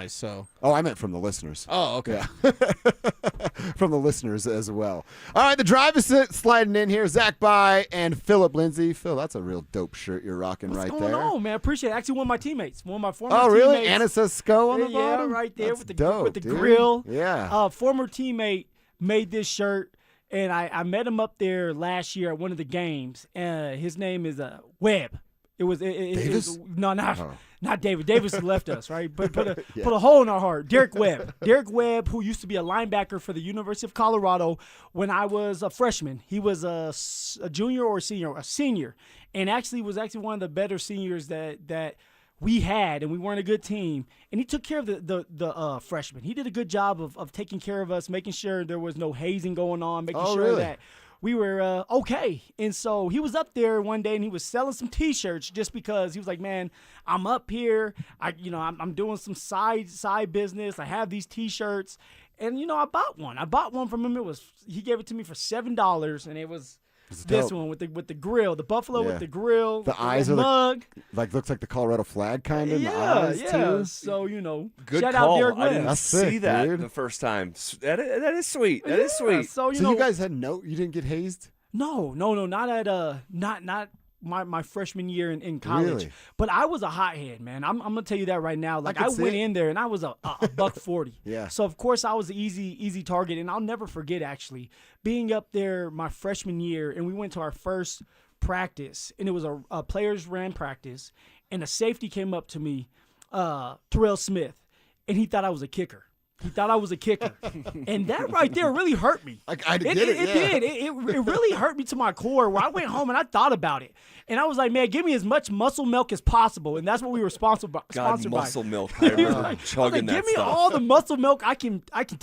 nice. So. Oh, I meant from the listeners. Oh, okay. Yeah. From the listeners as well. All right, the drive is sliding in here. Zach By and Phillip Lindsay. Phil, that's a real dope shirt you're rocking What's right going there. on, man? Appreciate it. Actually, one of my teammates, one of my former Oh, teammates. really? And it says SCO on the bottom? Yeah, right there That's with the dope, dude. grill. Yeah. Former teammate made this shirt, and I met him up there last year at one of the games. His name is Webb. Davis? Not David. Davis left us, right? But put a hole in our heart. Derek Webb. Derek Webb, who used to be a linebacker for the University of Colorado when I was a freshman. He was a junior or a senior? A senior. And was one of the better seniors that we had, and we weren't a good team. And he took care of the freshmen. He did a good job of taking care of us, making sure there was no hazing going on, making sure that we were okay. And so he was up there one day and he was selling some T-shirts just because he was like, man, I'm up here. I'm doing some side business. I have these T-shirts. And, I bought one. I bought one from him. He gave it to me for $7, and it was this one with the grill, the buffalo with the grill, the eyes are mug. looks like the Colorado flag kind of. Yeah, the eyes too. So good shout call. out Derek I didn't Webb. see that dude. the first time. That is sweet. That is sweet. So you guys had you didn't get hazed? No, not at not my freshman year in college. Really? But I was a hothead, man. I'm gonna tell you that right now. Like I went in there and I was a $140. Yeah. So of course I was an easy target, and I'll never forget actually being up there my freshman year, and we went to our first practice, and it was a players ran practice, and a safety came up to me, Terrell Smith, and he thought I was a kicker. And that right there really hurt me. I get it. It did. It really hurt me to my core, where I went home and I thought about it. And I was like, man, give me as much muscle milk as possible. And that's what we were sponsored by. Muscle milk. I remember chugging that give me stuff. all the muscle milk I can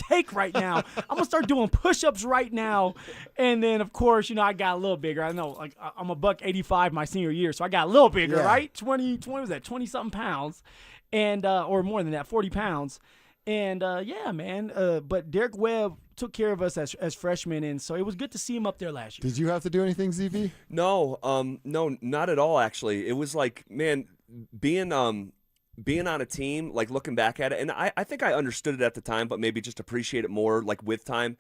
take right now. I'm going to start doing push-ups right now. And then, of course, I got a little bigger. I know, like, I'm a $185 my senior year, so I got a little bigger, right? 20-something pounds, and or more than that, 40 pounds. And, but Derek Webb took care of us as freshmen, and so it was good to see him up there last year. Did you have to do anything, ZV? No, not at all, actually. It was like, man, being on a team, like looking back at it, and I think I understood it at the time, but maybe just appreciate it more, like with time,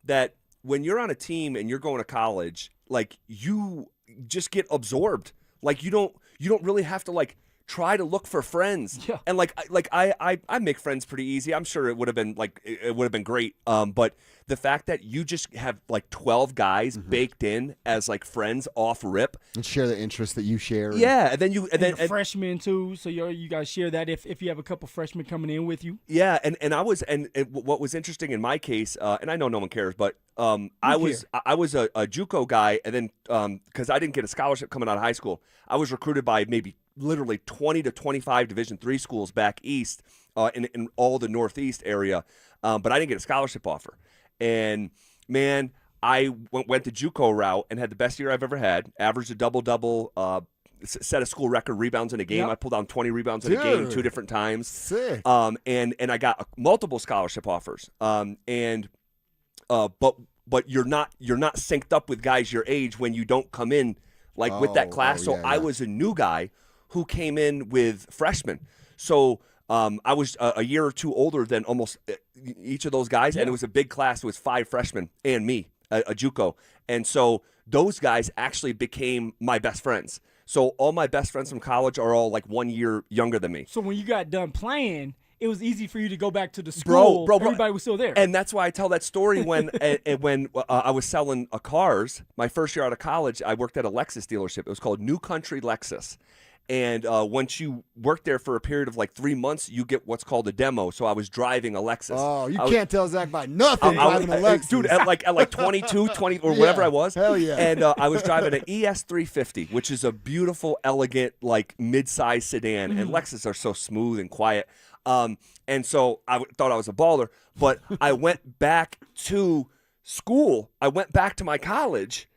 that when you're on a team and you're going to college, like you just get absorbed. Like you don't really have to like try to look for friends. Yeah. And I make friends pretty easy. I'm sure it would have been great. But the fact that you just have like 12 guys baked in as like friends off rip and share the interests that you share. Yeah, and then you're freshmen too, so you guys share that if you have a couple freshmen coming in with you. Yeah, and what was interesting in my case, and I know no one cares, but I was a JUCO guy, and then because I didn't get a scholarship coming out of high school, I was recruited by maybe literally 20 to 25 Division III schools back east in all the Northeast area, but I didn't get a scholarship offer. And, man, I went the JUCO route and had the best year I've ever had, averaged a double-double, set a school record rebounds in a game. Yep. I pulled down 20 rebounds in a game 2 different times. Sick. And I got multiple scholarship offers. But you're not synced up with guys your age when you don't come in with that class. So I was a new guy who came in with freshmen. So I was a year or two older than almost each of those guys, and it was a big class. It was 5 freshmen and me, a JUCO. And so those guys actually became my best friends. So all my best friends from college are all like 1 year younger than me. So when you got done playing, it was easy for you to go back to the school. Bro, everybody was still there. And that's why I tell that story when I was selling cars. My first year out of college, I worked at a Lexus dealership. It was called New Country Lexus. And once you work there for a period of like 3 months, you get what's called a demo. So I was driving a Lexus. Oh, you can't tell Zach by nothing driving a Lexus. Dude, at like 22, 20, or whatever I was. Hell yeah. And I was driving an ES350, which is a beautiful, elegant, like mid-size sedan. And Lexus are so smooth and quiet. And so I thought I was a baller. But I went back to school. I went back to my college,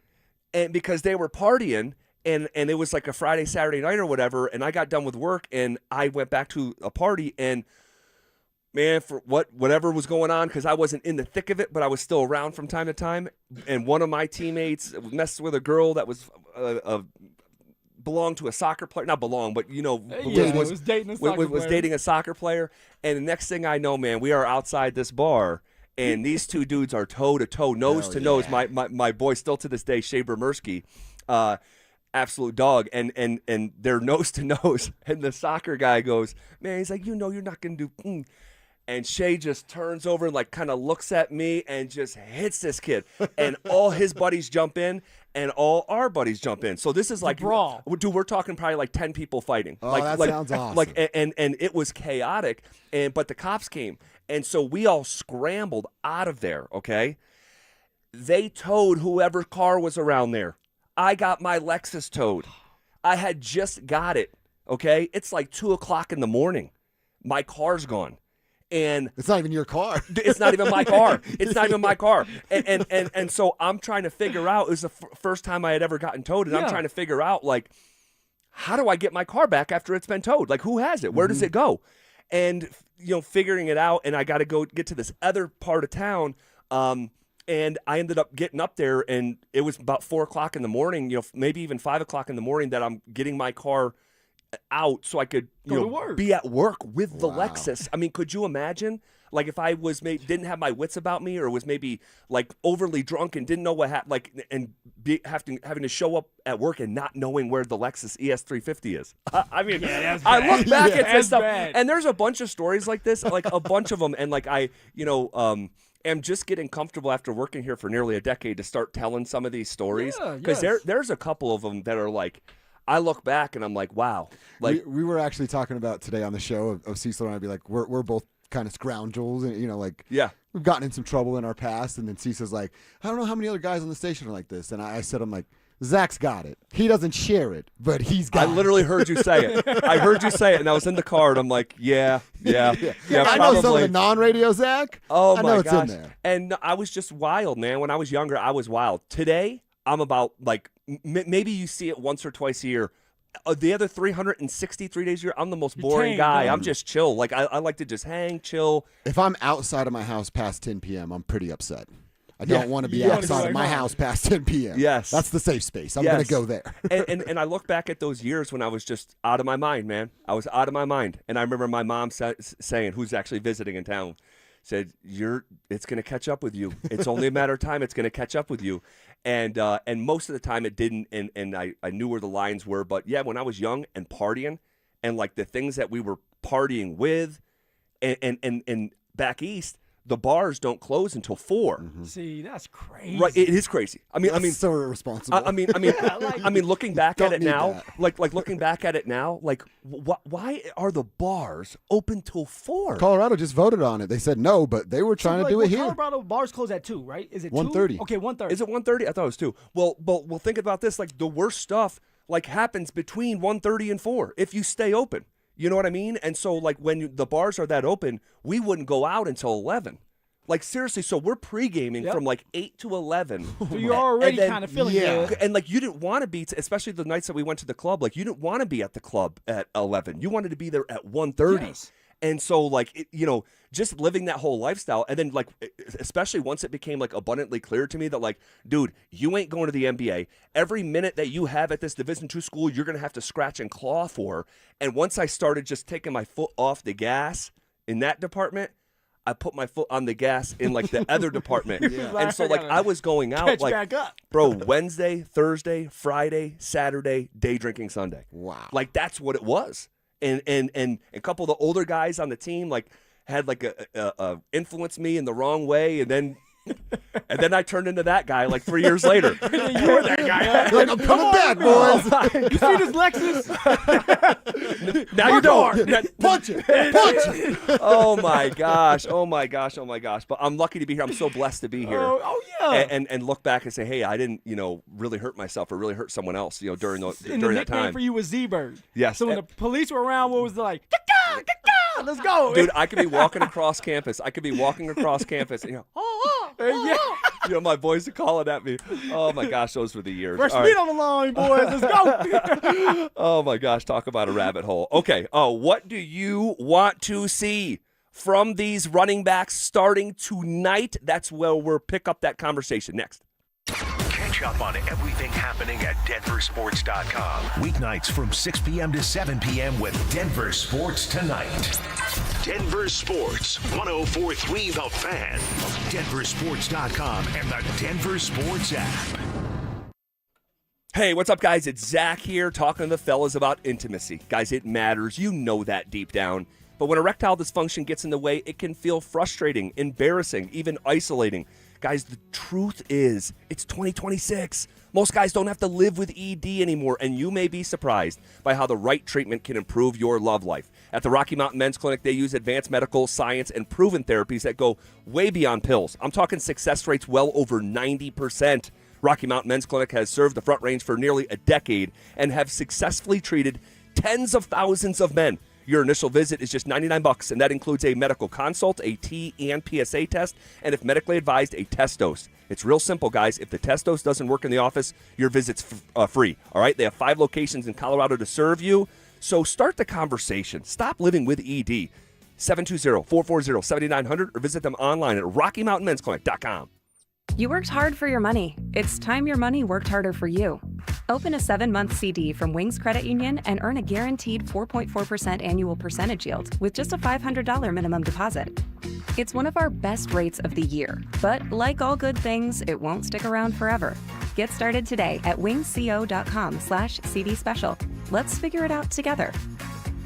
and because they were partying. And it was like a Friday, Saturday night or whatever, and I got done with work, and I went back to a party, and man, for whatever was going on, because I wasn't in the thick of it, but I was still around from time to time, and one of my teammates messed with a girl that was belonged to a soccer player. Not belong, but was dating a soccer was player. dating a soccer player. And the next thing I know, man, we are outside this bar, and these two dudes are toe to toe, nose to nose. My boy, still to this day, Shea Bermersky, absolute dog, and they're nose to nose. And the soccer guy goes, man, he's like, you're not gonna do. And Shea just turns over and like kind of looks at me and just hits this kid. And all his buddies jump in and all our buddies jump in. So this is like brawl. Dude, we're talking probably like 10 people fighting. Oh, like, that sounds awesome. Like and it was chaotic. But the cops came. And so we all scrambled out of there, okay? They towed whoever car was around there. I got my Lexus towed. I had just got it, okay? It's like 2 o'clock in the morning. My car's gone. And it's not even your car. It's not even my car. It's not even my car. And so I'm trying to figure out, it was the first time I had ever gotten towed, and I'm trying to figure out, like, how do I get my car back after it's been towed? Like, who has it? Where does it go? And, figuring it out, and I got to go get to this other part of town, and I ended up getting up there, and it was about 4 o'clock in the morning, maybe even 5 o'clock in the morning that I'm getting my car out so I could be at work with the Lexus. I mean, could you imagine, like, if I was didn't have my wits about me, or was maybe like overly drunk and didn't know what happened, like, and having to show up at work and not knowing where the Lexus ES350 is. I mean, I look back at this stuff, and there's a bunch of stories like this, like a bunch of them, and like I am just getting comfortable after working here for nearly a decade to start telling some of these stories, because there's a couple of them that are like, I look back and I'm like, wow. Like we were actually talking about today on the show of Cecil and I'd be like, we're both kind of scoundrels, and we've gotten in some trouble in our past. And then Cecil's like, I don't know how many other guys on the station are like this. And I said, I'm like, Zach's got it. He doesn't share it, but he's got it. I literally heard you say it. I heard you say it, and I was in the car, and I'm like, yeah. I know some of the non-radio Zach. Oh, I my know gosh. it's in there. And I was just wild, man. When I was younger, I was wild. Today, I'm about, like, maybe you see it once or twice a year. The other 363 days a year, I'm the most boring guy. I'm just chill. Like, I like to just hang, chill. If I'm outside of my house past 10 p.m., I'm pretty upset. I don't want to be outside of my house past 10 p.m. Yes. That's the safe space. I'm going to go there. and I look back at those years when I was just out of my mind, man. I was out of my mind. And I remember my mom saying, who's actually visiting in town, said, it's going to catch up with you. It's only a matter of time. It's going to catch up with you. And most of the time it didn't, and I knew where the lines were. But, yeah, when I was young and partying, and, like, the things that we were partying with, and back east, the bars don't close until 4. Mm-hmm. See, that's crazy. Right, it is crazy. I mean, so irresponsible. I mean, looking back at it now, like looking back at it now, like, why are the bars open till 4? Colorado just voted on it. They said no, but they were trying to do it here. Colorado bars close at 2, right? Is it 1:30? Okay, 1:30. Is it 1:30? I thought it was 2. Well, think about this. Like, the worst stuff, like, happens between 1:30 and 4 if you stay open. You know what I mean? And so, like, when the bars are that open, we wouldn't go out until 11. Like, seriously, so we're pre-gaming from, like, 8 to 11. So you're already kind of feeling good. And, like, you didn't want to be, especially the nights that we went to the club, like, you didn't want to be at the club at 11. You wanted to be there at 1:30. Yes. And so, like, just living that whole lifestyle. And then, like, especially once it became, like, abundantly clear to me that, like, dude, you ain't going to the NBA. Every minute that you have at this Division II school, you're going to have to scratch and claw for. And once I started just taking my foot off the gas in that department, I put my foot on the gas in, like, the other department. And so, like, I was going out, like, back up. Bro, Wednesday, Thursday, Friday, Saturday, day drinking Sunday. Wow. Like, that's what it was. And a couple of the older guys on the team, like, had, like, a influenced me in the wrong way, and then I turned into that guy, like, 3 years later. You were that guy. Like, I'm coming back, boys. You see this Lexus? Now you don't. Punch it. Oh my gosh. But I'm lucky to be here. I'm so blessed to be here. Oh yeah. And look back and say, hey, I didn't, really hurt myself or really hurt someone else, during And that the nickname time. for you was Z-Bird. Yes. So when the police were around, what was it like? Let's go. Dude, I could be walking across campus. And, my boys are calling at me. Oh my gosh, those were the years. Fresh All meat right. on the line, boys. Let's go. Oh my gosh, talk about a rabbit hole. Okay. Oh, what do you want to see from these running backs starting tonight? That's where we'll pick up that conversation next. Catch Catch up on everything happening at DenverSports.com. Weeknights from 6 p.m. to 7 p.m. with Denver Sports Tonight. Denver Sports, 104.3 The Fan, DenverSports.com, and the Denver Sports app. Hey, what's up, guys? It's Zach here, talking to the fellas about intimacy. Guys, it matters. You know that deep down. But when erectile dysfunction gets in the way, it can feel frustrating, embarrassing, even isolating. Guys, the truth is, it's 2026. Most guys don't have to live with ED anymore, and you may be surprised by how the right treatment can improve your love life. At the Rocky Mountain Men's Clinic, they use advanced medical science and proven therapies that go way beyond pills. I'm talking success rates well over 90%. Rocky Mountain Men's Clinic has served the Front Range for nearly a decade and have successfully treated tens of thousands of men. Your initial visit is just $99, and that includes a medical consult, a T and PSA test, and if medically advised, a test dose. It's real simple, guys. If the test dose doesn't work in the office, your visit's free, all right? They have 5 locations in Colorado to serve you, so start the conversation. Stop living with ED. 720-440-7900 or visit them online at RockyMountainMen'sClinic.com. You worked hard for your money. It's time your money worked harder for you. Open a 7-month CD from Wings Credit Union and earn a guaranteed 4.4% annual percentage yield with just a $500 minimum deposit. It's one of our best rates of the year, but like all good things, it won't stick around forever. Get started today at wingsco.com/CD special. Let's figure it out together.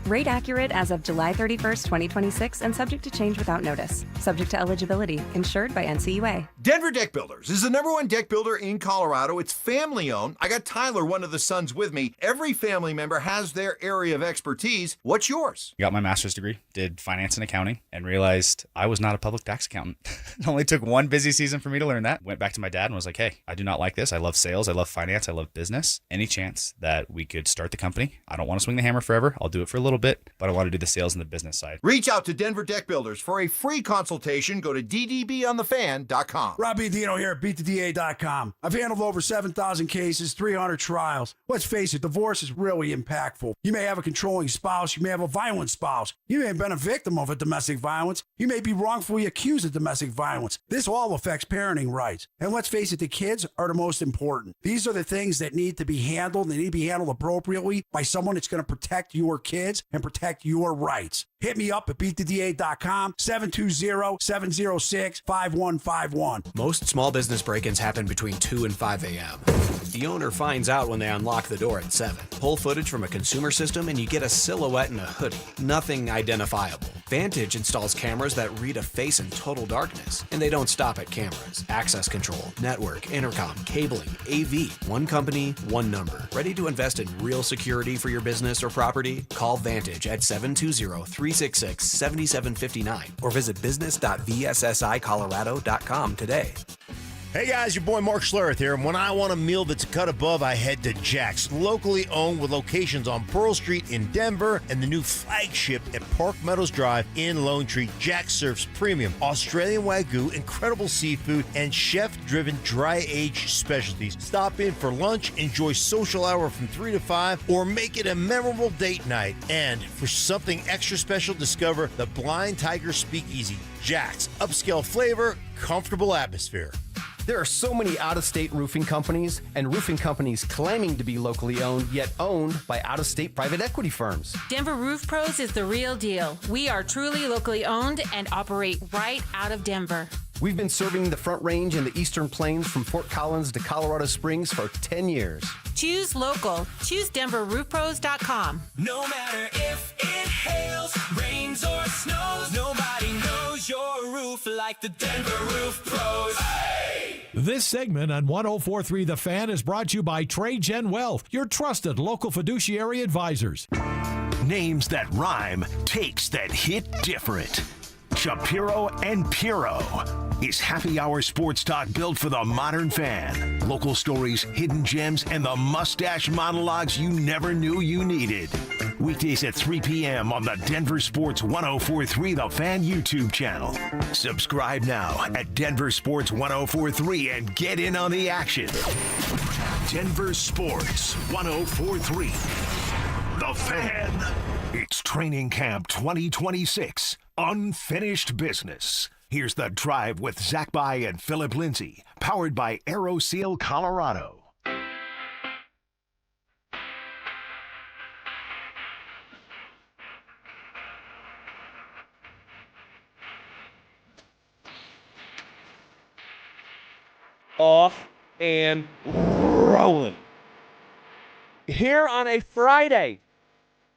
Rate accurate as of July 31st, 2026, and subject to change without notice. Subject to eligibility. Insured by NCUA. Denver Deck Builders is the #1 deck builder in Colorado. It's family-owned. I got Tyler, one of the sons, with me. Every family member has their area of expertise. What's yours? Got my master's degree, did finance and accounting, and realized I was not a public tax accountant. It only took one busy season for me to learn that. Went back to my dad and was like, hey, I do not like this. I love sales. I love finance. I love business. Any chance that we could start the company? I don't want to swing the hammer forever. I'll do it for a little bit, but I want to do the sales and the business side. Reach out to Denver Deck Builders for a free consultation. Go to ddbonthefan.com. Robbie Dino here at beattheda.com. I've handled over 7,000 cases, 300 trials. Let's face it, divorce is really impactful. You may have a controlling spouse. You may have a violent spouse. You may have been a victim of a domestic violence. You may be wrongfully accused of domestic violence. This all affects parenting rights. And let's face it, the kids are the most important. These are the things that need to be handled. They need to be handled appropriately by someone that's going to protect your kids and protect your rights. Hit me up at beattheda.com, 720-706-5151. Most small business break-ins happen between 2 and 5 a.m. The owner finds out when they unlock the door at 7. Pull footage from a consumer system and you get a silhouette in a hoodie. Nothing identifiable. Vantage installs cameras that read a face in total darkness. And they don't stop at cameras. Access control, network, intercom, cabling, AV. One company, one number. Ready to invest in real security for your business or property? Call Vantage at 720-366-7759 or visit business.vssicolorado.com today. Hey guys, your boy Mark Schlereth here, and when I want a meal that's a cut above, I head to Jack's, locally owned with locations on Pearl Street in Denver and the new flagship at Park Meadows Drive in Lone Tree. Jack's serves premium Australian Wagyu, incredible seafood, and chef-driven dry-aged specialties. Stop in for lunch, enjoy social hour from 3 to 5, or make it a memorable date night. And for something extra special, discover the Blind Tiger Speakeasy. Jack's, upscale flavor, comfortable atmosphere. There are so many out-of-state roofing companies and roofing companies claiming to be locally owned, yet owned by out-of-state private equity firms. Denver Roof Pros is the real deal. We are truly locally owned and operate right out of Denver. We've been serving the Front Range and the Eastern Plains from Fort Collins to Colorado Springs for 10 years. Choose local. Choose DenverRoofPros.com. No matter if it hails, rains, or snows, nobody knows your roof like the Denver Roof Pros. Hey! This segment on 104.3 The Fan is brought to you by TradeGen Wealth, your trusted local fiduciary advisors. Names that rhyme, takes that hit different. Shapiro and Piro. Is happy hour sports talk built for the modern fan. Local stories, hidden gems, and the mustache monologues you never knew you needed. Weekdays at 3 p.m. on the Denver Sports 104.3 The Fan YouTube channel. Subscribe now at Denver Sports 104.3 and get in on the action. Denver Sports 104.3 The Fan. It's Training Camp 2026. Unfinished business. Here's The Drive with Zach By and Phillip Lindsay, powered by AeroSeal Colorado. Off and rolling. Here on a Friday.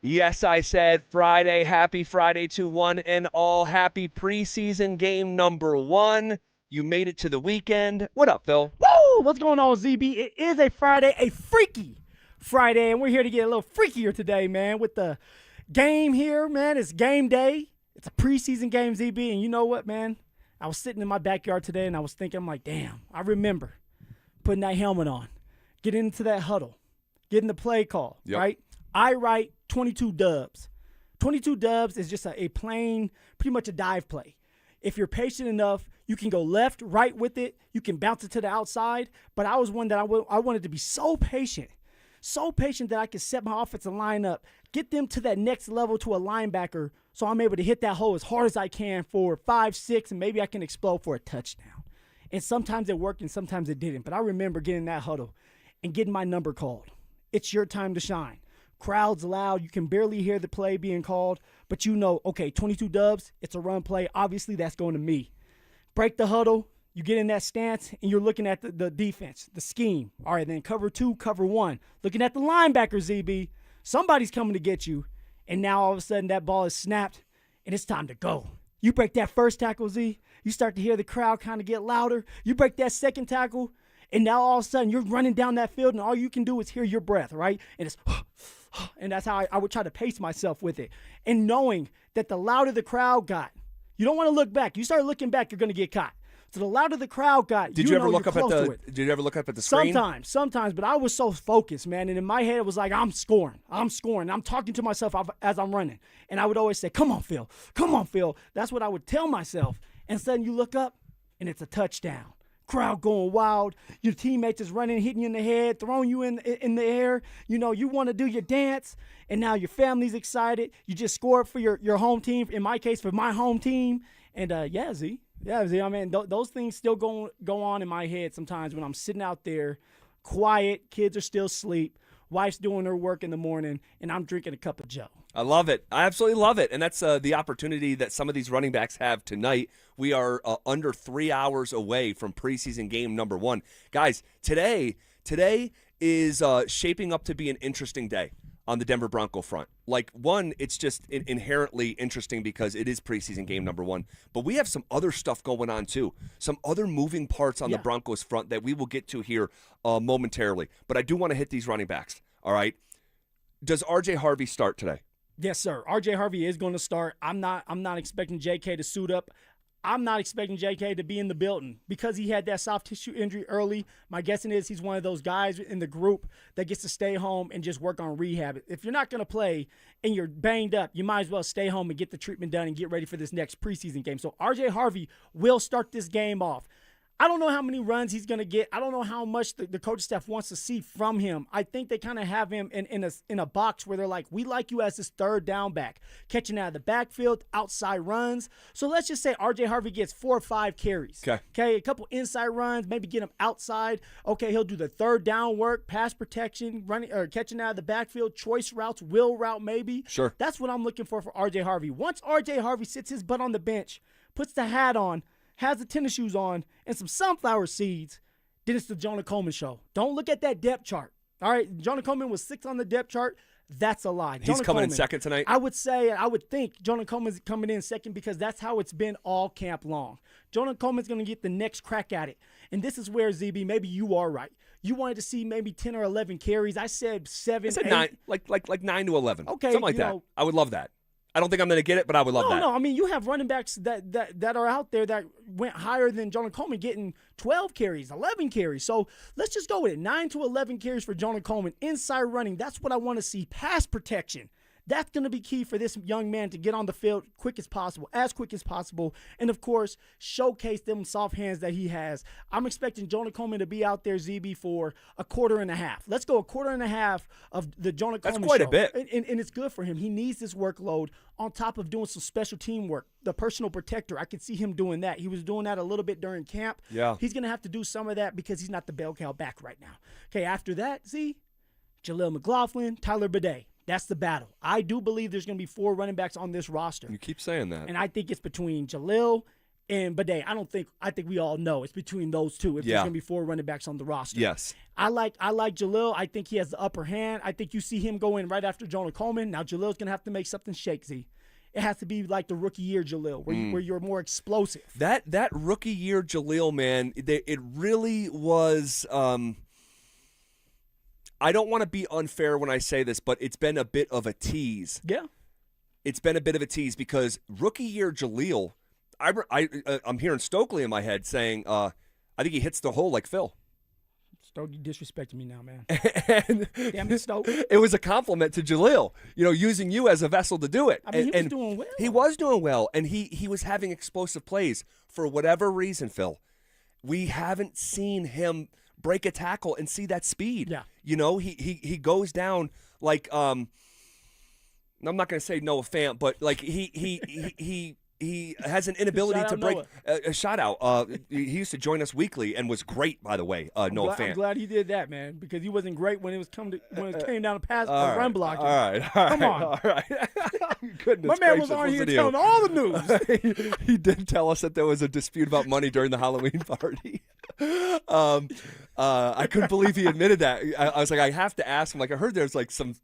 Yes, I said Friday. Happy Friday to one and all. Happy preseason game number 1. You made it to the weekend. What up, Phil? Woo! What's going on, ZB? It is a Friday, a freaky Friday, and we're here to get a little freakier today, man, with the game here, man. It's game day. It's a preseason game, ZB, and you know what, man? I was sitting in my backyard today, and I was thinking, I'm like, damn, I remember putting that helmet on, getting into that huddle, getting the play call, right? I write 22 dubs. 22 dubs is just a plain, pretty much a dive play. If you're patient enough, you can go left, right with it. You can bounce it to the outside. But I was one that I wanted to be so patient that I could set my offensive line up, get them to that next level to a linebacker so I'm able to hit that hole as hard as I can for 5, 6, and maybe I can explode for a touchdown. And sometimes it worked and sometimes it didn't. But I remember getting that huddle and getting my number called. It's your time to shine. Crowd's loud. You can barely hear the play being called, but you know, okay, 22 dubs, it's a run play. Obviously, that's going to me. Break the huddle. You get in that stance, and you're looking at the defense, the scheme. All right, then cover 2, cover 1. Looking at the linebacker, ZB. Somebody's coming to get you, and now all of a sudden that ball is snapped, and it's time to go. You break that first tackle, Z. You start to hear the crowd kind of get louder. You break that second tackle, and now all of a sudden you're running down that field, and all you can do is hear your breath, right? And it's and that's how I would try to pace myself with it. And knowing that the louder the crowd got, you don't want to look back. You start looking back, you're going to get caught. So the louder the crowd got, Did you ever look up at the screen? Sometimes, but I was so focused, man. And in my head, it was like, I'm scoring. I'm talking to myself as I'm running. And I would always say, come on, Phil. Come on, Phil. That's what I would tell myself. And suddenly you look up, and it's a touchdown. Crowd going wild. Your teammates is running, hitting you in the head, throwing you in the air. You know, you want to do your dance, and now your family's excited. You just scored for your home team. In my case, for my home team. And, Z. I mean, those things still go on in my head sometimes when I'm sitting out there, quiet, kids are still asleep, wife's doing her work in the morning, and I'm drinking a cup of Joe. I love it. I absolutely love it. And that's the opportunity that some of these running backs have tonight. We are under 3 hours away from preseason game number 1. Guys, today is shaping up to be an interesting day on the Denver Bronco front. Like, one, it's just inherently interesting because it is preseason game number 1. But we have some other stuff going on, too. Some other moving parts on the Broncos front that we will get to here momentarily. But I do want to hit these running backs, all right? Does R.J. Harvey start today? Yes, sir. R.J. Harvey is going to start. I'm not expecting J.K. to suit up. I'm not expecting J.K. to be in the building because he had that soft tissue injury early. My guessing is he's one of those guys in the group that gets to stay home and just work on rehab. If you're not going to play and you're banged up, you might as well stay home and get the treatment done and get ready for this next preseason game. So R.J. Harvey will start this game off. I don't know how many runs he's going to get. I don't know how much the coaching staff wants to see from him. I think they kind of have him in a box where they're like, we like you as this third down back, catching out of the backfield, outside runs. So let's just say R.J. Harvey gets 4 or 5 carries. Okay, a couple inside runs, maybe get him outside. Okay, he'll do the third down work, pass protection, running or catching out of the backfield, choice routes, wheel route maybe. Sure. That's what I'm looking for R.J. Harvey. Once R.J. Harvey sits his butt on the bench, puts the hat on, has the tennis shoes on, and some sunflower seeds, then it's the Jonah Coleman show. Don't look at that depth chart. All right, Jonah Coleman was 6th on the depth chart. That's a lie. He's coming in second tonight? I would think Jonah Coleman's coming in second because that's how it's been all camp long. Jonah Coleman's going to get the next crack at it. And this is where, ZB, maybe you are right. You wanted to see maybe 10 or 11 carries. I said 7, I said 8. 9, like 9 to 11. Okay. Something like that. I would love that. I don't think I'm going to get it, but I would love that. No, I mean, you have running backs that are out there that went higher than Jonah Coleman, getting 12 carries, 11 carries. So let's just go with it. 9 to 11 carries for Jonah Coleman. Inside running, that's what I want to see. Pass protection, That's going to be key for this young man to get on the field as quick as possible, and, of course, showcase them soft hands that he has. I'm expecting Jonah Coleman to be out there, ZB, for a quarter and a half. Let's go a quarter and a half of the Jonah Coleman That's quite show. a bit. And it's good for him. He needs this workload on top of doing some special team work. The personal protector, I could see him doing that. He was doing that a little bit during camp. Yeah. He's going to have to do some of that because he's not the bell cow back right now. Okay, after that, Z, Jaleel McLaughlin, Tyler Bidet. That's the battle. I do believe there's going to be 4 running backs on this roster. You keep saying that. And I think it's between Jaleel and Bidet. I think we all know it's between those two if there's going to be 4 running backs on the roster. Yes. I like Jaleel. I think he has the upper hand. I think you see him go in right after Jonah Coleman. Now Jaleel's going to have to make something shake, Z. It has to be like the rookie year Jaleel, where you're more explosive. That rookie year Jaleel, man, it really was. I don't want to be unfair when I say this, but it's been a bit of a tease. Yeah. It's been a bit of a tease because rookie year Jaleel, I'm hearing Stokely in my head saying, I think he hits the hole like Phil. Stoke, you disrespecting me now, man. And damn it, Stoke. It was a compliment to Jaleel, using you as a vessel to do it. I mean, he was doing well. He was doing well, and he was having explosive plays. For whatever reason, Phil, we haven't seen him break a tackle and see that speed. Yeah. He goes down like I'm not going to say Noah Fant, but like he has an inability to break a shot out. He used to join us weekly and was great, by the way. Noah Fant. I'm glad he did that, man, because he wasn't great when it came down to pass run blocking. All right, come on, all right. Goodness my man gracious, was on here listen to telling you. all the news. He did tell us that there was a dispute about money during the Halloween party. I couldn't believe he admitted that. I was like, I have to ask him. Like, I heard there's like some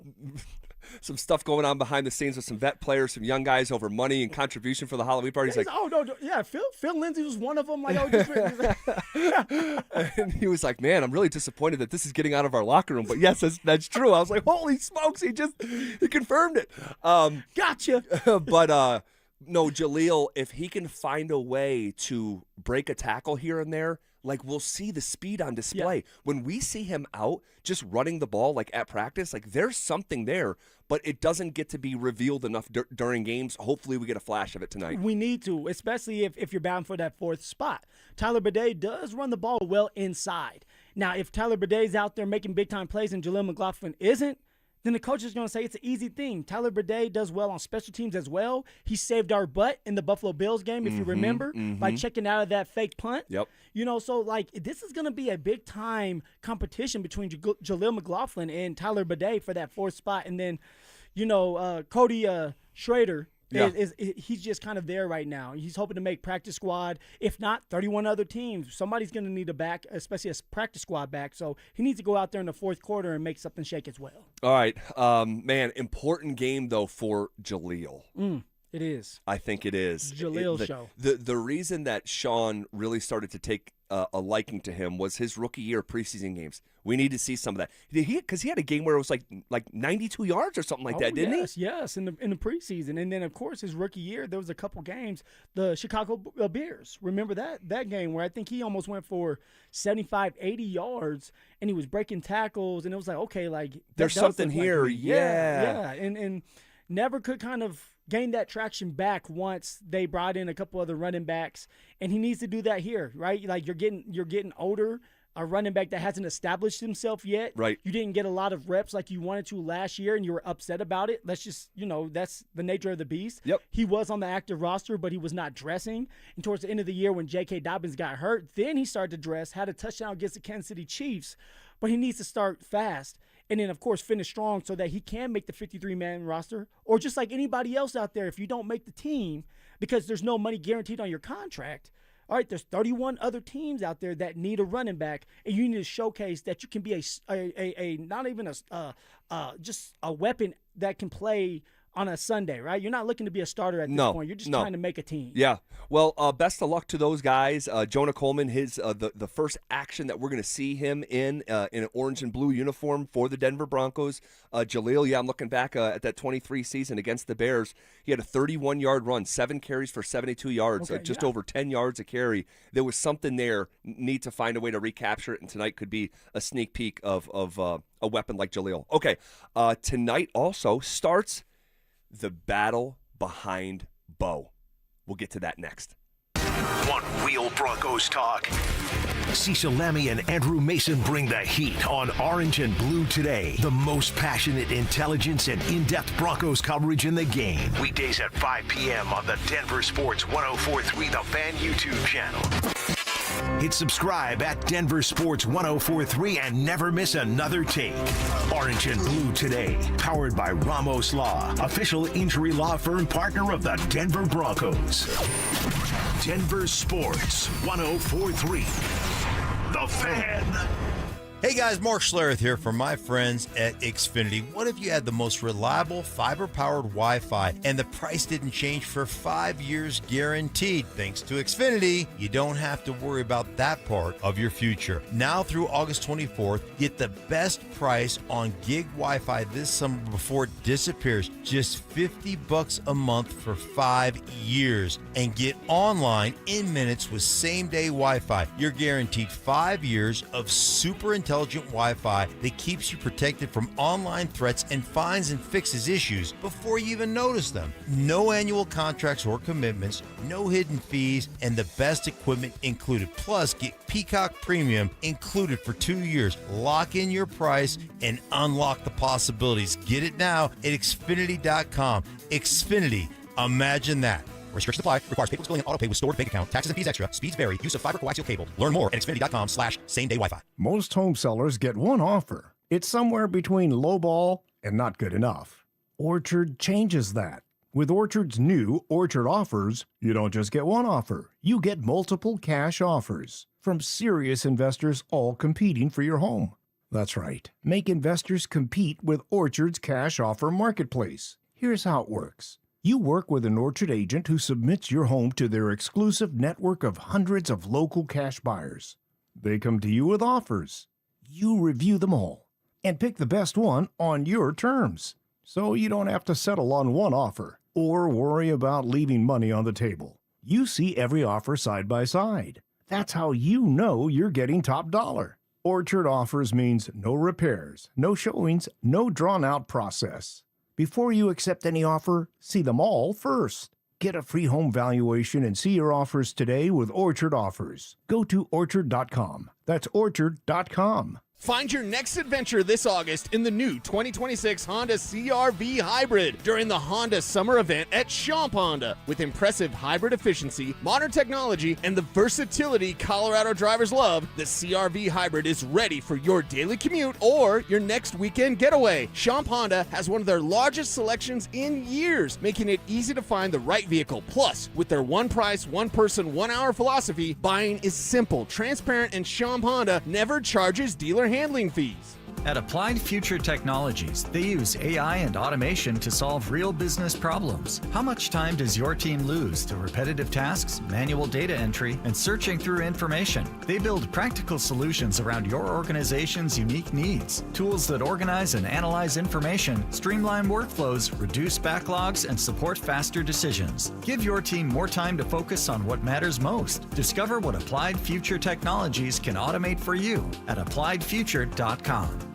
stuff going on behind the scenes with some vet players, some young guys over money and contribution for the Halloween party. He's like, oh no, yeah, Phil Lindsay was one of them. Like, and he was like, man, I'm really disappointed that this is getting out of our locker room. But yes, that's true. I was like, holy smokes, he confirmed it. Gotcha. But no, Jaleel, if he can find a way to break a tackle here and there, like we'll see the speed on display. Yeah. When we see him out just running the ball like at practice, like there's something there, but it doesn't get to be revealed enough during games. Hopefully we get a flash of it tonight. We need to, especially if you're bound for that 4th spot. Tyler Bidet does run the ball well inside. Now, if Tyler Bidet's out there making big-time plays and Jaleel McLaughlin isn't, then the coach is going to say it's an easy thing. Tyler Bidet does well on special teams as well. He saved our butt in the Buffalo Bills game, if you remember, by checking out of that fake punt. Yep. So, like, this is going to be a big-time competition between Jaleel McLaughlin and Tyler Bidet for that 4th spot. And then, Cody Schrader, he's just kind of there right now. He's hoping to make practice squad. If not, 31 other teams. Somebody's going to need a back, especially a practice squad back. So he needs to go out there in the 4th quarter and make something shake as well. All right. Man, important game, though, for Jaleel. It is. I think it is. Jaleel show. The reason that Sean really started to take a liking to him was his rookie year preseason games. We need to see some of that. Because he had a game where it was like 92 yards or something like that, didn't he? Yes, in the preseason. And then, of course, his rookie year, there was a couple games. The Chicago Bears, remember that game where I think he almost went for 75, 80 yards, and he was breaking tackles, and it was like, okay, like there's something here. Like, yeah. And never could kind of gain that traction back once they brought in a couple other running backs, and he needs to do that here, right? Like you're getting older. A running back that hasn't established himself yet. Right. You didn't get a lot of reps like you wanted to last year, and you were upset about it. Let's just, that's the nature of the beast. Yep. He was on the active roster, but he was not dressing. And towards the end of the year when J.K. Dobbins got hurt, then he started to dress, had a touchdown against the Kansas City Chiefs. But he needs to start fast and then, of course, finish strong so that he can make the 53-man roster. Or just like anybody else out there, if you don't make the team because there's no money guaranteed on your contract, all right, there's 31 other teams out there that need a running back, and you need to showcase that you can be a not even just a weapon that can play on a Sunday, right? You're not looking to be a starter at this point. You're just trying to make a team. Yeah. Well, best of luck to those guys. Jonah Coleman, his the first action that we're going to see him in an orange and blue uniform for the Denver Broncos. Jaleel, I'm looking back at that 23 season against the Bears. He had a 31-yard run, 7 carries for 72 yards, just over 10 yards a carry. There was something there. Need to find a way to recapture it, and tonight could be a sneak peek of a weapon like Jaleel. Okay, tonight also starts the battle behind Bo. We'll get to that next. Want real Broncos talk? Cecil Lammy and Andrew Mason bring the heat on Orange and Blue Today. The most passionate intelligence and in-depth Broncos coverage in the game. Weekdays at 5 p.m. on the Denver Sports 104.3 The Fan YouTube channel. Hit subscribe at Denver Sports 104.3 and never miss another take. Orange and Blue Today, powered by Ramos Law, official injury law firm partner of the Denver Broncos. Denver Sports 104.3 The Fan. Hey guys, Mark Schlereth here from my friends at Xfinity. What if you had the most reliable fiber-powered Wi-Fi and the price didn't change for 5 years guaranteed? Thanks to Xfinity, you don't have to worry about that part of your future. Now through August 24th, get the best price on gig Wi-Fi this summer before it disappears. Just $50 a month for 5 years. And get online in minutes with same-day Wi-Fi. You're guaranteed 5 years of super intelligent Wi-Fi that keeps you protected from online threats and finds and fixes issues before you even notice them. No annual contracts or commitments, no hidden fees, and the best equipment included. Plus, get Peacock Premium included for 2 years. Lock in your price and unlock the possibilities. Get it now at Xfinity.com. Xfinity, imagine that. Restrictions apply. Requires paperless billing and auto pay with stored bank account. Taxes and fees extra. Speeds vary. Use of fiber coaxial cable. Learn more at Xfinity.com/same-day Wi-Fi. Most home sellers get one offer. It's somewhere between lowball and not good enough. Orchard changes that. With Orchard's new Orchard offers, you don't just get one offer. You get multiple cash offers from serious investors all competing for your home. That's right. Make investors compete with Orchard's cash offer marketplace. Here's how it works. You work with an Orchard agent who submits your home to their exclusive network of hundreds of local cash buyers. They come to you with offers. You review them all and pick the best one on your terms. So you don't have to settle on one offer or worry about leaving money on the table. You see every offer side by side. That's how you know you're getting top dollar. Orchard offers means no repairs, no showings, no drawn-out process. Before you accept any offer, see them all first. Get a free home valuation and see your offers today with Orchard Offers. Go to Orchard.com. That's Orchard.com. Find your next adventure this August in the new 2026 Honda CR-V Hybrid during the Honda Summer Event at Champ Honda. With impressive hybrid efficiency, modern technology, and the versatility Colorado drivers love, the CR-V Hybrid is ready for your daily commute or your next weekend getaway. Champ Honda has one of their largest selections in years, making it easy to find the right vehicle. Plus, with their one price, one person, 1 hour philosophy, buying is simple, transparent, and Champ Honda never charges dealer handling fees. At Applied Future Technologies, they use AI and automation to solve real business problems. How much time does your team lose to repetitive tasks, manual data entry, and searching through information? They build practical solutions around your organization's unique needs. Tools that organize and analyze information, streamline workflows, reduce backlogs, and support faster decisions. Give your team more time to focus on what matters most. Discover what Applied Future Technologies can automate for you at appliedfuture.com.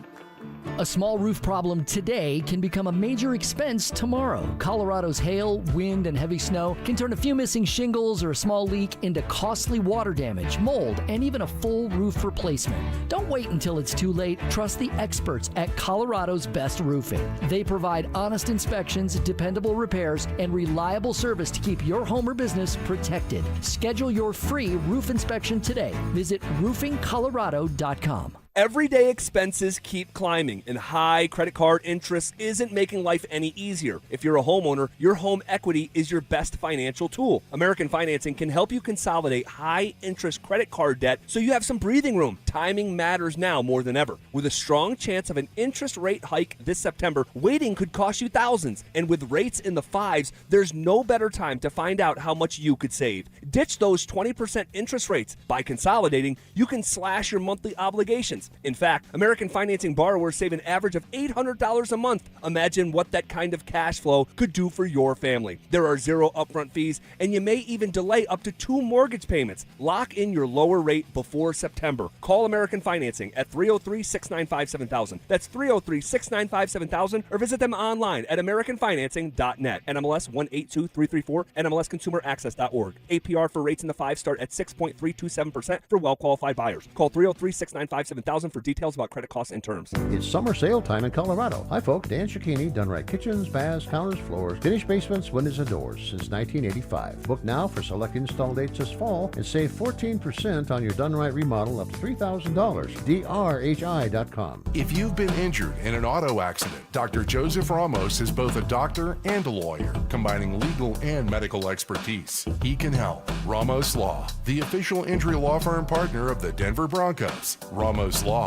A small roof problem today can become a major expense tomorrow. Colorado's hail, wind, and heavy snow can turn a few missing shingles or a small leak into costly water damage, mold, and even a full roof replacement. Don't wait until it's too late. Trust the experts at Colorado's Best Roofing. They provide honest inspections, dependable repairs, and reliable service to keep your home or business protected. Schedule your free roof inspection today. Visit roofingcolorado.com. Everyday expenses keep climbing, and high credit card interest isn't making life any easier. If you're a homeowner, your home equity is your best financial tool. American Financing can help you consolidate high-interest credit card debt so you have some breathing room. Timing matters now more than ever. With a strong chance of an interest rate hike this September, waiting could cost you thousands. And with rates in the fives, there's no better time to find out how much you could save. Ditch those 20% interest rates. By consolidating, you can slash your monthly obligations. payments. In fact, American Financing borrowers save an average of $800 a month. Imagine what that kind of cash flow could do for your family. There are 0 upfront fees, and you may even delay up to 2 mortgage payments. Lock in your lower rate before September. Call American Financing at 303-695-7000. That's 303-695-7000, or visit them online at americanfinancing.net. NMLS 182334, NMLSconsumeraccess.org. APR for rates in the 5 start at 6.327% for well-qualified buyers. Call 303-695-7000 for details about credit costs and terms. It's summer sale time in Colorado. Hi, folks. Dan Cicchini, done right kitchens, baths, counters, floors, finished basements, windows, and doors since 1985. Book now for select install dates this fall and save 14% on your done right remodel up to $3,000. DRHI.com. If you've been injured in an auto accident, Dr. Joseph Ramos is both a doctor and a lawyer, combining legal and medical expertise. He can help. Ramos Law, the official injury law firm partner of the Denver Broncos. RamosLaw.com.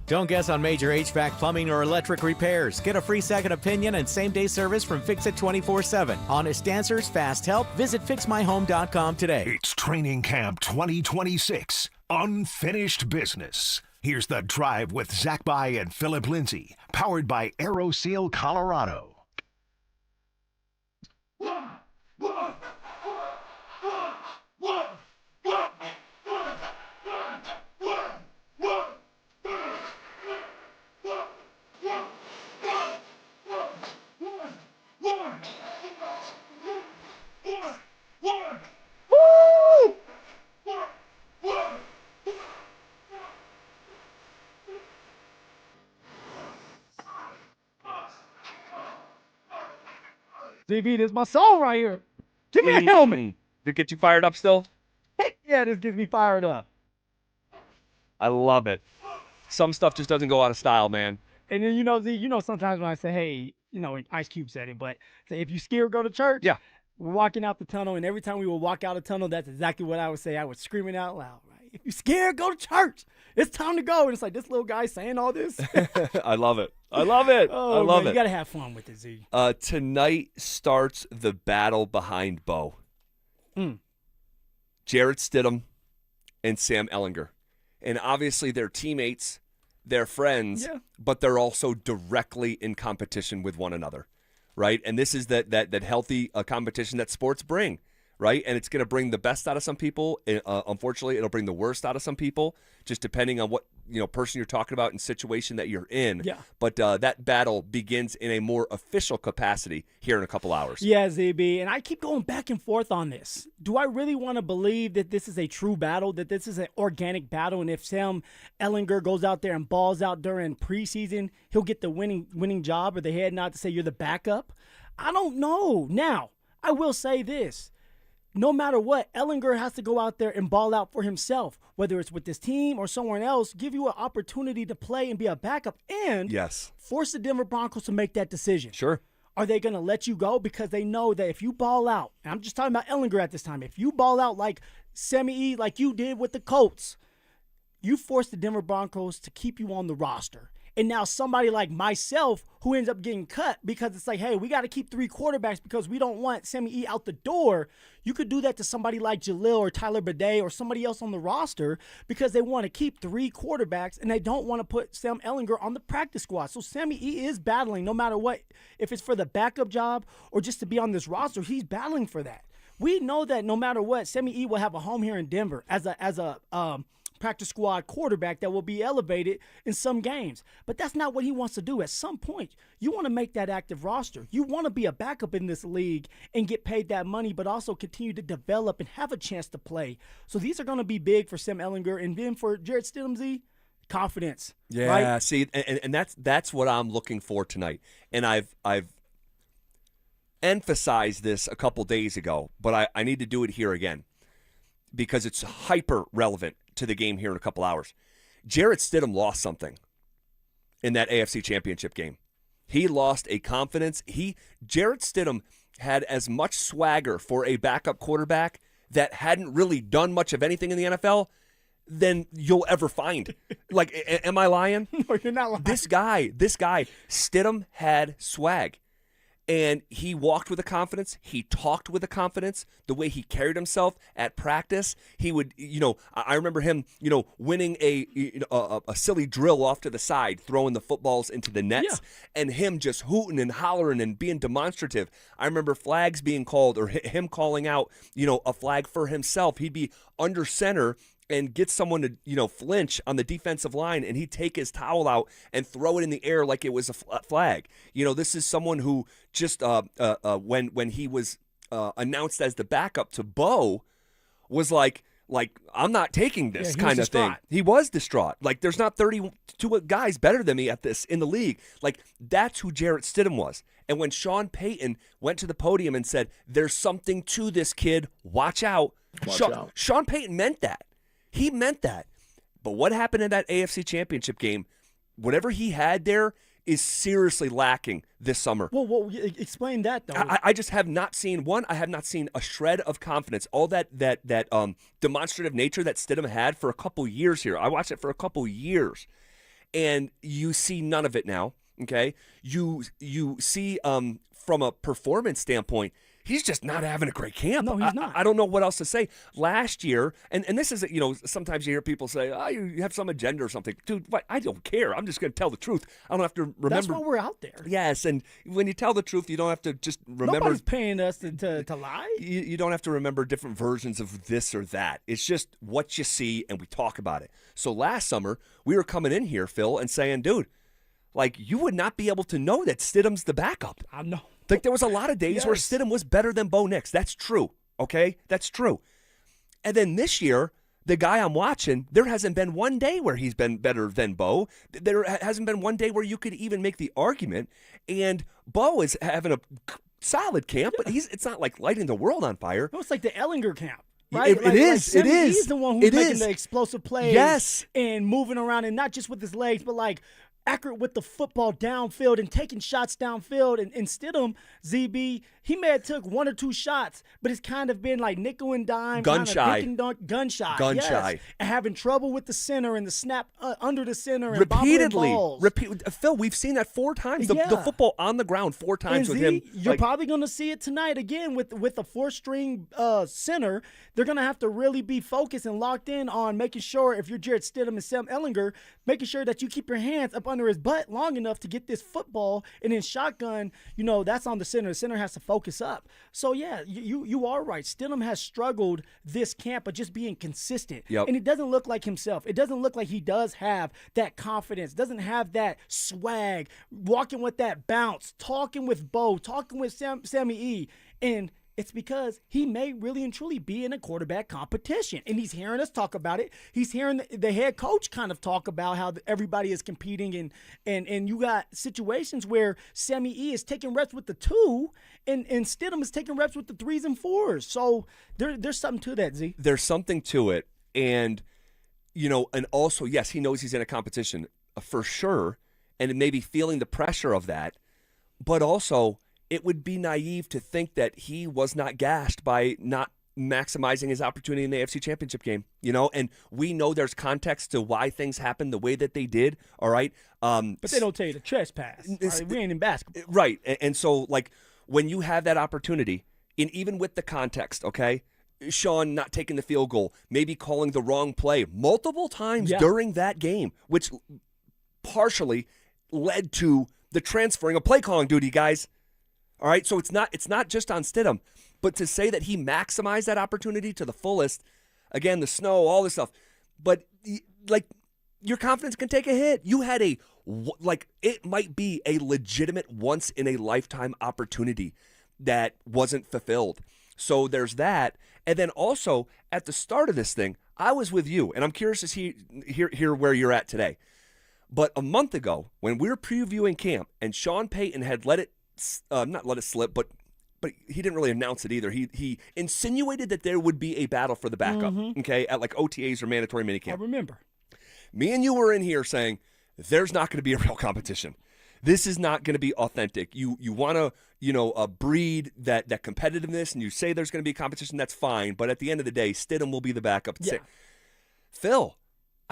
Don't guess on major HVAC, plumbing, or electric repairs. Get a free second opinion and same-day service from Fix-It 24/7. Honest answers, fast help. Visit FixMyHome.com today. It's Training Camp 2026, Unfinished Business. Here's The Drive with Zach By and Phillip Lindsay, powered by AeroSeal Colorado. DB, this is my song right here. Give me a helmet. Did it get you fired up still? Heck yeah, this gets me fired up. I love it. Some stuff just doesn't go out of style, man. And then, Z, sometimes when I say, hey, in Ice Cube setting, but say, if you scared, go to church. Yeah. We're walking out the tunnel, and every time we would walk out the tunnel, that's exactly what I would say. I would scream it out loud, right? If you're scared, go to church. It's time to go. And it's like, this little guy saying all this. I love it. I love it. Oh, I love man, it. You got to have fun with it, Z. Tonight starts the battle behind Bo. Jarrett Stidham and Sam Ehlinger. And obviously they're teammates, they're friends, but they're also directly in competition with one another, right? And this is that healthy competition that sports bring, right? And it's going to bring the best out of some people. Unfortunately, it'll bring the worst out of some people, just depending on what person you're talking about and situation that you're in. Yeah. But that battle begins in a more official capacity here in a couple hours. Yeah, ZB. And I keep going back and forth on this. Do I really want to believe that this is a true battle, that this is an organic battle, and if Sam Ehlinger goes out there and balls out during preseason, he'll get the winning job, or the head nod to say you're the backup? I don't know. Now, I will say this. No matter what, Ehlinger has to go out there and ball out for himself, whether it's with this team or someone else, give you an opportunity to play and be a backup, and force the Denver Broncos to make that decision. Sure. Are they going to let you go? Because they know that if you ball out, and I'm just talking about Ehlinger at this time, if you ball out like Sammy E, like you did with the Colts, you force the Denver Broncos to keep you on the roster. And now somebody like myself who ends up getting cut because it's like, hey, we got to keep 3 quarterbacks because we don't want Sammy E out the door. You could do that to somebody like Jalil or Tyler Bidet or somebody else on the roster because they want to keep 3 quarterbacks and they don't want to put Sam Ehlinger on the practice squad. So Sammy E is battling no matter what. If it's for the backup job or just to be on this roster, he's battling for that. We know that no matter what, Sammy E will have a home here in Denver as a practice squad quarterback that will be elevated in some games. But that's not what he wants to do. At some point, you want to make that active roster. You want to be a backup in this league and get paid that money, but also continue to develop and have a chance to play. So these are going to be big for Sam Ehlinger. And then for Jarrett Stidham, Z, confidence. Yeah, right? See, and that's what I'm looking for tonight. And I've emphasized this a couple days ago, but I need to do it here again because it's hyper relevant to the game here in a couple hours. Jarrett Stidham lost something in that AFC Championship game. He lost a confidence. Jarrett Stidham had as much swagger for a backup quarterback that hadn't really done much of anything in the NFL than you'll ever find. Like, am I lying? No, you're not lying. This guy, Stidham had swag. And he walked with a confidence. He talked with a confidence. The way he carried himself at practice, he would, I remember him, winning a silly drill off to the side, throwing the footballs into the nets, and him just hooting and hollering and being demonstrative. I remember flags being called, or him calling out, a flag for himself. He'd be under center and get someone to, flinch on the defensive line, and he'd take his towel out and throw it in the air like it was a flag. This is someone who just when he was announced as the backup to Bo was like I'm not taking this kind of thing. He was distraught. Like, there's not 32 guys better than me at this in the league. Like, that's who Jarrett Stidham was. And when Sean Payton went to the podium and said, "There's something to this kid, watch out," Sean Payton meant that. He meant that. But what happened in that AFC Championship game, whatever he had there is seriously lacking this summer. Well, explain that, though. I just have not seen, I have not seen a shred of confidence. All that demonstrative nature that Stidham had for a couple years here. I watched it for a couple years. And you see none of it now, okay? You see from a performance standpoint, he's just not having a great camp. No, he's not. I don't know what else to say. Last year, and this is, sometimes you hear people say, "Oh, you have some agenda or something." Dude, I don't care. I'm just going to tell the truth. I don't have to remember. That's why we're out there. Yes, and when you tell the truth, you don't have to just remember. Nobody's paying us to lie. You don't have to remember different versions of this or that. It's just what you see, and we talk about it. So last summer, we were coming in here, Phil, and saying, dude, like, you would not be able to know that Stidham's the backup. I know. Like, there was a lot of days where Stidham was better than Bo Nix. That's true, okay? That's true. And then this year, the guy I'm watching, there hasn't been one day where he's been better than Bo. There hasn't been one day where you could even make the argument. And Bo is having a solid camp, but it's not like lighting the world on fire. No, it's like the Ellinger camp. Right? It is. He's the one who's making the explosive plays. Yes. And moving around, and not just with his legs, but like accurate with the football downfield and taking shots downfield. And Stidham, ZB, he may have took one or two shots, but it's kind of been like nickel and dime. Gun shy. Gun shy. Yes. And having trouble with the center and the snap under the center and repeatedly. balls. Phil, we've seen that 4 times. The football on the ground 4 times and with him. You're probably going to see it tonight again with a 4-string center. They're going to have to really be focused and locked in on making sure, if you're Jarrett Stidham and Sam Ellinger, making sure that you keep your hands up under his butt long enough to get this football, and then shotgun, that's on the center. The center has to focus up. So, yeah, you are right. Stidham has struggled this camp of just being consistent. Yep. And it doesn't look like himself. It doesn't look like he does have that confidence, doesn't have that swag, walking with that bounce, talking with Bo, talking with Sammy E. And it's because he may really and truly be in a quarterback competition. And he's hearing us talk about it. He's hearing the head coach kind of talk about how everybody is competing. And you got situations where Sammy E is taking reps with the 2 and Stidham is taking reps with the 3s and 4s. So there's something to that, Z. There's something to it. And, and also, yes, he knows he's in a competition for sure. And maybe feeling the pressure of that. But also, it would be naive to think that he was not gashed by not maximizing his opportunity in the AFC Championship game, and we know there's context to why things happened the way that they did, all right? But they don't tell you to trespass. Right? We ain't in basketball. Right, and so, like, when you have that opportunity, and even with the context, okay, Sean not taking the field goal, maybe calling the wrong play multiple times during that game, which partially led to the transferring of play calling duty, guys. All right, so it's not just on Stidham, but to say that he maximized that opportunity to the fullest, again, the snow, all this stuff, but like your confidence can take a hit. You had it might be a legitimate once in a lifetime opportunity that wasn't fulfilled. So there's that, and then also at the start of this thing, I was with you, and I'm curious to hear where you're at today. But a month ago, when we were previewing camp, and Sean Payton had not let it slip, but he didn't really announce it either. He insinuated that there would be a battle for the backup, okay, at like OTAs or mandatory minicamp. I remember. Me and you were in here saying there's not going to be a real competition. This is not going to be authentic. You want to breed that competitiveness, and you say there's going to be competition. That's fine, but at the end of the day, Stidham will be the backup. Yeah. Phil,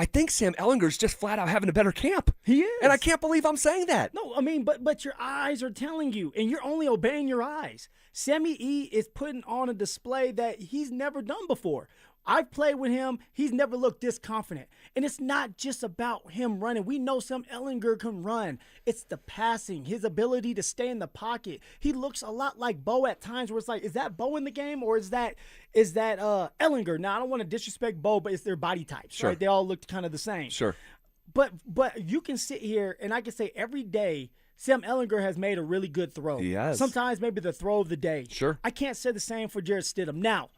I think Sam Ellinger's just flat out having a better camp. He is. And I can't believe I'm saying that. No, I mean, but your eyes are telling you, and you're only obeying your eyes. Sammy E is putting on a display that he's never done before. I've played with him. He's never looked this confident. And it's not just about him running. We know Sam Ellinger can run. It's the passing, his ability to stay in the pocket. He looks a lot like Bo at times where it's like, is that Bo in the game or is that Ellinger? Now, I don't want to disrespect Bo, but it's their body types, Sure. right? They all look kind of the same. Sure. But you can sit here and I can say every day Sam Ellinger has made a really good throw. He has. Sometimes maybe the throw of the day. Sure. I can't say the same for Jarrett Stidham. Now,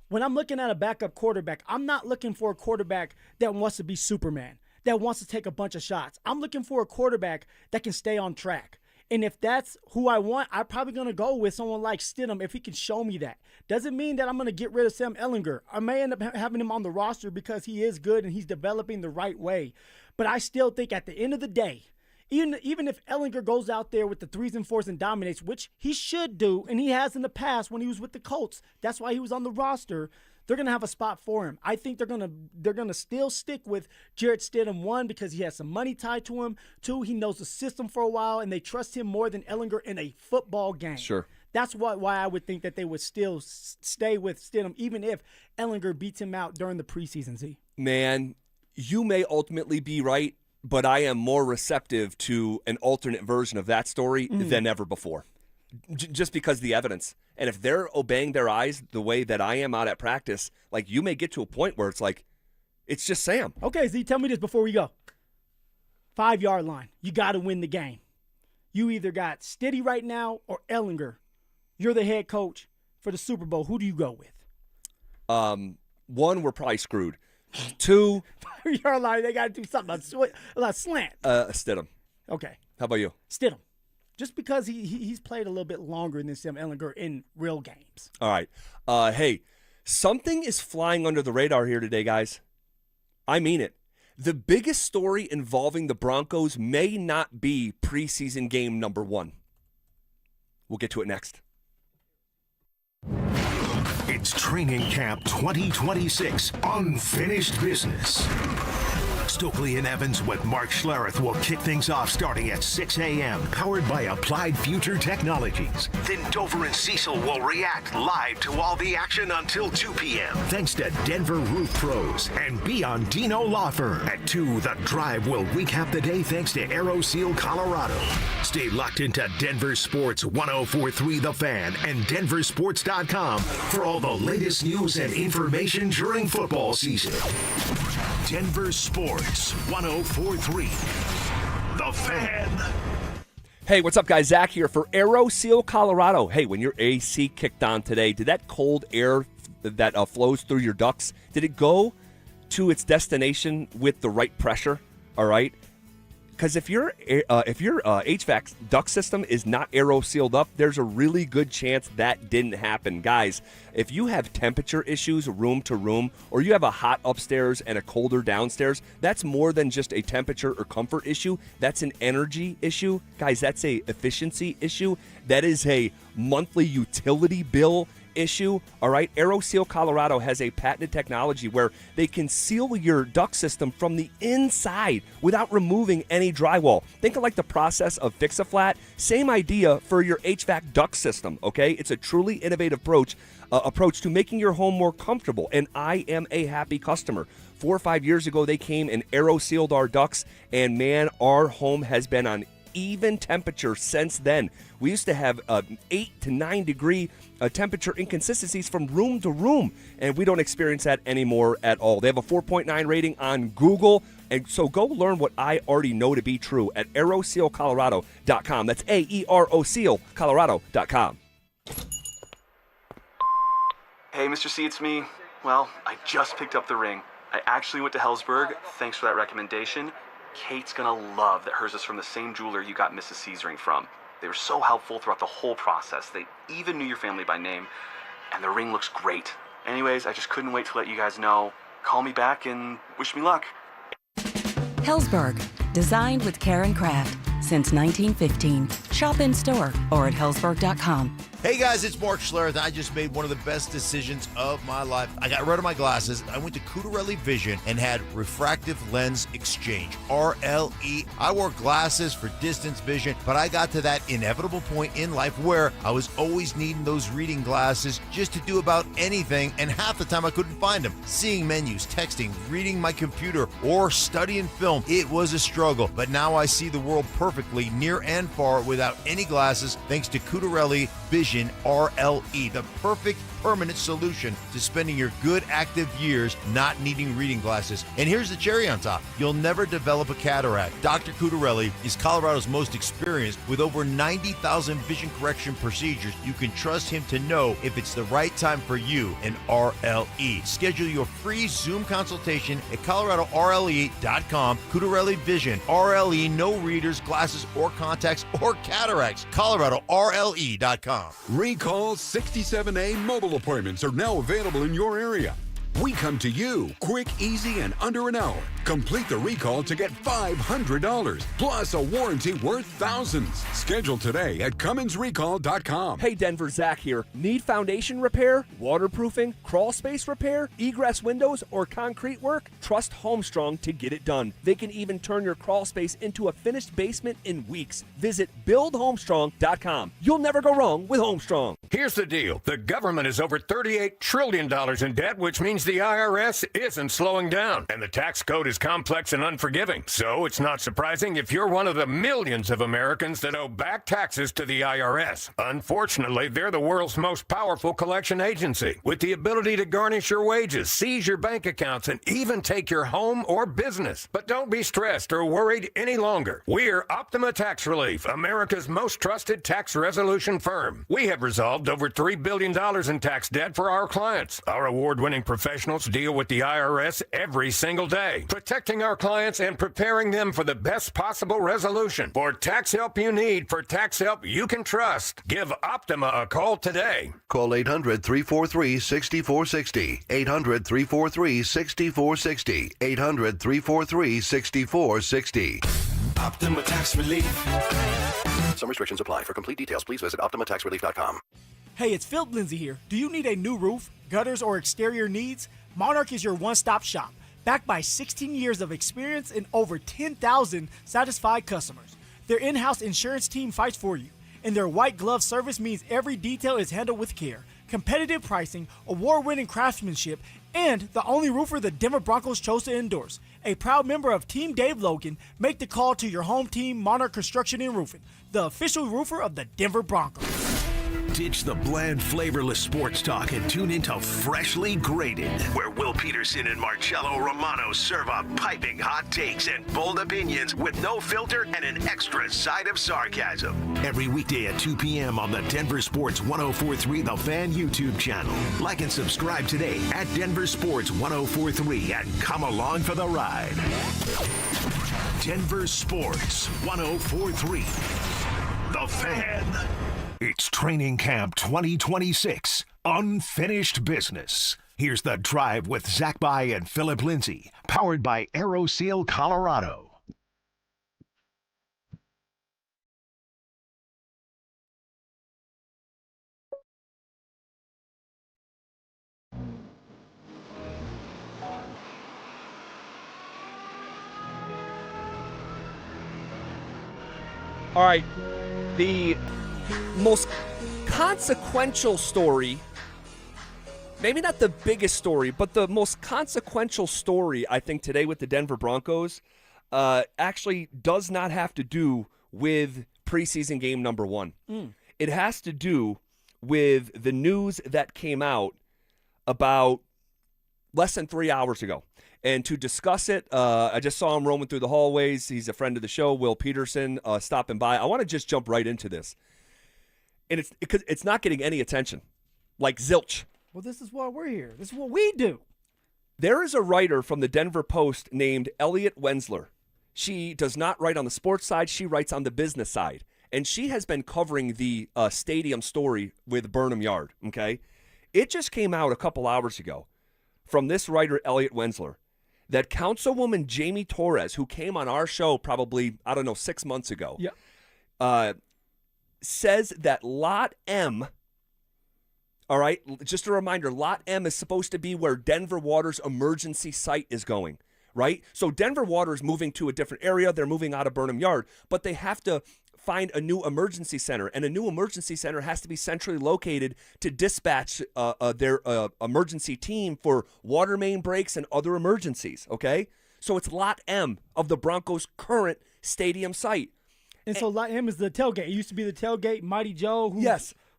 when I'm looking at a backup quarterback, I'm not looking for a quarterback that wants to be Superman, that wants to take a bunch of shots. I'm looking for a quarterback that can stay on track. And if that's who I want, I'm probably going to go with someone like Stidham if he can show me that. Doesn't mean that I'm going to get rid of Sam Ellinger. I may end up having him on the roster because he is good and he's developing the right way. But I still think at the end of the day, even if Ellinger goes out there with the 3s and 4s and dominates, which he should do, and he has in the past when he was with the Colts, that's why he was on the roster, they're going to have a spot for him. I think they're going to still stick with Jarrett Stidham, 1, because he has some money tied to him, 2, he knows the system for a while, and they trust him more than Ellinger in a football game. Sure. That's why I would think that they would still stay with Stidham, even if Ellinger beats him out during the preseason, Z. Man, you may ultimately be right, but I am more receptive to an alternate version of that story than ever before, just because of the evidence. And if they're obeying their eyes the way that I am out at practice, like you may get to a point where it's like, it's just Sam. Okay, Z, tell me this before we go. 5-yard line. You got to win the game. You either got Stiddy right now or Ellinger. You're the head coach for the Super Bowl. Who do you go with? 1, we're probably screwed. 2, 5-yard line, they got to do something about slant. Stidham. Okay. How about you? Stidham. Just because he's played a little bit longer than Sam Ellinger in real games. All right. Hey, something is flying under the radar here today, guys. I mean it. The biggest story involving the Broncos may not be preseason game number 1. We'll get to it next. It's Training Camp 2026, Unfinished Business. Stokely and Evans with Mark Schlereth will kick things off starting at 6 a.m., powered by Applied Future Technologies. Then Dover and Cecil will react live to all the action until 2 p.m. Thanks to Denver Roof Pros and Beyond Dino Law Firm. At 2, The Drive will recap the day thanks to Aero Seal Colorado. Stay locked into Denver Sports 104.3 The Fan and DenverSports.com for all the latest news and information during football season. Denver Sports 104.3 The Fan. Hey, what's up, guys? Zach here for Aero Seal Colorado. Hey, when your AC kicked on today, did that cold air that flows through your ducts, did it go to its destination with the right pressure? All right? Because if your HVAC duct system is not aero sealed up, there's a really good chance that didn't happen. Guys, if you have temperature issues room to room, or you have a hot upstairs and a colder downstairs, that's more than just a temperature or comfort issue. That's an energy issue. Guys, that's a efficiency issue. That is a monthly utility bill issue. All right, AeroSeal Colorado has a patented technology where they can seal your duct system from the inside without removing any drywall. Think of like the process of Fix-A-Flat. Same idea for your HVAC duct system, okay? It's a truly innovative approach to making your home more comfortable, and I am a happy customer. 4 or 5 years ago, they came and AeroSealed our ducts, and man, our home has been on even temperature since then. We used to have 8 to 9 degree temperature inconsistencies from room to room, and we don't experience that anymore at all. They have a 4.9 rating on Google, and so go learn what I already know to be true at aerosealcolorado.com. That's AERO Colorado.com. Hey, Mr. C, it's me. Well, I just picked up the ring. I actually went to Hellsberg. Thanks for that recommendation. Kate's gonna love that hers is from the same jeweler you got Mrs. C's ring from. They were so helpful throughout the whole process. They even knew your family by name, and the ring looks great. Anyways, I just couldn't wait to let you guys know. Call me back and wish me luck. Hellsberg, designed with care and craft since 1915. Shop in store or at hellsberg.com. Hey guys, it's Mark Schlereth. I just made one of the best decisions of my life. I got rid of my glasses. I went to Cutarelli Vision and had refractive lens exchange, RLE. I wore glasses for distance vision, but I got to that inevitable point in life where I was always needing those reading glasses just to do about anything, and half the time I couldn't find them. Seeing menus, texting, reading my computer, or studying film, it was a struggle. But now I see the world perfectly, near and far, without any glasses, thanks to Cutarelli Vision RLE, the perfect permanent solution to spending your good active years not needing reading glasses. And here's the cherry on top. You'll never develop a cataract. Dr. Cutarelli is Colorado's most experienced with over 90,000 vision correction procedures. You can trust him to know if it's the right time for you and RLE. Schedule your free Zoom consultation at coloradorle.com. Cutarelli Vision, RLE, no readers, glasses, or contacts, or cataracts. coloradorle.com. Recall 67A mobile appointments are now available in your area. We come to you quick, easy, and under an hour. Complete the recall to get $500 plus a warranty worth thousands. Schedule today at CummonsRecall.com. Hey Denver, Zach here. Need foundation repair, waterproofing, crawl space repair, egress windows, or concrete work? Trust Homestrong to get it done. They can even turn your crawl space into a finished basement in weeks. Visit BuildHomestrong.com. You'll never go wrong with Homestrong. Here's the deal. The government is over $38 trillion in debt, which means the IRS isn't slowing down. And the tax code is complex and unforgiving. So it's not surprising if you're one of the millions of Americans that owe back taxes to the IRS. Unfortunately, they're the world's most powerful collection agency, with the ability to garnish your wages, seize your bank accounts, and even take your home or business. But don't be stressed or worried any longer. We're Optima Tax Relief, America's most trusted tax resolution firm. We have resolved over $3 billion in tax debt for our clients. Our award-winning professionals deal with the IRS every single day, protecting our clients and preparing them for the best possible resolution. For tax help you need, for tax help you can trust, give Optima a call today. Call 800-343-6460. 800-343-6460. 800-343-6460. Optima Tax Relief. Some restrictions apply. For complete details, please visit OptimaTaxRelief.com. Hey, it's Phillip Lindsay here. Do you need a new roof, gutters, or exterior needs? Monarch is your one-stop shop, backed by 16 years of experience and over 10,000 satisfied customers. Their in-house insurance team fights for you, and their white glove service means every detail is handled with care. Competitive pricing, award-winning craftsmanship, and the only roofer the Denver Broncos chose to endorse. A proud member of Team Dave Logan, make the call to your home team, Monarch Construction and Roofing, the official roofer of the Denver Broncos. Ditch the bland, flavorless sports talk and tune into Freshly Grated, where Will Peterson and Marcello Romano serve up piping hot takes and bold opinions with no filter and an extra side of sarcasm. Every weekday at 2 p.m. on the Denver Sports 1043 The Fan YouTube channel. Like and subscribe today at Denver Sports 1043 and come along for the ride. Denver Sports 1043 The Fan. It's Training Camp 2026, Unfinished Business. Here's The Drive with Zach By and Phillip Lindsay, powered by AeroSeal Colorado. All right, the most consequential story, maybe not the biggest story, but the most consequential story, I think, today with the Denver Broncos actually does not have to do with preseason game number 1. It has to do with the news that came out about less than 3 hours ago. And to discuss it, I just saw him roaming through the hallways. He's a friend of the show, Will Peterson, stopping by. I want to just jump right into this. And it's not getting any attention, like zilch. Well, this is why we're here. This is what we do. There is a writer from the Denver Post named Elliot Wensler. She does not write on the sports side. She writes on the business side. And she has been covering the stadium story with Burnham Yard, okay? It just came out a couple hours ago from this writer, Elliot Wensler, that Councilwoman Jamie Torres, who came on our show probably, 6 months ago, says that Lot M All right, just a reminder, Lot M is supposed to be where Denver Water's emergency site is going, right? So Denver Water is moving to a different area. They're moving out of Burnham Yard, but they have to find a new emergency center, and a new emergency center has to be centrally located to dispatch their emergency team for water main breaks and other emergencies, okay? So it's Lot M of the Broncos' current stadium site. And so Lot M is the tailgate. It used to be the tailgate. Mighty Joe,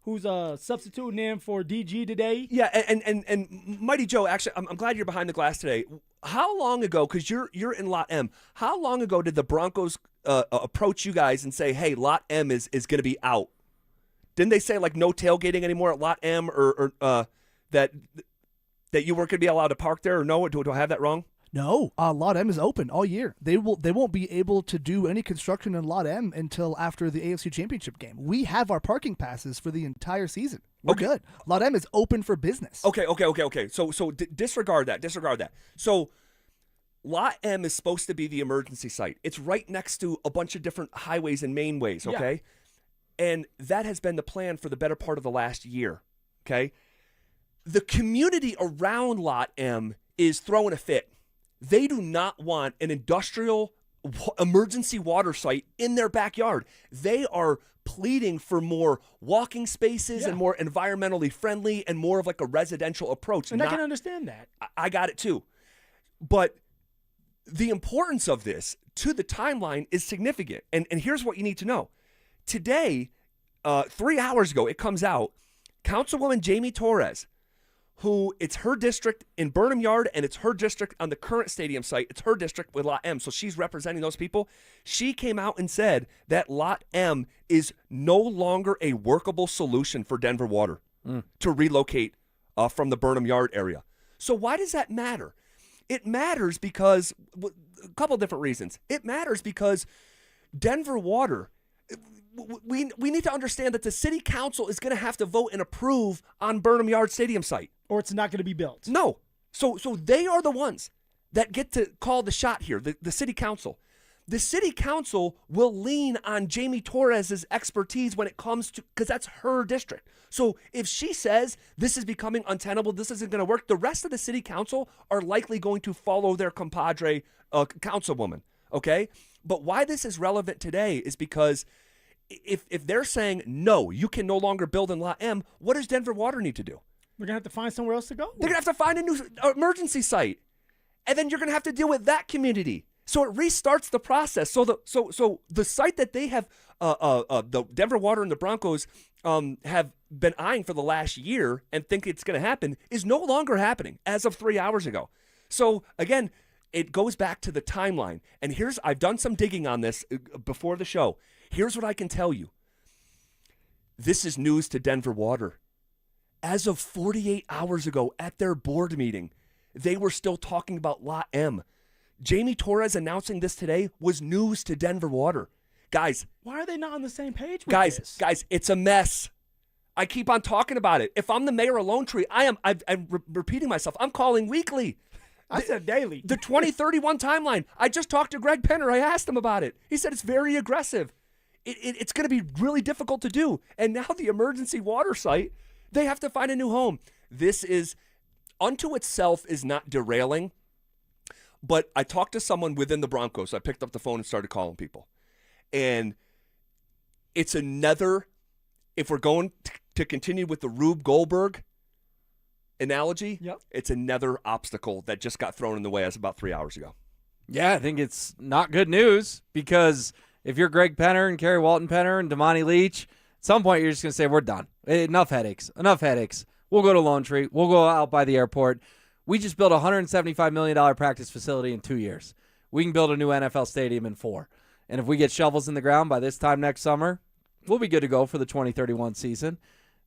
who's substituting in for DG today. Yeah, and Mighty Joe, actually, I'm glad you're behind the glass today. How long ago, because you're in Lot M, how long ago did the Broncos approach you guys and say, hey, Lot M is going to be out? Didn't they say, like, no tailgating anymore at Lot M, or that you weren't going to be allowed to park there, or no? Do I have that wrong? No, Lot M is open all year. They won't be able to do any construction in Lot M until after the AFC Championship game. We have our parking passes for the entire season. We're good. Lot M is open for business. Okay. So disregard that. So Lot M is supposed to be the emergency site. It's right next to a bunch of different highways and mainways, okay? Yeah. And that has been the plan for the better part of the last year, okay? The community around Lot M is throwing a fit. They do not want an industrial emergency water site in their backyard. They are pleading for more walking spaces and more environmentally friendly and more of like a residential approach. And I can understand that. I got it too. But the importance of this to the timeline is significant. And here's what you need to know. Today, 3 hours ago, it comes out, Councilwoman Jamie Torres, who it's her district in Burnham Yard, and it's her district on the current stadium site. It's her district with Lot M, so she's representing those people. She came out and said that Lot M is no longer a workable solution for Denver Water to relocate from the Burnham Yard area. So why does that matter? It matters because, a couple different reasons. It matters because Denver Water, we need to understand that the city council is going to have to vote and approve on Burnham Yard Stadium site. Or it's not going to be built. No. So they are the ones that get to call the shot here, the city council. The city council will lean on Jamie Torres's expertise when it comes to, because that's her district. So if she says this is becoming untenable, this isn't going to work, the rest of the city council are likely going to follow their compadre councilwoman, okay? But why this is relevant today is because if they're saying, no, you can no longer build in Lot M, what does Denver Water need to do? We're going to have to find somewhere else to go. They're going to have to find a new emergency site. And then you're going to have to deal with that community. So it restarts the process. So the site that they have, the Denver Water and the Broncos have been eyeing for the last year and think it's going to happen is no longer happening as of 3 hours ago. So again, it goes back to the timeline. And I've done some digging on this before the show. Here's what I can tell you. This is news to Denver Water. As of 48 hours ago at their board meeting, they were still talking about Lot M. Jamie Torres announcing this today was news to Denver Water. Guys. Why are they not on the same page with this? Guys, it's a mess. I keep on talking about it. If I'm the mayor of Lone Tree, I'm repeating myself. I'm calling weekly. I said daily. The 2031 timeline. I just talked to Greg Penner. I asked him about it. He said it's very aggressive. It's going to be really difficult to do. And now the emergency water site, they have to find a new home. This is, unto itself, is not derailing. But I talked to someone within the Broncos. I picked up the phone and started calling people. And it's another, if we're going to continue with the Rube Goldberg analogy, it's another obstacle that just got thrown in the way as about 3 hours ago. Yeah, I think it's not good news because if you're Greg Penner and Kerry Walton Penner and Damani Leach, at some point you're just going to say, we're done. Enough headaches. We'll go to Lone Tree. We'll go out by the airport. We just built a $175 million practice facility in 2 years. We can build a new NFL stadium in 4. And if we get shovels in the ground by this time next summer, we'll be good to go for the 2031 season.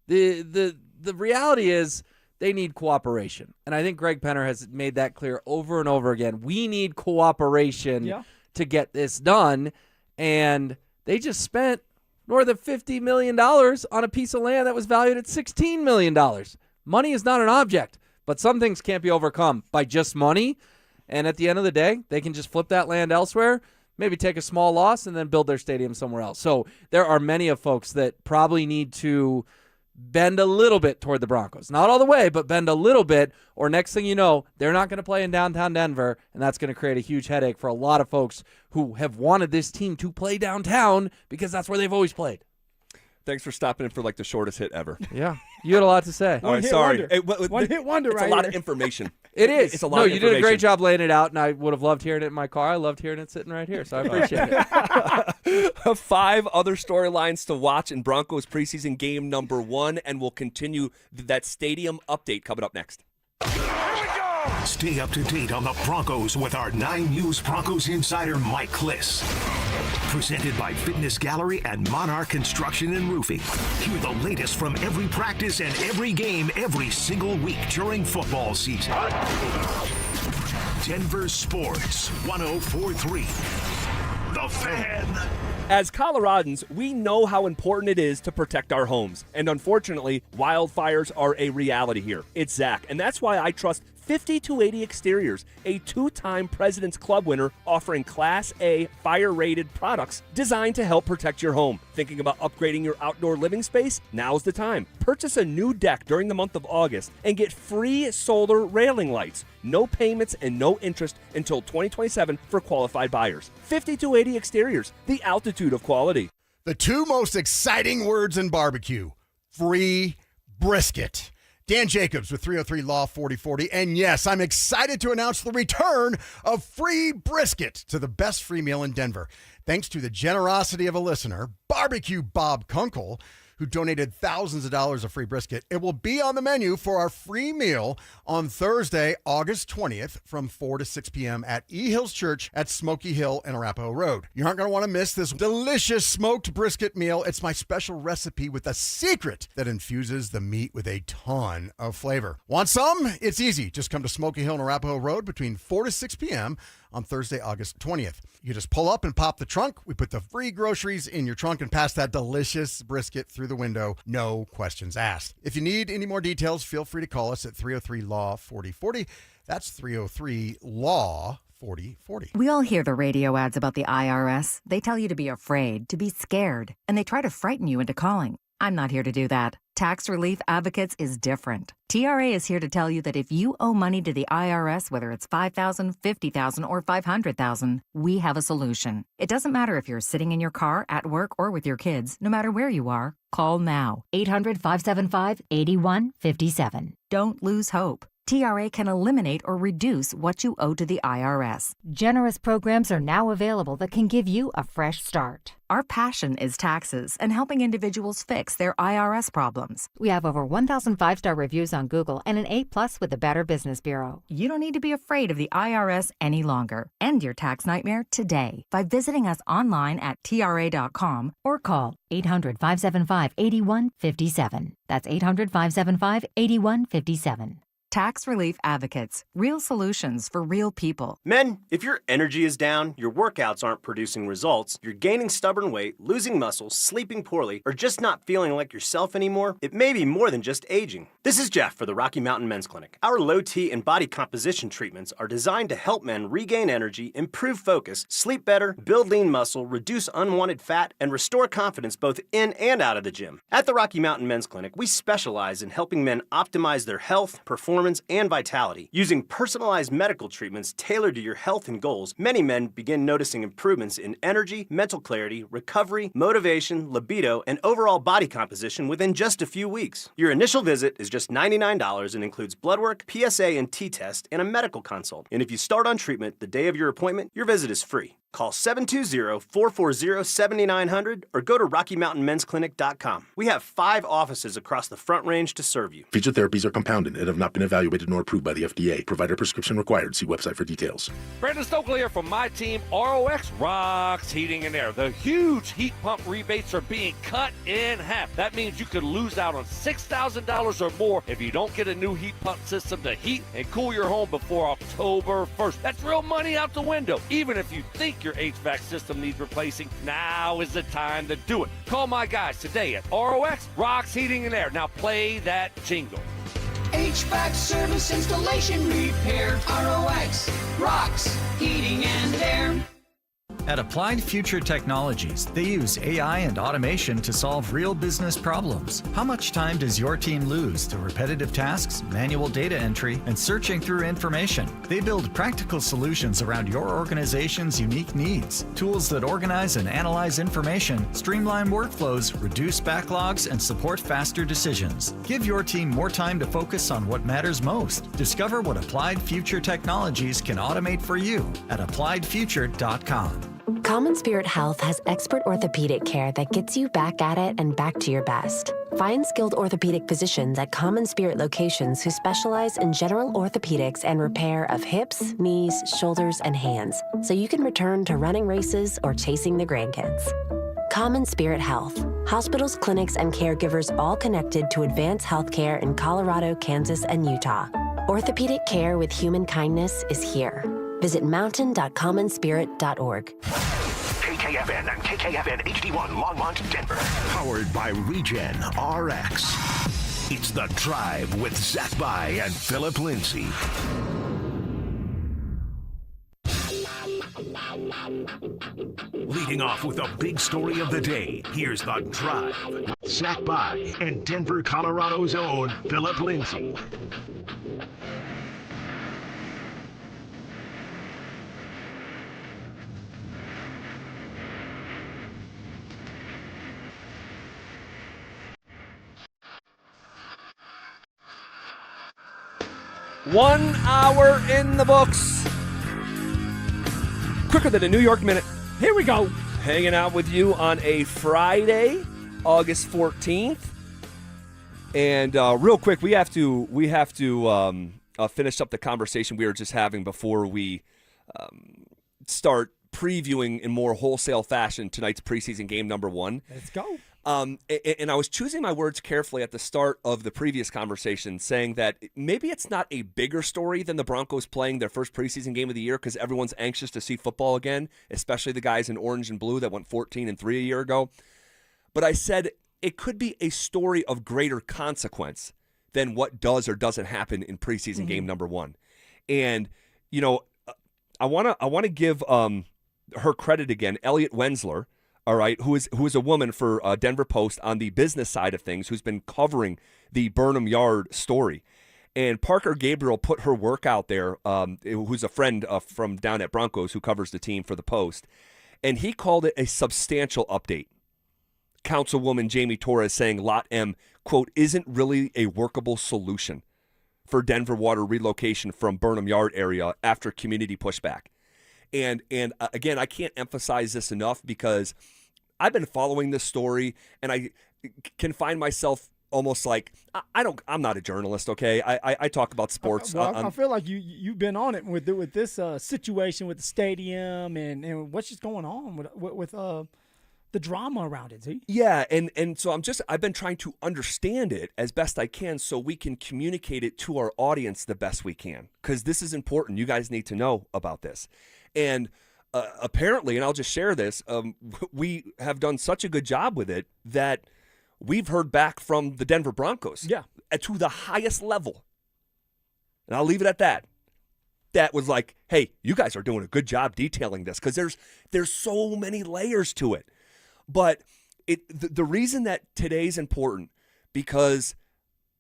The reality is they need cooperation. And I think Greg Penner has made that clear over and over again. We need cooperation to get this done. And they just spent more than $50 million on a piece of land that was valued at $16 million. Money is not an object, but some things can't be overcome by just money. And at the end of the day, they can just flip that land elsewhere, maybe take a small loss, and then build their stadium somewhere else. So there are many of folks that probably need to bend a little bit toward the Broncos. Not all the way, but bend a little bit, or next thing you know, they're not going to play in downtown Denver, and that's going to create a huge headache for a lot of folks who have wanted this team to play downtown because that's where they've always played. Thanks for stopping in for like the shortest hit ever. Yeah, you had a lot to say. All right, sorry. One hit wonder, it's right a lot here. of information. It is. It's a lot no, of you information. did a great job laying it out, and I would have loved hearing it in my car. I loved hearing it sitting right here, so I appreciate it. 5 other storylines to watch in Broncos preseason game number 1, and we'll continue that stadium update coming up next. Stay up to date on the Broncos with our 9 News Broncos insider Mike Kliss. Presented by Fitness Gallery and Monarch Construction and Roofing. Hear the latest from every practice and every game every single week during football season. Denver Sports 104.3. The Fan. As Coloradans, we know how important it is to protect our homes. And unfortunately, wildfires are a reality here. It's Zach, and that's why I trust 50-80 Exteriors, a 2-time President's Club winner offering Class A fire-rated products designed to help protect your home. Thinking about upgrading your outdoor living space? Now's the time. Purchase a new deck during the month of August and get free solar railing lights. No payments and no interest until 2027 for qualified buyers. 50-80 Exteriors, the altitude of quality. The 2 most exciting words in barbecue: free brisket. Dan Jacobs with 303 Law 4040. And yes, I'm excited to announce the return of free brisket to the best free meal in Denver. Thanks to the generosity of a listener, Barbecue Bob Kunkel, who donated thousands of dollars of free brisket. It will be on the menu for our free meal on Thursday, August 20th from 4 to 6 p.m. at E. Hills Church at Smoky Hill and Arapahoe Road. You aren't going to want to miss this delicious smoked brisket meal. It's my special recipe with a secret that infuses the meat with a ton of flavor. Want some? It's easy. Just come to Smoky Hill and Arapahoe Road between 4 to 6 p.m. on Thursday, August 20th. You just pull up and pop the trunk. We put the free groceries in your trunk and pass that delicious brisket through the window. No questions asked. If you need any more details, feel free to call us at 303-LAW-4040. That's 303-LAW-4040. We all hear the radio ads about the IRS. They tell you to be afraid, to be scared, and they try to frighten you into calling. I'm not here to do that. Tax Relief Advocates is different. TRA is here to tell you that if you owe money to the IRS, whether it's $5,000, $50,000, or $500,000, we have a solution. It doesn't matter if you're sitting in your car, at work, or with your kids. No matter where you are, call now. 800-575-8157. Don't lose hope. TRA can eliminate or reduce what you owe to the IRS. Generous programs are now available that can give you a fresh start. Our passion is taxes and helping individuals fix their IRS problems. We have over 1,000 5-star reviews on Google and an A+ with the Better Business Bureau. You don't need to be afraid of the IRS any longer. End your tax nightmare today by visiting us online at TRA.com or call 800-575-8157. That's 800-575-8157. Tax Relief Advocates. Real solutions for real people. Men, if your energy is down, your workouts aren't producing results, you're gaining stubborn weight, losing muscle, sleeping poorly, or just not feeling like yourself anymore, it may be more than just aging. This is Jeff for the Rocky Mountain Men's Clinic. Our low T and body composition treatments are designed to help men regain energy, improve focus, sleep better, build lean muscle, reduce unwanted fat, and restore confidence both in and out of the gym. At the Rocky Mountain Men's Clinic, we specialize in helping men optimize their health, performance, and vitality. Using personalized medical treatments tailored to your health and goals, many men begin noticing improvements in energy, mental clarity, recovery, motivation, libido, and overall body composition within just a few weeks. Your initial visit is just $99 and includes blood work, PSA and T-test, and a medical consult. And if you start on treatment the day of your appointment, your visit is free. Call 720-440-7900 or go to RockyMountainMen'sClinic.com. We have 5 offices across the Front Range to serve you. Feature therapies are compounded and have not been evaluated nor approved by the FDA. Provider prescription required. See website for details. Brandon Stokely here from my team, ROX Rocks Heating and Air. The huge heat pump rebates are being cut in half. That means you could lose out on $6,000 or more if you don't get a new heat pump system to heat and cool your home before October 1st. That's real money out the window. Even if you think your HVAC system needs replacing, now is the time to do it. Call my guys today at ROX Rocks Heating and Air. Now play that jingle. HVAC service, installation, repair, ROX, rocks, heating and air. At Applied Future Technologies, they use AI and automation to solve real business problems. How much time does your team lose to repetitive tasks, manual data entry, and searching through information? They build practical solutions around your organization's unique needs. Tools that organize and analyze information, streamline workflows, reduce backlogs, and support faster decisions. Give your team more time to focus on what matters most. Discover what Applied Future Technologies can automate for you at appliedfuture.com. Common Spirit Health has expert orthopedic care that gets you back at it and back to your best. Find skilled orthopedic physicians at Common Spirit locations who specialize in general orthopedics and repair of hips, knees, shoulders, and hands, so you can return to running races or chasing the grandkids. Common Spirit Health. Hospitals, clinics, and caregivers all connected to advance healthcare in Colorado, Kansas, and Utah. Orthopedic care with human kindness is here. Visit mountain.commonspirit.org. KKFN and KKFN HD1 Longmont, Denver. Powered by Regen RX. It's The Drive with Zach By and Phillip Lindsay. Leading off with the big story of the day, here's The Drive. Zach By and Denver, Colorado's own Phillip Lindsay. One hour in the books. Quicker than a New York minute. Here we go. Hanging out with you on a Friday, August 14th. And real quick, we have to finish up the conversation we were just having before we start previewing in more wholesale fashion tonight's preseason game number 1. Let's go. And I was choosing my words carefully at the start of the previous conversation, saying that maybe it's not a bigger story than the Broncos playing their first preseason game of the year because everyone's anxious to see football again, especially the guys in orange and blue that went 14-3 a year ago. But I said it could be a story of greater consequence than what does or doesn't happen in preseason game number 1. And, you know, I want to give her credit again, Elliot Wensler. All right, who is a woman for Denver Post on the business side of things, who's been covering the Burnham Yard story. And Parker Gabriel put her work out there, who's a friend from down at Broncos who covers the team for the Post. And he called it a substantial update. Councilwoman Jamie Torres saying Lot M, quote, isn't really a workable solution for Denver water relocation from Burnham Yard area after community pushback. And again, I can't emphasize this enough because I've been following this story and I can find myself almost like I'm not a journalist, okay? I talk about sports. I feel like you've been on it with this situation with the stadium and what's just going on with the drama around it. See? Yeah, and so I've been trying to understand it as best I can so we can communicate it to our audience the best we can because this is important. You guys need to know about this. And apparently, and I'll just share this, we have done such a good job with it that we've heard back from the Denver Broncos to the highest level. And I'll leave it at that. That was like, hey, you guys are doing a good job detailing this because there's so many layers to it. But the reason that today's important because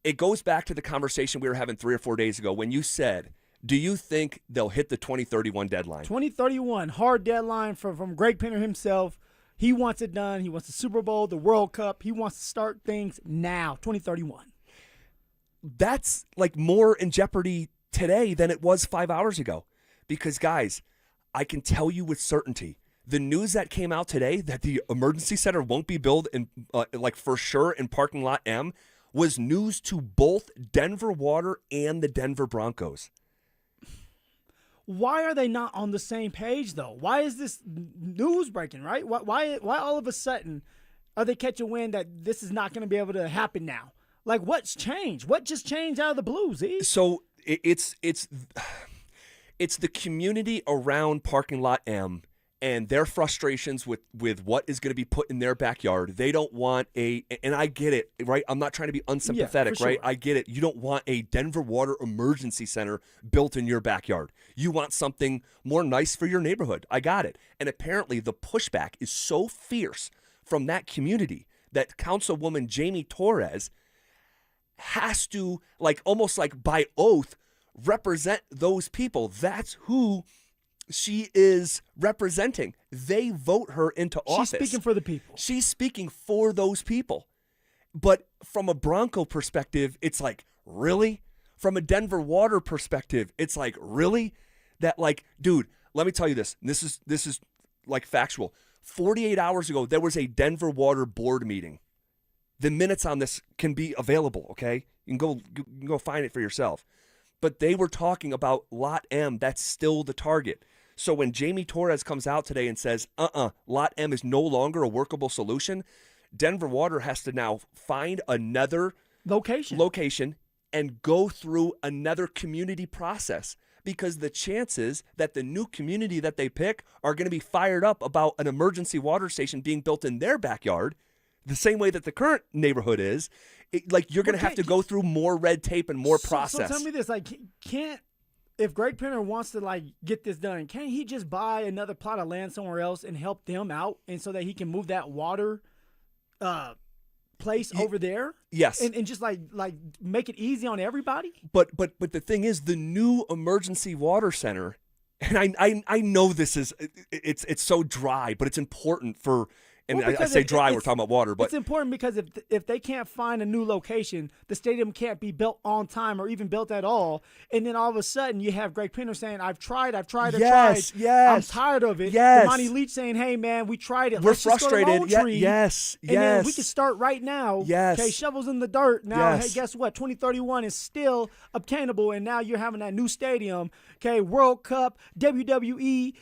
it goes back to the conversation we were having 3 or 4 days ago when you said, do you think they'll hit the 2031 deadline? 2031, hard deadline from Greg Penner himself. He wants it done. He wants the Super Bowl, the World Cup. He wants to start things now, 2031. That's like more in jeopardy today than it was 5 hours ago. Because, guys, I can tell you with certainty, the news that came out today that the emergency center won't be built in, for sure in parking lot M was news to both Denver Water and the Denver Broncos. Why are they not on the same page, though? Why is this news breaking, right? Why all of a sudden are they catching wind that this is not going to be able to happen now? Like, what's changed? What just changed out of the blue, Z? So it's the community around parking lot M and their frustrations with what is going to be put in their backyard. They don't want and I get it, right? I'm not trying to be unsympathetic, sure. right? I get it. You don't want a Denver Water Emergency Center built in your backyard. You want something more nice for your neighborhood. I got it. And apparently the pushback is so fierce from that community that Councilwoman Jamie Torres has to, almost like by oath, represent those people. That's who she is representing. They vote her into office. She's speaking for the people. She's speaking for those people. But from a Bronco perspective, it's like, really? From a Denver Water perspective, it's like, really? That dude, let me tell you this. This is factual. 48 hours ago, there was a Denver Water board meeting. The minutes on this can be available, okay? You can go find it for yourself. But they were talking about Lot M. That's still the target. So when Jamie Torres comes out today and says, Lot M is no longer a workable solution, Denver Water has to now find another location and go through another community process, because the chances that the new community that they pick are going to be fired up about an emergency water station being built in their backyard, the same way that the current neighborhood is, you're going to have to go through more red tape and more process. So tell me this, if Greg Penner wants to get this done, can't he just buy another plot of land somewhere else and help them out, and so that he can move that water place over there? Yes. And just make it easy on everybody? But the thing is, the new emergency water center, and I know this is it's so dry, but it's important for. And I say dry, we're talking about water. But it's important because if they can't find a new location, the stadium can't be built on time or even built at all. And then all of a sudden you have Greg Penner saying, I've tried. Yes. I'm tired of it. Yes. Damani Leach saying, hey, man, we tried it. We're frustrated. Yes. And then we can start right now. Yes. Okay, shovels in the dirt. Now, yes. Hey, guess what? 2031 is still obtainable, and now you're having that new stadium. Okay, World Cup, WWE,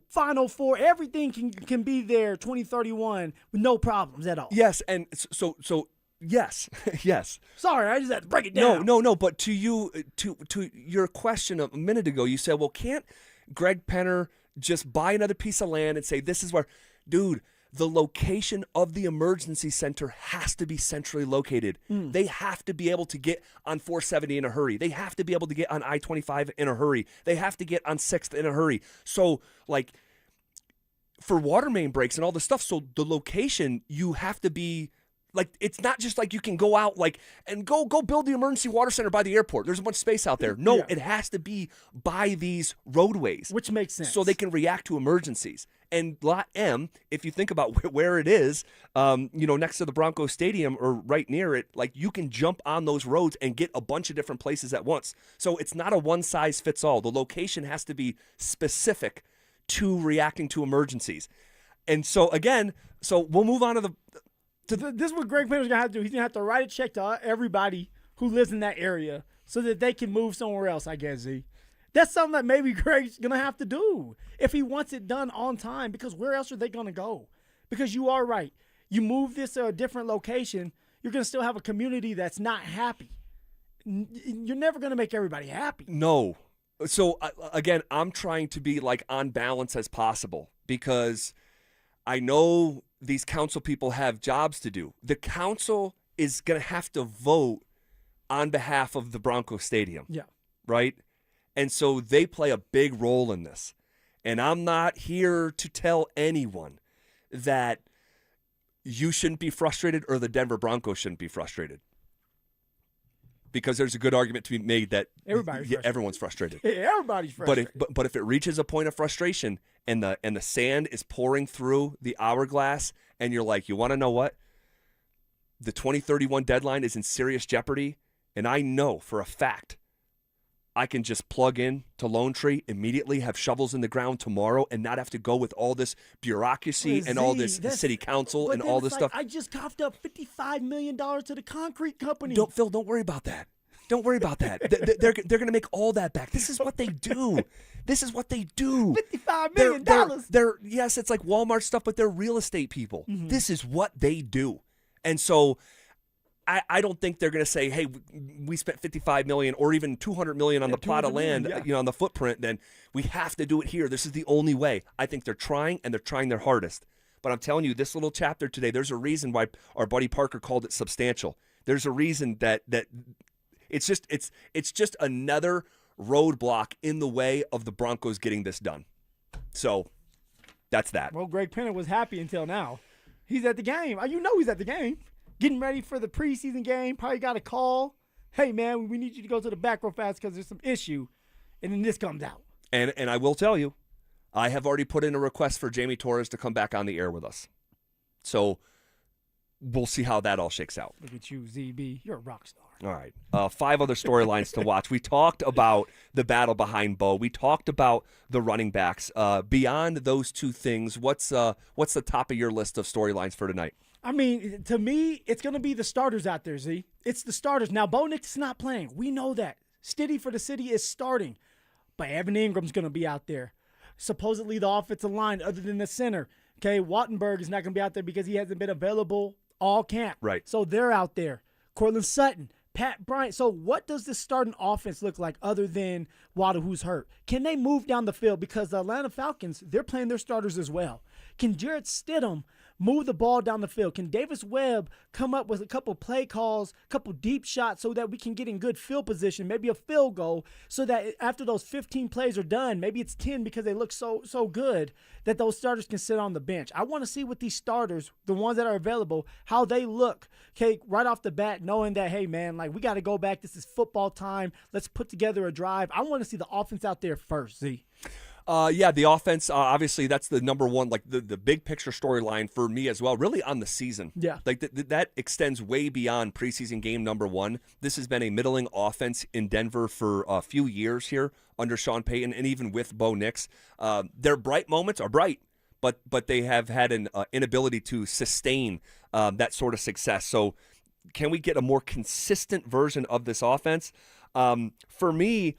Final Four, everything can be there 2031 with no problems at all. Yes, and so yes, yes. Sorry, I just had to break it down. No. But to your question a minute ago, you said, well, can't Greg Penner just buy another piece of land and say, this is where, dude, the location of the emergency center has to be centrally located. They have to be able to get on 470 in a hurry. They have to be able to get on I-25 in a hurry. They have to get on 6th in a hurry. So, for water main breaks and all this stuff, so the location, you have to be, it's not just you can go out, and go build the emergency water center by the airport. There's a bunch of space out there. No, It has to be by these roadways. Which makes sense. So they can react to emergencies. And Lot M, if you think about where it is, next to the Broncos Stadium or right near it, you can jump on those roads and get a bunch of different places at once. So it's not a one-size-fits-all. The location has to be specific to reacting to emergencies. And so, again, we'll move on to this is what Greg Penner's going to have to do. He's going to have to write a check to everybody who lives in that area so that they can move somewhere else, I guess, Z. That's something that maybe Greg's going to have to do if he wants it done on time, because where else are they going to go? Because you are right. You move this to a different location, you're going to still have a community that's not happy. You're never going to make everybody happy. No. So, again, I'm trying to be on balance as possible, because I know these council people have jobs to do. The council is going to have to vote on behalf of the Broncos Stadium. Yeah. Right? And so they play a big role in this. And I'm not here to tell anyone that you shouldn't be frustrated or the Denver Broncos shouldn't be frustrated. Because there's a good argument to be made that everyone's frustrated. Everybody's frustrated. But if it reaches a point of frustration and the sand is pouring through the hourglass, and you're like, you want to know what? The 2031 deadline is in serious jeopardy, and I know for a fact I can just plug in to Lone Tree, immediately have shovels in the ground tomorrow, and not have to go with all this bureaucracy and all this city council and all this stuff. I just coughed up $55 million to the concrete company. Phil, don't worry about that. Don't worry about that. They're going to make all that back. This is what they do. This is what they do. $55 million. They're yes, it's like Walmart stuff, but they're real estate people. Mm-hmm. This is what they do. And so I don't think they're going to say, hey, we spent $55 million or even $200 million on the plot of land, on the footprint, then we have to do it here. This is the only way. I think they're trying, and they're trying their hardest. But I'm telling you, this little chapter today, there's a reason why our buddy Parker called it substantial. There's a reason that it's just another roadblock in the way of the Broncos getting this done. So that's that. Well, Greg Penner was happy until now. He's at the game. You know he's at the game. Getting ready for the preseason game. Probably got a call. Hey, man, we need you to go to the back real fast because there's some issue. And then this comes out. And I will tell you, I have already put in a request for Jamie Torres to come back on the air with us. So we'll see how that all shakes out. Look at you, ZB. You're a rock star. All right. 5 other storylines to watch. We talked about the battle behind Bo. We talked about the running backs. Beyond those two things, what's the top of your list of storylines for tonight? I mean, to me, it's going to be the starters out there, Z. It's the starters. Now, Bo Nix is not playing. We know that. Stiddy for the city is starting. But Evan Ingram's going to be out there. Supposedly the offensive line, other than the center. Okay, Wattenberg is not going to be out there because he hasn't been available all camp. Right. So they're out there. Cortland Sutton, Pat Bryant. So what does this starting offense look like other than Waddle, who's hurt? Can they move down the field? Because the Atlanta Falcons, they're playing their starters as well. Can Jarrett Stidham move the ball down the field? Can Davis Webb come up with a couple play calls, a couple deep shots so that we can get in good field position, maybe a field goal, so that after those 15 plays are done, maybe it's 10 because they look so good that those starters can sit on the bench. I want to see what these starters, the ones that are available, how they look, okay, right off the bat, knowing that, hey, man, like we got to go back. This is football time. Let's put together a drive. I want to see the offense out there first, Z. The offense, obviously, that's the number one, like the big picture storyline for me as well, really on the season. Yeah. Like that extends way beyond preseason game number 1. This has been a middling offense in Denver for a few years here under Sean Payton and even with Bo Nix. Their bright moments are bright, but they have had an inability to sustain that sort of success. So can we get a more consistent version of this offense? For me,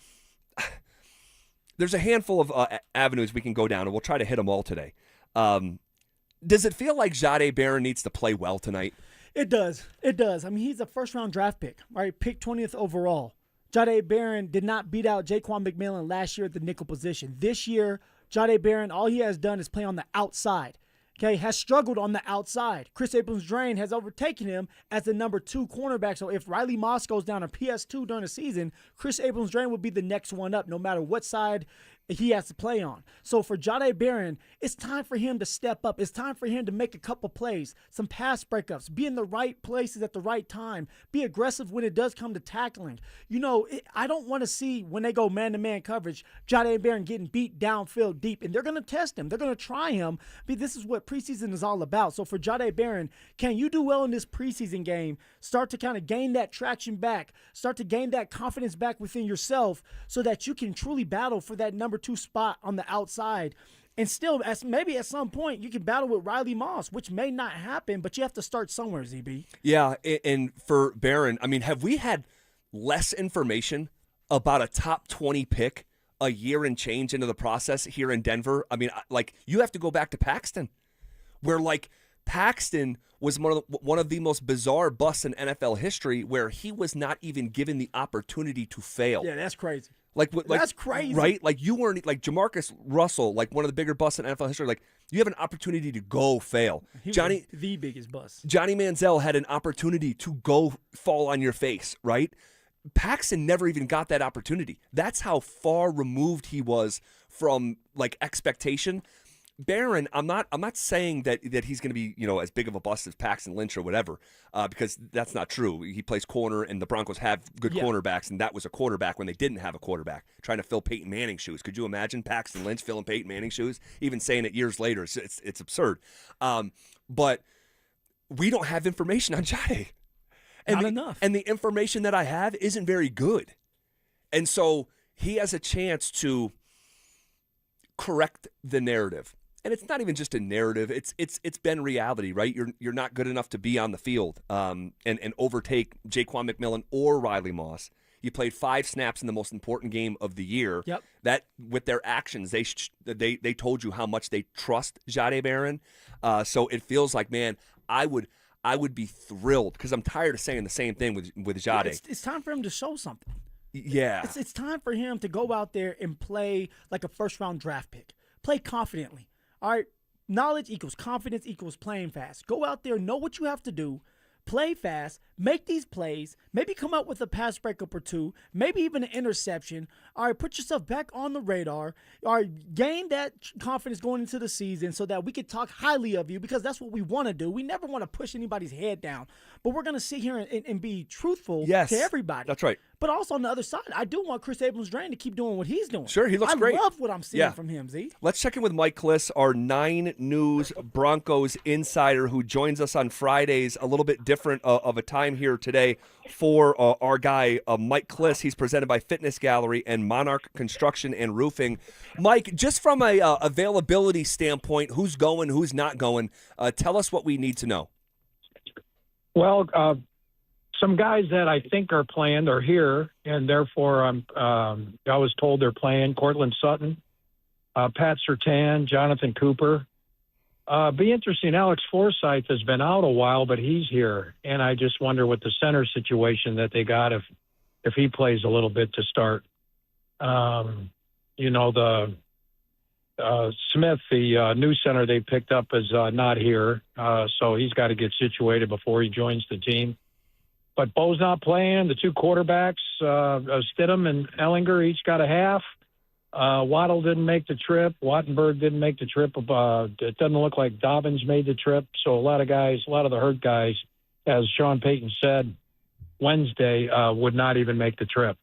there's a handful of avenues we can go down, and we'll try to hit them all today. Does it feel like Jahdae Barron needs to play well tonight? It does. It does. I mean, he's a first-round draft pick, right? Pick 20th overall. Jahdae Barron did not beat out Jaquan McMillan last year at the nickel position. This year, Jahdae Barron, all he has done is play on the outside. Okay, has struggled on the outside. Chris Abrams-Drain has overtaken him as the number 2 cornerback. So if Riley Moss goes down to PS2 during the season, Chris Abrams-Drain will be the next one up, no matter what side he has to play on. So for Jahdae Barron, it's time for him to step up. It's time for him to make a couple plays, some pass breakups, be in the right places at the right time, be aggressive when it does come to tackling. You know, I don't want to see when they go man-to-man coverage, Jahdae Barron getting beat downfield deep, and they're going to test him. They're going to try him. But this is what preseason is all about. So for Jahdae Barron, can you do well in this preseason game, start to kind of gain that traction back, start to gain that confidence back within yourself so that you can truly battle for that number 2 spot on the outside. And still, maybe at some point, you can battle with Riley Moss, which may not happen, but you have to start somewhere, ZB. Yeah, and for Barron, I mean, have we had less information about a top 20 pick a year and change into the process here in Denver? I mean, like, you have to go back to Paxton, where, like, Paxton was one of the most bizarre busts in NFL history where he was not even given the opportunity to fail. Yeah, that's crazy. That's crazy. Right? Like, you weren't, like, Jamarcus Russell, like, one of the bigger busts in NFL history. Like, you have an opportunity to go fail. He was the biggest bust. Johnny Manziel had an opportunity to go fall on your face, right? Paxton never even got that opportunity. That's how far removed he was from, like, expectation. Barron, I'm not saying that he's going to be, you know, as big of a bust as Paxton Lynch or whatever, because that's not true. He plays corner, and the Broncos have good cornerbacks, and that was a quarterback when they didn't have a quarterback, trying to fill Peyton Manning's shoes. Could you imagine Paxton Lynch filling Peyton Manning's shoes? Even saying it years later, it's absurd. But we don't have information on Jahdae. Not enough. And the information that I have isn't very good. And so he has a chance to correct the narrative. And it's not even just a narrative. It's been reality, right? You're not good enough to be on the field and overtake Jaquan McMillan or Riley Moss. You played 5 snaps in the most important game of the year. Yep. That with their actions, they told you how much they trust Jahdae Barron. So it feels like, man, I I would be thrilled because I'm tired of saying the same thing with Jade. It's time for him to show something. Yeah. It's time for him to go out there and play like a first-round draft pick. Play confidently. All right? Knowledge equals confidence equals playing fast. Go out there, know what you have to do. Play fast, make these plays, maybe come up with a pass breakup or two, maybe even an interception. All right, put yourself back on the radar. All right, gain that confidence going into the season so that we can talk highly of you because that's what we want to do. We never want to push anybody's head down, but we're going to sit here and be truthful to everybody. That's right. But also on the other side, I do want Chris Abrams-Drain to keep doing what he's doing. Sure, he looks great. I love what I'm seeing from him, Z. Let's check in with Mike Kliss, our 9 News Broncos insider who joins us on Fridays, a little bit different of a time here today for our guy, Mike Kliss. He's presented by Fitness Gallery and Monarch Construction and Roofing. Mike, just from a availability standpoint, who's going, who's not going, tell us what we need to know. Well, some guys that I think are playing are here, and therefore I was told they're playing. Cortland Sutton, Pat Surtain, Jonathan Cooper. Be interesting. Alex Forsythe has been out a while, but he's here, and I just wonder with the center situation that they got if he plays a little bit to start. The Smith, the new center they picked up, is not here, so he's got to get situated before he joins the team. But Bo's not playing. The 2 quarterbacks, Stidham and Ellinger, each got a half. Waddle didn't make the trip. Wattenberg didn't make the trip. It doesn't look like Dobbins made the trip. So a lot of the hurt guys, as Sean Payton said Wednesday, would not even make the trip.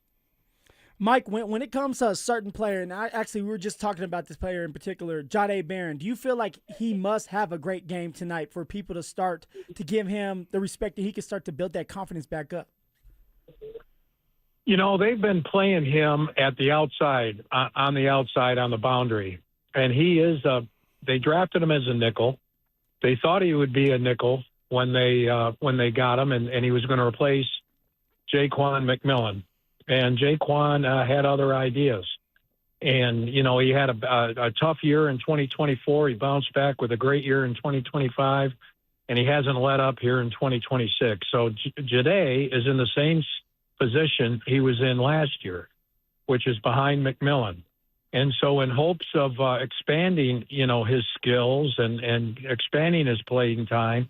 Mike, when it comes to a certain player, and we were just talking about this player in particular, Jahdae Barron, do you feel like he must have a great game tonight for people to start to give him the respect that he can start to build that confidence back up? They've been playing him at the outside, on the boundary. And he is they drafted him as a nickel. They thought he would be a nickel when they got him, and he was going to replace Jaquan McMillan. And Jaquan had other ideas. And, he had a tough year in 2024. He bounced back with a great year in 2025, and he hasn't let up here in 2026. So Jahdae is in the same position he was in last year, which is behind McMillan. And so in hopes of expanding, his skills and expanding his playing time,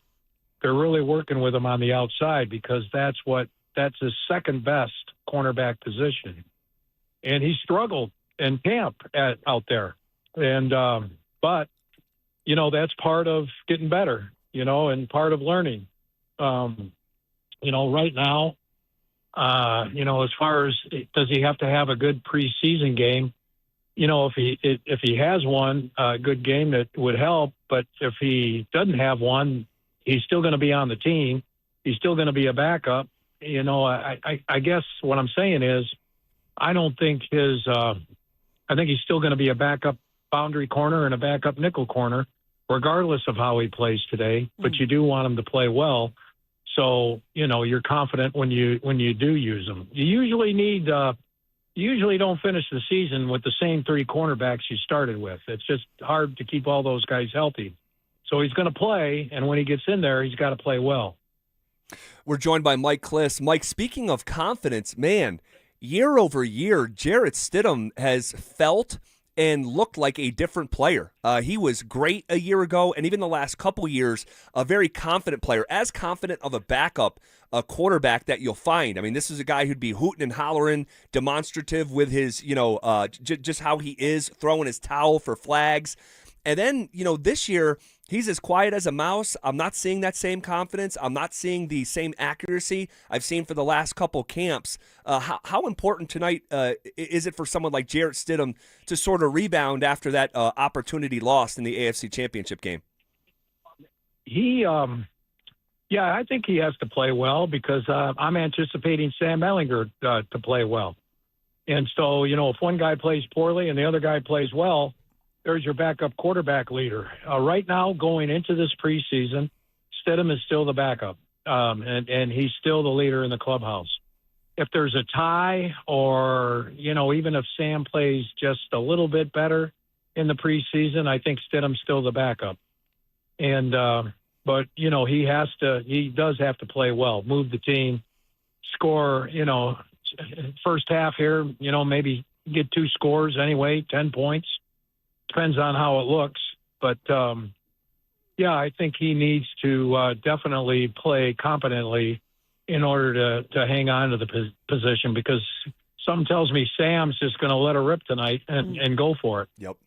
they're really working with him on the outside because that's his second best cornerback position. And he struggled in camp out there. And but that's part of getting better, and part of learning. Right now, as far as does he have to have a good preseason game? If he has one good game, that would help. But if he doesn't have one, he's still going to be on the team. He's still going to be a backup. I guess what I'm saying is, I think he's still going to be a backup boundary corner and a backup nickel corner, regardless of how he plays today. But you do want him to play well. So, you're confident when you do use them. You usually don't finish the season with the same 3 cornerbacks you started with. It's just hard to keep all those guys healthy. So he's going to play, and when he gets in there, he's got to play well. We're joined by Mike Kliss. Mike, speaking of confidence, man, year over year, Jarrett Stidham has felt and looked like a different player. He was great a year ago, and even the last couple years, a very confident player, as confident of a backup, a quarterback that you'll find. I mean, this is a guy who'd be hooting and hollering, demonstrative with his, just how he is, throwing his towel for flags. And then, this year, he's as quiet as a mouse. I'm not seeing that same confidence. I'm not seeing the same accuracy I've seen for the last couple camps. How important tonight is it for someone like Jarrett Stidham to sort of rebound after that opportunity lost in the AFC Championship game? I think he has to play well because I'm anticipating Sam Ellinger to play well. And so, if one guy plays poorly and the other guy plays well, there's your backup quarterback leader. Right now, going into this preseason, Stidham is still the backup, and he's still the leader in the clubhouse. If there's a tie or, even if Sam plays just a little bit better in the preseason, I think Stidham's still the backup. And, but he does have to play well, move the team, score. First half here, maybe get 2 scores anyway, 10 points. Depends on how it looks, but I think he needs to definitely play competently in order to hang on to the position, because something tells me Sam's just going to let her rip tonight and go for it. Yep.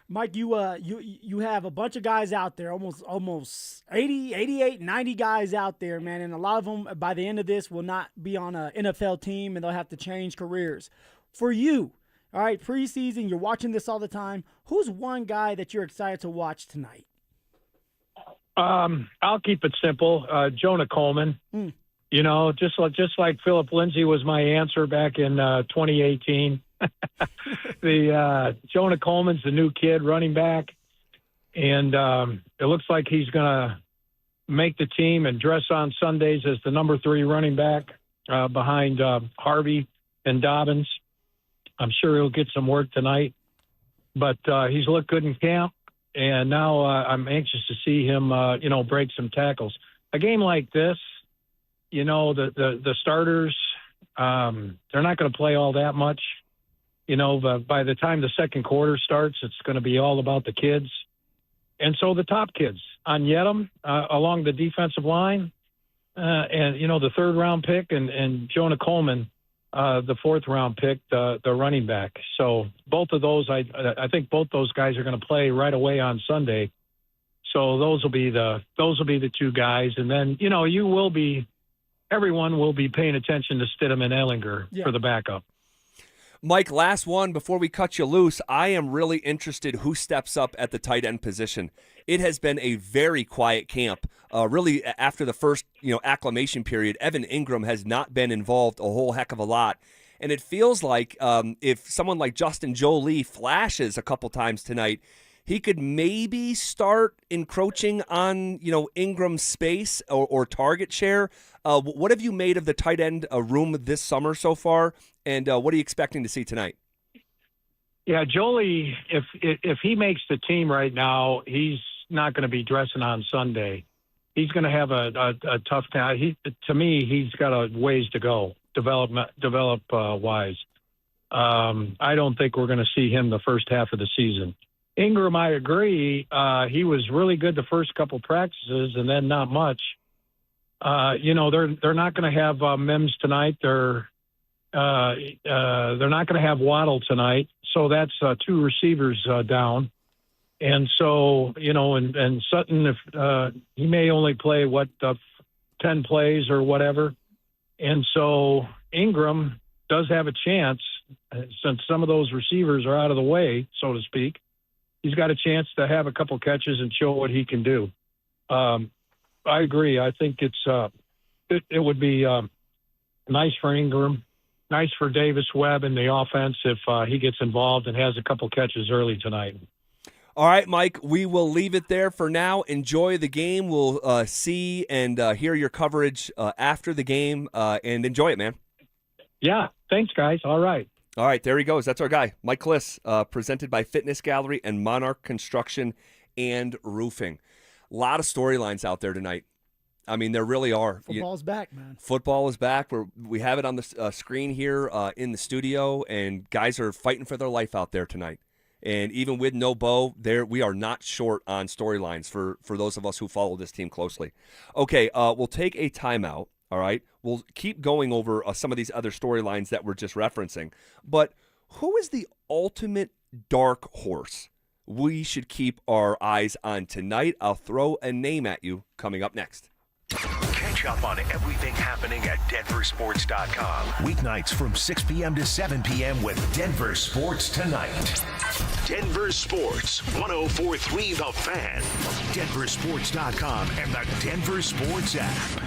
Mike, you have a bunch of guys out there, almost 80, 88, 90 guys out there, man, and a lot of them by the end of this will not be on an NFL team, and they'll have to change careers. For you, all right, preseason, you're watching this all the time. Who's one guy that you're excited to watch tonight? I'll keep it simple. Jonah Coleman. Just like Phillip Lindsay was my answer back in 2018. The Jonah Coleman's the new kid running back, and it looks like he's going to make the team and dress on Sundays as the number 3 running back behind Harvey and Dobbins. I'm sure he'll get some work tonight, but he's looked good in camp, and now I'm anxious to see him, break some tackles. A game like this, the starters, they're not going to play all that much. By the time the second quarter starts, it's going to be all about the kids. And so the top kids, Onyedem along the defensive line, and, the 3rd-round pick, and Jonah Coleman, the 4th-round pick, the running back. So both of those, I think both those guys are going to play right away on Sunday. So those will be the 2 guys. And then, everyone will be paying attention to Stidham and Ehlinger for the backup. Mike, last one before we cut you loose. I am really interested who steps up at the tight end position. It has been a very quiet camp. Really, after the first acclimation period, Evan Ingram has not been involved a whole heck of a lot. And it feels like if someone like Justin Jolie flashes a couple times tonight, he could maybe start encroaching on Ingram's space or target share. What have you made of the tight end room this summer so far, and what are you expecting to see tonight? Yeah, Jolie, if he makes the team right now, he's not going to be dressing on Sunday. He's going to have a tough time. To me, he's got a ways to go, develop wise. I don't think we're going to see him the first half of the season. Ingram, I agree. He was really good the first couple practices, and then not much. They're not going to have Mims tonight. They're not going to have Waddle tonight. So that's 2 receivers down. And so, and Sutton, if he may only play 10 plays or whatever. And so Ingram does have a chance, since some of those receivers are out of the way, so to speak. He's got a chance to have a couple catches and show what he can do. I agree. I think it would be nice for Ingram, nice for Davis Webb in the offense if he gets involved and has a couple catches early tonight. All right, Mike, we will leave it there for now. Enjoy the game. We'll see and hear your coverage after the game, and enjoy it, man. Yeah, thanks, guys. All right. All right, there he goes. That's our guy, Mike Kliss, presented by Fitness Gallery and Monarch Construction and Roofing. A lot of storylines out there tonight. I mean, there really are. Football's back, man. Football is back. We have it on the screen here in the studio, and guys are fighting for their life out there tonight. And even with no Bo, we are not short on storylines for those of us who follow this team closely. Okay, we'll take a timeout. All right, we'll keep going over some of these other storylines that we're just referencing. But who is the ultimate dark horse we should keep our eyes on tonight? I'll throw a name at you coming up next. Catch up on everything happening at DenverSports.com. Weeknights from 6 p.m. to 7 p.m. with Denver Sports Tonight. Denver Sports, 104.3 The Fan, DenverSports.com, and the Denver Sports app.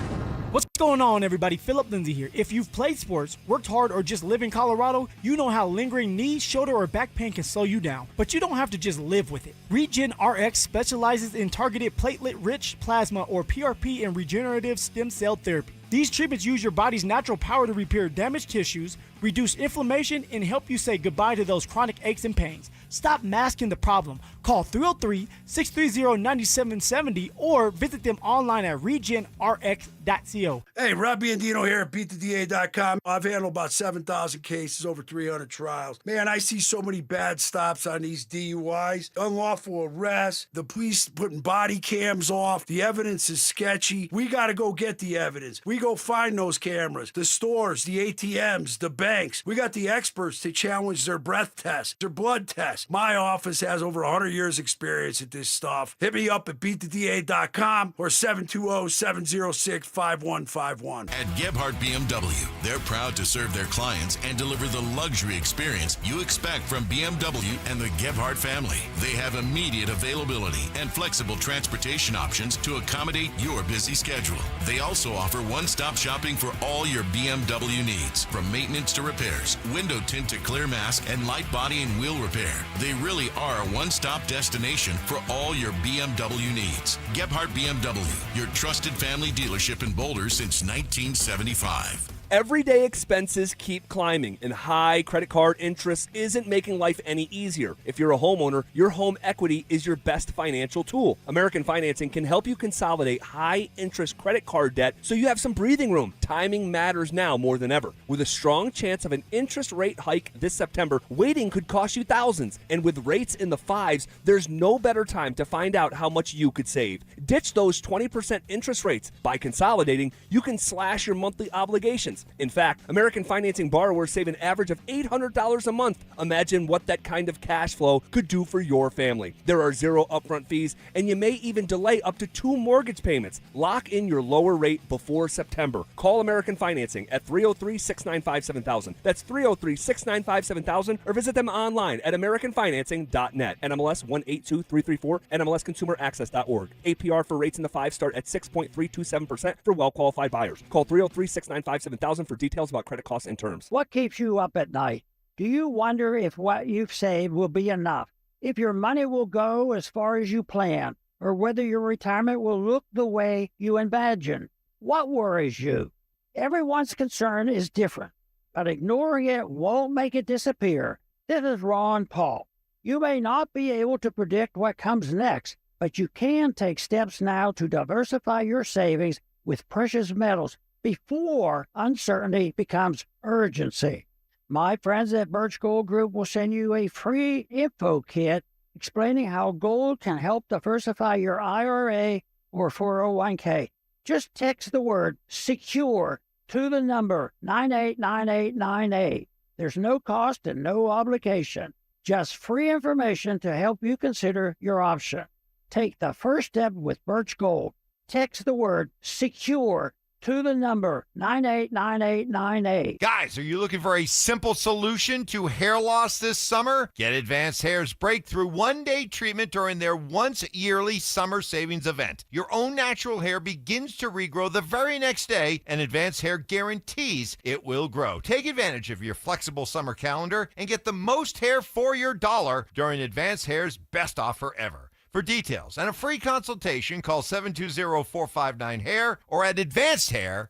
What's going on, everybody? Phillip Lindsay here. If you've played sports, worked hard, or just live in Colorado, you know how lingering knee, shoulder, or back pain can slow you down. But you don't have to just live with it. Regen RX specializes in targeted platelet-rich plasma, or PRP, and regenerative stem cell therapy. These treatments use your body's natural power to repair damaged tissues, reduce inflammation, and help you say goodbye to those chronic aches and pains. Stop masking the problem. Call 303-630-9770 or visit them online at regenrx.co. Hey, Rob Biandino here at BeatTheDA.com. I've handled about 7,000 cases, over 300 trials. Man, I see so many bad stops on these DUIs, unlawful arrests, the police putting body cams off. The evidence is sketchy. We got to go get the evidence. We go find those cameras, the stores, the ATMs, the banks. We got the experts to challenge their breath tests, their blood tests. My office has over 100 years experience at this stuff. Hit me up at BeatTheDA.com or 720-706-5151. At Gebhardt BMW, they're proud to serve their clients and deliver the luxury experience you expect from BMW and the Gebhardt family. They have immediate availability and flexible transportation options to accommodate your busy schedule. They also offer one-stop shopping for all your BMW needs, from maintenance to repairs, window tint to clear mask, and light body and wheel repair. They really are a one-stop destination for all your BMW needs. Gebhardt BMW, your trusted family dealership in Boulder since 1975. Everyday expenses keep climbing, and high credit card interest isn't making life any easier. If you're a homeowner, your home equity is your best financial tool. American Financing can help you consolidate high-interest credit card debt so you have some breathing room. Timing matters now more than ever. With a strong chance of an interest rate hike this September, waiting could cost you thousands. And with rates in the fives, there's no better time to find out how much you could save. Ditch those 20% interest rates. By consolidating, you can slash your monthly obligations. In fact, American Financing borrowers save an average of $800 a month. Imagine what that kind of cash flow could do for your family. There are zero upfront fees, and you may even delay up to 2 mortgage payments. Lock in your lower rate before September. Call American Financing at 303-695-7000. That's 303-695-7000, or visit them online at americanfinancing.net. NMLS 182334, NMLSconsumeraccess.org. APR for rates in the 5 start at 6.327% for well-qualified buyers. Call 303-695-7000 for details about credit costs and terms. What keeps you up at night? Do you wonder if what you've saved will be enough? If your money will go as far as you plan? Or whether your retirement will look the way you imagine? What worries you? Everyone's concern is different, but ignoring it won't make it disappear. This is Ron Paul. You may not be able to predict what comes next, but you can take steps now to diversify your savings with precious metals before uncertainty becomes urgency. My friends at Birch Gold Group will send you a free info kit explaining how gold can help diversify your IRA or 401k. Just text the word SECURE to the number 989898. There's no cost and no obligation. Just free information to help you consider your option. Take the first step with Birch Gold. Text the word SECURE to the number 989898. Guys, are you looking for a simple solution to hair loss this summer? Get Advanced Hair's breakthrough one-day treatment during their once-yearly summer savings event. Your own natural hair begins to regrow the very next day, and Advanced Hair guarantees it will grow. Take advantage of your flexible summer calendar and get the most hair for your dollar during Advanced Hair's best offer ever. For details and a free consultation, call 720-459-HAIR or at advancedhair.com.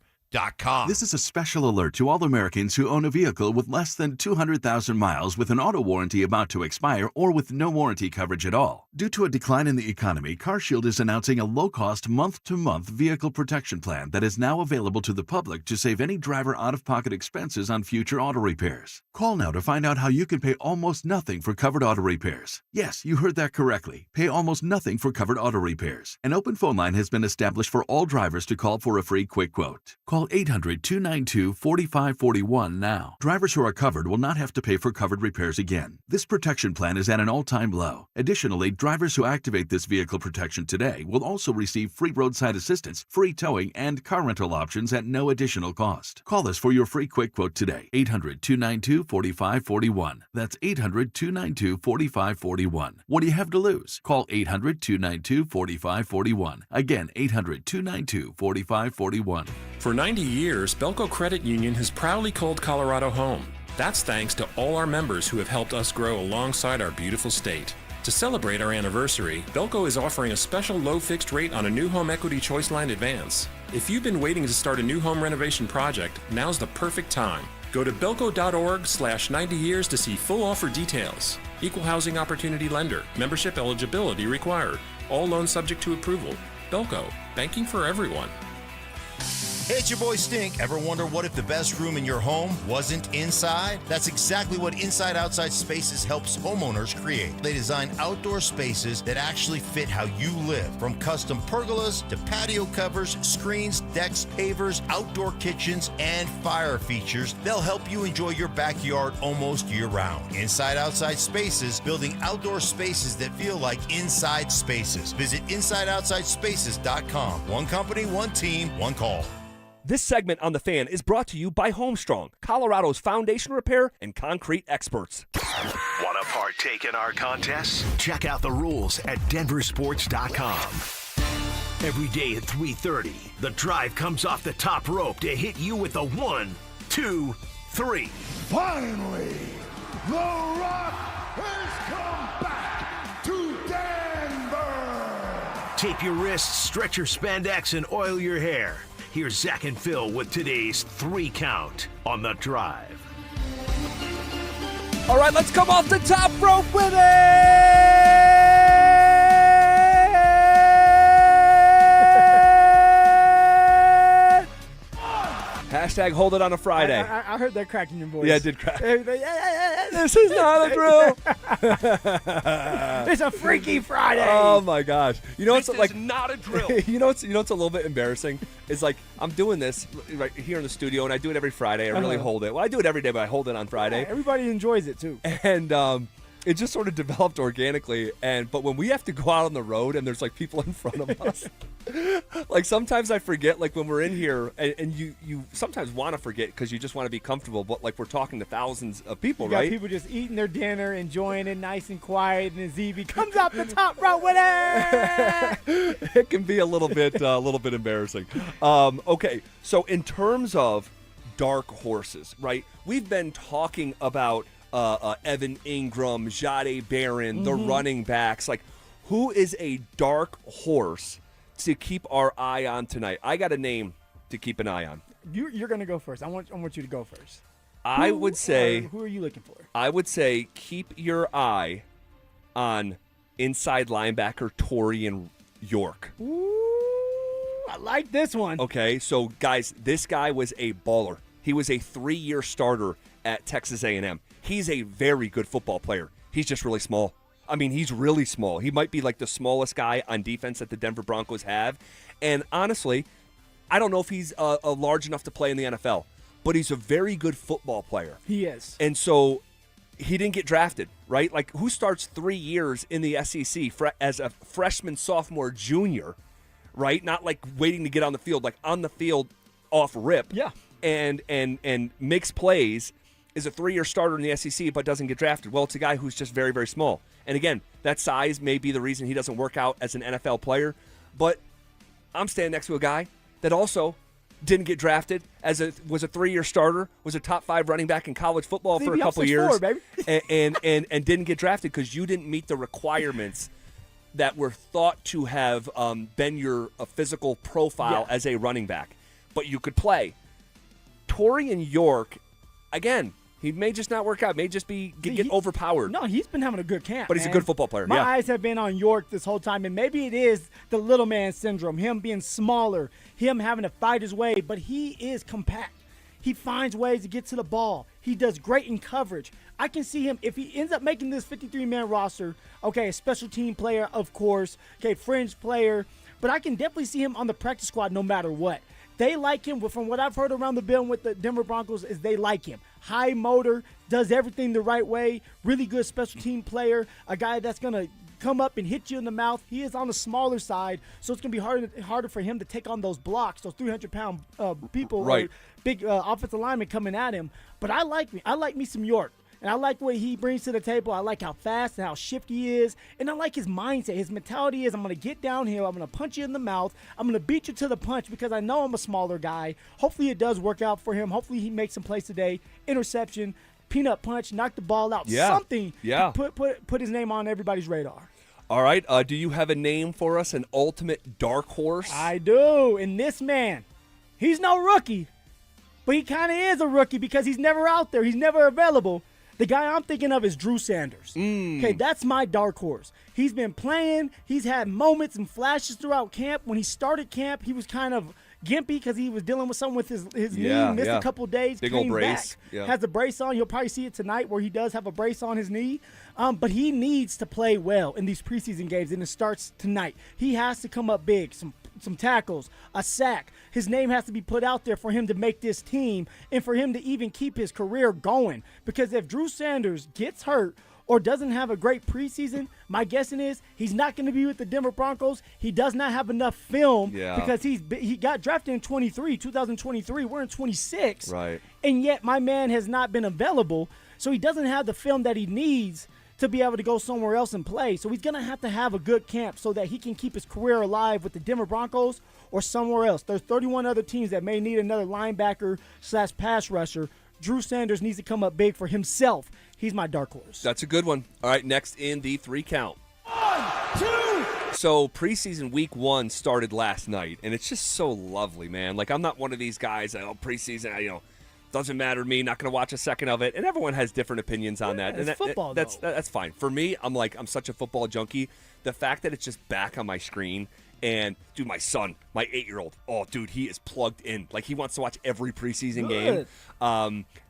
This is a special alert to all Americans who own a vehicle with less than 200,000 miles with an auto warranty about to expire or with no warranty coverage at all. Due to a decline in the economy, CarShield is announcing a low-cost month-to-month vehicle protection plan that is now available to the public to save any driver out-of-pocket expenses on future auto repairs. Call now to find out how you can pay almost nothing for covered auto repairs. Yes, you heard that correctly. Pay almost nothing for covered auto repairs. An open phone line has been established for all drivers to call for a free quick quote. Call 800-292-4541 now. Drivers who are covered will not have to pay for covered repairs again. This protection plan is at an all-time low. Additionally, drivers who activate this vehicle protection today will also receive free roadside assistance, free towing, and car rental options at no additional cost. Call us for your free quick quote today. 800-292-4541. That's 800-292-4541. What do you have to lose? Call 800-292-4541. Again, 800-292-4541. For 90 years, Belco Credit Union has proudly called Colorado home. That's thanks to all our members who have helped us grow alongside our beautiful state. To celebrate our anniversary, Belco is offering a special low fixed rate on a new home equity choice line advance. If you've been waiting to start a new home renovation project, now's the perfect time. Go to belco.org/90 years to see full offer details. Equal housing opportunity lender. Membership eligibility required. All loans subject to approval. Belco. Banking for everyone. Hey, it's your boy Stink. Ever wonder what if the best room in your home wasn't inside? That's exactly what Inside Outside Spaces helps homeowners create. They design outdoor spaces that actually fit how you live. From custom pergolas to patio covers, screens, decks, pavers, outdoor kitchens, and fire features, they'll help you enjoy your backyard almost year-round. Inside Outside Spaces, building outdoor spaces that feel like inside spaces. Visit InsideOutsideSpaces.com. One company, one team, one call. This segment on The Fan is brought to you by Homestrong, Colorado's foundation repair and concrete experts. Want to partake in our contests? Check out the rules at DenverSports.com. Every day at 3:30, the drive comes off the top rope to hit you with a 1, 2, 3. Finally, The Rock has come back to Denver. Tape your wrists, stretch your spandex, and oil your hair. Here's Zach and Phil with today's 3 count on the drive. All right, let's come off the top rope with it! Hashtag hold it on a Friday. I heard that crack in your voice. Yeah, it did crack. This is not a drill. It's a Freaky Friday. Oh my gosh! You know, This it's like is not a drill. you know, it's a little bit embarrassing. It's like I'm doing this right here in the studio, and I do it every Friday. I really hold it. Well, I do it every day, but I hold it on Friday. Yeah, everybody enjoys it too. And it just sort of developed organically. But when we have to go out on the road and there's like people in front of us, like sometimes I forget, like when we're in here, and you sometimes want to forget because you just want to be comfortable, but like we're talking to thousands of people, You got right? people just eating their dinner, enjoying it nice and quiet, and then ZB comes up the top rope with it. It can be a little bit embarrassing. Okay, so in terms of dark horses, right? We've been talking about Evan Ingram, Jade Barron, the running backs. Like, who is a dark horse to keep our eye on tonight? I got a name to keep an eye on. You're going to go first. I want you to go first. I would say. Who are you looking for? I would say keep your eye on inside linebacker Torian York. Ooh, I like this one. Okay, so guys, this guy was a baller. He was a 3-year starter at Texas A&M. He's a very good football player. He's just really small. I mean, he's really small. He might be like the smallest guy on defense that the Denver Broncos have. And honestly, I don't know if he's large enough to play in the NFL, but he's a very good football player. He is. And so he didn't get drafted, right? Like, who starts 3 years in the SEC as a freshman, sophomore, junior, right? Not like waiting to get on the field, like on the field off rip. Yeah. And makes plays, is a 3-year starter in the SEC but doesn't get drafted. Well, it's a guy who's just very, very small. And again, that size may be the reason he doesn't work out as an NFL player. But I'm standing next to a guy that also didn't get drafted, was a 3-year starter, was a top 5 running back in college football for a couple of years, baby. and didn't get drafted because you didn't meet the requirements that were thought to have been your physical profile as a running back. But you could play. Torian York, again, he may just not work out. May just get overpowered. No, he's been having a good camp. But he's a good football player. My eyes have been on York this whole time, and maybe it is the little man syndrome, him being smaller, him having to fight his way, but he is compact. He finds ways to get to the ball. He does great in coverage. I can see him, if he ends up making this 53-man roster, okay, a special team player, of course, okay, fringe player, but I can definitely see him on the practice squad no matter what. They like him. From what I've heard around the bend with the Denver Broncos is they like him. High motor, does everything the right way, really good special team player, a guy that's going to come up and hit you in the mouth. He is on the smaller side, so it's going to be harder for him to take on those blocks, those 300-pound people, right. Big offensive linemen coming at him. But I like me some York. And I like what he brings to the table. I like how fast and how shifty he is. And I like his mindset. His mentality is, I'm going to get downhill. I'm going to punch you in the mouth. I'm going to beat you to the punch because I know I'm a smaller guy. Hopefully it does work out for him. Hopefully he makes some plays today. Interception, peanut punch, knock the ball out. Something to put his name on everybody's radar. All right. Do you have a name for us, an ultimate dark horse? I do. And this man, he's no rookie. But he kind of is a rookie because he's never out there. He's never available. The guy I'm thinking of is Drew Sanders. Okay, that's my dark horse. He's been playing. He's had moments and flashes throughout camp. When he started camp, he was kind of gimpy because he was dealing with something with his knee. Missed a couple days. Big came old brace. Back, has a brace on. You'll probably see it tonight where he does have a brace on his knee. But he needs to play well in these preseason games, and it starts tonight. He has to come up big, some tackles, a sack. His name has to be put out there for him to make this team and for him to even keep his career going. Because if Drew Sanders gets hurt or doesn't have a great preseason, my guessing is he's not going to be with the Denver Broncos. He does not have enough film because he got drafted in 2023. We're in 26. Right. And yet my man has not been available, so he doesn't have the film that he needs to be able to go somewhere else and play. So he's going to have a good camp so that he can keep his career alive with the Denver Broncos or somewhere else. There's 31 other teams that may need another linebacker/pass rusher. Drew Sanders needs to come up big for himself. He's my dark horse. That's a good one. All right, next in the 3 count. 1, 2. So preseason week 1 started last night, and it's just so lovely, man. Like, I'm not one of these guys that, preseason, doesn't matter to me, not going to watch a second of it. And everyone has different opinions on that. It's and football, that's fine. For me, I'm such a football junkie. The fact that it's just back on my screen, and, dude, my son, my 8-year-old, oh, dude, he is plugged in. Like, he wants to watch every preseason game.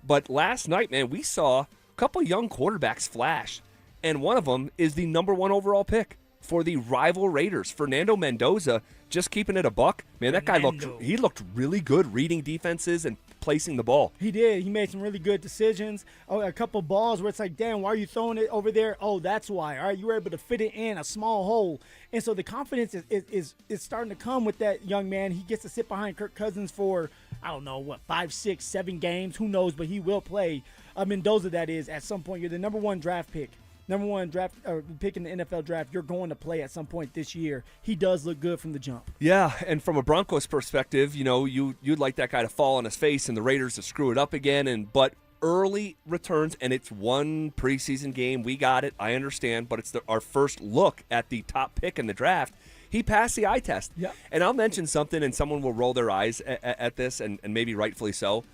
But last night, man, we saw a couple young quarterbacks flash, and one of them is the number 1 overall pick for the rival Raiders, Fernando Mendoza. Just keeping it a buck, man. That guy looked really good reading defenses and placing the ball. He did. He made some really good decisions. Oh, a couple balls where it's like, damn, why are you throwing it over there? Oh, that's why. All right, you were able to fit it in a small hole. And so the confidence is starting to come with that young man. He gets to sit behind Kirk Cousins for, 5, 6, 7 games. Who knows? But he will play. Mendoza, that is, at some point. You're the number 1 draft pick. Number 1 draft pick in the NFL draft. You're going to play at some point this year. He does look good from the jump. Yeah, and from a Broncos perspective, you'd like that guy to fall on his face and the Raiders to screw it up again. But early returns, and it's 1 preseason game. We got it. I understand, but it's our first look at the top pick in the draft. He passed the eye test. Yeah. And I'll mention something, and someone will roll their eyes at this, and maybe rightfully so.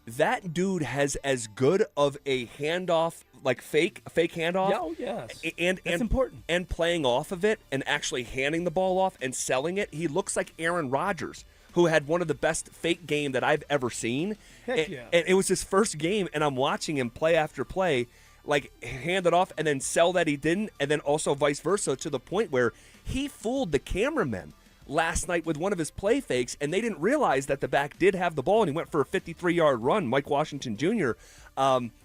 That dude has as good of a handoff, like fake handoff. Yeah, oh, yes. And that's important. And playing off of it and actually handing the ball off and selling it. He looks like Aaron Rodgers, who had one of the best fake game that I've ever seen. Heck yeah. And it was his first game, and I'm watching him play after play, like hand it off and then sell that he didn't, and then also vice versa, to the point where he fooled the cameramen last night with one of his play fakes, and they didn't realize that the back did have the ball, and he went for a 53-yard run, Mike Washington Jr.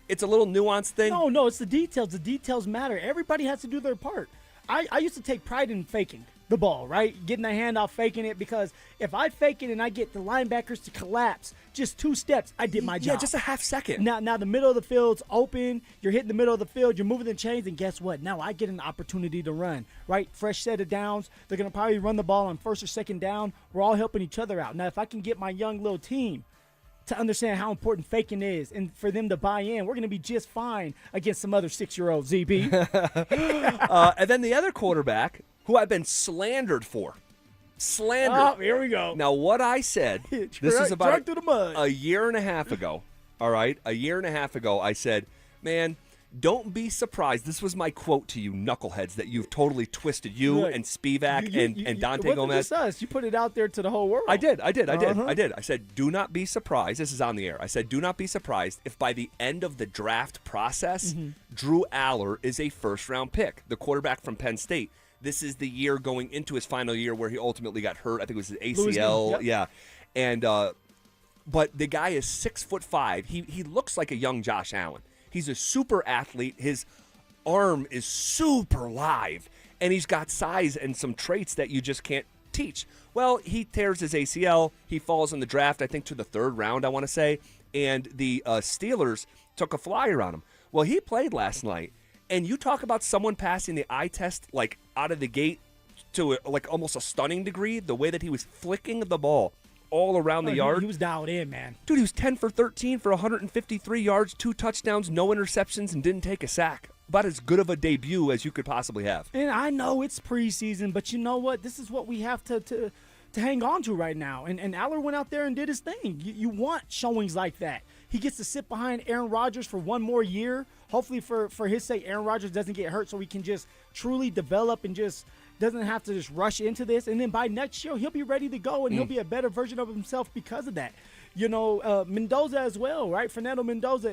It's a little nuanced thing. No, it's the details. The details matter. Everybody has to do their part. I used to take pride in faking the ball, right? Getting the handoff, faking it, because if I fake it and I get the linebackers to collapse just 2 steps, I did my job. Yeah, just a half second. Now the middle of the field's open. You're hitting the middle of the field. You're moving the chains, and guess what? Now I get an opportunity to run, right? Fresh set of downs. They're going to probably run the ball on 1st or 2nd down. We're all helping each other out. Now, if I can get my young little team to understand how important faking is and for them to buy in, we're going to be just fine against some other 6-year-old, ZB. And then the other quarterback, who I've been slandered for. Oh, here we go. Now, what I said, this is about through the mud. a year and a half ago, all right? A year and a half ago, I said, man, don't be surprised. This was my quote to you knuckleheads that you've totally twisted, and Spivak and Dante Gomez. Just us. You put it out there to the whole world. I did. I said, do not be surprised. This is on the air. I said, do not be surprised if by the end of the draft process, Drew Aller is a first-round pick, the quarterback from Penn State. This is the year going into his final year where he ultimately got hurt. I think it was his ACL. Yep. Yeah. And but the guy is 6'5". He looks like a young Josh Allen. He's a super athlete. His arm is super live, and he's got size and some traits that you just can't teach. Well, he tears his ACL. He falls in the draft, I think, to the 3rd round, I want to say, and the Steelers took a flyer on him. Well, he played last night, and you talk about someone passing the eye test like out of the gate to like almost a stunning degree, the way that he was flicking the ball all around the yard. He was dialed in, man. Dude, he was 10 for 13 for 153 yards, 2 touchdowns, no interceptions, and didn't take a sack. About as good of a debut as you could possibly have. And I know it's preseason, but you know what? This is what we have to to hang on to right now. And Aller went out there and did his thing. You want showings like that. He gets to sit behind Aaron Rodgers for one more year. Hopefully for his sake, Aaron Rodgers doesn't get hurt so he can just truly develop and just doesn't have to just rush into this. And then by next year, he'll be ready to go, and he'll be a better version of himself because of that. Mendoza as well, right? Fernando Mendoza,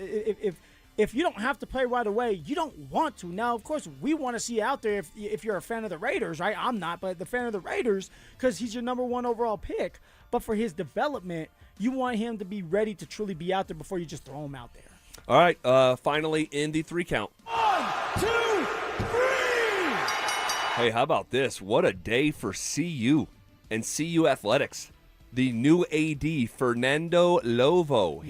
if you don't have to play right away, you don't want to. Now, of course, we want to see you out there if you're a fan of the Raiders, right? I'm not, but the fan of the Raiders because he's your number one overall pick. But for his development, you want him to be ready to truly be out there before you just throw him out there. All right, finally in the 3 count. 1, 2, 3! Hey, how about this? What a day for CU and CU Athletics. The new AD, Fernando Lovo,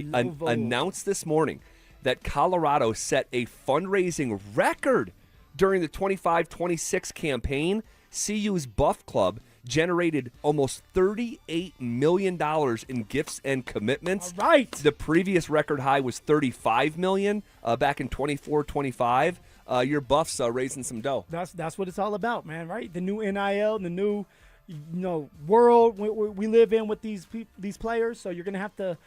announced this morning that Colorado set a fundraising record during the 25-26 campaign. CU's Buff Club generated almost $38 million in gifts and commitments. All right. The previous record high was $35 million back in 24-25. Your Buffs raising some dough. That's what it's all about, man, right? The new NIL, the new world we live in with these players. So you're going to have to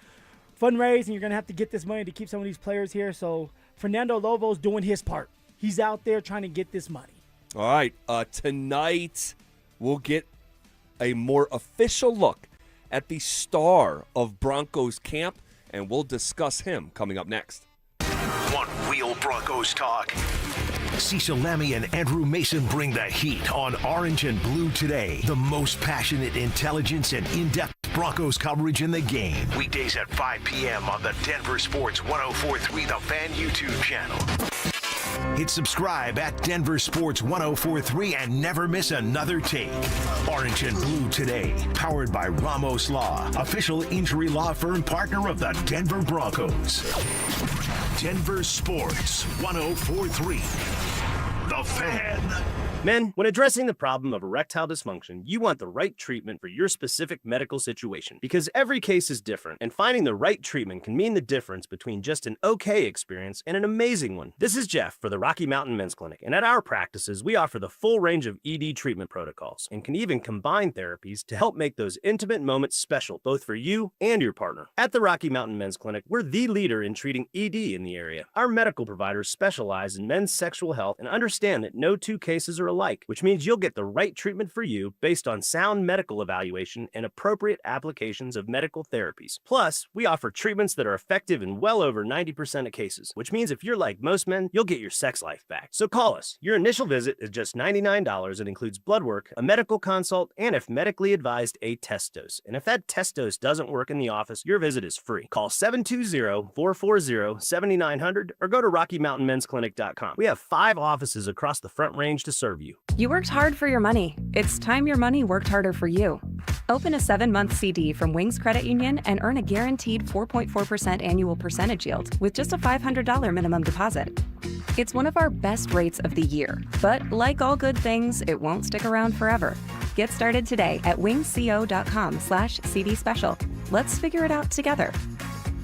fundraise, and you're going to have to get this money to keep some of these players here. So Fernando Lovo's doing his part. He's out there trying to get this money. All right. Tonight we'll get a more official look at the star of Broncos camp, and we'll discuss him coming up next. Want real Broncos talk? Cecil Lemmy and Andrew Mason bring the heat on Orange and Blue today. The most passionate intelligence and in-depth Broncos coverage in the game. Weekdays at 5 p.m. on the Denver Sports 104.3 The Fan YouTube channel. Hit subscribe at Denver Sports 104.3 and never miss another take. Orange and Blue today, powered by Ramos Law, official injury law firm partner of the Denver Broncos. Denver Sports 104.3 The Fan. Men, when addressing the problem of erectile dysfunction, you want the right treatment for your specific medical situation because every case is different, and finding the right treatment can mean the difference between just an okay experience and an amazing one. This is Jeff for the Rocky Mountain Men's Clinic, and at our practices, we offer the full range of ED treatment protocols and can even combine therapies to help make those intimate moments special, both for you and your partner. At the Rocky Mountain Men's Clinic, we're the leader in treating ED in the area. Our medical providers specialize in men's sexual health and understand that no two cases are alike, which means you'll get the right treatment for you based on sound medical evaluation and appropriate applications of medical therapies. Plus, we offer treatments that are effective in well over 90% of cases, which means if you're like most men, you'll get your sex life back. So call us. Your initial visit is just $99 and includes blood work, a medical consult, and if medically advised, a test dose. And if that test dose doesn't work in the office, your visit is free. Call 720-440-7900 or go to RockyMountainMen'sClinic.com. We have 5 offices across the Front Range to serve you. You worked hard for your money. It's time your money worked harder for you. Open a 7-month CD from Wings Credit Union and earn a guaranteed 4.4% annual percentage yield with just a $500 minimum deposit. It's one of our best rates of the year, but like all good things, it won't stick around forever. Get started today at wingsco.com/CD special. Let's figure it out together.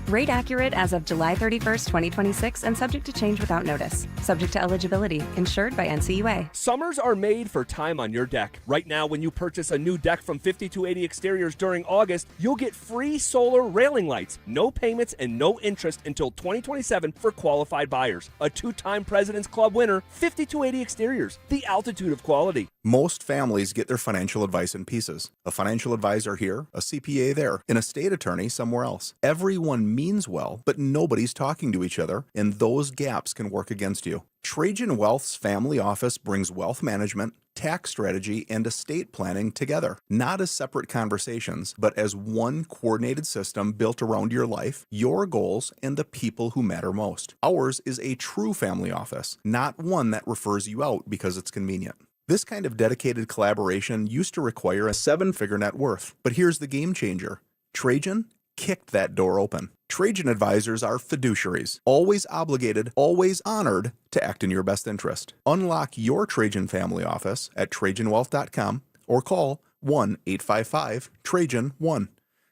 Rate accurate as of July 31st, 2026 and subject to change without notice. Subject to eligibility. Insured by NCUA. Summers are made for time on your deck. Right now, when you purchase a new deck from 5280 Exteriors during August, you'll get free solar railing lights, no payments, and no interest until 2027 for qualified buyers. A 2-time President's Club winner, 5280 Exteriors, the altitude of quality. Most families get their financial advice in pieces. A financial advisor here, a CPA there, an estate attorney somewhere else. Everyone means well, but nobody's talking to each other, and those gaps can work against you. Trajan Wealth's family office brings wealth management, tax strategy, and estate planning together, not as separate conversations, but as one coordinated system built around your life, your goals, and the people who matter most. Ours is a true family office, not one that refers you out because it's convenient. This kind of dedicated collaboration used to require a 7-figure net worth, but here's the game changer. Trajan kicked that door open. Trajan advisors are fiduciaries, always obligated, always honored to act in your best interest. Unlock your Trajan family office at TrajanWealth.com or call 1-855-TRAJAN-1.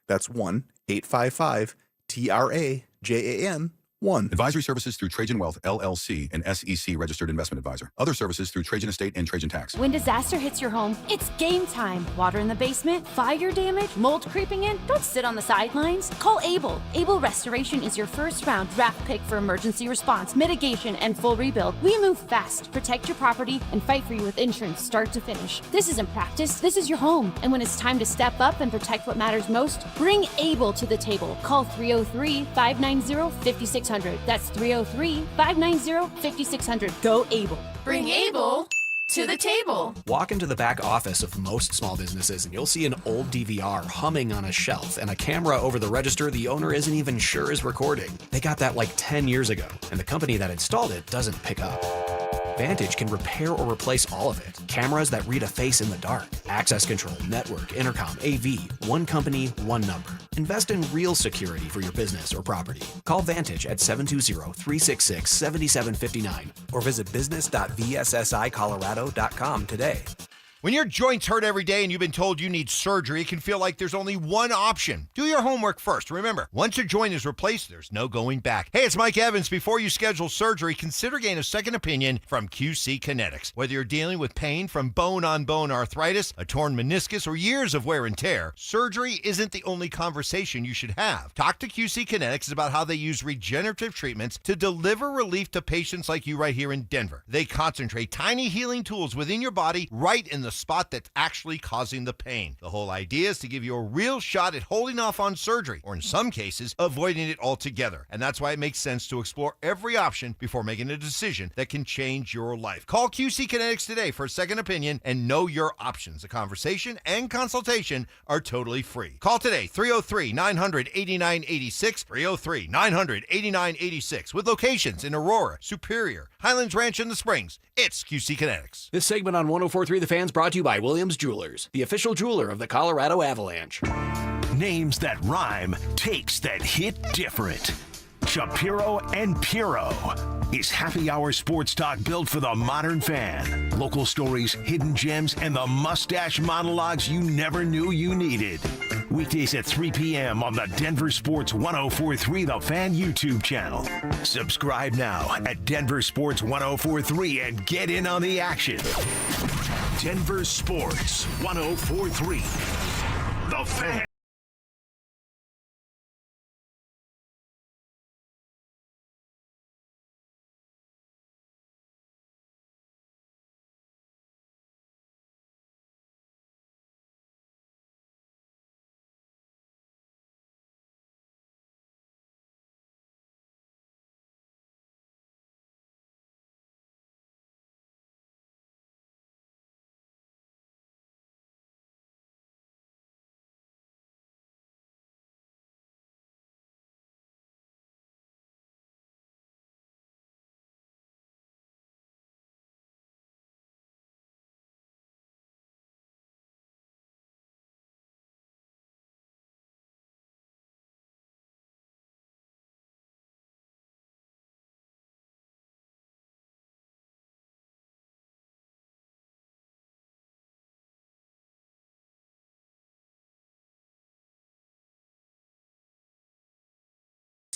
That's 1-855-TRAJAN-1. 1. Advisory services through Trajan Wealth, LLC, an SEC registered investment advisor. Other services through Trajan Estate and Trajan Tax. When disaster hits your home, it's game time. Water in the basement, fire damage, mold creeping in. Don't sit on the sidelines. Call Able. Able Restoration is your first round draft pick for emergency response, mitigation, and full rebuild. We move fast, protect your property, and fight for you with insurance start to finish. This isn't practice. This is your home. And when it's time to step up and protect what matters most, bring Able to the table. Call 303-590-5600. That's 303-590-5600. Go Able. Bring Able to the table. Walk into the back office of most small businesses and you'll see an old DVR humming on a shelf and a camera over the register the owner isn't even sure is recording. They got that like 10 years ago, and the company that installed it doesn't pick up. Vantage can repair or replace all of it. Cameras that read a face in the dark, access control, network, intercom, AV, one company, one number. Invest in real security for your business or property. Call Vantage at 720-366-7759 or visit business.vssicolorado.com today. When your joints hurt every day and you've been told you need surgery, it can feel like there's only one option. Do your homework first. Remember, once a joint is replaced, there's no going back. Hey, it's Mike Evans. Before you schedule surgery, consider getting a second opinion from QC Kinetics. Whether you're dealing with pain from bone-on-bone arthritis, a torn meniscus, or years of wear and tear, surgery isn't the only conversation you should have. Talk to QC Kinetics about how they use regenerative treatments to deliver relief to patients like you right here in Denver. They concentrate tiny healing tools within your body right in the spot that's actually causing the pain. The whole idea is to give you a real shot at holding off on surgery, or in some cases, avoiding it altogether. And that's why it makes sense to explore every option before making a decision that can change your life. Call QC Kinetics today for a second opinion and know your options. A conversation and consultation are totally free. Call today, 303-900-8986, 303-900-8986, with locations in Aurora, Superior, Highlands Ranch, and the Springs. It's QC Kinetics. This segment on 104.3 The Fan's brought to you by Williams Jewelers, the official jeweler of the Colorado Avalanche. Names that rhyme, takes that hit different. Shapiro and Piro is happy hour sports talk built for the modern fan. Local stories, hidden gems, and the mustache monologues you never knew you needed. Weekdays at 3 p.m. on the Denver Sports 104.3 The Fan YouTube channel. Subscribe now at Denver Sports 104.3 and get in on the action. Denver Sports 104.3 The Fan.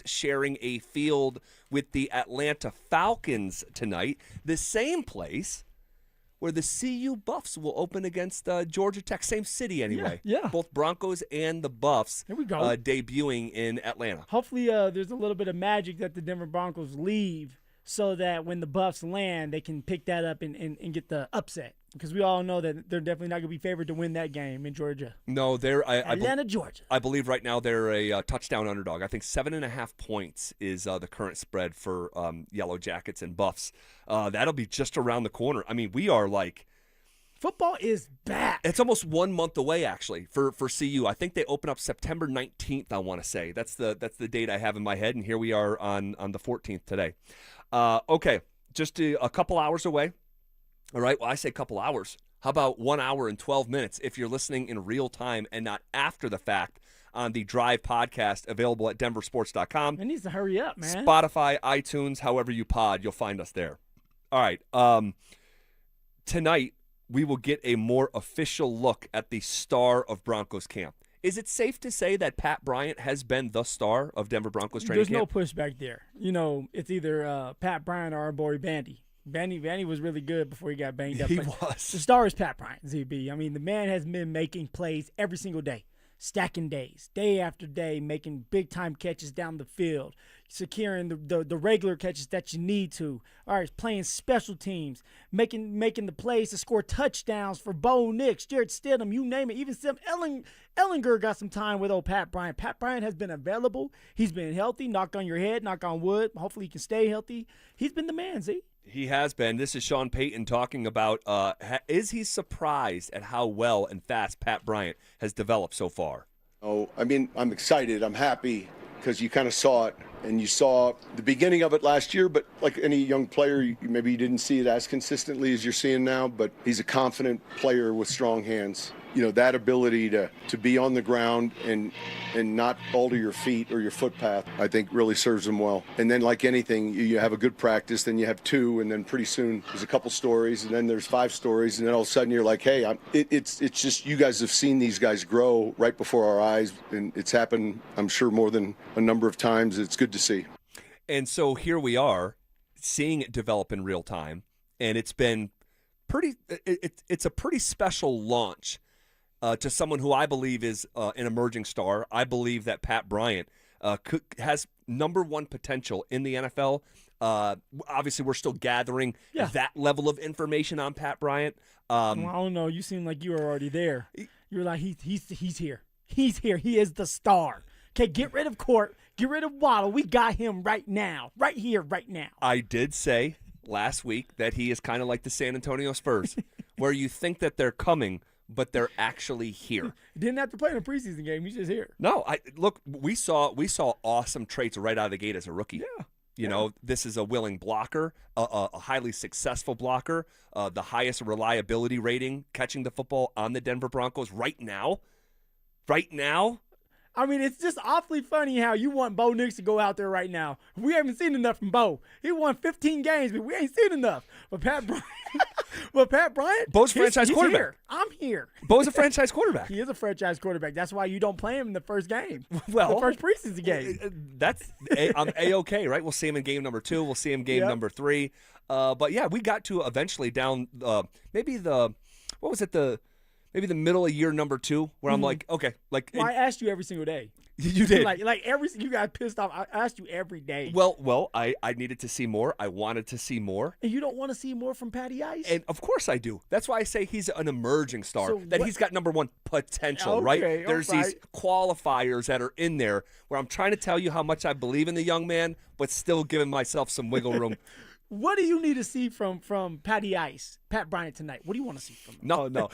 Sharing a field with the Atlanta Falcons tonight, the same place where the CU Buffs will open against Georgia Tech. Same city anyway. Yeah. Both Broncos and the Buffs Here we go. Debuting in Atlanta. Hopefully there's a little bit of magic that the Denver Broncos leave so that when the Buffs land, they can pick that up and get the upset. Because we all know that they're definitely not going to be favored to win that game in Georgia. No, they're Atlanta, Georgia. I believe right now they're a touchdown underdog. I think 7.5 points is the current spread for Yellow Jackets and Buffs. That'll be just around the corner. I mean, we are like football is back. It's almost 1 month away actually for CU. I think they open up September 19th. I want to say that's the date I have in my head, and here we are on the 14th today. Okay, just a couple hours away. All right, well, I say couple hours. How about 1 hour and 12 minutes if you're listening in real time and not after the fact on the Drive podcast available at DenverSports.com. It needs to hurry up, man. Spotify, iTunes, however you pod, you'll find us there. All right, tonight we will get a more official look at the star of Broncos camp. Is it safe to say that Pat Bryant has been the star of Denver Broncos training There's camp? no pushback there. It's either Pat Bryant or our boy Vandy. Vandy was really good before he got banged up. He but was. The star is Pat Bryant, ZB. I mean, the man has been making plays every single day, stacking days, day after day, making big-time catches down the field, securing the regular catches that you need to. All right, playing special teams, making the plays to score touchdowns for Bo Nix, Jared Stidham, you name it. Even Sam Ellinger got some time with old Pat Bryant. Pat Bryant has been available. He's been healthy. Knock on your head, knock on wood. Hopefully he can stay healthy. He's been the man, Z. He has been. This is Sean Payton talking about is he surprised at how well and fast Pat Bryant has developed so far? Oh, I mean, I'm excited. I'm happy because you kind of saw it, and you saw the beginning of it last year, but like any young player, maybe you didn't see it as consistently as you're seeing now, but he's a confident player with strong hands. That ability to be on the ground and not alter your feet or your footpath, I think really serves him well. And then like anything, you have a good practice, then you have 2, and then pretty soon there's a couple stories, and then there's 5 stories, and then all of a sudden you're like, hey, it's just you guys have seen these guys grow right before our eyes, and it's happened, I'm sure, more than a number of times. It's good to see. And so here we are seeing it develop in real time, and it's been it's a pretty special launch to someone who I believe is an emerging star. I believe that Pat Bryant has number 1 potential in the NFL. Obviously, we're still gathering that level of information on Pat Bryant. Well, I don't know. You seem like you were already there. You're like, he's here. He's here. He is the star. Okay, get rid of Court. Get rid of Waddle. We got him right now. Right here, right now. I did say last week that he is kind of like the San Antonio Spurs, where you think that they're coming, but they're actually here. Didn't have to play in a preseason game. He's just here. No, we saw awesome traits right out of the gate as a rookie. Yeah. You know, this is a willing blocker, a highly successful blocker, the highest reliability rating catching the football on the Denver Broncos right now. Right now. I mean, it's just awfully funny how you want Bo Nix to go out there right now. We haven't seen enough from Bo. He won 15 games, but we ain't seen enough. But Pat Bryant, Bo's franchise quarterback. Here. I'm here. Bo's a franchise quarterback. He is a franchise quarterback. That's why you don't play him in the first game. Well, the first preseason game. I'm A-okay, right? We'll see him in game number 2. We'll see him game number 3. But yeah, we got to eventually down maybe the middle of year number 2, where I'm like, okay, like I asked you every single day. You did. You got pissed off. I asked you every day. Well, I needed to see more. I wanted to see more. And you don't want to see more from Patty Ice? And of course I do. That's why I say he's an emerging star. He's got number 1 potential, okay, right? There's these right. qualifiers that are in there where I'm trying to tell you how much I believe in the young man, but still giving myself some wiggle room. What do you need to see from Patty Ice, Pat Bryant tonight? What do you want to see from him? No.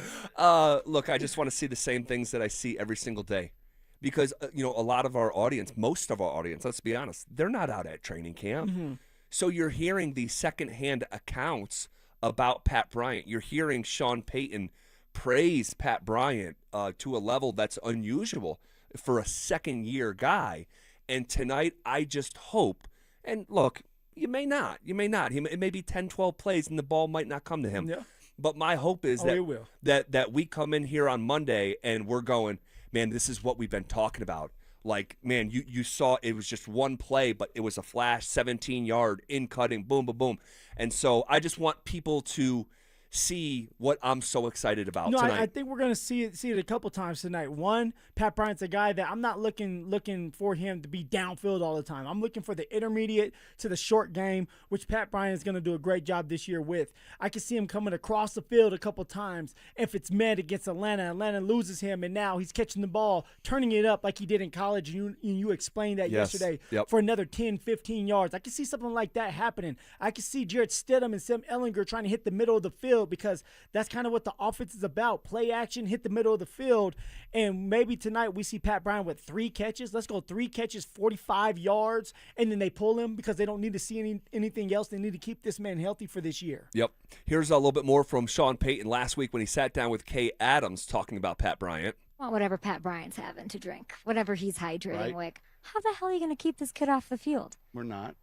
Look, I just want to see the same things that I see every single day. Because, a lot of our audience, most of our audience, let's be honest, they're not out at training camp. Mm-hmm. So you're hearing these secondhand accounts about Pat Bryant. You're hearing Sean Payton praise Pat Bryant to a level that's unusual for a second-year guy. And tonight, I just hope, and look, you may not. It may be 10, 12 plays, and the ball might not come to him. Yeah. But my hope is that we come in here on Monday and we're going, man, this is what we've been talking about. Like, man, you saw it was just one play, but it was a flash, 17-yard, in-cutting, boom, boom, boom. And so I just want people to see what I'm so excited about tonight. I think we're going to see it a couple times tonight. One, Pat Bryant's a guy that I'm not looking for him to be downfield all the time. I'm looking for the intermediate to the short game, which Pat Bryant is going to do a great job this year with. I can see him coming across the field a couple times. If it's met against Atlanta loses him, and now he's catching the ball, turning it up like he did in college, and you explained that yesterday for another 10, 15 yards. I can see something like that happening. I can see Jared Stidham and Sam Ellinger trying to hit the middle of the field, because that's kind of what the offense is about. Play action, hit the middle of the field, and maybe tonight we see Pat Bryant with 3 catches. Let's go 3 catches, 45 yards, and then they pull him because they don't need to see anything else. They need to keep this man healthy for this year. Yep. Here's a little bit more from Sean Payton last week when he sat down with Kay Adams talking about Pat Bryant. Well, whatever Pat Bryant's having to drink, whatever he's hydrating with. How the hell are you going to keep this kid off the field? We're not.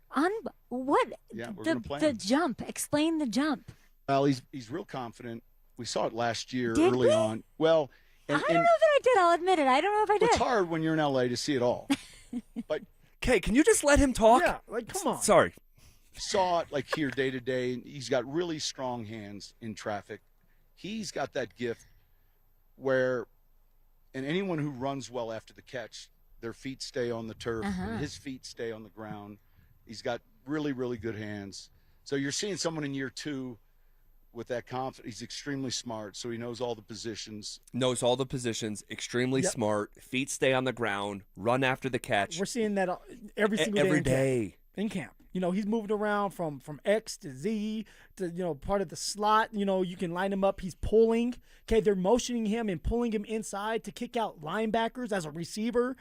What? Yeah, we're going to play the him. Jump. Explain the jump. Well, he's real confident. We saw it last year Did early we? on. Well, I don't know that I did. I'll admit it. I don't know if I did. It's hard when you're in LA to see it all. But Kay, can you just let him talk? Yeah, like, come on. Sorry. Saw it like here day to day. He's got really strong hands in traffic. He's got that gift where, and anyone who runs well after the catch, their feet stay on the turf, and his feet stay on the ground. He's got really, really good hands. So you're seeing someone in year 2 with that confidence. He's extremely smart, so he knows all the positions. Extremely smart, feet stay on the ground, run after the catch. We're seeing that every single every day in camp. He's moving around from X to Z to, part of the slot. You can line him up. He's pulling. Okay, they're motioning him and pulling him inside to kick out linebackers as a receiver.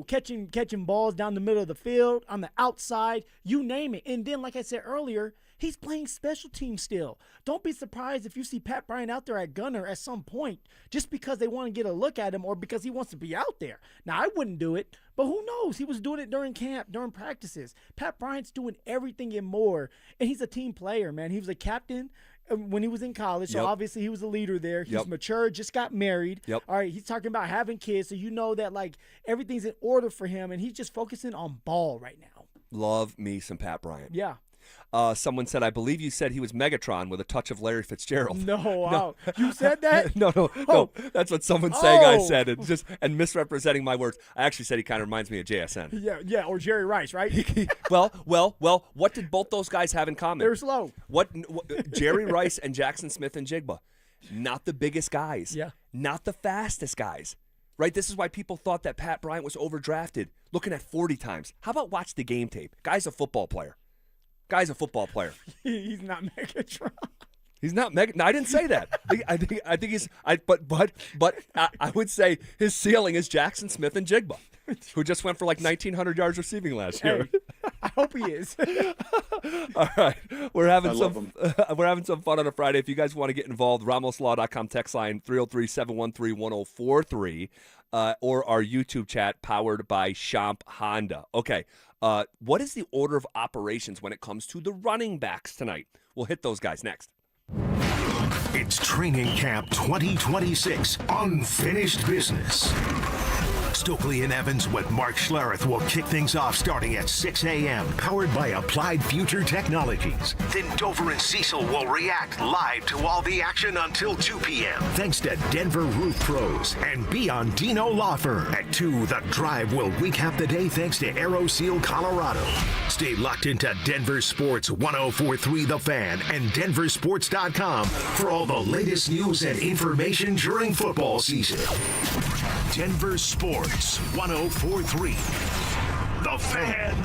Catching balls down the middle of the field, on the outside, you name it. And then, like I said earlier, he's playing special teams still. Don't be surprised if you see Pat Bryant out there at gunner at some point just because they want to get a look at him or because he wants to be out there. Now, I wouldn't do it, but who knows? He was doing it during camp, during practices. Pat Bryant's doing everything and more, and he's a team player, man. He was a captain when he was in college, so obviously he was a leader there. He's mature, just got married. All right, he's talking about having kids, so you know that, like, everything's in order for him, and he's just focusing on ball right now. Love me some Pat Bryant. Yeah. Someone said, I believe you said he was Megatron with a touch of Larry Fitzgerald. No. You said that? No. That's what someone saying I said, and misrepresenting my words. I actually said he kind of reminds me of JSN. Yeah, or Jerry Rice, right? Well, what did both those guys have in common? They're slow. What Jerry Rice and Jackson Smith and Jigba, not the biggest guys. Yeah. Not the fastest guys. Right? This is why people thought that Pat Bryant was overdrafted, looking at 40 times. How about watch the game tape? Guy's a football player. He's not Megatron. He's not Megatron. No, I didn't say that. I think he's. But I would say his ceiling is Jackson Smith and Jigba, who just went for like 1,900 yards receiving last year. I hope he is. All right, we're having some fun on a Friday. If you guys want to get involved, RamosLaw.com text line 303-713-1043, or our YouTube chat powered by Champ Honda. Okay. What is the order of operations when it comes to the running backs tonight? We'll hit those guys next. It's Training Camp 2026, Unfinished Business. Stokely and Evans with Mark Schlereth will kick things off starting at 6 a.m., powered by Applied Future Technologies. Then Dover and Cecil will react live to all the action until 2 p.m. Thanks to Denver Roof Pros and Biondino Law Firm. At 2, The Drive will recap the day thanks to AeroSeal Colorado. Stay locked into Denver Sports 104.3 The Fan and DenverSports.com for all the latest news and information during football season. Denver Sports 104.3 The Fan.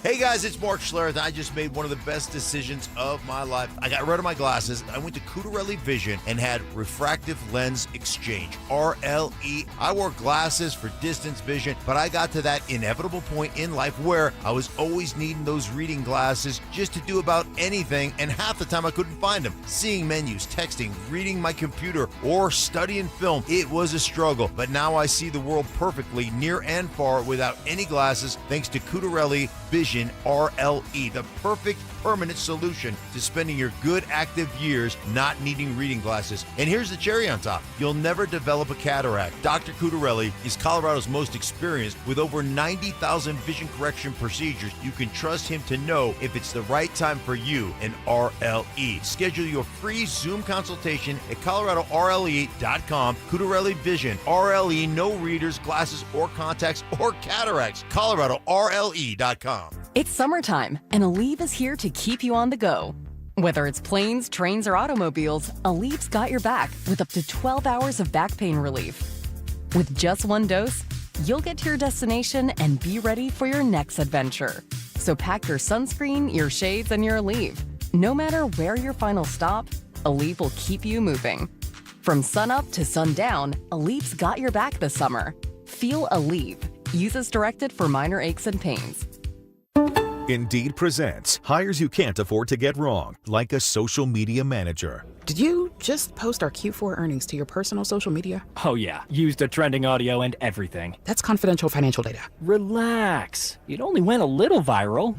Hey guys, it's Mark Schlereth. I just made one of the best decisions of my life. I got rid of my glasses. I went to Cutarelli Vision and had refractive lens exchange, RLE. I wore glasses for distance vision, but I got to that inevitable point in life where I was always needing those reading glasses just to do about anything, and half the time I couldn't find them. Seeing menus, texting, reading my computer, or studying film, it was a struggle. But now I see the world perfectly near and far without any glasses thanks to Cutarelli Vision RLE, the perfect permanent solution to spending your good active years not needing reading glasses. And here's the cherry on top. You'll never develop a cataract. Dr. Cutarelli is Colorado's most experienced with over 90,000 vision correction procedures. You can trust him to know if it's the right time for you and RLE. Schedule your free Zoom consultation at coloradorle.com. Cutarelli Vision, RLE, no readers, glasses, or contacts, or cataracts. coloradorle.com. It's summertime, and Aleve is here to keep you on the go. Whether it's planes, trains, or automobiles, Aleve's got your back with up to 12 hours of back pain relief. With just one dose, you'll get to your destination and be ready for your next adventure. So pack your sunscreen, your shades, and your Aleve. No matter where your final stop, Aleve will keep you moving. From sunup to sundown, Aleve's got your back this summer. Feel Aleve. Use as directed for minor aches and pains. Indeed presents hires you can't afford to get wrong, like a social media manager. Did you just post our Q4 earnings to your personal social media? Oh yeah, used the trending audio and everything. That's confidential financial data. Relax, it only went a little viral.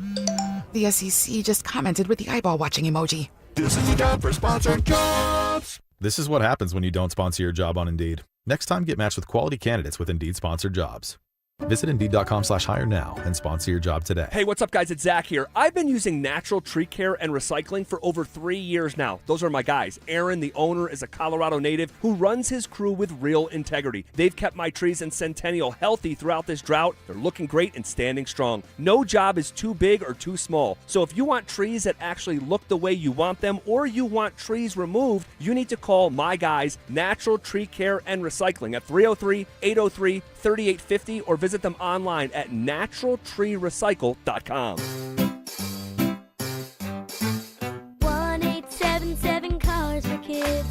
The SEC just commented with the eyeball watching emoji. This is the time for sponsored jobs. This is what happens when you don't sponsor your job on Indeed. Next time, get matched with quality candidates with Indeed sponsored jobs. Visit Indeed.com/hire now and sponsor your job today. Hey, what's up, guys? It's Zach here. I've been using Natural Tree Care and Recycling for over 3 years now. Those are my guys. Aaron, the owner, is a Colorado native who runs his crew with real integrity. They've kept my trees in Centennial healthy throughout this drought. They're looking great and standing strong. No job is too big or too small. So if you want trees that actually look the way you want them, or you want trees removed, you need to call my guys, Natural Tree Care and Recycling, at 303-803-3850, or visit them online at naturaltreerecycle.com. 1-877 Cars for Kids.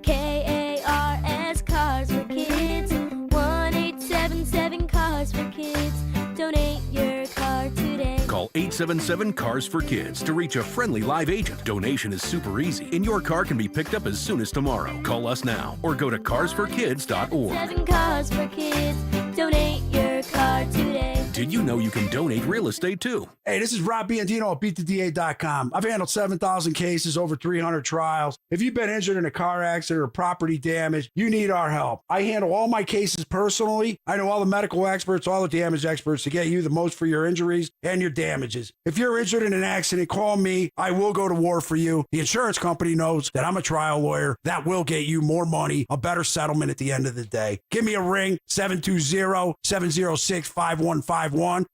KARS Cars for Kids. 1-877 Cars for Kids. Donate your car today. Call 877 Cars for Kids to reach a friendly live agent. Donation is super easy, and your car can be picked up as soon as tomorrow. Call us now or go to carsforkids.org. 7 Cars for Kids. Donate your car today. Did you know you can donate real estate too? Hey, this is Rob Biandino at BeatTheDA.com. I've handled 7,000 cases, over 300 trials. If you've been injured in a car accident or property damage, you need our help. I handle all my cases personally. I know all the medical experts, all the damage experts to get you the most for your injuries and your damages. If you're injured in an accident, call me. I will go to war for you. The insurance company knows that I'm a trial lawyer. That will get you more money, a better settlement at the end of the day. Give me a ring, 720-706-5151.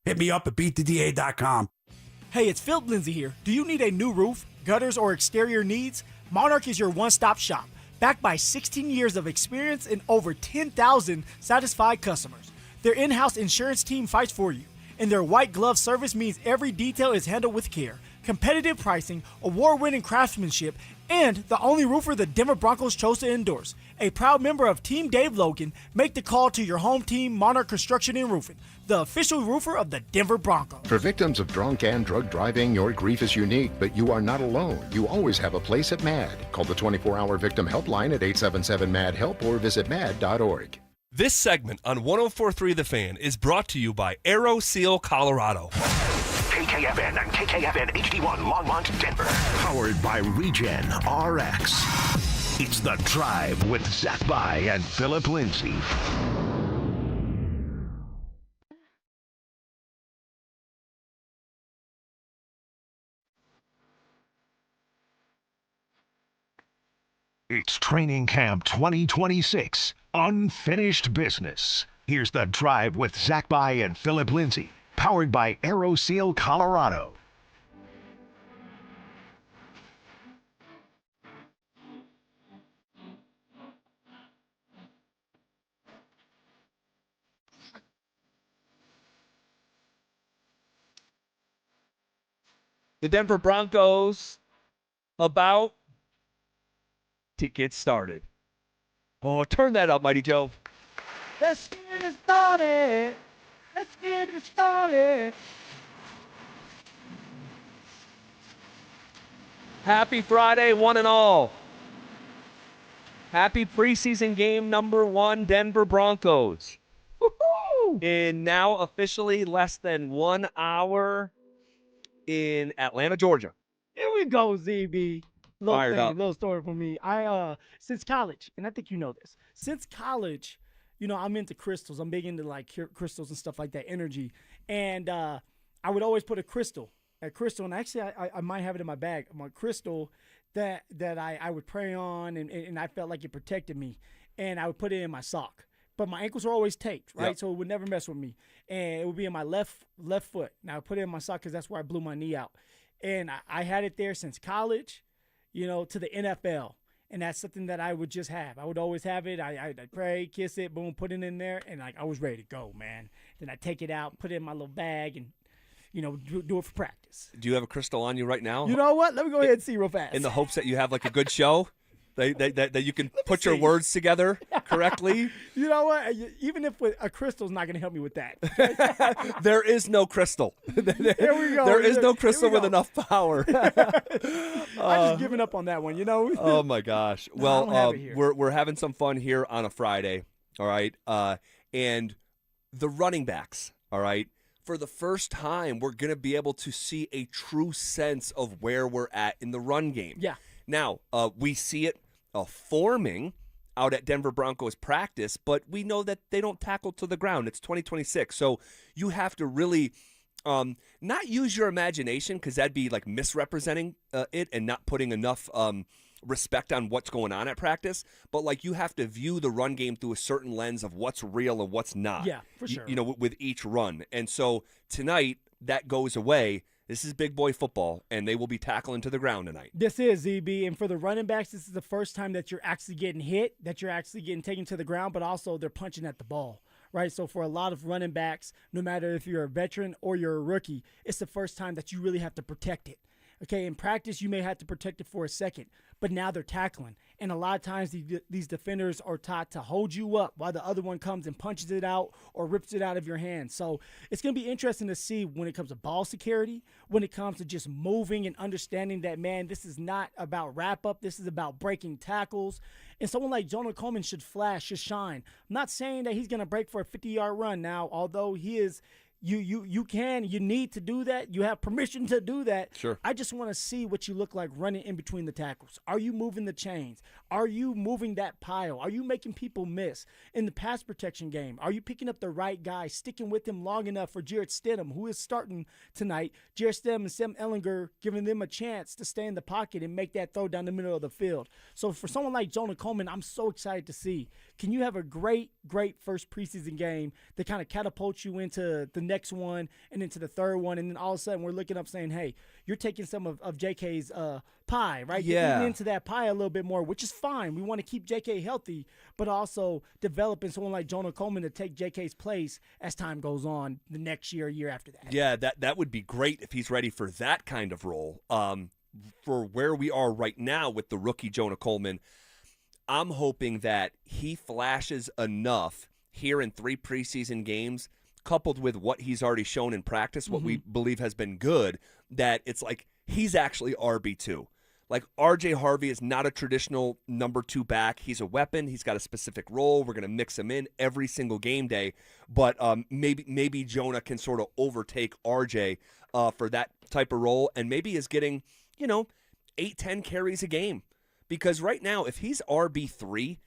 Hit me up at BeatTheDA.com. Hey, it's Phillip Lindsay here. Do you need a new roof, gutters, or exterior needs? Monarch is your one-stop shop, backed by 16 years of experience and over 10,000 satisfied customers. Their in-house insurance team fights for you, and their white glove service means every detail is handled with care. Competitive pricing, award-winning craftsmanship, and the only roofer the Denver Broncos chose to endorse. A proud member of Team Dave Logan, make the call to your home team, Monarch Construction and Roofing, the official roofer of the Denver Broncos. For victims of drunk and drug driving, your grief is unique, but you are not alone. You always have a place at MAD. Call the 24-hour victim helpline at 877-MAD-HELP or visit mad.org. This segment on 104.3 The Fan is brought to you by Aero Seal Colorado. KKFN and KKFN HD1 Longmont, Denver. Powered by Regen RX. It's The Drive with Zach By and Phillip Lindsay. It's Training Camp 2026, Unfinished Business. Here's The Drive with Zach By and Phillip Lindsay, powered by Aero Seal Colorado. The Denver Broncos about to get started. Oh, turn that up, Mighty Joe. Let's get it started. Let's get it started. Happy Friday, one and all. Happy preseason game number 1, Denver Broncos. Woo-hoo! In now officially less than 1 hour in Atlanta, Georgia. Here we go, ZB. Fired up. Little story for me. I since college, and I think you know this. Since college, you know, I'm into crystals. I'm big into like crystals and stuff like that, energy. And I would always put a crystal, and actually I might have it in my bag, my crystal that I would pray on, and I felt like it protected me. And I would put it in my sock. But my ankles were always taped, right? Yep. So it would never mess with me. And it would be in my left foot. Now I put it in my sock because that's where I blew my knee out. And I had it there since college, you know, to the NFL. And that's something that I would just have. I would always have it. I'd pray, kiss it, boom, put it in there. And like I was ready to go, man. Then I take it out, put it in my little bag, and, you know, do it for practice. Do you have a crystal on you right now? You know what? Let me go ahead and see real fast. In the hopes that you have like a good show? That you can put your words together correctly. You know what? Even if a crystal's not going to help me with that. There is no crystal. Here we go. There is no crystal with enough power. I'm just giving up on that one, you know? Oh, my gosh. Well, we're having some fun here on a Friday, all right? And the running backs, all right? For the first time, we're going to be able to see a true sense of where we're at in the run game. Yeah. Now, we see it forming out at Denver Broncos practice, but we know that they don't tackle to the ground. It's 2026. So you have to really not use your imagination, because that'd be like misrepresenting it and not putting enough respect on what's going on at practice. But like, you have to view the run game through a certain lens of what's real and what's not. Yeah, for sure. You know, with each run. And so tonight that goes away. This is big boy football, and they will be tackling to the ground tonight. This is, ZB, and for the running backs, this is the first time that you're actually getting hit, that you're actually getting taken to the ground, but also they're punching at the ball, right? So for a lot of running backs, no matter if you're a veteran or you're a rookie, it's the first time that you really have to protect it. Okay, in practice, you may have to protect it for a second, but now they're tackling. And a lot of times, these defenders are taught to hold you up while the other one comes and punches it out or rips it out of your hand. So it's going to be interesting to see when it comes to ball security, when it comes to just moving and understanding that, man, this is not about wrap-up. This is about breaking tackles. And someone like Jonah Coleman should flash, should shine. I'm not saying that he's going to break for a 50-yard run now, although he is – you need to do that. You have permission to do that. Sure. I just want to see what you look like running in between the tackles. Are you moving the chains? Are you moving that pile? Are you making people miss? In the pass protection game, are you picking up the right guy, sticking with him long enough for Jarrett Stidham, who is starting tonight? Jarrett Stidham and Sam Ehlinger, giving them a chance to stay in the pocket and make that throw down the middle of the field. So for someone like Jonah Coleman, I'm so excited to see. Can you have a great first preseason game that kind of catapults you into the next one and into the third one, and then all of a sudden we're looking up saying, hey, you're taking some of JK's pie, right? Yeah. You're eating into that pie a little bit more, which is fine. We want to keep JK healthy, but also developing someone like Jonah Coleman to take JK's place as time goes on the next year after that. Yeah, that would be great if he's ready for that kind of role. For where we are right now with the rookie Jonah Coleman, I'm hoping that he flashes enough here in 3 preseason games, coupled with what he's already shown in practice, what we believe has been good, that it's like he's actually RB2. Like, R.J. Harvey is not a traditional number 2 back. He's a weapon. He's got a specific role. We're going to mix him in every single game day. But maybe Jonah can sort of overtake R.J. For that type of role, and maybe is getting, 8-10 carries a game. Because right now, if he's RB3,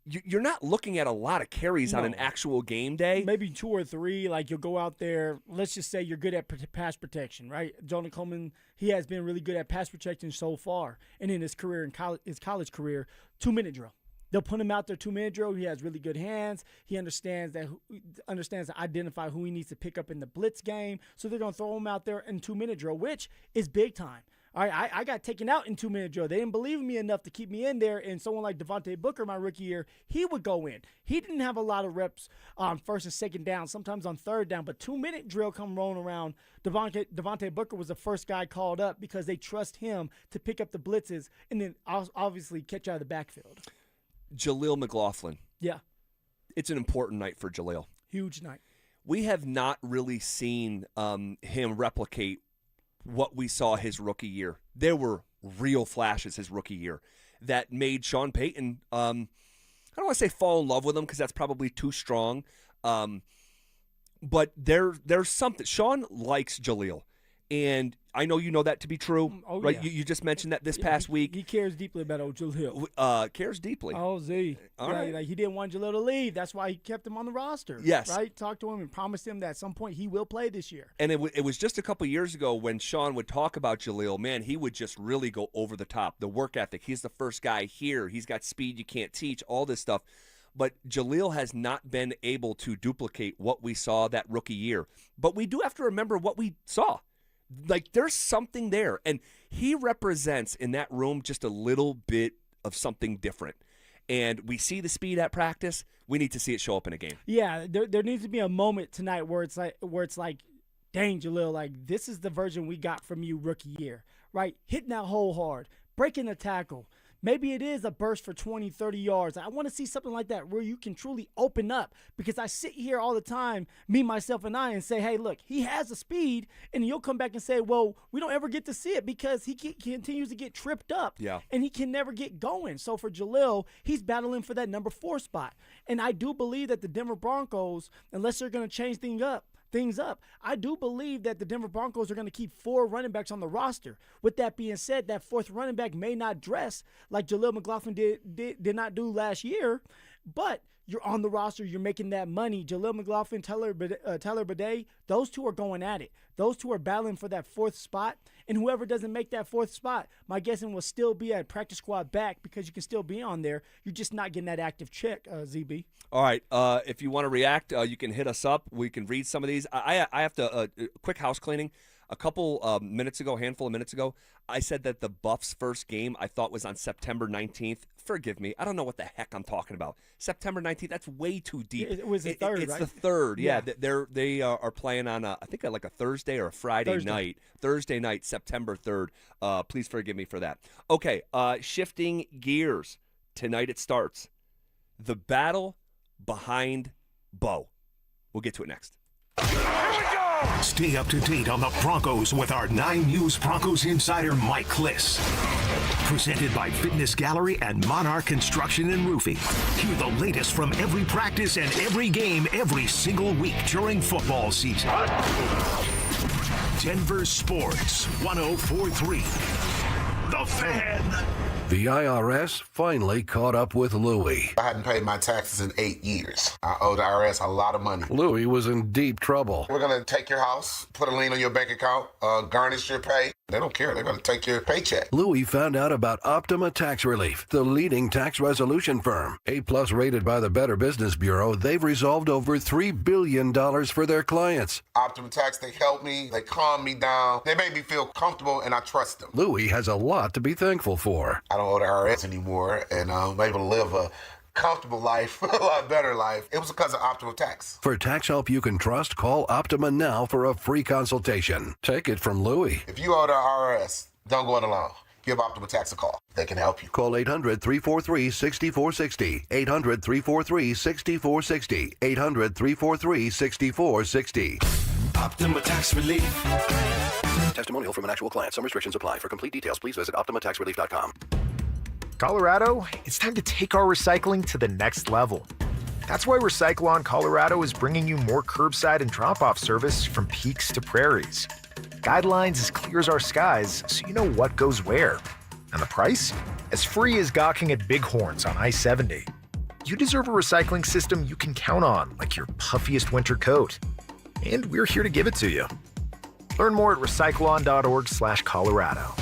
you're not looking at a lot of carries on an actual game day. Maybe 2 or 3. Like, you'll go out there. Let's just say you're good at pass protection, right? Jonah Coleman, he has been really good at pass protection so far, and in his career, his college career, 2-minute drill. They'll put him out there 2-minute drill. He has really good hands. He understands to identify who he needs to pick up in the blitz game. So they're going to throw him out there in 2-minute drill, which is big time. All right, I got taken out in 2-minute drill. They didn't believe in me enough to keep me in there. And someone like Devontae Booker, my rookie year, he would go in. He didn't have a lot of reps on first and second down, sometimes on third down. But 2-minute drill come rolling around. Devontae Booker was the first guy called up because they trust him to pick up the blitzes and then obviously catch out of the backfield. Jaleel McLaughlin. Yeah. It's an important night for Jaleel. Huge night. We have not really seen him replicate what we saw his rookie year. There were real flashes his rookie year that made Sean Payton, I don't want to say fall in love with him because that's probably too strong, but there's something. Sean likes Jaleel, and I know you know that to be true, right? Yeah. You just mentioned that this past week. He cares deeply about old Jaleel. Cares deeply. Oh, Z. All right. Like, he didn't want Jaleel to leave. That's why he kept him on the roster. Yes. Right? Talked to him and promised him that at some point he will play this year. And it was just a couple years ago when Sean would talk about Jaleel, man, he would just really go over the top. The work ethic. He's the first guy here. He's got speed you can't teach, all this stuff. But Jaleel has not been able to duplicate what we saw that rookie year. But we do have to remember what we saw. Like, there's something there. And he represents in that room just a little bit of something different. And we see the speed at practice. We need to see it show up in a game. Yeah, there needs to be a moment tonight where it's like, dang, Jaleel, like, this is the version we got from you rookie year, right? Hitting that hole hard, breaking the tackle. Maybe it is a burst for 20, 30 yards. I want to see something like that where you can truly open up, because I sit here all the time, me, myself, and I, and say, hey, look, he has the speed, and you'll come back and say, well, we don't ever get to see it because he continues to get tripped up, and he can never get going. So for Jaleel, he's battling for that number 4 spot. And I do believe that the Denver Broncos, unless they're going to change things up, things up. I do believe that the Denver Broncos are going to keep 4 running backs on the roster. With that being said, that 4th running back may not dress like Jaleel McLaughlin did not do last year, but you're on the roster, you're making that money. Jaleel McLaughlin, Tyler Bidet, those 2 are going at it. Those 2 are battling for that 4th spot, and whoever doesn't make that 4th spot, my guessing will still be at practice squad back because you can still be on there. You're just not getting that active check, ZB. All right. If you want to react, you can hit us up. We can read some of these. I have to quick house cleaning. A handful of minutes ago, I said that the Buffs' first game I thought was on September 19th. Forgive me. I don't know what the heck I'm talking about. September 19th, that's way too deep. It was the 3rd, It's right? the 3rd, yeah. Yeah. They are playing on, I think, like a Thursday or a Friday night. Thursday night, September 3rd. Please forgive me for that. Okay, shifting gears. Tonight it starts. The battle behind Bo. We'll get to it next. Stay up to date on the Broncos with our 9 News Broncos insider Mike Kliss. Presented by Fitness Gallery and Monarch Construction and Roofing. Hear the latest from every practice and every game every single week during football season. Denver Sports 104.3. The Fan. The IRS finally caught up with Louie. I hadn't paid my taxes in 8 years. I owe the IRS a lot of money. Louie was in deep trouble. We're going to take your house, put a lien on your bank account, garnish your pay. They don't care. They're going to take your paycheck. Louie found out about Optima Tax Relief, the leading tax resolution firm. A+ rated by the Better Business Bureau, they've resolved over $3 billion for their clients. Optima Tax, they help me. They calm me down. They make me feel comfortable, and I trust them. Louie has a lot to be thankful for. I don't owe the IRS anymore, and I'm able to live a comfortable life, a lot better life. It was because of Optima Tax. For tax help you can trust, call Optima now for a free consultation. Take it from Louie. If you owe the IRS, don't go it alone. Give Optima Tax a call. They can help you. Call 800-343-6460. 800-343-6460. 800-343-6460. Optima Tax Relief. Testimonial from an actual client. Some restrictions apply. For complete details, please visit OptimaTaxRelief.com. Colorado, it's time to take our recycling to the next level. That's why Recycle-On Colorado is bringing you more curbside and drop-off service from peaks to prairies. Guidelines as clear as our skies, so you know what goes where. And the price? As free as gawking at bighorns on I-70. You deserve a recycling system you can count on, like your puffiest winter coat. And we're here to give it to you. Learn more at recycleon.org/Colorado.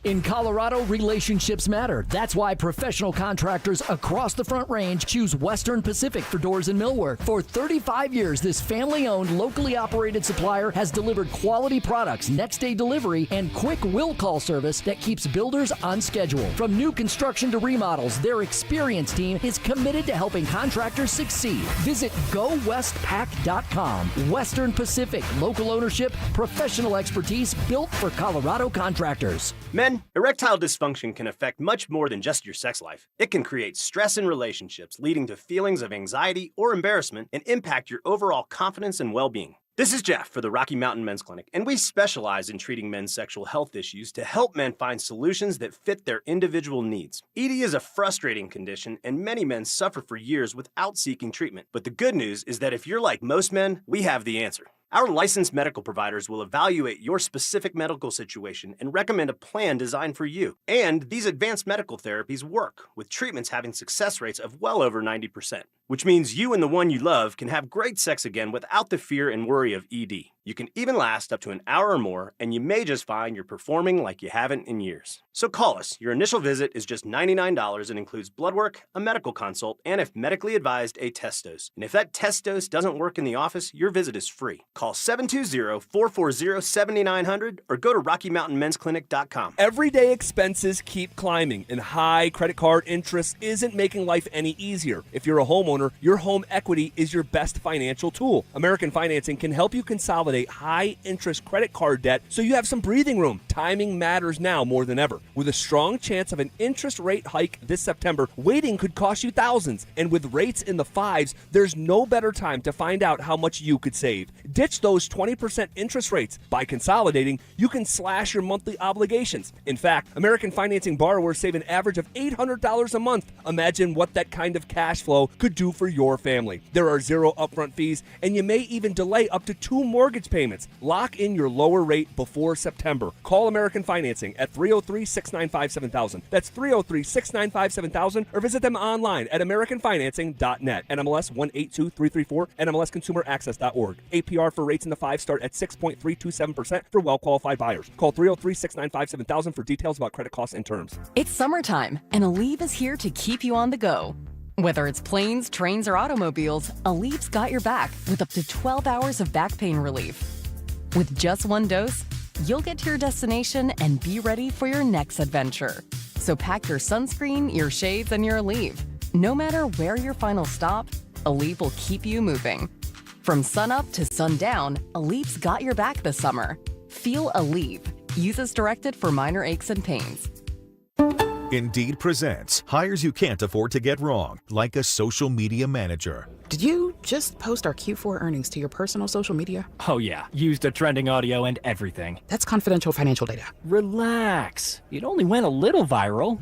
In Colorado, relationships matter. That's why professional contractors across the Front Range choose Western Pacific for doors and millwork. For 35 years, this family-owned, locally operated supplier has delivered quality products, next-day delivery, and quick will-call service that keeps builders on schedule. From new construction to remodels, their experienced team is committed to helping contractors succeed. Visit GoWestPack.com. Western Pacific, local ownership, professional expertise built for Colorado contractors. Men, erectile dysfunction can affect much more than just your sex life. It can create stress in relationships, leading to feelings of anxiety or embarrassment, and impact your overall confidence and well-being. This is Jeff for the Rocky Mountain Men's Clinic, and we specialize in treating men's sexual health issues to help men find solutions that fit their individual needs. ED is a frustrating condition, and many men suffer for years without seeking treatment. But the good news is that if you're like most men, we have the answer. Our licensed medical providers will evaluate your specific medical situation and recommend a plan designed for you. And these advanced medical therapies work, with treatments having success rates of well over 90%, which means you and the one you love can have great sex again without the fear and worry of ED. You can even last up to an hour or more, and you may just find you're performing like you haven't in years. So call us. Your initial visit is just $99 and includes blood work, a medical consult, and if medically advised, a test dose. And if that test dose doesn't work in the office, your visit is free. Call 720-440-7900 or go to RockyMountainMen'sClinic.com. Everyday expenses keep climbing, and high credit card interest isn't making life any easier. If you're a homeowner, your home equity is your best financial tool. American Financing can help you consolidate high-interest credit card debt so you have some breathing room. Timing matters now more than ever. With a strong chance of an interest rate hike this September, waiting could cost you thousands. And with rates in the 5s, there's no better time to find out how much you could save. Ditch those 20% interest rates. By consolidating, you can slash your monthly obligations. In fact, American Financing borrowers save an average of $800 a month. Imagine what that kind of cash flow could do do for your family. There are 0 upfront fees, and you may even delay up to 2 mortgage payments. Lock in your lower rate before September. Call American Financing at 303-695-7000. That's 303-695-7000, or visit them online at americanfinancing.net. NMLS 182334, NMLSconsumeraccess.org. APR for rates in the 5 start at 6.327% for well-qualified buyers. Call 303-695-7000 for details about credit costs and terms. It's summertime, and Aleve is here to keep you on the go. Whether it's planes, trains, or automobiles, Aleve's got your back with up to 12 hours of back pain relief. With just one dose, you'll get to your destination and be ready for your next adventure. So pack your sunscreen, your shades, and your Aleve. No matter where your final stop, Aleve will keep you moving. From sunup to sundown, Aleve's got your back this summer. Feel Aleve. Use as directed for minor aches and pains. Indeed presents hires you can't afford to get wrong, like a social media manager. Did you just post our Q4 earnings to your personal social media? Oh yeah, used the trending audio and everything. That's confidential financial data. Relax. It only went a little viral.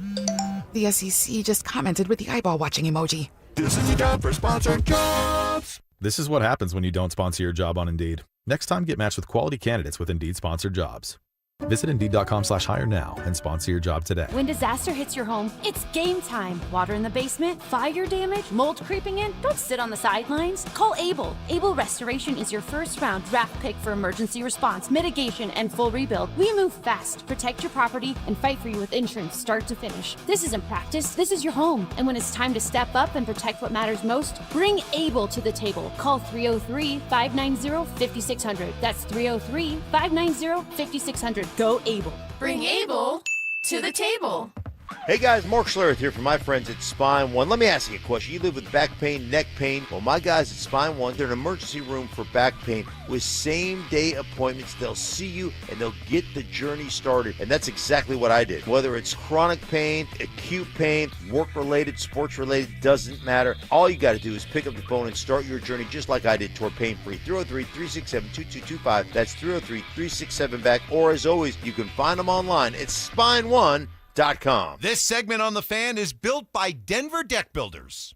The SEC just commented with the eyeball watching emoji. This is the job for sponsored jobs. This is what happens when you don't sponsor your job on Indeed. Next time, get matched with quality candidates with Indeed sponsored jobs. Visit Indeed.com/hire now and sponsor your job today. When disaster hits your home, it's game time. Water in the basement, fire damage, mold creeping in. Don't sit on the sidelines. Call Able. Able Restoration is your first round draft pick for emergency response, mitigation, and full rebuild. We move fast, protect your property, and fight for you with insurance start to finish. This isn't practice. This is your home. And when it's time to step up and protect what matters most, bring Able to the table. Call 303-590-5600. That's 303-590-5600. Go Able. Bring Able to the table. Hey guys, Mark Schlereth here from my friends at Spine One. Let me ask you a question. You live with back pain, neck pain? Well, my guys at Spine One, they're an emergency room for back pain with same-day appointments. They'll see you and they'll get the journey started. And that's exactly what I did. Whether it's chronic pain, acute pain, work-related, sports-related, doesn't matter. All you got to do is pick up the phone and start your journey just like I did toward pain-free. 303-367-2225. That's 303-367-BACK. Or as always, you can find them online at SpineOne.com. This segment on The Fan is built by Denver Deck Builders.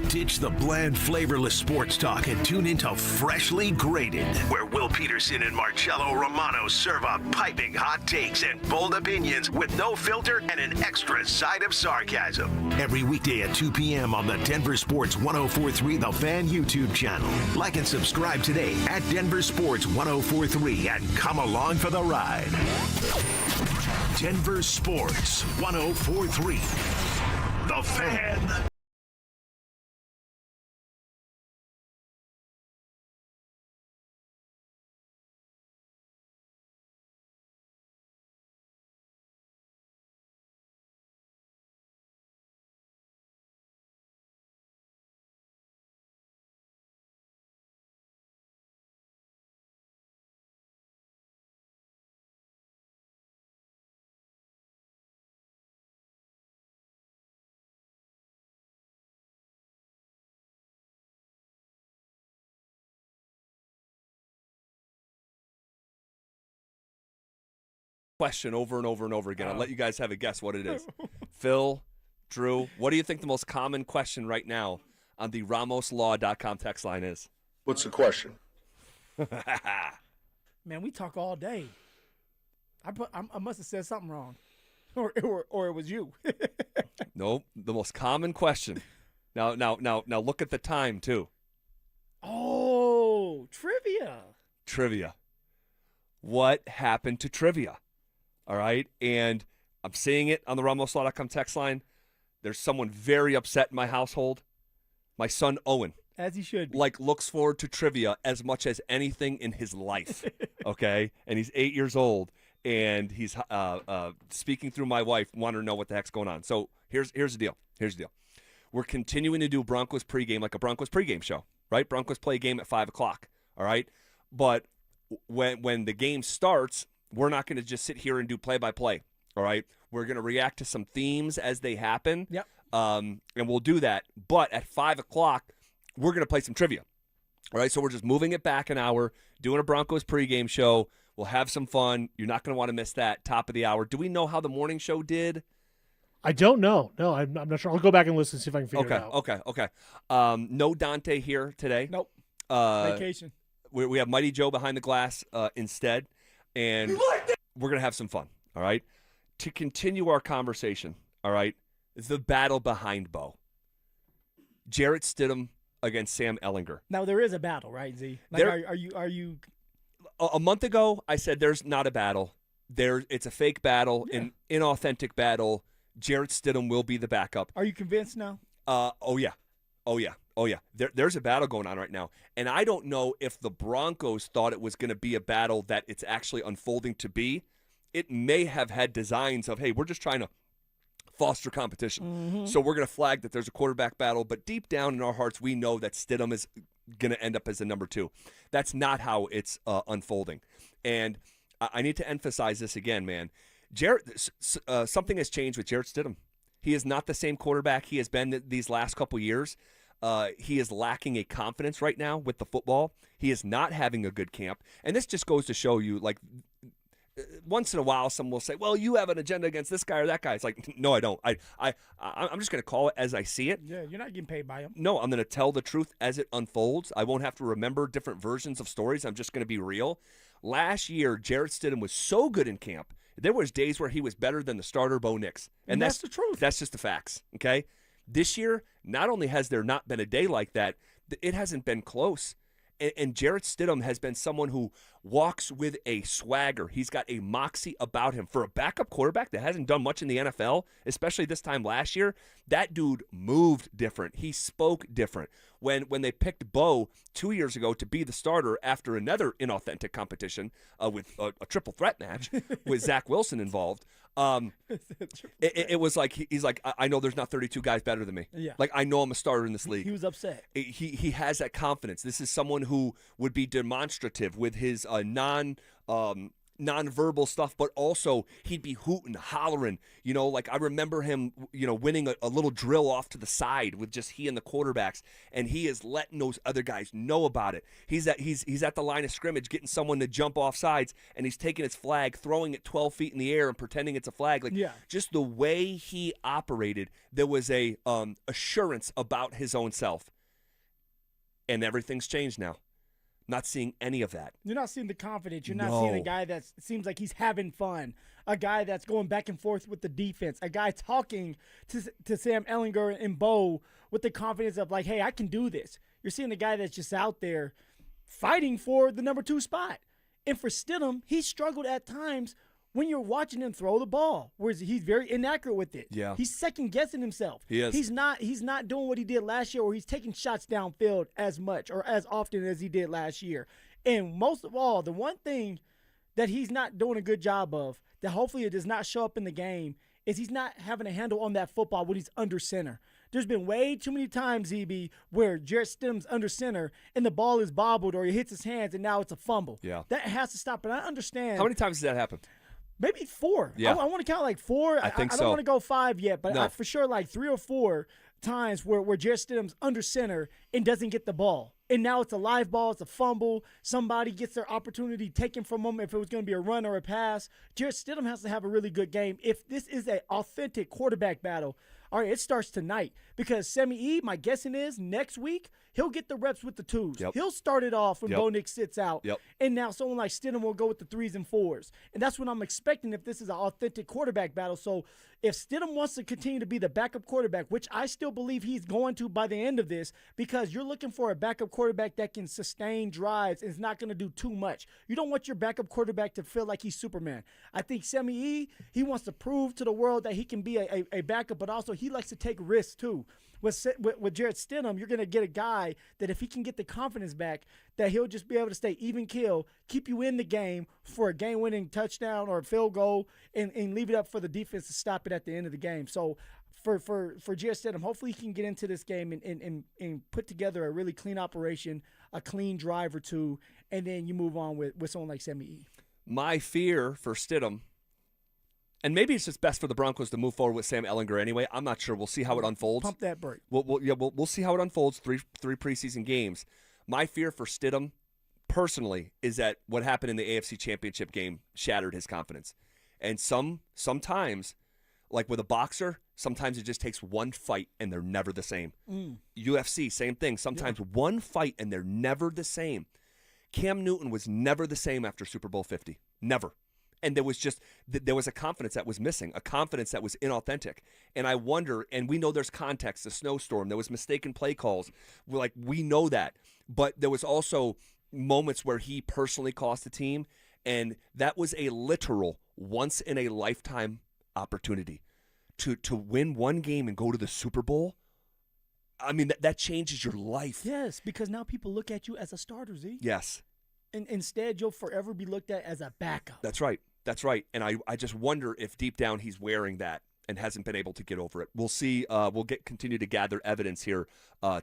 Ditch the bland, flavorless sports talk and tune into Freshly Grated, where Will Peterson and Marcello Romano serve up piping hot takes and bold opinions with no filter and an extra side of sarcasm. Every weekday at 2 p.m. on the Denver Sports 104.3 The Fan YouTube channel. Like and subscribe today at Denver Sports 104.3 and come along for the ride. Denver Sports 104.3 The Fan. Question over and over and over again. I'll let you guys have a guess what it is. Phil, Drew, what do you think the most common question right now on the RamosLaw.com text line is? What's the question? Man, we talk all day. I must have said something wrong, or it was you. Nope. The most common question. Now, look at the time too. Oh, trivia. What happened to trivia? All right, and I'm seeing it on the RamosLaw.com text line. There's someone very upset in my household. My son Owen, as he should be, looks forward to trivia as much as anything in his life. Okay, and he's 8 years old, and he's speaking through my wife, wanting to know what the heck's going on. So here's the deal. We're continuing to do Broncos pregame like a Broncos pregame show, right? Broncos play game at 5:00. All right, but when the game starts, we're not going to just sit here and do play-by-play, all right? We're going to react to some themes as they happen, Yep. And we'll do that. But at 5:00, we're going to play some trivia, all right? So we're just moving it back an hour, doing a Broncos pregame show. We'll have some fun. You're not going to want to miss that top of the hour. Do we know how the morning show did? I don't know. No, I'm not sure. I'll go back and listen, see if I can figure it out. Okay. No Dante here today. Nope. Vacation. We have Mighty Joe behind the glass instead, and we're going to have some fun, all right? To continue our conversation, all right, the battle behind Bo. Jarrett Stidham against Sam Ehlinger. Now, there is a battle, right, Z? Like, are you? A month ago, I said there's not a battle. It's a fake battle, an inauthentic battle. Jarrett Stidham will be the backup. Are you convinced now? Oh yeah. There's a battle going on right now, and I don't know if the Broncos thought it was going to be a battle that it's actually unfolding to be. It may have had designs of, hey, we're just trying to foster competition, so we're going to flag that there's a quarterback battle, but deep down in our hearts, we know that Stidham is going to end up as the number 2. That's not how it's unfolding, and I need to emphasize this again, man. Something has changed with Jarrett Stidham. He is not the same quarterback he has been these last couple years. He is lacking a confidence right now with the football. He is not having a good camp. And this just goes to show you, like, once in a while someone will say, well, you have an agenda against this guy or that guy. It's like, no, I don't. I'm just going to call it as I see it. Yeah, you're not getting paid by him. No, I'm going to tell the truth as it unfolds. I won't have to remember different versions of stories. I'm just going to be real. Last year, Jarrett Stidham was so good in camp. There was days where he was better than the starter Bo Nix. And that's the truth. That's just the facts, okay? This year, not only has there not been a day like that, it hasn't been close. And Jarrett Stidham has been someone who walks with a swagger. He's got a moxie about him. For a backup quarterback that hasn't done much in the NFL, especially this time last year, that dude moved different. He spoke different. When they picked Bo 2 years ago to be the starter after another inauthentic competition with a triple threat match with Zach Wilson involved, it was like he's like, I know there's not 32 guys better than me. Yeah. Like, I know I'm a starter in this league. He was upset. He has that confidence. This is someone who would be demonstrative with his non-verbal stuff, but also he'd be hooting, hollering. You know, like I remember him, winning a little drill off to the side with just he and the quarterbacks, and he is letting those other guys know about it. He's at the line of scrimmage getting someone to jump off sides, and he's taking his flag, throwing it 12 feet in the air and pretending it's a flag. Like, just the way he operated, there was a assurance about his own self. And everything's changed now. Not seeing any of that. You're not seeing the confidence. You're not seeing a guy that seems like he's having fun. A guy that's going back and forth with the defense. A guy talking to Sam Ehlinger and Bo with the confidence of like, hey, I can do this. You're seeing a guy that's just out there fighting for the number 2 spot. And for Stidham, he struggled at times when you're watching him throw the ball, whereas he's very inaccurate with it. Yeah. He's second-guessing himself. He is. He's not doing what he did last year, where he's taking shots downfield as much or as often as he did last year. And most of all, the one thing that he's not doing a good job of, that hopefully it does not show up in the game, is he's not having a handle on that football when he's under center. There's been way too many times, ZB, where Jarrett Stidham's under center and the ball is bobbled or he hits his hands and now it's a fumble. Yeah. That has to stop. And I understand. How many times has that happened? Maybe 4. Yeah. I want to count like 4. I think I so. don't want to go 5 yet, but No. for sure like 3 or 4 times where Jarrett Stidham's under center and doesn't get the ball. And now it's a live ball. It's a fumble. Somebody gets their opportunity taken from them if it was going to be a run or a pass. Jarrett Stidham has to have a really good game. If this is an authentic quarterback battle, all right, it starts tonight because Semi E, my guessing is next week, he'll get the reps with the 2s. Yep. He'll start it off when Bo Nix sits out. Yep. And now someone like Stidham will go with the 3s and 4s. And that's what I'm expecting if this is an authentic quarterback battle. So if Stidham wants to continue to be the backup quarterback, which I still believe he's going to by the end of this, because you're looking for a backup quarterback that can sustain drives and is not going to do too much. You don't want your backup quarterback to feel like he's Superman. I think Semi E, he wants to prove to the world that he can be a backup, but also he likes to take risks too. With Jarrett Stidham, you're going to get a guy that if he can get the confidence back, that he'll just be able to stay even kill, keep you in the game for a game-winning touchdown or a field goal, and leave it up for the defense to stop it at the end of the game. So for Jarrett Stidham, hopefully he can get into this game and put together a really clean operation, a clean drive or 2, and then you move on with someone like Semi E. My fear for Stidham, and maybe it's just best for the Broncos to move forward with Sam Ehlinger anyway. I'm not sure. We'll see how it unfolds. Pump that brake. We'll see how it unfolds. Three preseason games. My fear for Stidham, personally, is that what happened in the AFC Championship game shattered his confidence. And sometimes, like with a boxer, Sometimes it just takes one fight and they're never the same. UFC, same thing. Sometimes one fight and they're never the same. Cam Newton was never the same after Super Bowl 50. Never. And there was a confidence that was missing, a confidence that was inauthentic. And I wonder, and we know there's context, the snowstorm, there was mistaken play calls. We know that. But there was also moments where he personally cost the team, and that was a literal once-in-a-lifetime opportunity. To win one game and go to the Super Bowl, I mean, that changes your life. Yes, because now people look at you as a starter, Z. Yes. And instead, you'll forever be looked at as a backup. That's right. That's right. And I just wonder if deep down he's wearing that and hasn't been able to get over it. We'll see. We'll continue to gather evidence here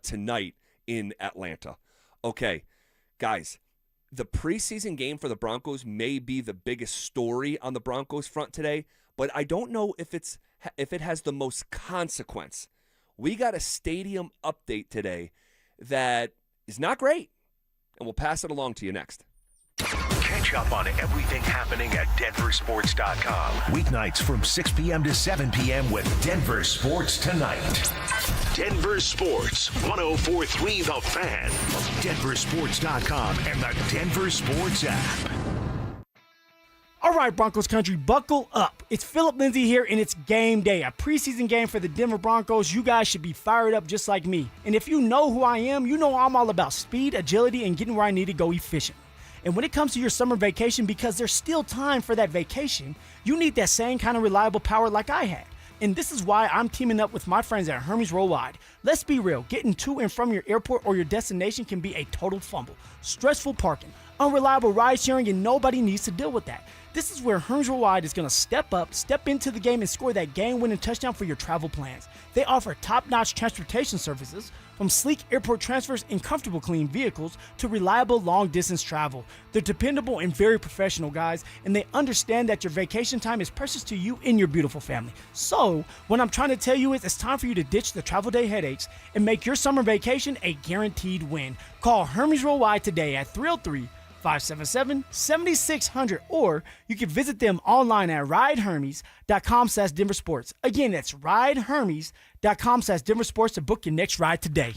tonight in Atlanta. Okay, guys, the preseason game for the Broncos may be the biggest story on the Broncos front today, but I don't know if it has the most consequence. We got a stadium update today that is not great, and we'll pass it along to you next. Catch up on everything happening at DenverSports.com. Weeknights from 6 p.m. to 7 p.m. with Denver Sports Tonight. Denver Sports, 104.3 The Fan, DenverSports.com, and the Denver Sports app. All right, Broncos country, buckle up. It's Phillip Lindsay here, and it's game day, a preseason game for the Denver Broncos. You guys should be fired up just like me. And if you know who I am, you know I'm all about speed, agility, and getting where I need to go efficient. And when it comes to your summer vacation, because there's still time for that vacation, you need that same kind of reliable power like I had. And this is why I'm teaming up with my friends at Hermes Worldwide. Let's be real, getting to and from your airport or your destination can be a total fumble. Stressful parking, unreliable ride sharing, and nobody needs to deal with that. This is where Hermes Worldwide is going to step into the game and score that game-winning touchdown for your travel plans. They offer top-notch transportation services, from sleek airport transfers and comfortable clean vehicles to reliable long-distance travel. They're dependable and very professional, guys, and they understand that your vacation time is precious to you and your beautiful family. So, what I'm trying to tell you is it's time for you to ditch the travel day headaches and make your summer vacation a guaranteed win. Call Hermes Worldwide today at 303-577-7600, or you can visit them online at ridehermes.com/DenverSports. Again, that's ridehermes.com/DenverSports to book your next ride today.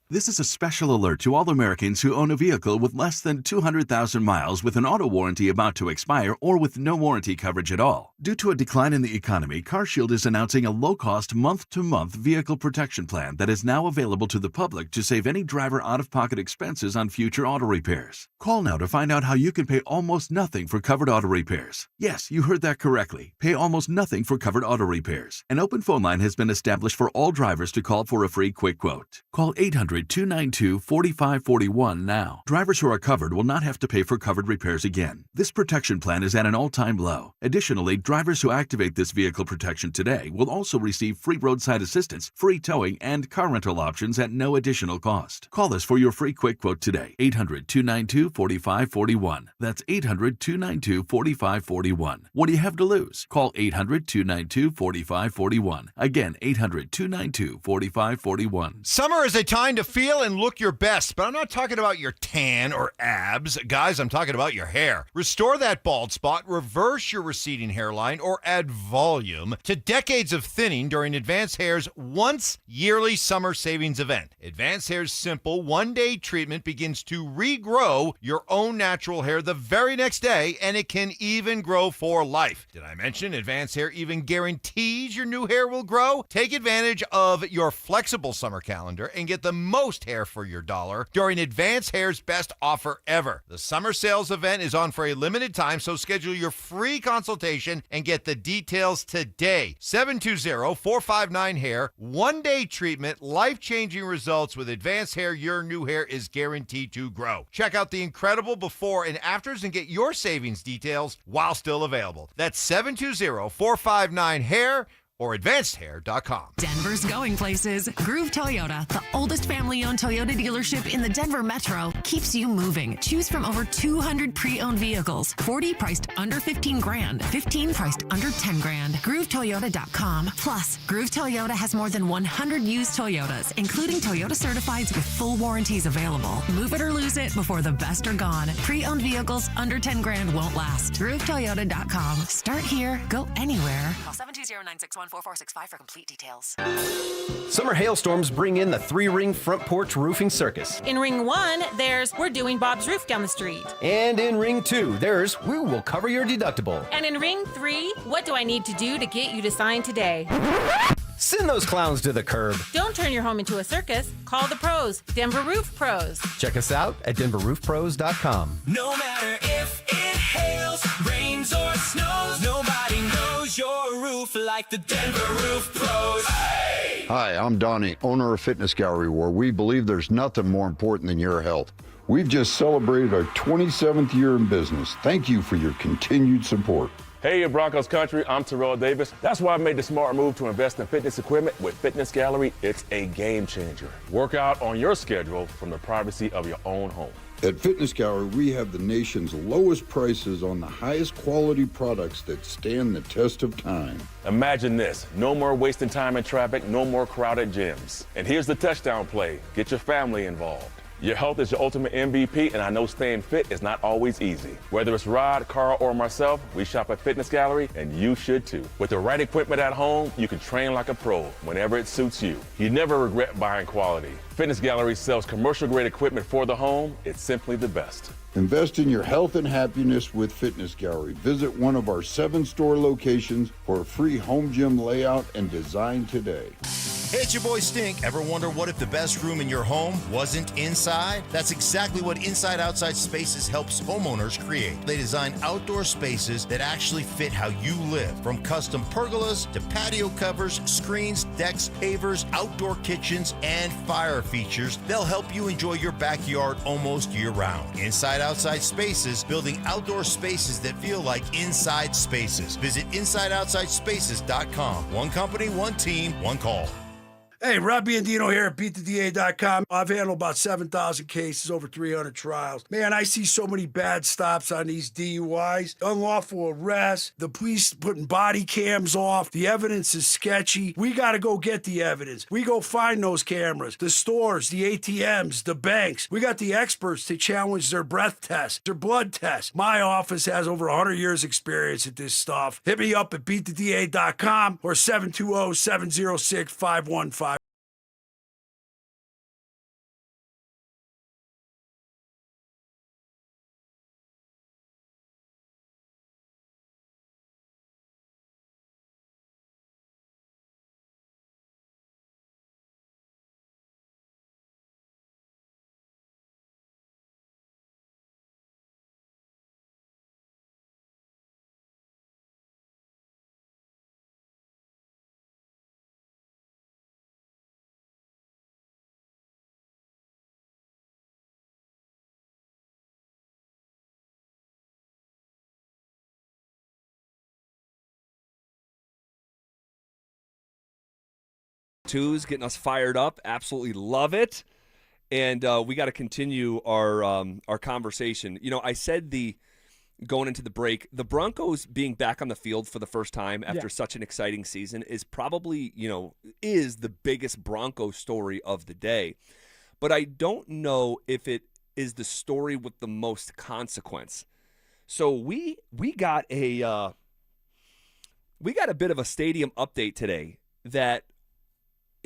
This is a special alert to all Americans who own a vehicle with less than 200,000 miles with an auto warranty about to expire or with no warranty coverage at all. Due to a decline in the economy, CarShield is announcing a low-cost month-to-month vehicle protection plan that is now available to the public to save any driver out-of-pocket expenses on future auto repairs. Call now to find out how you can pay almost nothing for covered auto repairs. Yes, you heard that correctly. Pay almost nothing for covered auto repairs. An open phone line has been established for all drivers to call for a free quick quote. Call 800-292-4541 now. Drivers who are covered will not have to pay for covered repairs again. This protection plan is at an all-time low. Additionally, drivers who activate this vehicle protection today will also receive free roadside assistance, free towing, and car rental options at no additional cost. Call us for your free quick quote today. 800-292-4541. That's 800-292-4541. What do you have to lose? Call 800-292-4541. Again, 800-292-4541. Summer is a time to feel and look your best, but I'm not talking about your tan or abs. Guys, I'm talking about your hair. Restore that bald spot, reverse your receding hairline, or add volume to decades of thinning during Advanced Hair's once yearly summer savings event. Advanced Hair's simple one-day treatment begins to regrow your own natural hair the very next day, and it can even grow for life. Did I mention Advanced Hair even guarantees your new hair will grow? Take advantage of your flexible summer calendar and get the most hair for your dollar during Advanced Hair's best offer ever. The summer sales event is on for a limited time, so schedule your free consultation and get the details today. 720-459-HAIR. One-day treatment, life-changing results with Advanced Hair. Your new hair is guaranteed to grow. Check out the incredible before and afters and get your savings details while still available. That's 720-459-HAIR. or AdvancedHair.com. Denver's going places. Groove Toyota, the oldest family-owned Toyota dealership in the Denver Metro, keeps you moving. Choose from over 200 pre-owned vehicles, 40 priced under $15,000, 15 priced under $10,000. GrooveToyota.com. Plus, Groove Toyota has more than 100 used Toyotas, including Toyota certifieds with full warranties available. Move it or lose it before the best are gone. Pre-owned vehicles under $10,000 won't last. GrooveToyota.com. Start here, go anywhere. Call 720-961. 800-771-4465 for complete details. Summer hailstorms bring in the 3-ring front porch roofing circus. In ring 1, there's We're Doing Bob's Roof down the street. And in ring 2, there's We Will Cover Your Deductible. And in ring 3, What Do I Need to Do to Get You to Sign Today? Send those clowns to the curb. Don't turn your home into a circus. Call the pros, Denver Roof Pros. Check us out at DenverRoofPros.com. No matter if it hails, rains, or snows, nobody knows your roof like the Denver Roof Pros. Hey! Hi, I'm Donnie, owner of Fitness Gallery, where we believe there's nothing more important than your health. We've just celebrated our 27th year in business. Thank you for your continued support. Hey, Broncos country, I'm Terrell Davis. That's why I made the smart move to invest in fitness equipment with Fitness Gallery. It's a game changer. Work out on your schedule from the privacy of your own home. At Fitness Gallery, we have the nation's lowest prices on the highest quality products that stand the test of time. Imagine this, no more wasting time in traffic, no more crowded gyms. And here's the touchdown play, get your family involved. Your health is your ultimate MVP, and I know staying fit is not always easy. Whether it's Rod, Carl, or myself, we shop at Fitness Gallery, and you should too. With the right equipment at home, you can train like a pro whenever it suits you. You never regret buying quality. Fitness Gallery sells commercial-grade equipment for the home. It's simply the best. Invest in your health and happiness with Fitness Gallery. Visit one of our 7 store locations for a free home gym layout and design today. Hey, it's your boy Stink. Ever wonder what if the best room in your home wasn't inside? That's exactly what Inside Outside Spaces helps homeowners create. They design outdoor spaces that actually fit how you live. From custom pergolas to patio covers, screens, decks, pavers, outdoor kitchens, and fire features, they'll help you enjoy your backyard almost year-round. Inside Outside Spaces, building outdoor spaces that feel like inside spaces. Visit InsideOutsideSpaces.com. One company, one team, one call. Hey, Rob Biandino here at BeatTheDA.com. I've handled about 7,000 cases, over 300 trials. Man, I see so many bad stops on these DUIs. Unlawful arrests, the police putting body cams off, the evidence is sketchy. We got to go get the evidence. We go find those cameras, the stores, the ATMs, the banks. We got the experts to challenge their breath test, their blood test. My office has over 100 years experience at this stuff. Hit me up at BeatTheDA.com or 720-706-515. Twos getting us fired up. Absolutely love it. And we got to continue our conversation. You know, I said going into the break, the Broncos being back on the field for the first time after such an exciting season is probably, is the biggest Bronco story of the day. But I don't know if it is the story with the most consequence. So we got a bit of a stadium update today that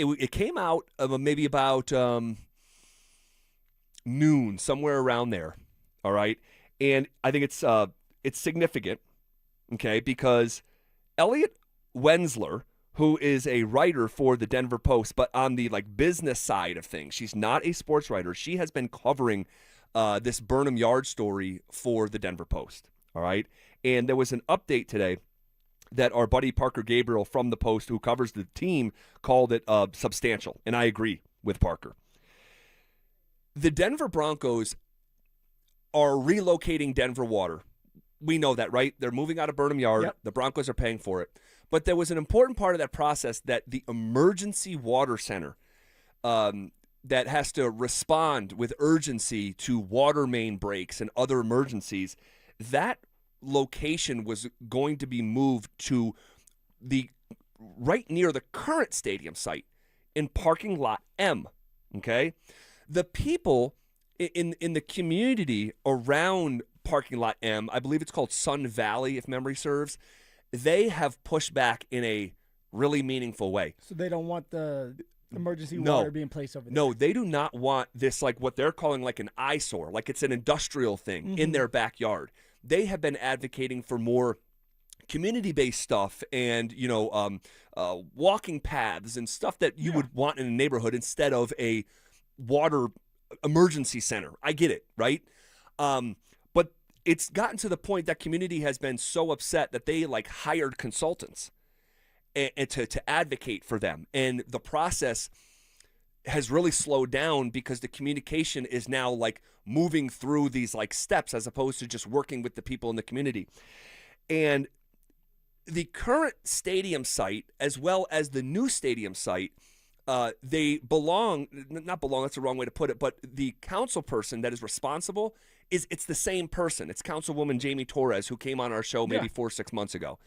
it came out maybe about noon, somewhere around there. All right, and I think it's significant, okay, because Elliot Wensler, who is a writer for the Denver Post, but on the business side of things, she's not a sports writer. She has been covering this Burnham Yard story for the Denver Post. All right, and there was an update today that our buddy Parker Gabriel from the Post, who covers the team, called it substantial, and I agree with Parker. The Denver Broncos are relocating Denver Water. We know that, right? They're moving out of Burnham Yard. Yep. The Broncos are paying for it. But there was an important part of that process that the emergency water center that has to respond with urgency to water main breaks and other emergencies, that location was going to be moved to the right near the current stadium site in parking lot M. Okay, the people in the community around parking lot M, I believe it's called Sun Valley, if memory serves, they have pushed back in a really meaningful way. So they don't want the emergency water being placed over there. No, they do not want this, like what they're calling like an eyesore, like it's an industrial thing in their backyard. They have been advocating for more community-based stuff and, walking paths and stuff that you would want in a neighborhood instead of a water emergency center. I get it, right? But it's gotten to the point that community has been so upset that they like hired consultants and to advocate for them. And the process has really slowed down because the communication is now like moving through these like steps as opposed to just working with the people in the community. And the current stadium site, as well as the new stadium site, they not belong, that's the wrong way to put it, but the council person that is responsible it's the same person. It's Councilwoman Jamie Torres, who came on our show maybe 4 or 6 months ago.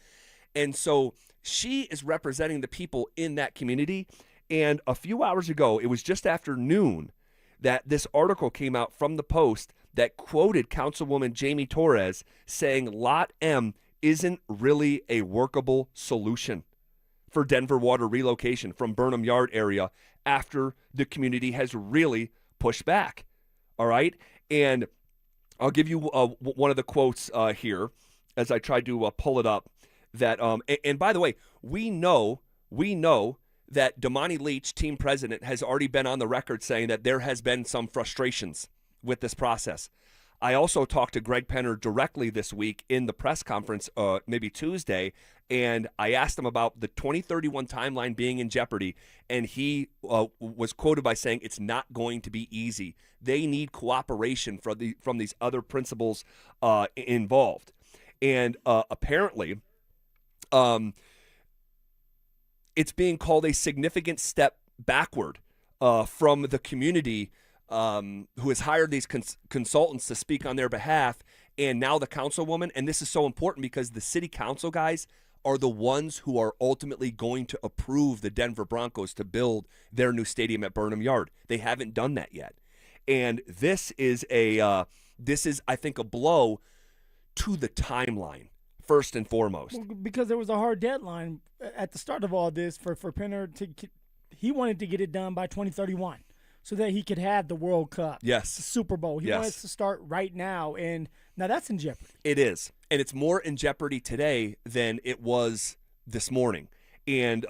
And so she is representing the people in that community. And a few hours ago, it was just after noon, that this article came out from the Post that quoted Councilwoman Jamie Torres saying Lot M isn't really a workable solution for Denver water relocation from Burnham Yard area after the community has really pushed back. All right? And I'll give you one of the quotes here as I tried to pull it up. That and by the way, we know that Damani Leach, team president, has already been on the record saying that there has been some frustrations with this process. I also talked to Greg Penner directly this week in the press conference, maybe Tuesday, and I asked him about the 2031 timeline being in jeopardy, and he was quoted by saying it's not going to be easy. They need cooperation from these other principals involved. And apparently, it's being called a significant step backward from the community who has hired these consultants to speak on their behalf, and now the councilwoman. And this is so important because the city council guys are the ones who are ultimately going to approve the Denver Broncos to build their new stadium at Burnham Yard. They haven't done that yet. And this is I think, a blow to the timeline, first and foremost. Well, because there was a hard deadline at the start of all this for Penner he wanted to get it done by 2031 so that he could have the World Cup. Yes. The Super Bowl. He wanted to start right now, and now that's in jeopardy. It is. And it's more in jeopardy today than it was this morning. And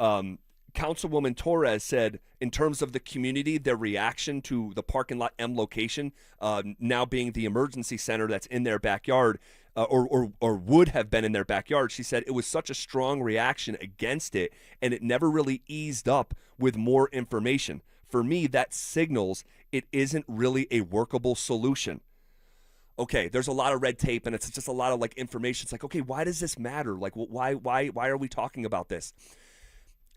Councilwoman Torres said, in terms of the community, their reaction to the parking lot M location now being the emergency center that's in their backyard, or would have been in their backyard, she said it was such a strong reaction against it, and it never really eased up with more information. For me, that signals it isn't really a workable solution. Okay, there's a lot of red tape, and it's just a lot of like information. It's like, okay, why does this matter? Like, why are we talking about this?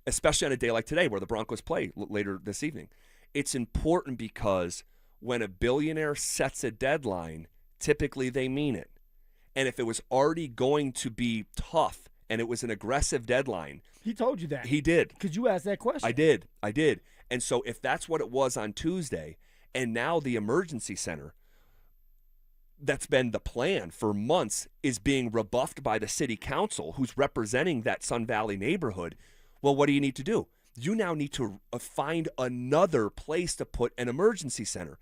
Especially on a day like today where the Broncos play later this evening. It's important because when a billionaire sets a deadline, typically they mean it. And if it was already going to be tough and it was an aggressive deadline. He told you that. He did. Because you asked that question. I did. And so if that's what it was on Tuesday, and now the emergency center, that's been the plan for months, is being rebuffed by the city council who's representing that Sun Valley neighborhood, well, what do you need to do? You now need to find another place to put an emergency center.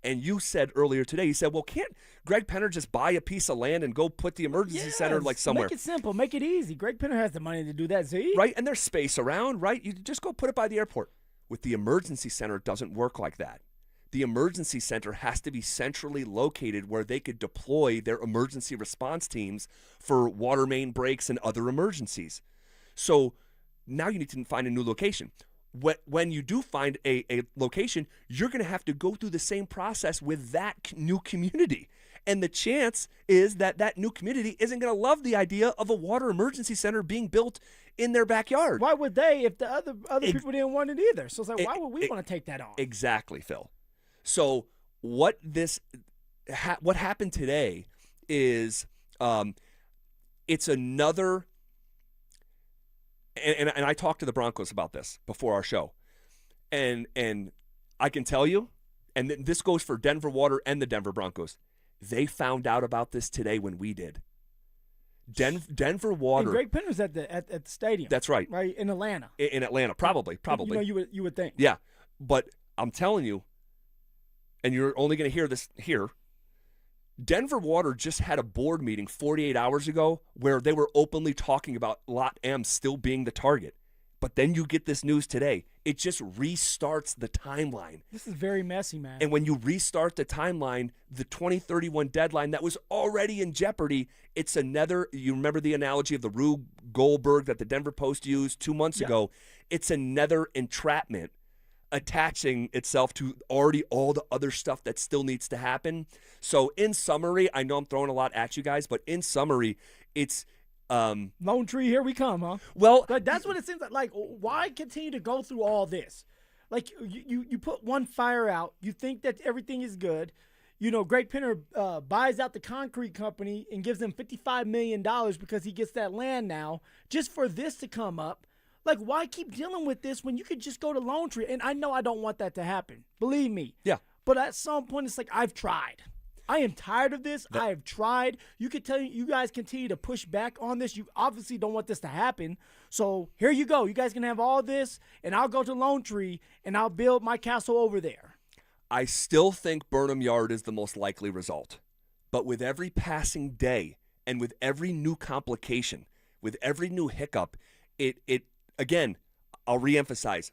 And you said earlier today, you said, well, can't Greg Penner just buy a piece of land and go put the emergency center like somewhere? Make it simple. Make it easy. Greg Penner has the money to do that, Z. Right, and there's space around, right? You just go put it by the airport. With the emergency center, it doesn't work like that. The emergency center has to be centrally located where they could deploy their emergency response teams for water main breaks and other emergencies. So now you need to find a new location. When you do find a location, you're going to have to go through the same process with that new community. And the chance is that new community isn't going to love the idea of a water emergency center being built in their backyard. Why would they if the other people didn't want it either? So it's like, why would we want to take that on? Exactly, Phil. So what happened today is it's another. And I talked to the Broncos about this before our show, and I can tell you, and this goes for Denver Water and the Denver Broncos, they found out about this today when we did. Denver Water. And Greg Penner's at the stadium. That's right. Right in Atlanta. In Atlanta, probably. You would think. Yeah, but I'm telling you, and you're only going to hear this here. Denver Water just had a board meeting 48 hours ago where they were openly talking about Lot M still being the target. But then you get this news today. It just restarts the timeline. This is very messy, man. And when you restart the timeline, the 2031 deadline that was already in jeopardy, it's another, you remember the analogy of the Rube Goldberg that the Denver Post used 2 months ago? It's another entrapment attaching itself to already all the other stuff that still needs to happen. So in summary, I know I'm throwing a lot at you guys, but in summary, it's Lone Tree, here we come, huh? Well, that's what it seems like. Like, why continue to go through all this? Like, you put one fire out, you think that everything is good. You know, Greg Penner buys out the concrete company and gives them $55 million because he gets that land now just for this to come up. Like, why keep dealing with this when you could just go to Lone Tree? And I know I don't want that to happen. Believe me. Yeah. But at some point, it's like, I've tried. I am tired of this. I have tried. You could tell you guys continue to push back on this. You obviously don't want this to happen. So here you go. You guys can have all this, and I'll go to Lone Tree, and I'll build my castle over there. I still think Burnham Yard is the most likely result. But with every passing day and with every new complication, with every new hiccup, it again, I'll reemphasize,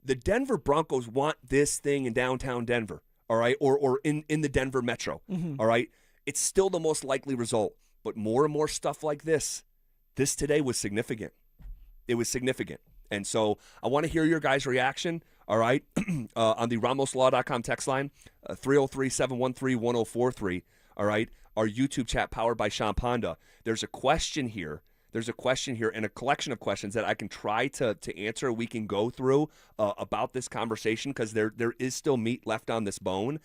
the Denver Broncos want this thing in downtown Denver, all right, or in the Denver metro, all right? It's still the most likely result, but more and more stuff like this today was significant. It was significant. And so I want to hear your guys' reaction, all right, on the RamosLaw.com text line, 303-713-1043, all right, our YouTube chat powered by Sean Ponda. There's a question here and a collection of questions that I can try to answer. We can go through about this conversation because there is still meat left on this bone.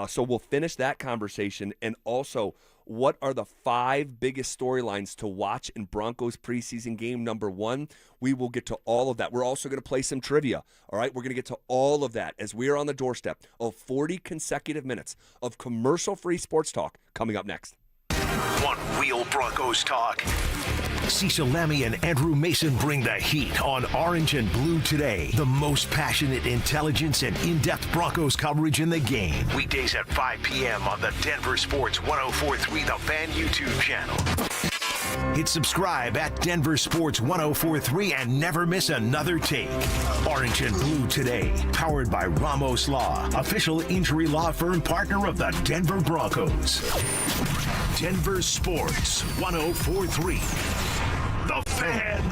So we'll finish that conversation. And also, what are the 5 biggest storylines to watch in Broncos preseason game number 1? We will get to all of that. We're also going to play some trivia. All right, we're going to get to all of that as we are on the doorstep of 40 consecutive minutes of commercial-free sports talk coming up next. One Wheel Broncos talk. Cecil Lammey and Andrew Mason bring the heat on Orange and Blue today. The most passionate intelligence and in-depth Broncos coverage in the game. Weekdays at 5 p.m. on the DenverSports 104.3 The Fan YouTube channel. Hit subscribe at DenverSports 104.3 and never miss another take. Orange and Blue today, powered by Ramos Law, official injury law firm partner of the Denver Broncos. Denver Sports 104.3 The Fan.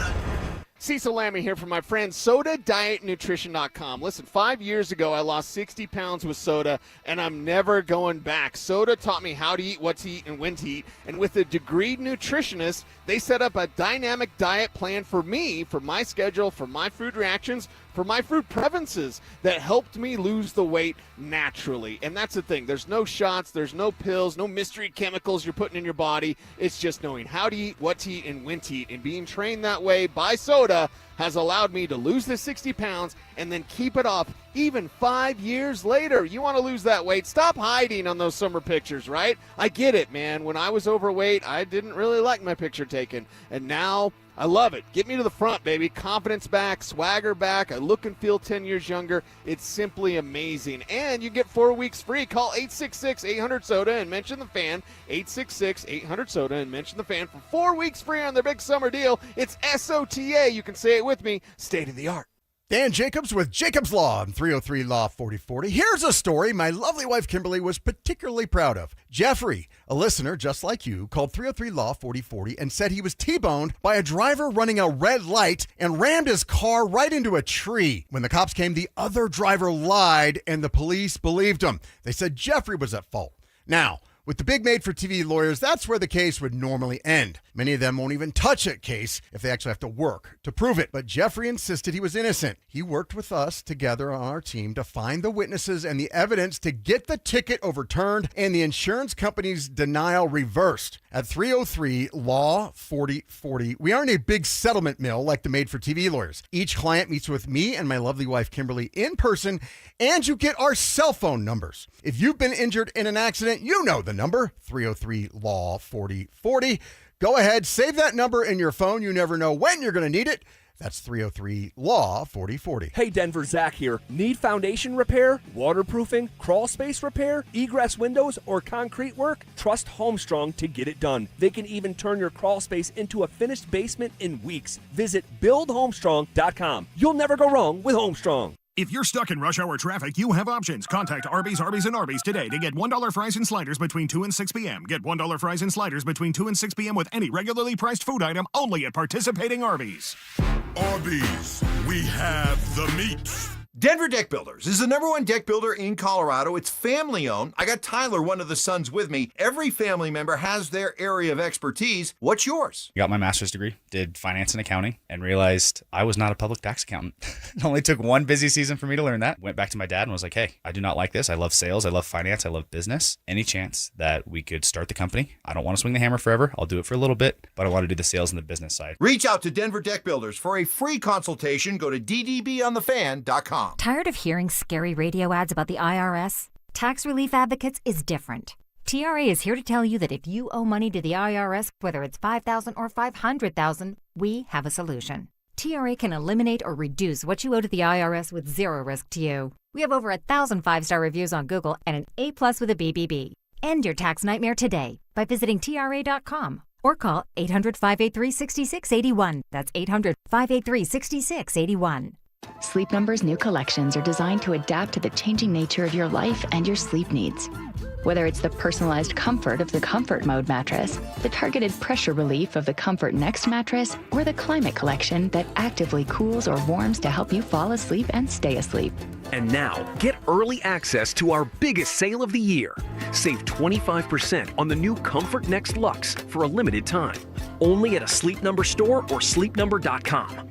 Cecil Lammey here from my friend SodaDietNutrition.com. Listen, 5 years ago, I lost 60 pounds with soda, and I'm never going back. Soda taught me how to eat, what to eat, and when to eat. And with a degreed nutritionist, they set up a dynamic diet plan for me, for my schedule, for my food reactions, for my food preferences that helped me lose the weight naturally. And that's the thing. There's no shots, there's no pills, no mystery chemicals you're putting in your body. It's just knowing how to eat, what to eat, and when to eat. And being trained that way by Soda has allowed me to lose the 60 pounds and then keep it off even 5 years later. You want to lose that weight? Stop hiding on those summer pictures, right? I get it, man. When I was overweight, I didn't really like my picture taken. And now I love it. Get me to the front, baby. Confidence back, swagger back. I look and feel 10 years younger. It's simply amazing. And you get 4 weeks free. Call 866-800-SODA and mention the fan. 866-800-SODA and mention the fan for 4 weeks free on their big summer deal. It's SOTA. You can say it with me. State of the art. Dan Jacobs with Jacobs Law on 303 Law 4040. Here's a story my lovely wife Kimberly was particularly proud of. Jeffrey, a listener just like you, called 303 Law 4040 and said he was T-boned by a driver running a red light and rammed his car right into a tree. When the cops came, the other driver lied and the police believed him. They said Jeffrey was at fault. Now, with the big made-for-TV lawyers, that's where the case would normally end. Many of them won't even touch a case if they actually have to work to prove it. But Jeffrey insisted he was innocent. He worked with us together on our team to find the witnesses and the evidence to get the ticket overturned and the insurance company's denial reversed. At 303 Law 4040, we aren't a big settlement mill like the made-for-TV lawyers. Each client meets with me and my lovely wife Kimberly in person, and you get our cell phone numbers. If you've been injured in an accident, you know the number, 303 Law 4040. Go ahead, save that number in your phone. You never know when you're going to need it. That's 303-LAW-4040. Hey, Denver, Zach here. Need foundation repair, waterproofing, crawl space repair, egress windows, or concrete work? Trust Homestrong to get it done. They can even turn your crawl space into a finished basement in weeks. Visit buildhomestrong.com. You'll never go wrong with Homestrong. If you're stuck in rush hour traffic, you have options. Contact Arby's, and Arby's today to get $1 fries and sliders between 2 and 6 p.m. Get $1 fries and sliders between 2 and 6 p.m. with any regularly priced food item only at participating Arby's. Arby's, we have the meat. Denver Deck Builders is the #1 deck builder in Colorado. It's family owned. I got Tyler, one of the sons, with me. Every family member has their area of expertise. What's yours? I got my master's degree, did finance and accounting, and realized I was not a public tax accountant. It only took one busy season for me to learn that. Went back to my dad and was like, hey, I do not like this. I love sales. I love finance. I love business. Any chance that we could start the company? I don't want to swing the hammer forever. I'll do it for a little bit, but I want to do the sales and the business side. Reach out to Denver Deck Builders for a free consultation. Go to ddbonthefan.com. Tired of hearing scary radio ads about the IRS? Tax Relief Advocates is different. TRA is here to tell you that if you owe money to the IRS, whether it's $5,000 or $500,000, we have a solution. TRA can eliminate or reduce what you owe to the IRS with zero risk to you. We have over 1,000 5-star reviews on Google and an A+ with a BBB. End your tax nightmare today by visiting TRA.com or call 800-583-6681. That's 800-583-6681. Sleep Number's new collections are designed to adapt to the changing nature of your life and your sleep needs. Whether it's the personalized comfort of the Comfort Mode mattress, the targeted pressure relief of the Comfort Next mattress, or the Climate Collection that actively cools or warms to help you fall asleep and stay asleep. And now, get early access to our biggest sale of the year. Save 25% on the new Comfort Next Luxe for a limited time. Only at a Sleep Number store or sleepnumber.com.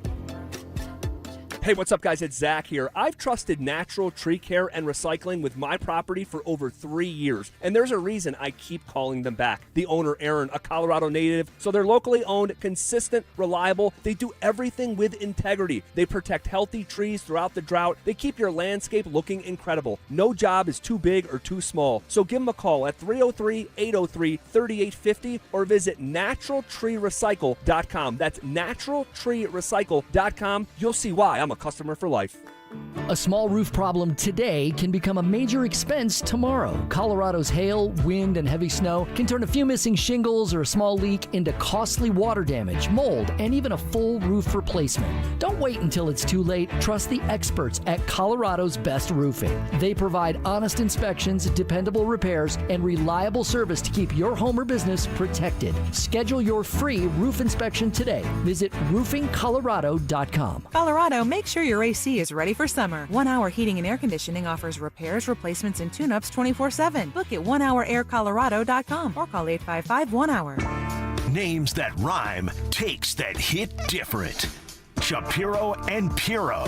Hey, what's up, guys? It's Zach here. I've trusted Natural Tree Care and Recycling with my property for over 3 years, and there's a reason I keep calling them back. The owner, Aaron, a Colorado native, so they're locally owned, consistent, reliable. They do everything with integrity. They protect healthy trees throughout the drought. They keep your landscape looking incredible. No job is too big or too small, so give them a call at 303-803-3850 or visit naturaltreerecycle.com. That's naturaltreerecycle.com. You'll see why I'm a customer for life. A small roof problem today can become a major expense tomorrow. Colorado's hail, wind, and heavy snow can turn a few missing shingles or a small leak into costly water damage, mold, and even a full roof replacement. Don't wait until it's too late. Trust the experts at Colorado's Best Roofing. They provide honest inspections, dependable repairs, and reliable service to keep your home or business protected. Schedule your free roof inspection today. Visit roofingcolorado.com. Colorado, make sure your AC is ready for summer. 1 Hour Heating and Air Conditioning offers repairs, replacements, and tune-ups 24/7. Book at onehouraircolorado.com or call 855-1-HOUR. Names that rhyme, takes that hit different. Shapiro and Piro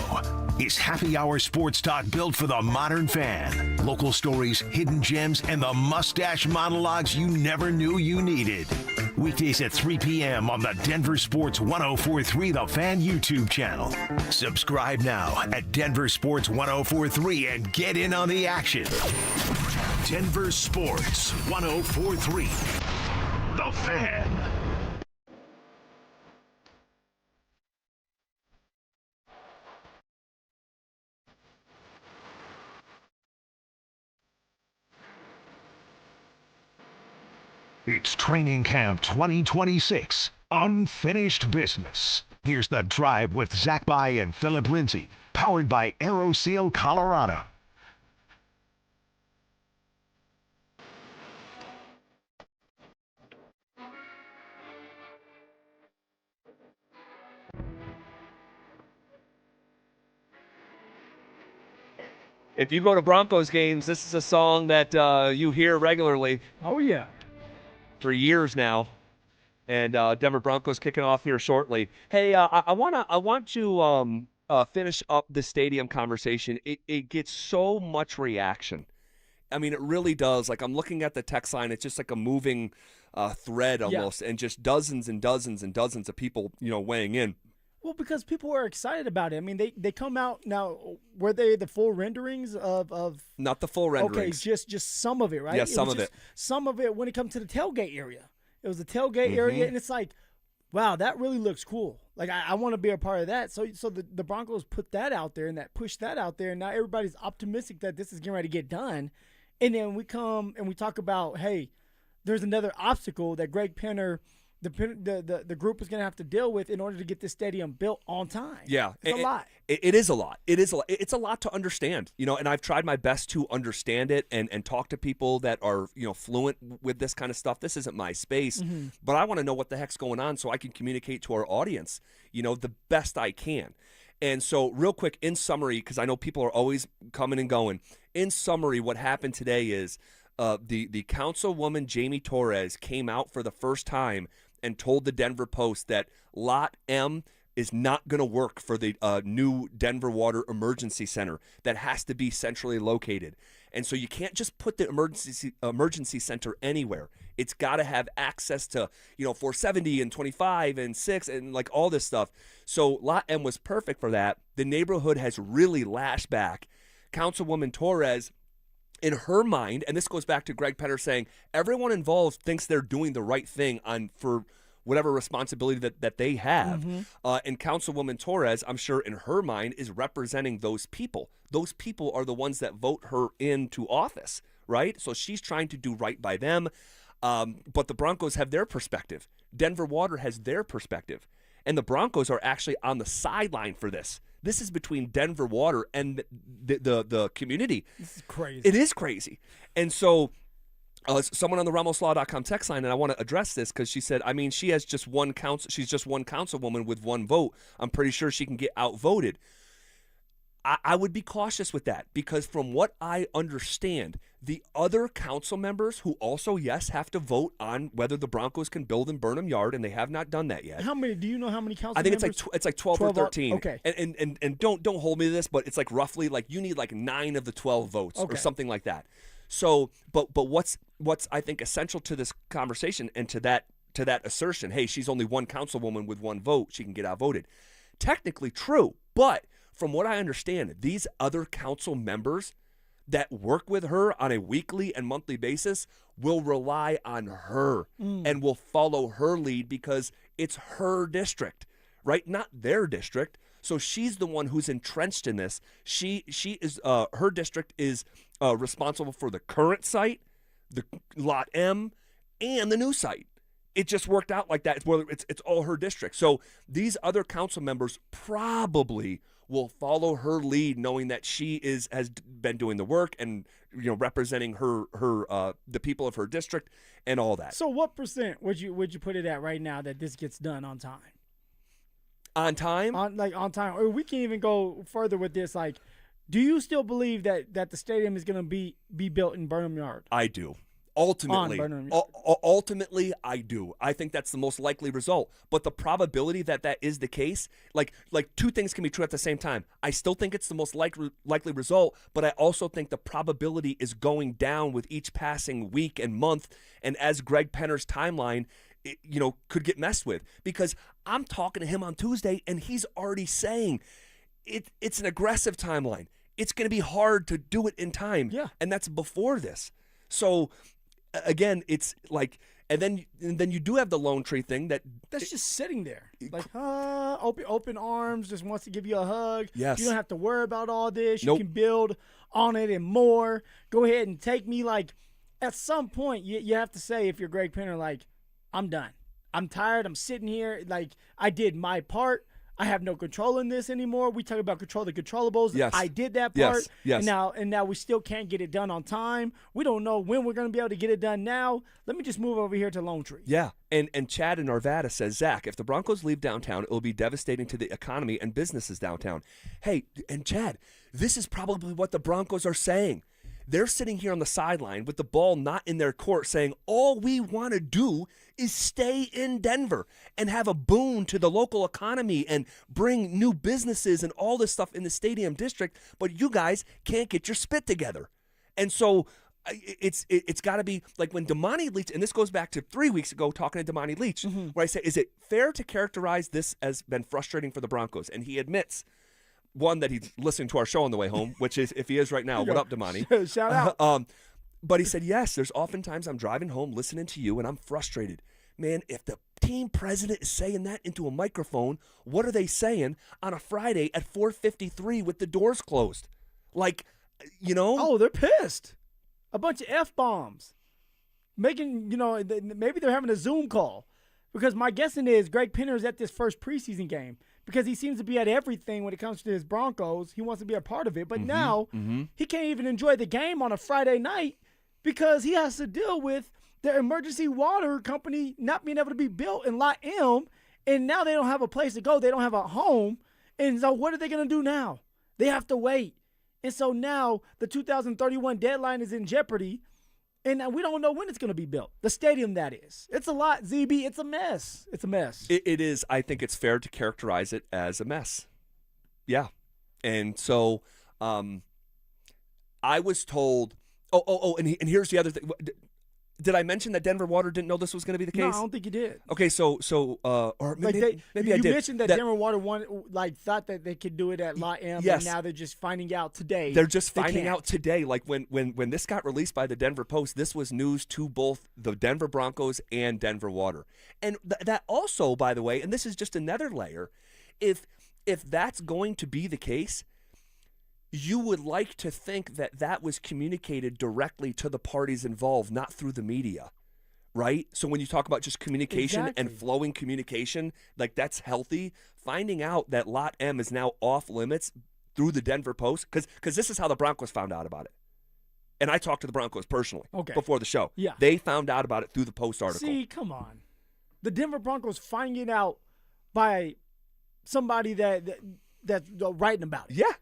is happy hour sports talk built for the modern fan. Local stories, hidden gems, and the mustache monologues you never knew you needed. Weekdays at 3 p.m. on the Denver Sports 104.3 The Fan YouTube channel. Subscribe now at Denver Sports 104.3 and get in on the action. Denver Sports 104.3 The Fan. It's Training Camp 2026, Unfinished Business. Here's The Drive with Zach By and Phillip Lindsay, powered by AeroSeal Colorado. If you go to Broncos games, this is a song that you hear regularly. Oh, yeah. For years now, and Denver Broncos kicking off here shortly. Hey, I want to finish up the stadium conversation. It gets so much reaction. I mean, it really does. Like, I'm looking at the text line. It's just like a moving thread almost, and just dozens and dozens and dozens of people, weighing in. Well, because people are excited about it. I mean, they come out now. Were they the full renderings of? Not the full renderings. Okay, just some of it, right? Yeah, some of it. Some of it when it comes to the tailgate area. It was a tailgate area, and it's like, wow, that really looks cool. Like I want to be a part of that. So the Broncos put that out there and that pushed that out there, and now everybody's optimistic that this is getting ready to get done. And then we come and we talk about, hey, there's another obstacle that Greg Penner, the group is going to have to deal with in order to get this stadium built on time. Yeah, it's a lot. It is a lot. It is a lot. It's a lot to understand, and I've tried my best to understand it and talk to people that are, fluent with this kind of stuff. This isn't my space, but I want to know what the heck's going on so I can communicate to our audience, the best I can. And so real quick, in summary, because I know people are always coming and going, in summary, what happened today is the councilwoman, Jamie Torres, came out for the first time and told the Denver Post that Lot M is not going to work for the new Denver Water Emergency Center that has to be centrally located. And so you can't just put the emergency center anywhere. It's got to have access to, 470 and 25 and 6 and like all this stuff. So Lot M was perfect for that. The neighborhood has really lashed back. Councilwoman Torres, in her mind, and this goes back to Greg Penner saying, everyone involved thinks they're doing the right thing for whatever responsibility that they have. And Councilwoman Torres, I'm sure in her mind, is representing those people. Those people are the ones that vote her into office, right? So she's trying to do right by them. But the Broncos have their perspective. Denver Water has their perspective. And the Broncos are actually on the sideline for this. This is between Denver Water and the community. This is crazy. It is crazy. And so someone on the RamosLaw.com text line, and I want to address this because she said, she has just one council. She's just one councilwoman with one vote. I'm pretty sure she can get outvoted. I would be cautious with that because from what I understand, the other council members who also, yes, have to vote on whether the Broncos can build in Burnham Yard, and they have not done that yet. How many? Do you know how many council I think members? it's like 12 or 13. Okay. And don't hold me to this, but it's like roughly like you need like 9 of the 12 votes or something like that. So, but what's I think essential to this conversation and to that assertion, hey, she's only one councilwoman with one vote, she can get outvoted. Technically true, but from what I understand, these other council members that work with her on a weekly and monthly basis will rely on her and will follow her lead because it's her district, right? Not their district. So she's the one who's entrenched in this. She is her district is responsible for the current site, the Lot M, and the new site. It just worked out like that. It's all her district. So these other council members probably will follow her lead, knowing that she has been doing the work and representing her the people of her district and all that. So what percent would you put it at right now that this gets done on time? On time? On time. Or we can even go further with this. Like, do you still believe that the stadium is going to be built in Burnham Yard? I do. Ultimately, I do. I think that's the most likely result. But the probability that is the case, like two things can be true at the same time. I still think it's the most likely result, but I also think the probability is going down with each passing week and month. And as Greg Penner's timeline, could get messed with, because I'm talking to him on Tuesday and he's already saying it's an aggressive timeline. It's going to be hard to do it in time. Yeah. And that's before this. So again, it's like, and then you do have the Lone Tree thing that's just sitting there, like open arms, just wants to give you a hug. Yes, you don't have to worry about all this. Nope. You can build on it and more. Go ahead and take me. Like at some point, you have to say, if you're Greg Penner, like, I'm done. I'm tired. I'm sitting here. Like, I did my part. I have no control in this anymore. We talk about control the controllables. Yes. I did that part. Yes. And now we still can't get it done on time. We don't know when we're going to be able to get it done now. Let me just move over here to Lone Tree. Yeah. And Chad in Arvada says, Zach, if the Broncos leave downtown, it will be devastating to the economy and businesses downtown. Hey, and Chad, this is probably what the Broncos are saying. They're sitting here on the sideline with the ball not in their court saying, all we want to do is stay in Denver and have a boon to the local economy and bring new businesses and all this stuff in the stadium district, but you guys can't get your spit together. And so it's got to be like when Damani Leach, and this goes back to 3 weeks ago talking to Damani Leach, where I say, is it fair to characterize this as been frustrating for the Broncos? And he admits, one, that he's listening to our show on the way home, which is, if he is right now, what up, Damani? Shout out. But he said, yes, there's oftentimes I'm driving home listening to you and I'm frustrated. man, if the team president is saying that into a microphone, what are they saying on a Friday at 4:53 with the doors closed? Like, you know? Oh, they're pissed. A bunch of F-bombs. Making, maybe they're having a Zoom call. Because my guessing is Greg Penner is at this first preseason game. Because he seems to be at everything when it comes to his Broncos. He wants to be a part of it. But now he can't even enjoy the game on a Friday night because he has to deal with the emergency water company not being able to be built in Lot M. And now they don't have a place to go. They don't have a home. And so what are they going to do now? They have to wait. And so now the 2031 deadline is in jeopardy. And we don't know when it's going to be built. The stadium, that is. It's a lot, ZB. It's a mess. It's a mess. It is. I think it's fair to characterize it as a mess. Yeah. And so I was told, and here's the other thing. Did I mention that Denver Water didn't know this was going to be the case? No, I don't think you did. Okay, or maybe I did. You mentioned that Denver Water thought that they could do it at Lot M, yes. And now they're just finding out today. They're just finding out today. Like when this got released by the Denver Post, this was news to both the Denver Broncos and Denver Water. And that also, by the way, and this is just another layer, if that's going to be the case, you would like to think that was communicated directly to the parties involved, not through the media, right? So when you talk about just communication and flowing communication, like that's healthy. Finding out that Lot M is now off limits through the Denver Post, because this is how the Broncos found out about it. And I talked to the Broncos personally before the show. Yeah. They found out about it through the Post article. See, come on. The Denver Broncos finding out by somebody that's writing about it. Yeah.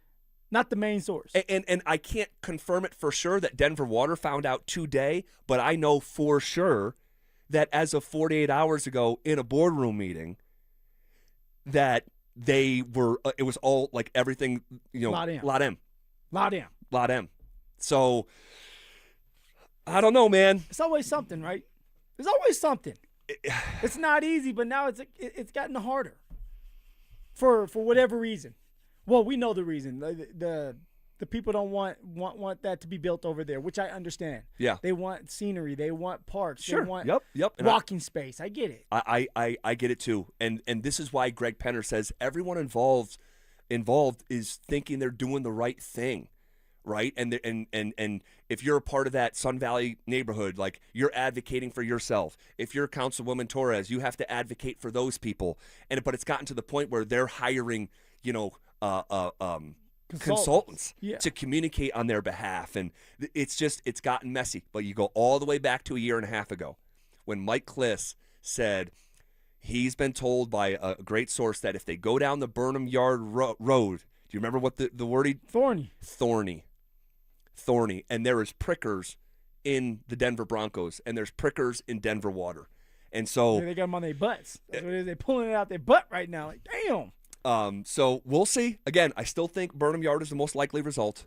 Not the main source. And I can't confirm it for sure that Denver Water found out today, but I know for sure that as of 48 hours ago in a boardroom meeting that they were, it was all like everything, Lot M. So, I don't know, man. It's always something, right? There's always something. It's not easy, but now it's gotten harder for whatever reason. Well, we know the reason. The people don't want that to be built over there, which I understand. Yeah. They want scenery. They want parks. Sure. They want Yep. And walking space. I get it. I get it too. And this is why Greg Penner says everyone involved is thinking they're doing the right thing, right? And if you're a part of that Sun Valley neighborhood, like you're advocating for yourself. If you're Councilwoman Torres, you have to advocate for those people. But it's gotten to the point where they're hiring, consultants to communicate on their behalf, and it's gotten messy. But you go all the way back to a year and a half ago when Mike Kliss said he's been told by a great source that if they go down the Burnham Yard Road, do you remember what the word? Thorny, and there is prickers in the Denver Broncos, and there's prickers in Denver Water, and so they got them on their butts. That's what it is. They're pulling it out their butt right now. Like, damn. So we'll see. Again, I still think Burnham Yard is the most likely result.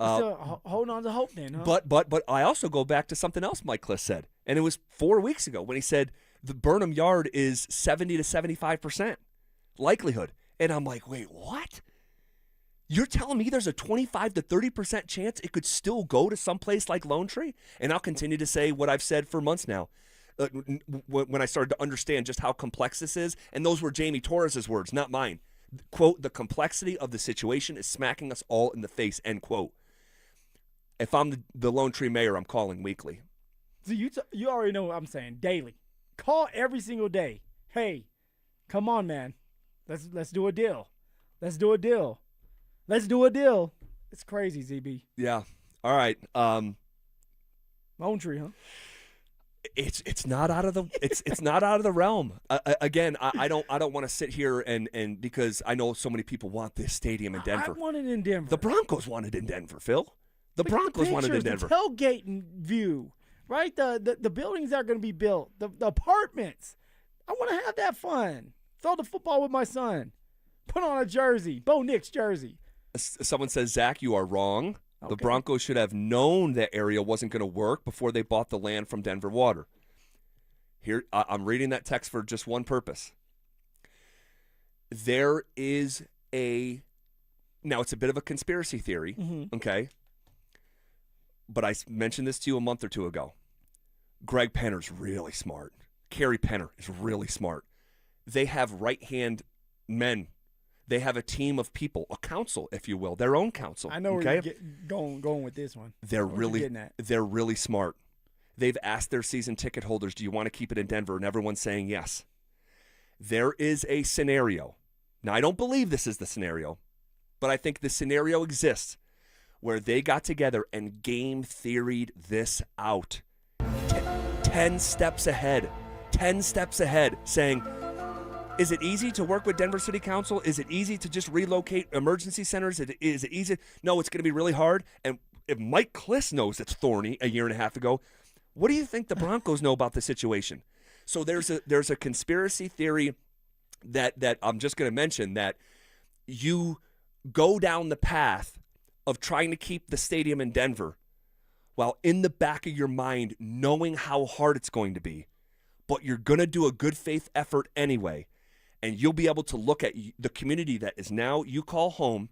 Hold on to hope then. Huh? But I also go back to something else Mike Kliss said, and it was 4 weeks ago when he said the Burnham Yard is 70 to 75% likelihood, and I'm like, wait, what? You're telling me there's a 25 to 30% chance it could still go to someplace like Lone Tree? And I'll continue to say what I've said for months now. When I started to understand just how complex this is, and those were Jamie Torres' words, not mine. Quote, the complexity of the situation is smacking us all in the face, end quote. If I'm the Lone Tree mayor, I'm calling weekly. So you already know what I'm saying. Daily. Call every single day. Hey, come on, man. Let's do a deal. Let's do a deal. It's crazy, ZB. Yeah. All right. Lone Tree, huh? It's not out of the it's not out of the realm. Again, I don't want to sit here and because I know so many people want this stadium in Denver. I want it in Denver. The Broncos want it in Denver, Phil. The Broncos want it in Denver. The tailgating view, right? The buildings that are going to be built, the apartments. I want to have that fun. Throw the football with my son. Put on a jersey, Bo Nix jersey. Someone says, Zach, you are wrong. The Broncos should have known that area wasn't going to work before they bought the land from Denver Water. Here, I'm reading that text for just one purpose. There is now it's a bit of a conspiracy theory, okay? But I mentioned this to you a month or two ago. Greg Penner's really smart. Carrie Penner is really smart. They have right-hand men. They have a team of people, a council, if you will, their own council. I know okay? where you're going with this one. They're really smart. They've asked their season ticket holders, do you want to keep it in Denver? And everyone's saying yes. There is a scenario. Now, I don't believe this is the scenario, but I think the scenario exists where they got together and game theoried this out. 10 steps ahead. 10 steps ahead, saying, is it easy to work with Denver City Council? Is it easy to just relocate emergency centers? Is it easy? No, it's going to be really hard. And if Mike Kliss knows it's thorny a year and a half ago, what do you think the Broncos know about the situation? So there's a conspiracy theory that I'm just going to mention, that you go down the path of trying to keep the stadium in Denver while in the back of your mind knowing how hard it's going to be, but you're going to do a good faith effort anyway, and you'll be able to look at the community that is now you call home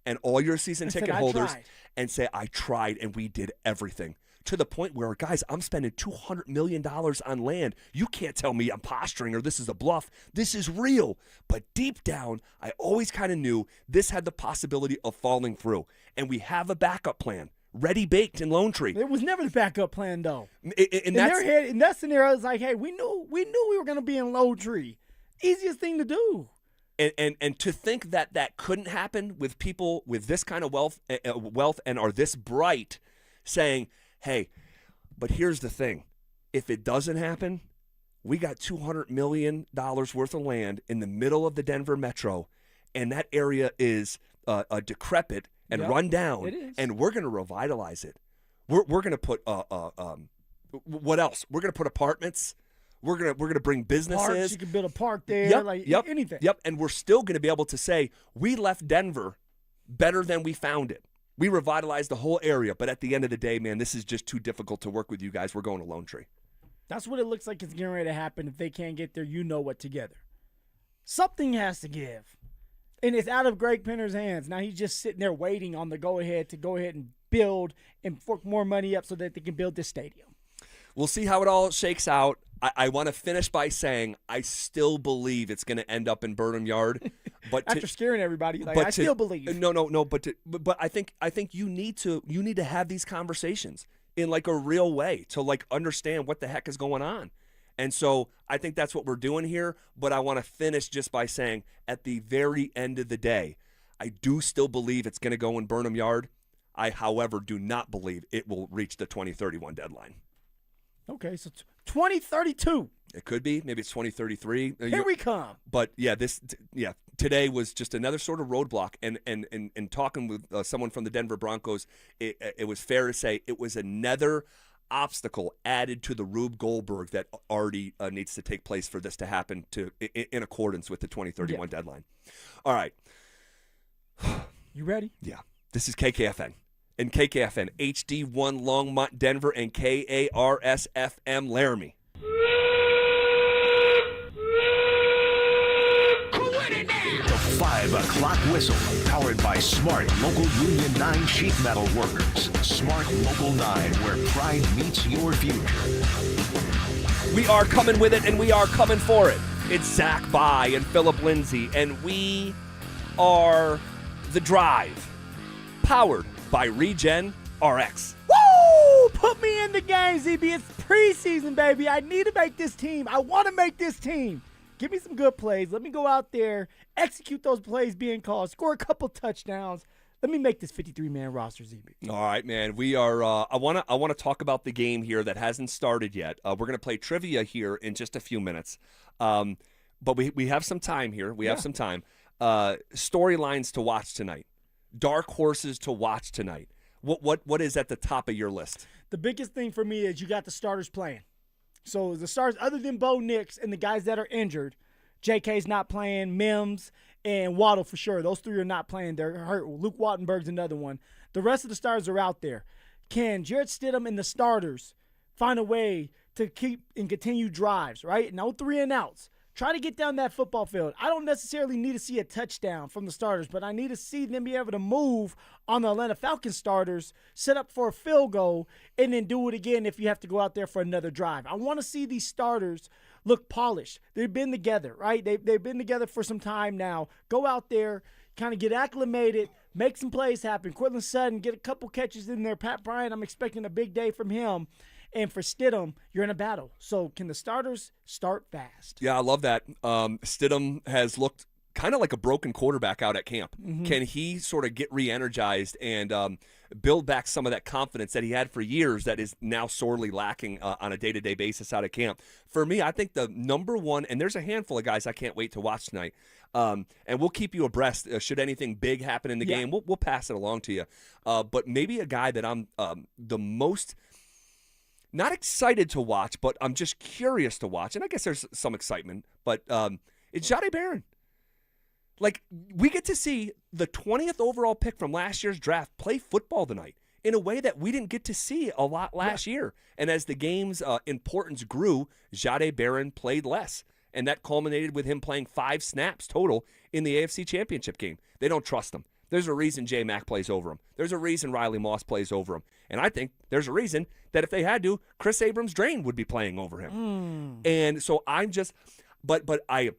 and all your season ticket holders and say, I tried and we did everything. To the point where, guys, I'm spending $200 million on land. You can't tell me I'm posturing or this is a bluff. This is real. But deep down, I always kind of knew this had the possibility of falling through. And we have a backup plan, ready baked in Lone Tree. It was never the backup plan, though. In their head, in that scenario, it's like, hey, we knew we were going to be in Lone Tree. Easiest thing to do. And to think that couldn't happen with people with this kind of wealth and are this bright, saying, hey, but here's the thing. If it doesn't happen, we got $200 million worth of land in the middle of the Denver metro, and that area is decrepit and run down, it is. And we're going to revitalize it. We're going to put what else? We're going to put apartments. We're gonna bring businesses. Parks, you can build a park there, anything. Yep, and we're still going to be able to say we left Denver better than we found it. We revitalized the whole area, but at the end of the day, man, this is just too difficult to work with you guys. We're going to Lone Tree. That's what it looks like it's getting ready to happen if they can't get their you-know-what together. Something has to give. And it's out of Greg Penner's hands. Now he's just sitting there waiting on the go-ahead to go ahead and build and fork more money up so that they can build this stadium. We'll see how it all shakes out. I want to finish by saying I still believe it's going to end up in Burnham Yard. But after scaring everybody, I still believe. No. But I think you need to have these conversations in like a real way to like understand what the heck is going on. And so I think that's what we're doing here. But I want to finish just by saying at the very end of the day, I do still believe it's going to go in Burnham Yard. I, however, do not believe it will reach the 2031 deadline. Okay, so 2032. It could be. Maybe it's 2033. Here we come. But today was just another sort of roadblock. And talking with someone from the Denver Broncos, it was fair to say it was another obstacle added to the Rube Goldberg that already needs to take place for this to happen in accordance with the 2031 deadline. All right. You ready? Yeah. This is KKFN. And KKFN, HD1 Longmont, Denver, and KARS-FM Laramie. The 5 o'clock whistle, powered by Smart Local Union 9 sheet metal workers. Smart Local 9, where pride meets your future. We are coming with it, and we are coming for it. It's Zach By and Phillip Lindsay, and we are The Drive, powered by Regen RX. Woo! Put me in the game, ZB. It's preseason, baby. I need to make this team. I want to make this team. Give me some good plays. Let me go out there, execute those plays being called, score a couple touchdowns. Let me make this 53-man roster, ZB. All right, man. We are. I want to talk about the game here that hasn't started yet. We're going to play trivia here in just a few minutes, but we have some time here. We have some time. Storylines to watch tonight. Dark horses to watch tonight. What is at the top of your list? The biggest thing for me is you got the starters playing. So the starters, other than Bo Nix and the guys that are injured, JK's not playing, Mims and Waddle for sure. Those three are not playing. They're hurt. Luke Wattenberg's another one. The rest of the starters are out there. Can Jarrett Stidham and the starters find a way to keep and continue drives, right? No 3-and-outs. Try to get down that football field. I don't necessarily need to see a touchdown from the starters, but I need to see them be able to move on the Atlanta Falcons starters, set up for a field goal, and then do it again if you have to go out there for another drive. I want to see these starters look polished. They've been together, right? They've been together for some time now. Go out there, kind of get acclimated, make some plays happen. Cortland Sutton, get a couple catches in there. Pat Bryant, I'm expecting a big day from him. And for Stidham, you're in a battle. So can the starters start fast? Yeah, I love that. Stidham has looked kind of like a broken quarterback out at camp. Mm-hmm. Can he sort of get re-energized and build back some of that confidence that he had for years that is now sorely lacking on a day-to-day basis out of camp? For me, I think the number one, and there's a handful of guys I can't wait to watch tonight, and we'll keep you abreast. Should anything big happen in the game, we'll pass it along to you. But maybe a guy that I'm the most – not excited to watch, but I'm just curious to watch. And I guess there's some excitement, but it's Jahdae Barron. Like, we get to see the 20th overall pick from last year's draft play football tonight in a way that we didn't get to see a lot last year. And as the game's importance grew, Jahdae Barron played less. And that culminated with him playing 5 snaps total in the AFC Championship game. They don't trust him. There's a reason J. Mack plays over him. There's a reason Riley Moss plays over him. And I think there's a reason that if they had to, Chris Abrams-Drain would be playing over him. And so I'm just – but I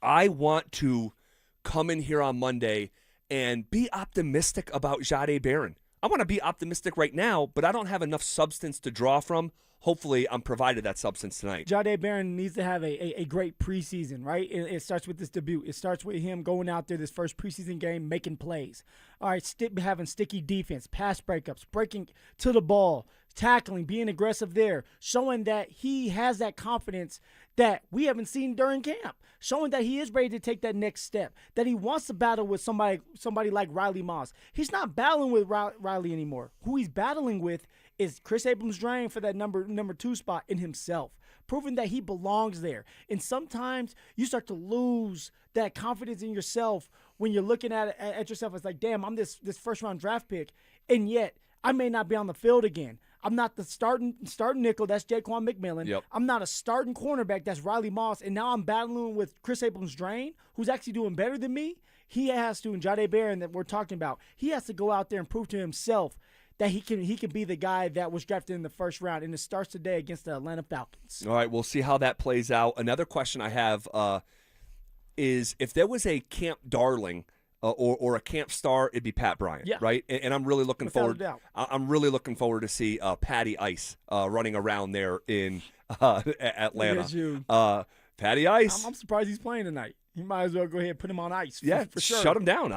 want to come in here on Monday and be optimistic about Jahdae Barron. I want to be optimistic right now, but I don't have enough substance to draw from. Hopefully, I'm provided that substance tonight. Jahdae Barron needs to have a great preseason, right? It starts with this debut. It starts with him going out there this first preseason game, making plays. All right, having sticky defense, pass breakups, breaking to the ball, tackling, being aggressive there, showing that he has that confidence that we haven't seen during camp, showing that he is ready to take that next step, that he wants to battle with somebody like Riley Moss. He's not battling with Riley anymore. Who he's battling with is Chris Abrams-Drain for that number 2 spot in himself, proving that he belongs there. And sometimes you start to lose that confidence in yourself when you're looking at yourself. It's like, damn, I'm this first-round draft pick, and yet I may not be on the field again. I'm not the starting nickel. That's Jaquan McMillan. Yep. I'm not a starting cornerback. That's Riley Moss. And now I'm battling with Chris Abrams-Drain, who's actually doing better than me. He has to, and Jahdae Barron that we're talking about, he has to go out there and prove to himself that he can be the guy that was drafted in the first round, and it starts today against the Atlanta Falcons. All right, we'll see how that plays out. Another question I have is if there was a camp darling or a camp star, it'd be Pat Bryant, right? And I'm really looking forward. I'm really looking forward to see Patty Ice running around there in Atlanta. Patty Ice. I'm surprised he's playing tonight. You might as well go ahead and put him on ice. For sure. Shut him down.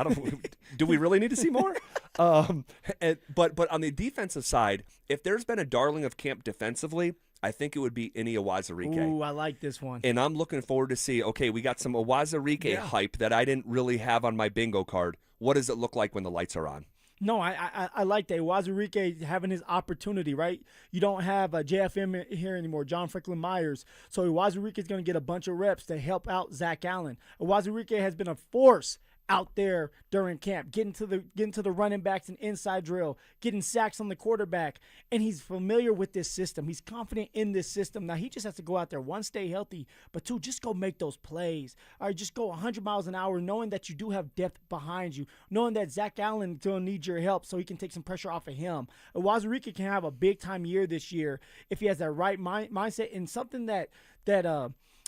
Do we really need to see more? But on the defensive side, if there's been a darling of camp defensively, I think it would be Ini Awazarike. Ooh, I like this one. And I'm looking forward to see, okay, we got some Awazarike hype that I didn't really have on my bingo card. What does it look like when the lights are on? No, I like that. Awazarike having his opportunity, right? You don't have a JFM here anymore, John Franklin Myers. So Awazarike is going to get a bunch of reps to help out Zach Allen. Awazarike has been a force out there during camp, getting to the running backs and inside drill, getting sacks on the quarterback, and he's familiar with this system. He's confident in this system. Now, he just has to go out there, 1, stay healthy, but 2, just go make those plays. All right, just go 100 miles an hour, knowing that you do have depth behind you, knowing that Zach Allen is going to need your help so he can take some pressure off of him. Awazarike can have a big-time year this year if he has that right mindset, and something that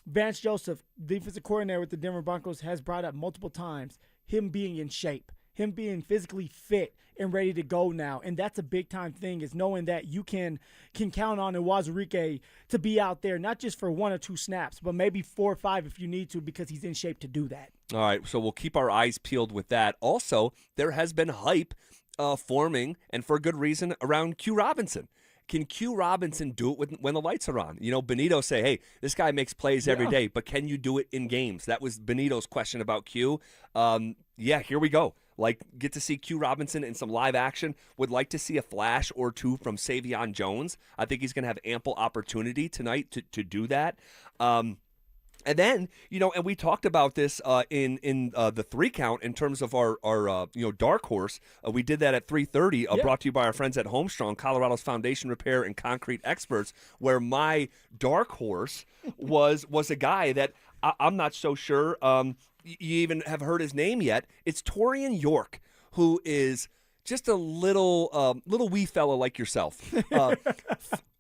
Vance Joseph, defensive coordinator with the Denver Broncos, has brought up multiple times, him being in shape, him being physically fit and ready to go now. And that's a big-time thing, is knowing that you can count on Awazarike to be out there, not just for 1 or 2 snaps, but maybe 4 or 5 if you need to, because he's in shape to do that. All right, so we'll keep our eyes peeled with that. Also, there has been hype forming, and for good reason, around Q Robinson. Can Q Robinson do it when the lights are on? You know, Benito say, hey, this guy makes plays every day, but can you do it in games? That was Benito's question about Q. Here we go. Like, get to see Q Robinson in some live action. Would like to see a flash or 2 from Savion Jones. I think he's going to have ample opportunity tonight to do that. And then, and we talked about this in the 3 count in terms of our dark horse. We did that at 3:30, brought to you by our friends at Homestrong, Colorado's foundation repair and concrete experts, where my dark horse was a guy that I'm not so sure you even have heard his name yet. It's Torian York, who is just a little wee fella like yourself.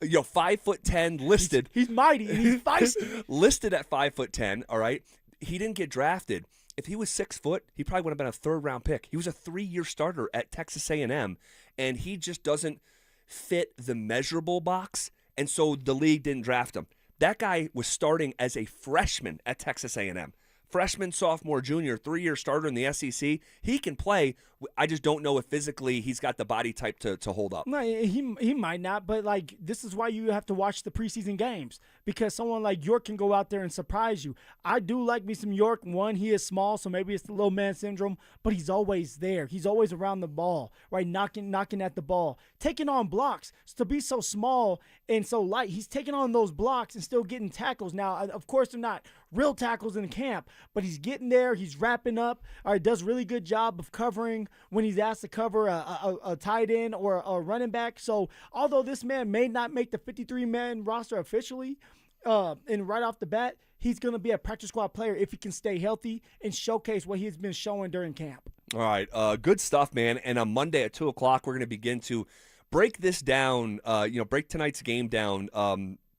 5'10", listed. He's mighty and he's feisty. Listed at 5'10", all right? He didn't get drafted. If he was 6 foot, he probably would have been a 3rd-round pick. He was a 3-year starter at Texas A&M, and he just doesn't fit the measurable box, and so the league didn't draft him. That guy was starting as a freshman at Texas A&M. Freshman, sophomore, junior, 3-year starter in the SEC. He can play. I just don't know if physically he's got the body type to hold up. No, he might not, but this is why you have to watch the preseason games, because someone like York can go out there and surprise you. I do like me some York. One, he is small, so maybe it's the little man syndrome, but he's always there. He's always around the ball, right? Knocking at the ball, taking on blocks. So to be so small and so light, he's taking on those blocks and still getting tackles. Now, of course, they're not real tackles in camp, but he's getting there. He's wrapping up. All right, does a really good job of covering when he's asked to cover a tight end or a running back. So although this man may not make the 53-man roster officially, and right off the bat, he's going to be a practice squad player if he can stay healthy and showcase what he's been showing during camp. All right, good stuff, man. And on Monday at 2 o'clock, we're going to begin to break this down, break tonight's game down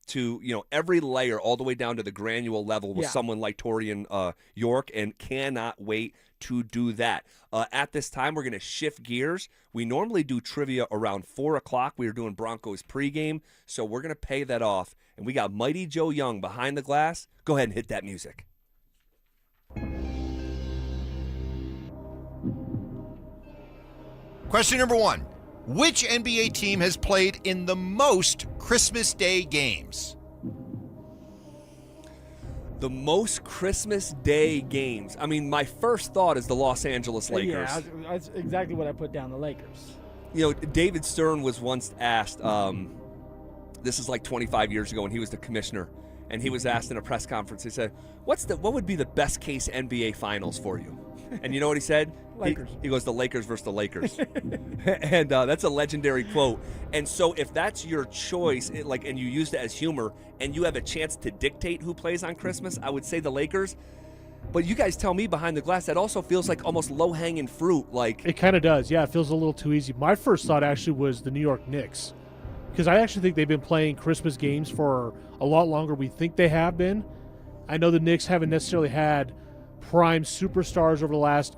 to every layer all the way down to the granular level with someone like Torian York, and cannot wait to do that. At this time, we're going to shift gears. We normally do trivia around 4 o'clock. We are doing Broncos pregame, so we're going to pay that off. And we got Mighty Joe Young behind the glass. Go ahead and hit that music. Question number 1. Which NBA team has played in the most Christmas Day games? The most Christmas Day games. I mean, my first thought is the Los Angeles Lakers. Yeah, that's exactly what I put down, the Lakers. David Stern was once asked, this is like 25 years ago when he was the commissioner, and he was asked in a press conference, he said, what would be the best case NBA finals for you? And you know what he said? Lakers. He goes, the Lakers versus the Lakers. And that's a legendary quote. And so if that's your choice, and you used it as humor, and you have a chance to dictate who plays on Christmas, I would say the Lakers. But you guys tell me behind the glass, that also feels like almost low-hanging fruit. It kind of does. Yeah, it feels a little too easy. My first thought actually was the New York Knicks, because I actually think they've been playing Christmas games for a lot longer we think they have been. I know the Knicks haven't necessarily had prime superstars over the last,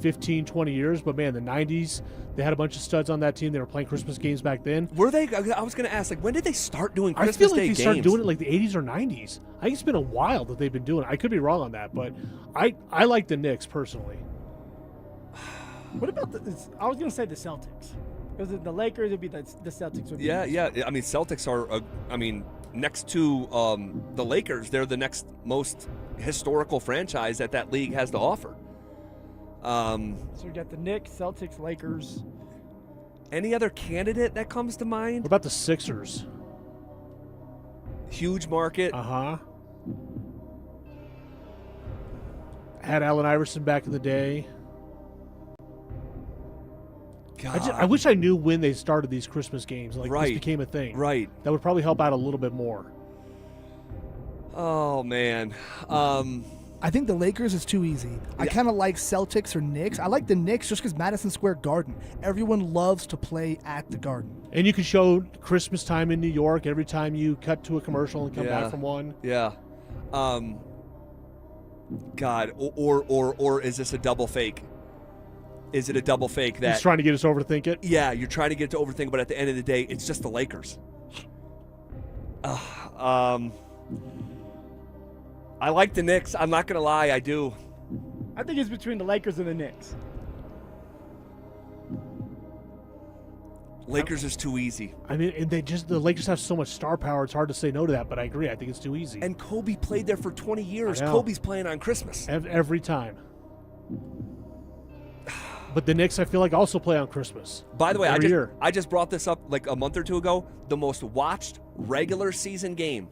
15, 20 years, but man, the 90s, they had a bunch of studs on that team. They were playing Christmas games back then. Were they? I was going to ask, when did they start doing Christmas Day games? I feel like they started doing it like the 80s or 90s. I think it's been a while that they've been doing it. I could be wrong on that, but I like the Knicks personally. What about I was going to say the Celtics. Because the Lakers would be the Celtics. Would be yeah. I mean, Celtics are, next to the Lakers, they're the next most historical franchise that league has to offer. So we got the Knicks, Celtics, Lakers. Any other candidate that comes to mind? What about the Sixers? Huge market. Had Allen Iverson back in the day. God. I wish I knew when they started these Christmas games. This became a thing. Right. That would probably help out a little bit more. Oh, man. I think the Lakers is too easy. I kind of like Celtics or Knicks. I like the Knicks just because Madison Square Garden. Everyone loves to play at the Garden. And you can show Christmas time in New York every time you cut to a commercial and come back from one. Yeah. God, or is this a double fake? Is it a double fake that... He's trying to get us to overthink it? Yeah, you're trying to get to overthink, but at the end of the day, it's just the Lakers. I like the Knicks. I'm not going to lie, I do. I think it's between the Lakers and the Knicks. Lakers is too easy. I mean, and the Lakers have so much star power, it's hard to say no to that, but I agree. I think it's too easy. And Kobe played there for 20 years. Kobe's playing on Christmas. Every time. But the Knicks, I feel like, also play on Christmas. By the way, I just brought this up like a month or two ago. The most watched regular season game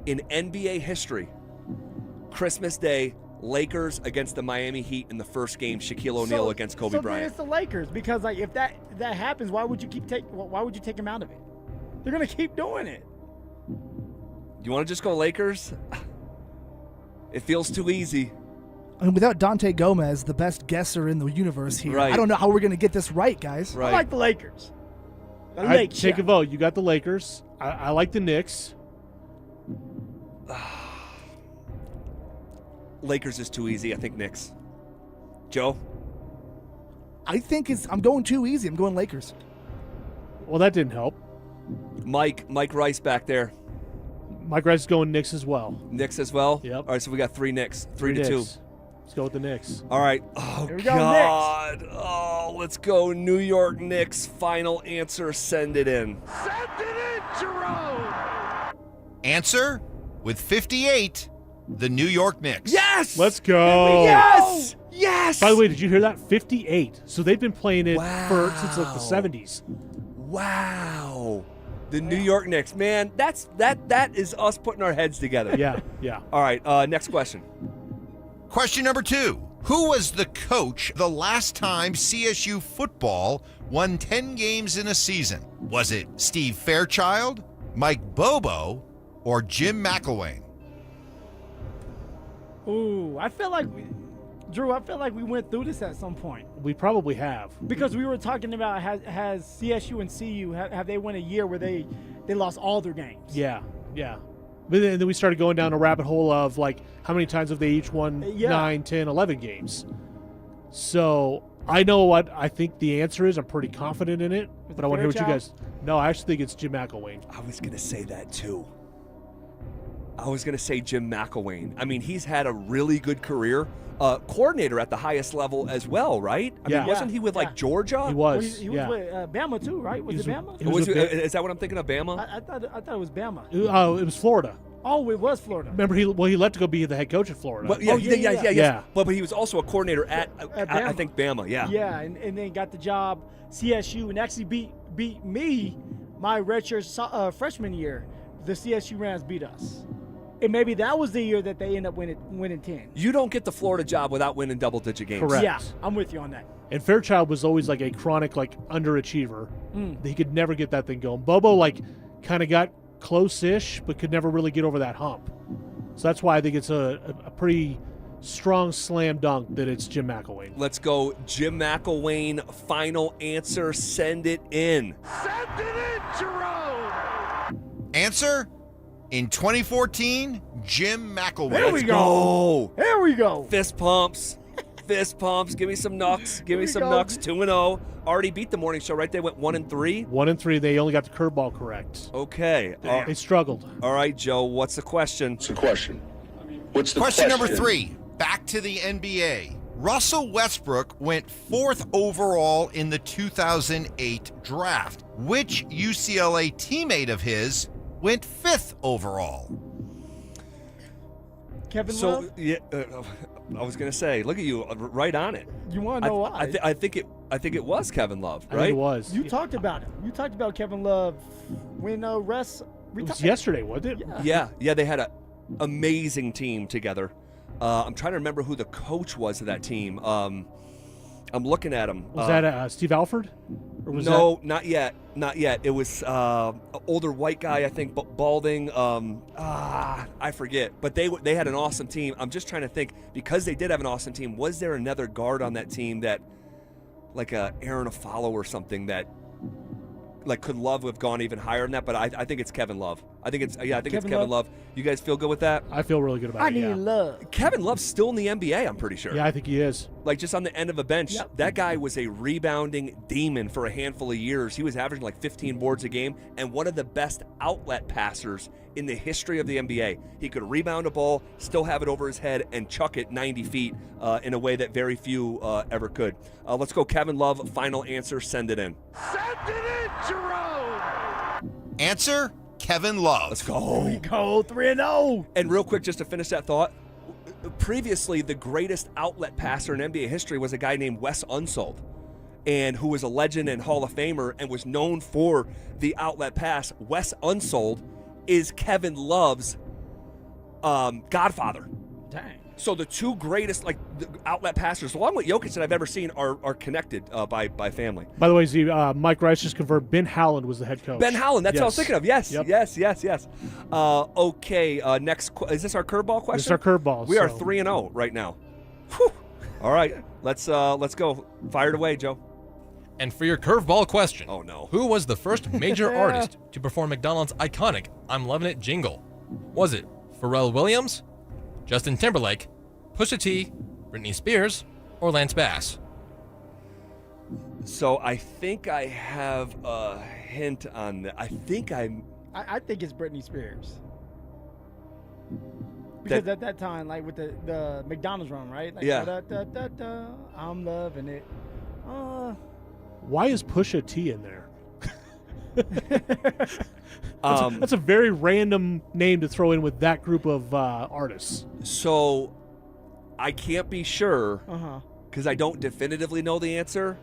in NBA history, Christmas Day, Lakers against the Miami Heat in the first game, Shaquille O'Neal against Kobe Then Bryant. it's the Lakers, because like if that happens, why would you take him out of it? They're gonna keep doing it. You want to just go Lakers? It feels too easy. I mean, without Dante Gomez, the best guesser in the universe here, Right. I don't know how we're going to get this right, guys. Right. I like the Lakers. Take a vote. You got the Lakers. I like the Knicks. Lakers is too easy. I think Knicks. Joe? I think I'm going too easy. I'm going Lakers. Well, that didn't help. Mike Rice back there. Mike Rice is going Knicks as well. Knicks as well? Yep. All right, so we got 3 Knicks. 3-2. Knicks. Let's go with the Knicks. All right. Oh, Here we go, God. Oh, let's go New York Knicks. Final answer. Send it in. Send it in, Jerome! Answer with 58, the New York Knicks. Yes! Let's go. Yes! Yes! By the way, did you hear that? 58. So they've been playing it since like the 70s. Wow. The New York Knicks. Man, that is us putting our heads together. Yeah. All right, next question. Question number 2. Who was the coach the last time CSU football won 10 games in a season? Was it Steve Fairchild, Mike Bobo, or Jim McElwain? Ooh, Drew, I feel like we went through this at some point. We probably have. Because we were talking about has CSU and CU, have they won a year where they lost all their games? Yeah. But then we started going down a rabbit hole of like how many times have they each won 9, 10, 11 games. So I know what I think the answer is. I'm pretty confident in it. But I want to hear what you guys. No, I actually think it's Jim McElwain. I was going to say that too. I was going to say Jim McElwain. I mean, he's had a really good career. Coordinator at the highest level as well, right? I mean, wasn't he with like Georgia? He was. He was with Bama too, right? Was it Bama? Is that what I'm thinking of, Bama? I thought it was Bama. Oh, it was Florida. Oh, it was Florida. Remember, he left to go be the head coach at Florida. But yeah. But he was also a coordinator at I think Bama. Yeah. Yeah, and then got the job CSU and actually beat me my redshirt freshman year. The CSU Rams beat us. And maybe that was the year that they end up winning 10. You don't get the Florida job without winning double-digit games. Correct. Yeah, I'm with you on that. And Fairchild was always like a chronic underachiever. He could never get that thing going. Bobo kind of got close-ish, but could never really get over that hump. So that's why I think it's a pretty strong slam dunk that it's Jim McElwain. Let's go Jim McElwain. Final answer. Send it in. Send it in, Jerome! Answer? In 2014, Jim McElwain. There we go. There we go. Fist pumps. Fist pumps. Give me some knucks. Give me some knucks. 2-0. Already beat the morning show, right? They went 1-3. 1-3. They only got the curveball correct. Okay. They struggled. All right, Joe. What's the question? What's the question? Question number 3. Back to the NBA. Russell Westbrook went 4th overall in the 2008 draft. Which UCLA teammate of his went 5th overall? Kevin Love? Yeah, I was gonna say, look at you, right on it. You want to know why? I think it was Kevin Love, I right? think it was. You talked about it. You talked about Kevin Love when Russ It was yesterday, wasn't it? Yeah. They had an amazing team together. I'm trying to remember who the coach was of that team. I'm looking at him. Was that Steve Alford? Or was not yet. Not yet. It was an older white guy, I think, balding. I forget. But they had an awesome team. I'm just trying to think, because they did have an awesome team, was there another guard on that team that, like Aaron Afalo or something, that could Love have gone even higher than that? But I think it's Kevin Love. I think it's Kevin Love. You guys feel good with that? I feel really good about I it. need love. Kevin Love's still in the NBA, I'm pretty sure. Yeah, I think he is. Just on the end of a bench. Yep. That guy was a rebounding demon for a handful of years. He was averaging 15 boards a game and one of the best outlet passers in the history of the NBA. He could rebound a ball, still have it over his head, and chuck it 90 feet in a way that very few ever could. Let's go Kevin Love. Final answer. Send it in. Send it in, Jerome! Answer? Kevin Love. Let's go. Here we go, 3-0. And real quick, just to finish that thought, previously the greatest outlet passer in NBA history was a guy named Wes Unseld, and who was a legend and Hall of Famer and was known for the outlet pass. Wes Unseld is Kevin Love's Godfather. Dang. So the two greatest the outlet passers, along with Jokic, that I've ever seen, are connected by family. By the way, Z, Mike Rice just confirmed Ben Howland was the head coach. Ben Howland, that's what I was thinking of. Yes, Yep. yes. Okay, next. Is this our curveball question? This is our curveball. We are 3-0 right now. Whew. All right, let's go. Fire it away, Joe. And for your curveball question, oh no, who was the first major artist to perform McDonald's iconic "I'm Lovin' It" jingle? Was it Pharrell Williams, Justin Timberlake, Pusha T, Britney Spears, or Lance Bass? So I think I have a hint on that. I think I think it's Britney Spears. Because at that time, like with the McDonald's run, right? Like, yeah. Da, I'm loving it. Why is Pusha T in there? That's a very random name to throw in with that group of artists. So I can't be sure because I don't definitively know the answer,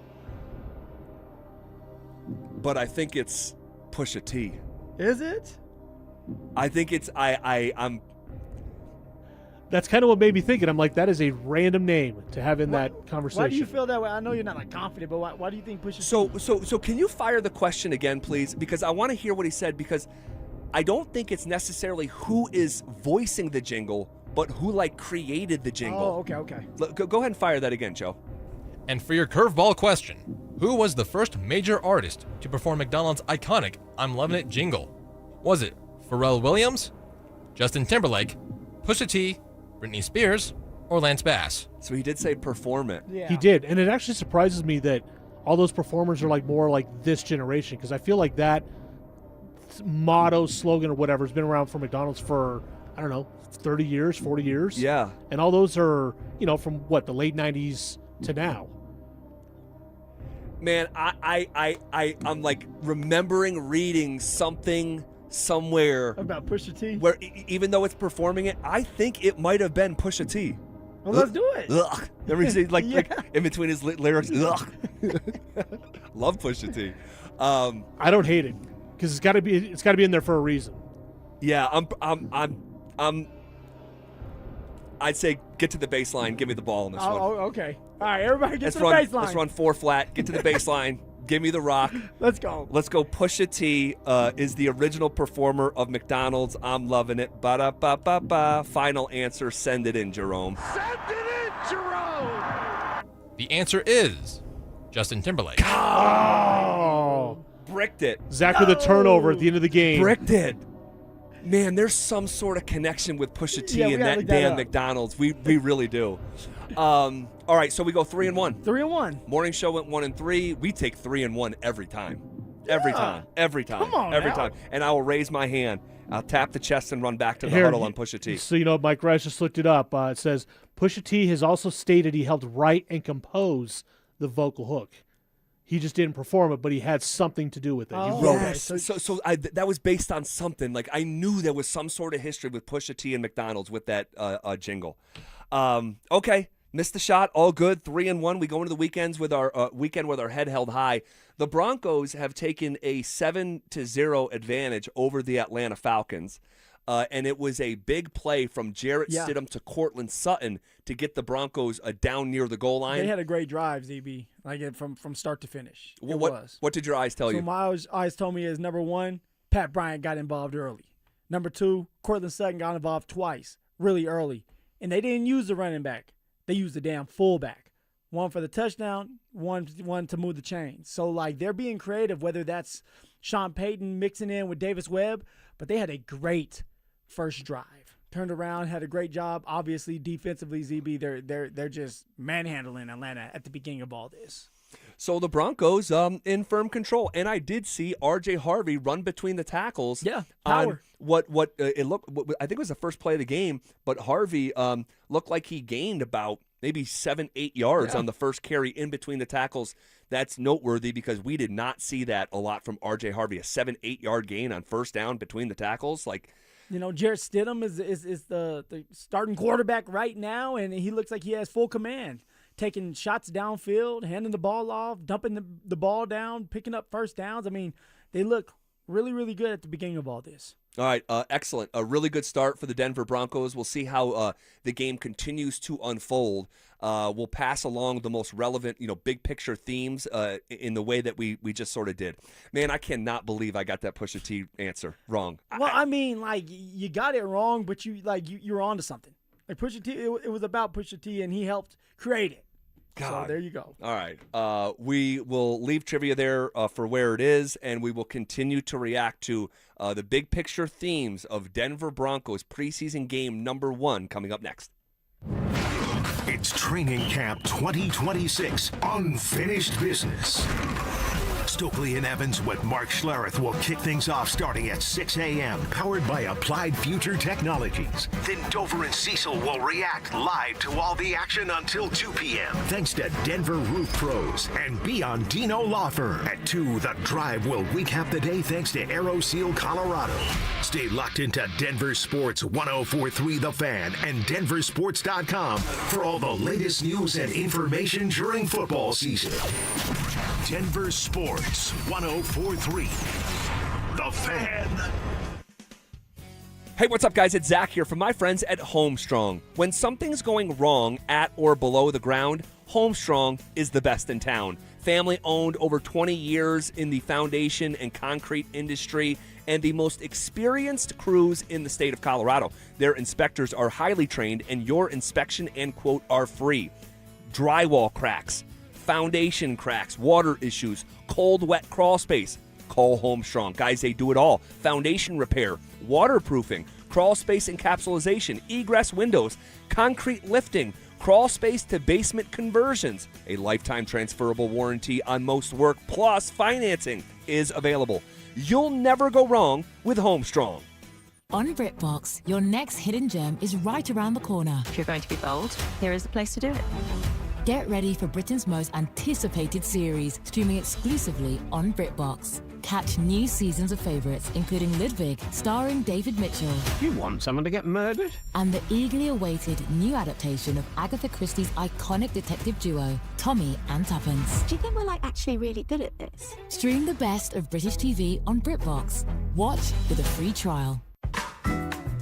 but I think it's Pusha T. Is it? I think it's I'm. That's kind of what made me think it. I'm like, that is a random name to have in that conversation. Why do you feel that way? I know you're not confident, but why do you think Pusha T? So can you fire the question again, please? Because I want to hear what he said. Because I don't think it's necessarily who is voicing the jingle, but who created the jingle. Oh, okay. Go ahead and fire that again, Joe. And for your curveball question, who was the first major artist to perform McDonald's iconic "I'm Lovin' It" jingle? Was it Pharrell Williams, Justin Timberlake, Pusha T, Britney Spears, or Lance Bass? So he did say perform it. Yeah. He did, and it actually surprises me that all those performers are more like this generation, because I feel like that motto, slogan, or whatever has been around for McDonald's for, 30 years, 40 years. Yeah. And all those are, from the late 90s to now. Man, I'm remembering reading something somewhere about Pusha T, where even though it's performing it, I think it might have been Pusha T. Well, let's do it. Ugh. Remember he said, like in between his lyrics. Ugh. Love Pusha T. I don't hate it because it's got to be in there for a reason. Yeah, I'd say get to the baseline. Give me the ball on this one. Oh, okay. All right, everybody get to the baseline. Let's run 4 flat. Get to the baseline. Give me the rock. Let's go. Pusha T is the original performer of McDonald's "I'm Lovin' It." Ba-da-ba-ba-ba. Final answer. Send it in, Jerome. Send it in, Jerome! The answer is Justin Timberlake. Oh. Bricked it. Zach with a turnover at the end of the game. Bricked it. Man, there's some sort of connection with Pusha T and that damn McDonald's. We really do. All right, so we go 3-1. 3-1. Morning show went 1-3. We take 3-1 every time. Every time. Come on, every now. time. And I will raise my hand. I'll tap the chest and run back to the huddle on Pusha T. So, Mike Rice just looked it up. It says Pusha T has also stated he helped write and compose the vocal hook. He just didn't perform it, but he had something to do with it. He wrote it. So that was based on something. Like, I knew there was some sort of history with Pusha T and McDonald's with that jingle. Okay, missed the shot. All good. 3-1. We go into the weekend with our head held high. The Broncos have taken a 7-0 advantage over the Atlanta Falcons. And it was a big play from Jarrett Stidham to Cortland Sutton to get the Broncos down near the goal line. They had a great drive, ZB, from start to finish. What did your eyes tell you? So my eyes told me is, number one, Pat Bryant got involved early. Number two, Cortland Sutton got involved twice, really early. And they didn't use the running back. They used the damn fullback. One for the touchdown, one to move the chains. So, they're being creative, whether that's Sean Payton mixing in with Davis Webb, but they had a great first drive. Turned around, had a great job. Obviously, defensively, ZB, they're just manhandling Atlanta at the beginning of all this. So the Broncos in firm control, and I did see R.J. Harvey run between the tackles. Yeah, power. On what it looked. I think it was the first play of the game, but Harvey looked like he gained about maybe 7-8 yards on the first carry in between the tackles. That's noteworthy because we did not see that a lot from R.J. Harvey. A 7-8 yard gain on first down between the tackles, Jarrett Stidham is the starting quarterback right now, and he looks like he has full command. Taking shots downfield, handing the ball off, dumping the ball down, picking up first downs. I mean, they look Really, really good at the beginning of all this. All right, excellent. A really good start for the Denver Broncos. We'll see how the game continues to unfold. We'll pass along the most relevant, big picture themes in the way that we just sort of did. Man, I cannot believe I got that Pusha T answer wrong. Well, I mean, like, you got it wrong, but you're on to something. Like Pusha T, it was about Pusha T, and he helped create it. God. So there you go. All right. We will leave trivia there for where it is, and we will continue to react to the big picture themes of Denver Broncos preseason game number 1 coming up next. It's Training Camp 2026 Unfinished Business. Stokely and Evans with Mark Schlereth will kick things off starting at 6 a.m. Powered by Applied Future Technologies. Then Dover and Cecil will react live to all the action until 2 p.m. Thanks to Denver Roof Pros and Beyond Dino Law Firm. At 2, The Drive will recap the day thanks to AeroSeal Colorado. Stay locked into Denver Sports 104.3 The Fan and DenverSports.com for all the latest news and information during football season. Denver Sports 104.3 The Fan. Hey, what's up, guys? It's Zach here from my friends at Homestrong. When something's going wrong at or below the ground, Homestrong is the best in town. Family owned, over 20 years in the foundation and concrete industry, and the most experienced crews in the state of Colorado. Their inspectors are highly trained, and your inspection and quote are free. Drywall cracks, foundation cracks, water issues, cold, wet crawl space. Call Homestrong. Guys, they do it all. Foundation repair, waterproofing, crawl space encapsulation, egress windows, concrete lifting, crawl space to basement conversions. A lifetime transferable warranty on most work, plus financing is available. You'll never go wrong with Homestrong. On BritBox, your next hidden gem is right around the corner. If you're going to be bold, here is the place to do it. Get ready for Britain's most anticipated series, streaming exclusively on BritBox. Catch new seasons of favourites, including Ludwig, starring David Mitchell. You want someone to get murdered? And the eagerly awaited new adaptation of Agatha Christie's iconic detective duo, Tommy and Tuppence. Do you think we're actually really good at this? Stream the best of British TV on BritBox. Watch with a free trial.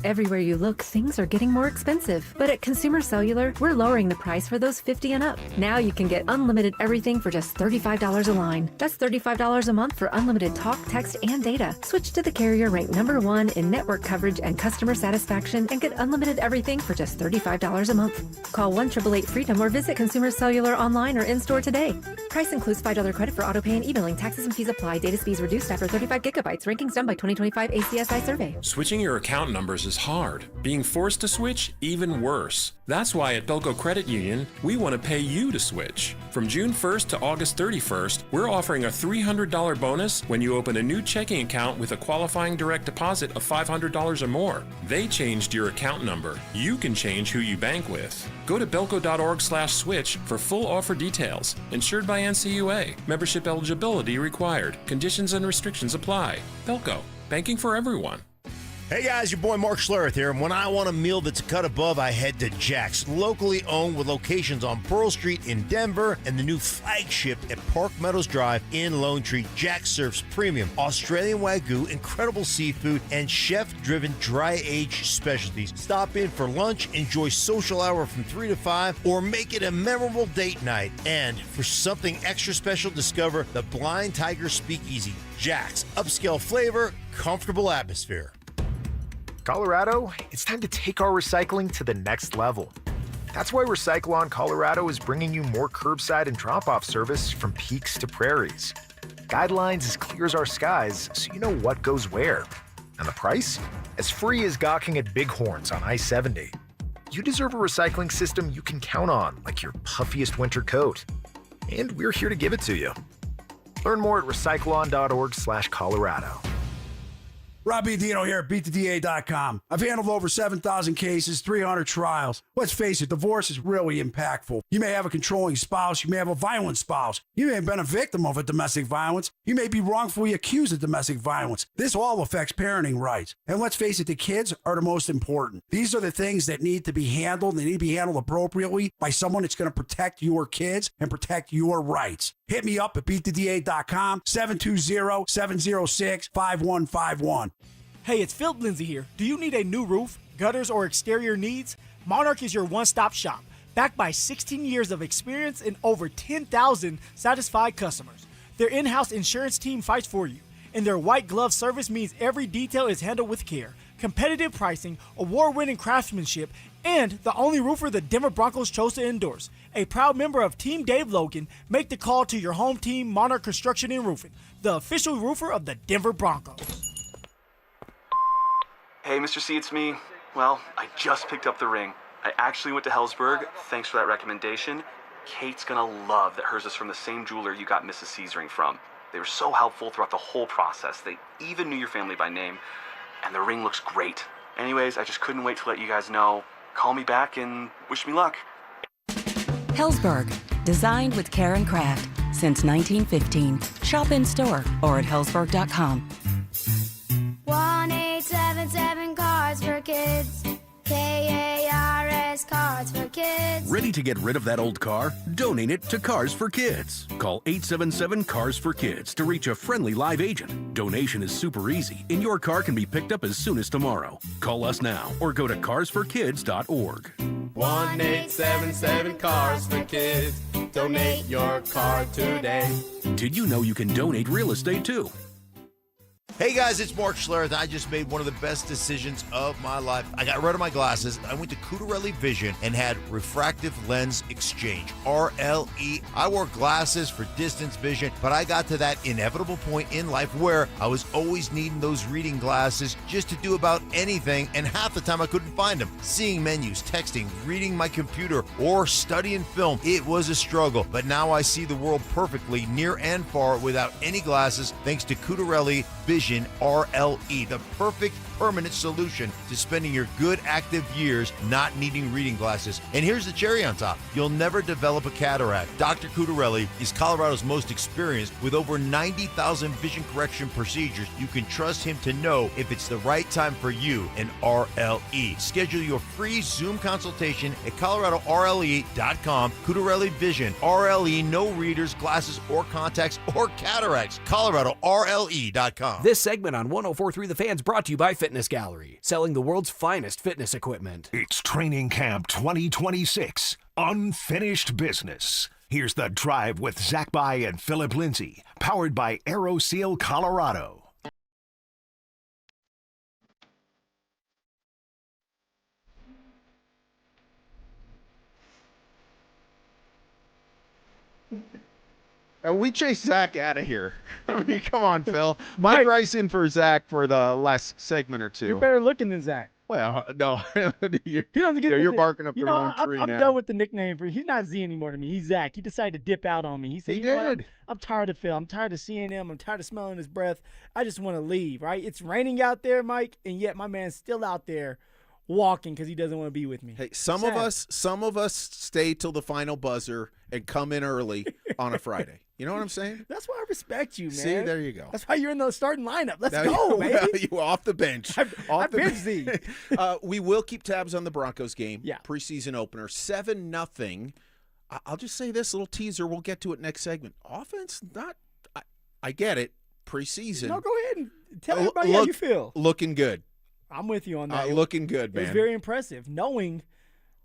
Everywhere you look, things are getting more expensive. But at Consumer Cellular, we're lowering the price for those 50 and up. Now you can get unlimited everything for just $35 a line. That's $35 a month for unlimited talk, text, and data. Switch to the carrier ranked #1 in network coverage and customer satisfaction and get unlimited everything for just $35 a month. Call 1-888-FREEDOM or visit Consumer Cellular online or in-store today. Price includes $5 credit for autopay and e-billing. Taxes and fees apply. Data speeds reduced after 35 gigabytes. Rankings done by 2025 ACSI survey. Switching your account numbers is hard. Being forced to switch, even worse. That's why at Belco Credit Union, we want to pay you to switch. From June 1st to August 31st, we're offering a $300 bonus when you open a new checking account with a qualifying direct deposit of $500 or more. They changed your account number. You can change who you bank with. Go to belco.org/switch for full offer details. Insured by NCUA. Membership eligibility required. Conditions and restrictions apply. Belco. Banking for everyone. Hey guys, your boy Mark Schlereth here, and when I want a meal that's a cut above, I head to Jack's, locally owned with locations on Pearl Street in Denver and the new flagship at Park Meadows Drive in Lone Tree. Jack's serves premium Australian Wagyu, incredible seafood, and chef-driven dry-aged specialties. Stop in for lunch, enjoy social hour from 3 to 5, or make it a memorable date night. And for something extra special, discover the Blind Tiger Speakeasy. Jack's, upscale flavor, comfortable atmosphere. Colorado, it's time to take our recycling to the next level. That's why Recycle-On Colorado is bringing you more curbside and drop-off service from peaks to prairies. Guidelines as clear as our skies, so you know what goes where. And the price? As free as gawking at Bighorns on I-70. You deserve a recycling system you can count on, like your puffiest winter coat. And we're here to give it to you. Learn more at recycleon.org/Colorado. Robbie Dino here at BeatTheDA.com. I've handled over 7,000 cases, 300 trials. Let's face it, divorce is really impactful. You may have a controlling spouse. You may have a violent spouse. You may have been a victim of a domestic violence. You may be wrongfully accused of domestic violence. This all affects parenting rights. And let's face it, the kids are the most important. These are the things that need to be handled. They need to be handled appropriately by someone that's going to protect your kids and protect your rights. Hit me up at beattheda.com, 720-706-5151. Hey, it's Phillip Lindsay here. Do you need a new roof, gutters, or exterior needs? Monarch is your one-stop shop, backed by 16 years of experience and over 10,000 satisfied customers. Their in-house insurance team fights for you, and their white glove service means every detail is handled with care. Competitive pricing, award-winning craftsmanship, and the only roofer the Denver Broncos chose to endorse. A proud member of Team Dave Logan, make the call to your home team, Monarch Construction and Roofing, the official roofer of the Denver Broncos. Hey, Mr. C, it's me. Well, I just picked up the ring. I actually went to Hellsberg. Thanks for that recommendation. Kate's gonna love that hers is from the same jeweler you got Mrs. C's ring from. They were so helpful throughout the whole process. They even knew your family by name. And the ring looks great. Anyways, I just couldn't wait to let you guys know. Call me back and wish me luck. Hellsberg, designed with care and craft since 1915. Shop in store or at hellsberg.com. 1-877 Cards for Kids. KARS Cards for Kids. Ready to get rid of that old car? Donate it to Cars for Kids. Call 877 Cars for Kids to reach a friendly live agent. Donation is super easy, and your car can be picked up as soon as tomorrow. Call us now or go to carsforkids.org. 1-877 Cars for Kids. Donate your car today. Did you know you can donate real estate too? Hey guys, it's Mark Schlereth. I just made one of the best decisions of my life. I got rid of my glasses. I went to Cutarelli Vision and had refractive lens exchange, RLE. I wore glasses for distance vision, but I got to that inevitable point in life where I was always needing those reading glasses just to do about anything, and half the time I couldn't find them. Seeing menus, texting, reading my computer, or studying film, it was a struggle. But now I see the world perfectly, near and far, without any glasses, thanks to Cutarelli Vision RLE, the perfect permanent solution to spending your good active years not needing reading glasses. And here's the cherry on top. You'll never develop a cataract. Dr. Cutarelli is Colorado's most experienced with over 90,000 vision correction procedures. You can trust him to know if it's the right time for you and RLE. Schedule your free Zoom consultation at coloradorle.com. Cutarelli Vision, RLE, no readers, glasses, or contacts, or cataracts. coloradorle.com. This segment on 104.3 The Fan's brought to you by Fitness Gallery, selling the world's finest fitness equipment. It's Training Camp 2026, Unfinished Business. Here's The Drive with Zach By and Phillip Lindsay, powered by AeroSeal Colorado. We chased Zach out of here. I mean, come on, Phil. Mike Rice in for Zach for the last segment or two. You're better looking than Zach. Well, no. You're barking up the wrong tree I'm now. done with the nickname for he's not Z anymore to me. He's Zach. He decided to dip out on me. He said, He "You know what? did. I'm tired of Phil. I'm tired of seeing him. I'm tired of smelling his breath. I just want to leave, right? It's raining out there, Mike, and yet my man's still out there walking because he doesn't want to be with me." Hey, some of us stay till the final buzzer and come in early on a Friday. You know what I'm saying? That's why I respect you, man. See, there you go. That's why you're in the starting lineup. Let's Now go, you, man. You off the bench. I'm busy. We will keep tabs on the Broncos game. Yeah. Preseason opener, 7-0. I'll just say this little teaser. We'll get to it next segment. Offense, not. I get it. Preseason. No, go ahead and tell everybody how you feel. Looking good. I'm with you on that. Looking good, man. It was very impressive, knowing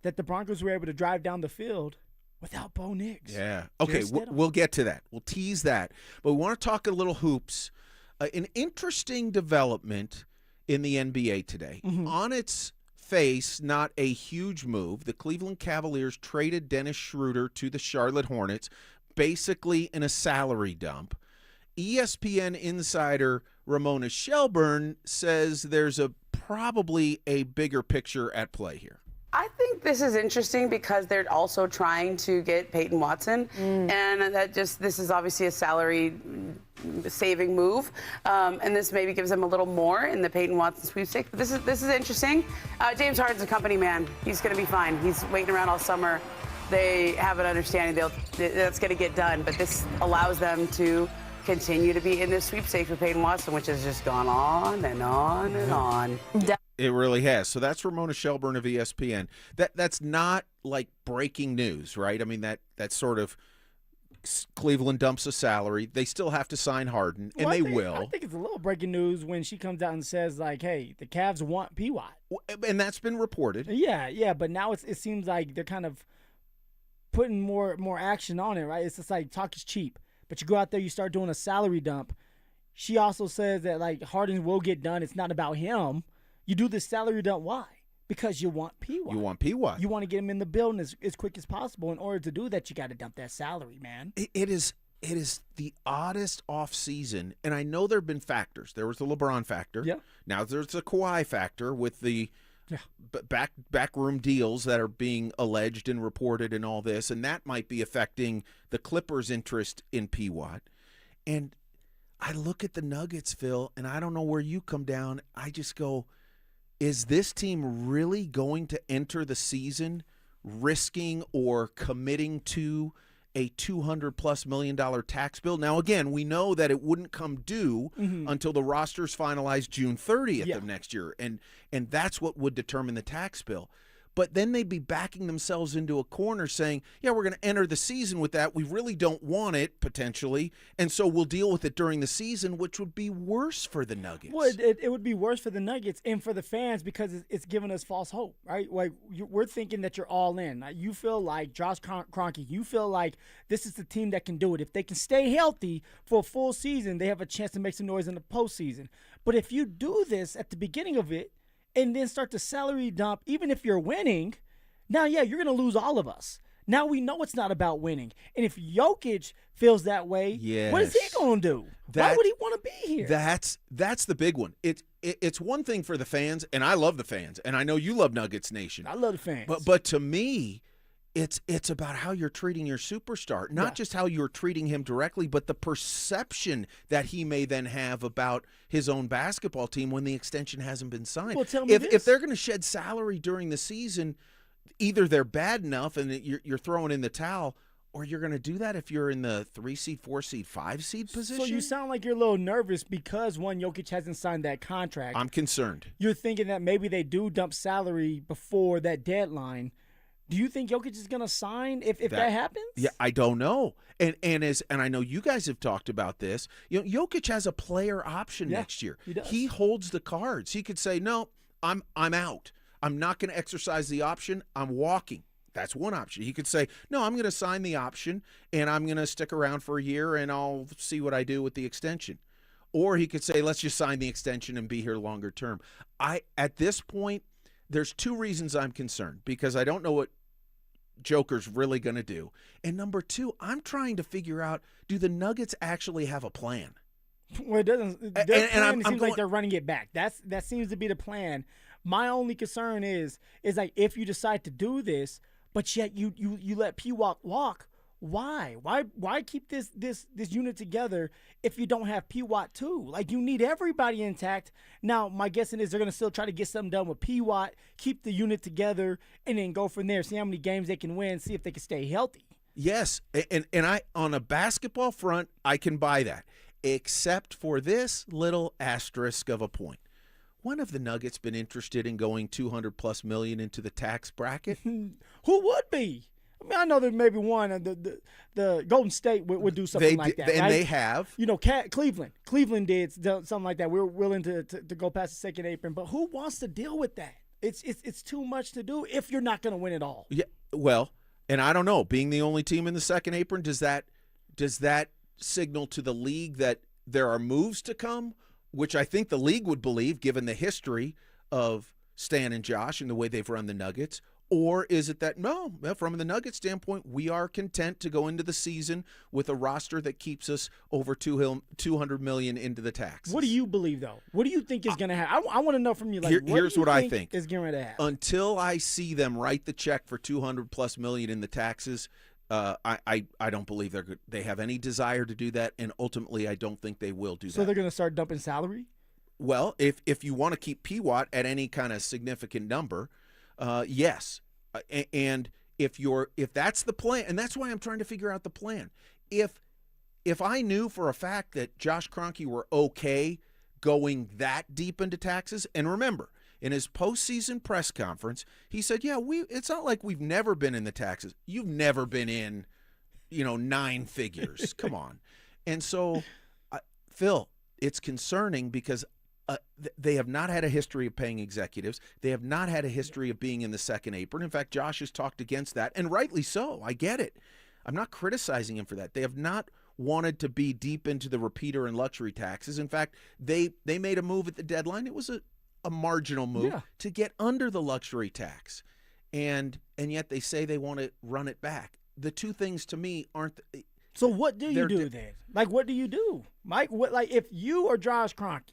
that the Broncos were able to drive down the field without Bo Nix. Yeah. Okay, we'll get to that. We'll tease that. But we want to talk a little hoops. An interesting development in the NBA today. Mm-hmm. On its face, not a huge move. The Cleveland Cavaliers traded Dennis Schroeder to the Charlotte Hornets, basically in a salary dump. ESPN insider Ramona Shelburne says there's probably a bigger picture at play here. I think this is interesting because they're also trying to get Payton Watson, and this is obviously a salary saving move, and this maybe gives them a little more in the Payton Watson sweepstakes. But this is interesting. James Harden's a company man. He's going to be fine. He's waiting around all summer. They have an understanding that's going to get done, but this allows them to continue to be in this sweepstakes with Payton Watson, which has just gone on and on and on. It really has. So that's Ramona Shelburne of ESPN. That's not like breaking news, right? I mean, that's sort of Cleveland dumps a salary. They still have to sign Harden, and they will. I think it's a little breaking news when she comes out and says, like, hey, the Cavs want P.Y. And that's been reported. Yeah, but now it seems like they're kind of putting more action on it, right? It's just like talk is cheap. But you go out there, you start doing a salary dump. She also says that, like, Harden will get done. It's not about him. You do this salary dump. Why? Because you want P.Y. You want P.Y. You want to get him in the building as quick as possible. In order to do that, you got to dump that salary, man. It is the oddest offseason, and I know there have been factors. There was the LeBron factor. Yeah. Now there's the Kawhi factor with the backroom deals that are being alleged and reported and all this, and that might be affecting the Clippers' interest in P.Y. And I look at the Nuggets, Phil, and I don't know where you come down. I just go, is this team really going to enter the season risking or committing to a $200+ million tax bill? Now, again, we know that it wouldn't come due until the roster's finalized June 30th of next year, and that's what would determine the tax bill. But then they'd be backing themselves into a corner saying, yeah, we're going to enter the season with that. We really don't want it, potentially, and so we'll deal with it during the season, which would be worse for the Nuggets. Well, it would be worse for the Nuggets and for the fans because it's giving us false hope, right? Like, we're thinking that you're all in. You feel like Josh Kroenke. You feel like this is the team that can do it. If they can stay healthy for a full season, they have a chance to make some noise in the postseason. But if you do this at the beginning of it, and then start to salary dump, even if you're winning, now, yeah, you're going to lose all of us. Now we know it's not about winning. And if Jokic feels that way, what is he going to do? Why would he want to be here? That's the big one. It's one thing for the fans, and I love the fans, and I know you love Nuggets Nation. I love the fans. But to me, it's about how you're treating your superstar, not just how you're treating him directly, but the perception that he may then have about his own basketball team when the extension hasn't been signed. Well, tell me if they're going to shed salary during the season, either they're bad enough and you're throwing in the towel, or you're going to do that if you're in the 3 seed, 4 seed, 5 seed position. So you sound like you're a little nervous because, one, Jokic hasn't signed that contract. I'm concerned. You're thinking that maybe they do dump salary before that deadline. Do you think Jokic is going to sign if that happens? Yeah, I don't know. And I know you guys have talked about this. Jokic has a player option next year. He does. He holds the cards. He could say, "No, I'm out. I'm not going to exercise the option. I'm walking." That's one option. He could say, "No, I'm going to sign the option and I'm going to stick around for a year and I'll see what I do with the extension." Or he could say, "Let's just sign the extension and be here longer term." At this point, there's two reasons I'm concerned, because I don't know what Joker's really going to do. And number two, I'm trying to figure out, do the Nuggets actually have a plan? Well, it doesn't. It seems like they're running it back. That seems to be the plan. My only concern is like, if you decide to do this, but yet you let P-Walk walk, why? Why keep this unit together if you don't have P-Watt too? Like, you need everybody intact. Now, my guessing is they're going to still try to get something done with P-Watt, keep the unit together, and then go from there. See how many games they can win, see if they can stay healthy. Yes, and I, on a basketball front, I can buy that, except for this little asterisk of a point. When have the Nuggets been interested in going $200+ million into the tax bracket? Who would be? I mean, I know there may be one. The Golden State would do something like that, and right? they have. Cleveland did something like that. We were willing to go past the second apron, but who wants to deal with that? It's too much to do if you're not going to win it all. Yeah, well, and I don't know. Being the only team in the second apron, does that signal to the league that there are moves to come, which I think the league would believe, given the history of Stan and Josh and the way they've run the Nuggets? Or is it that, no, from the Nuggets standpoint, we are content to go into the season with a roster that keeps us over $200 million into the tax? What do you believe, though? What do you think is going to happen? I want to know from you. Like, here's what I think is going to happen. Until I see them write the check for $200+ million in the taxes, I don't believe they have any desire to do that, and ultimately I don't think they will do that. So they're going to start dumping salary? Well, if you want to keep P-Watt at any kind of significant number, yes. And if that's the plan, and that's why I'm trying to figure out the plan. If I knew for a fact that Josh Kroenke were okay going that deep into taxes, and remember, in his postseason press conference, he said, "Yeah, it's not like we've never been in the taxes. You've never been in, 9 figures. Come on. And so, Phil, it's concerning because they have not had a history of paying executives. They have not had a history of being in the second apron. In fact, Josh has talked against that, and rightly so. I get it. I'm not criticizing him for that. They have not wanted to be deep into the repeater and luxury taxes. In fact, they made a move at the deadline. It was a marginal move to get under the luxury tax. And yet they say they want to run it back. The two things to me aren't. So what do you do then? Like, what do you do, Mike? If you are Josh Kroenke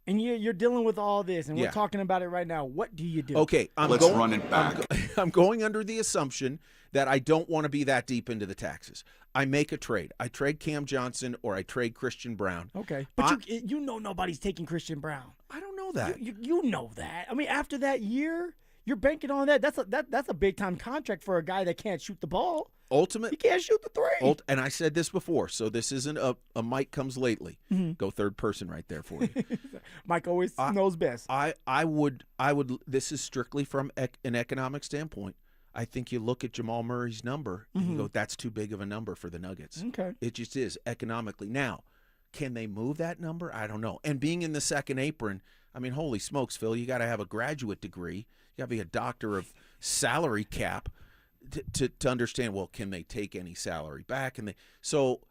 and you're dealing with all this and we're talking about it right now, what do you do? Okay, let's run it back. I'm going under the assumption that I don't want to be that deep into the taxes. I make a trade. I trade Cam Johnson or I trade Christian Brown. Okay, but you know nobody's taking Christian Brown. I don't know that. You know that. I mean, after that year, you're banking on that. That's a big time contract for a guy that can't shoot the ball. He can't shoot the three. And I said this before, so this isn't a Mike comes lately. Go third person right there for you. Mike always knows best. I would. This is strictly from an economic standpoint. I think you look at Jamal Murray's number and you go, that's too big of a number for the Nuggets. Okay. It just is economically. Now, can they move that number? I don't know. And being in the second apron, I mean, holy smokes, Phil, you got to have a graduate degree. You got to be a doctor of salary cap to understand, well, can they take any salary back? So,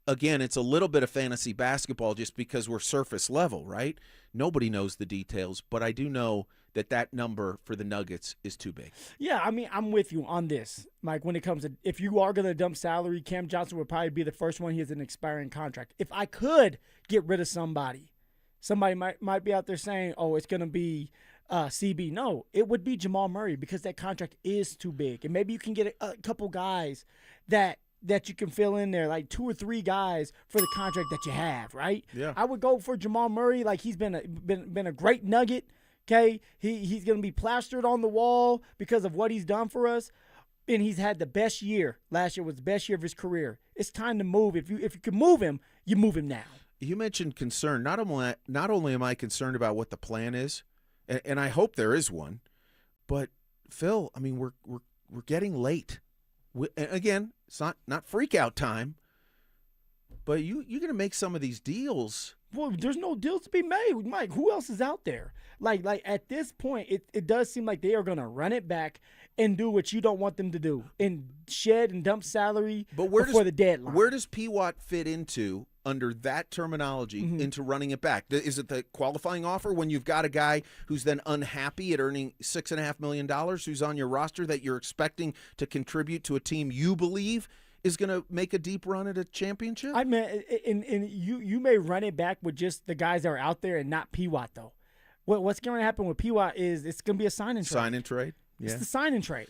again, it's a little bit of fantasy basketball just because we're surface level, right? Nobody knows the details, but I do know that number for the Nuggets is too big. Yeah, I mean, I'm with you on this, Mike, when it comes to if you are going to dump salary, Cam Johnson would probably be the first one. He has an expiring contract. If I could get rid of somebody might be out there saying, oh, it's going to be CB. No, it would be Jamal Murray because that contract is too big. And maybe you can get a couple guys that you can fill in there, like 2 or 3 guys for the contract that you have, right? Yeah. I would go for Jamal Murray. Like, he's been a great Nugget. Okay, he's going to be plastered on the wall because of what he's done for us, and he's had the best year. Last year was the best year of his career. It's time to move. If you can move him, you move him now. You mentioned concern. Not only am I concerned about what the plan is, and I hope there is one, but Phil, I mean, we're getting late. Again, it's not freak out time, but you're going to make some of these deals. Well, there's no deals to be made, Mike. Who else is out there? Like at this point, it does seem like they are going to run it back and do what you don't want them to do and shed and dump salary before the deadline. Where does P-Watt fit into under that terminology into running it back? Is it the qualifying offer when you've got a guy who's then unhappy at earning $6.5 million who's on your roster that you're expecting to contribute to a team you believe is going to make a deep run at a championship? I mean, and you may run it back with just the guys that are out there and not P-Watt, though. What's going to happen with P-Watt is it's going to be a sign-and-trade. Sign-and-trade, yeah. It's the sign-and-trade.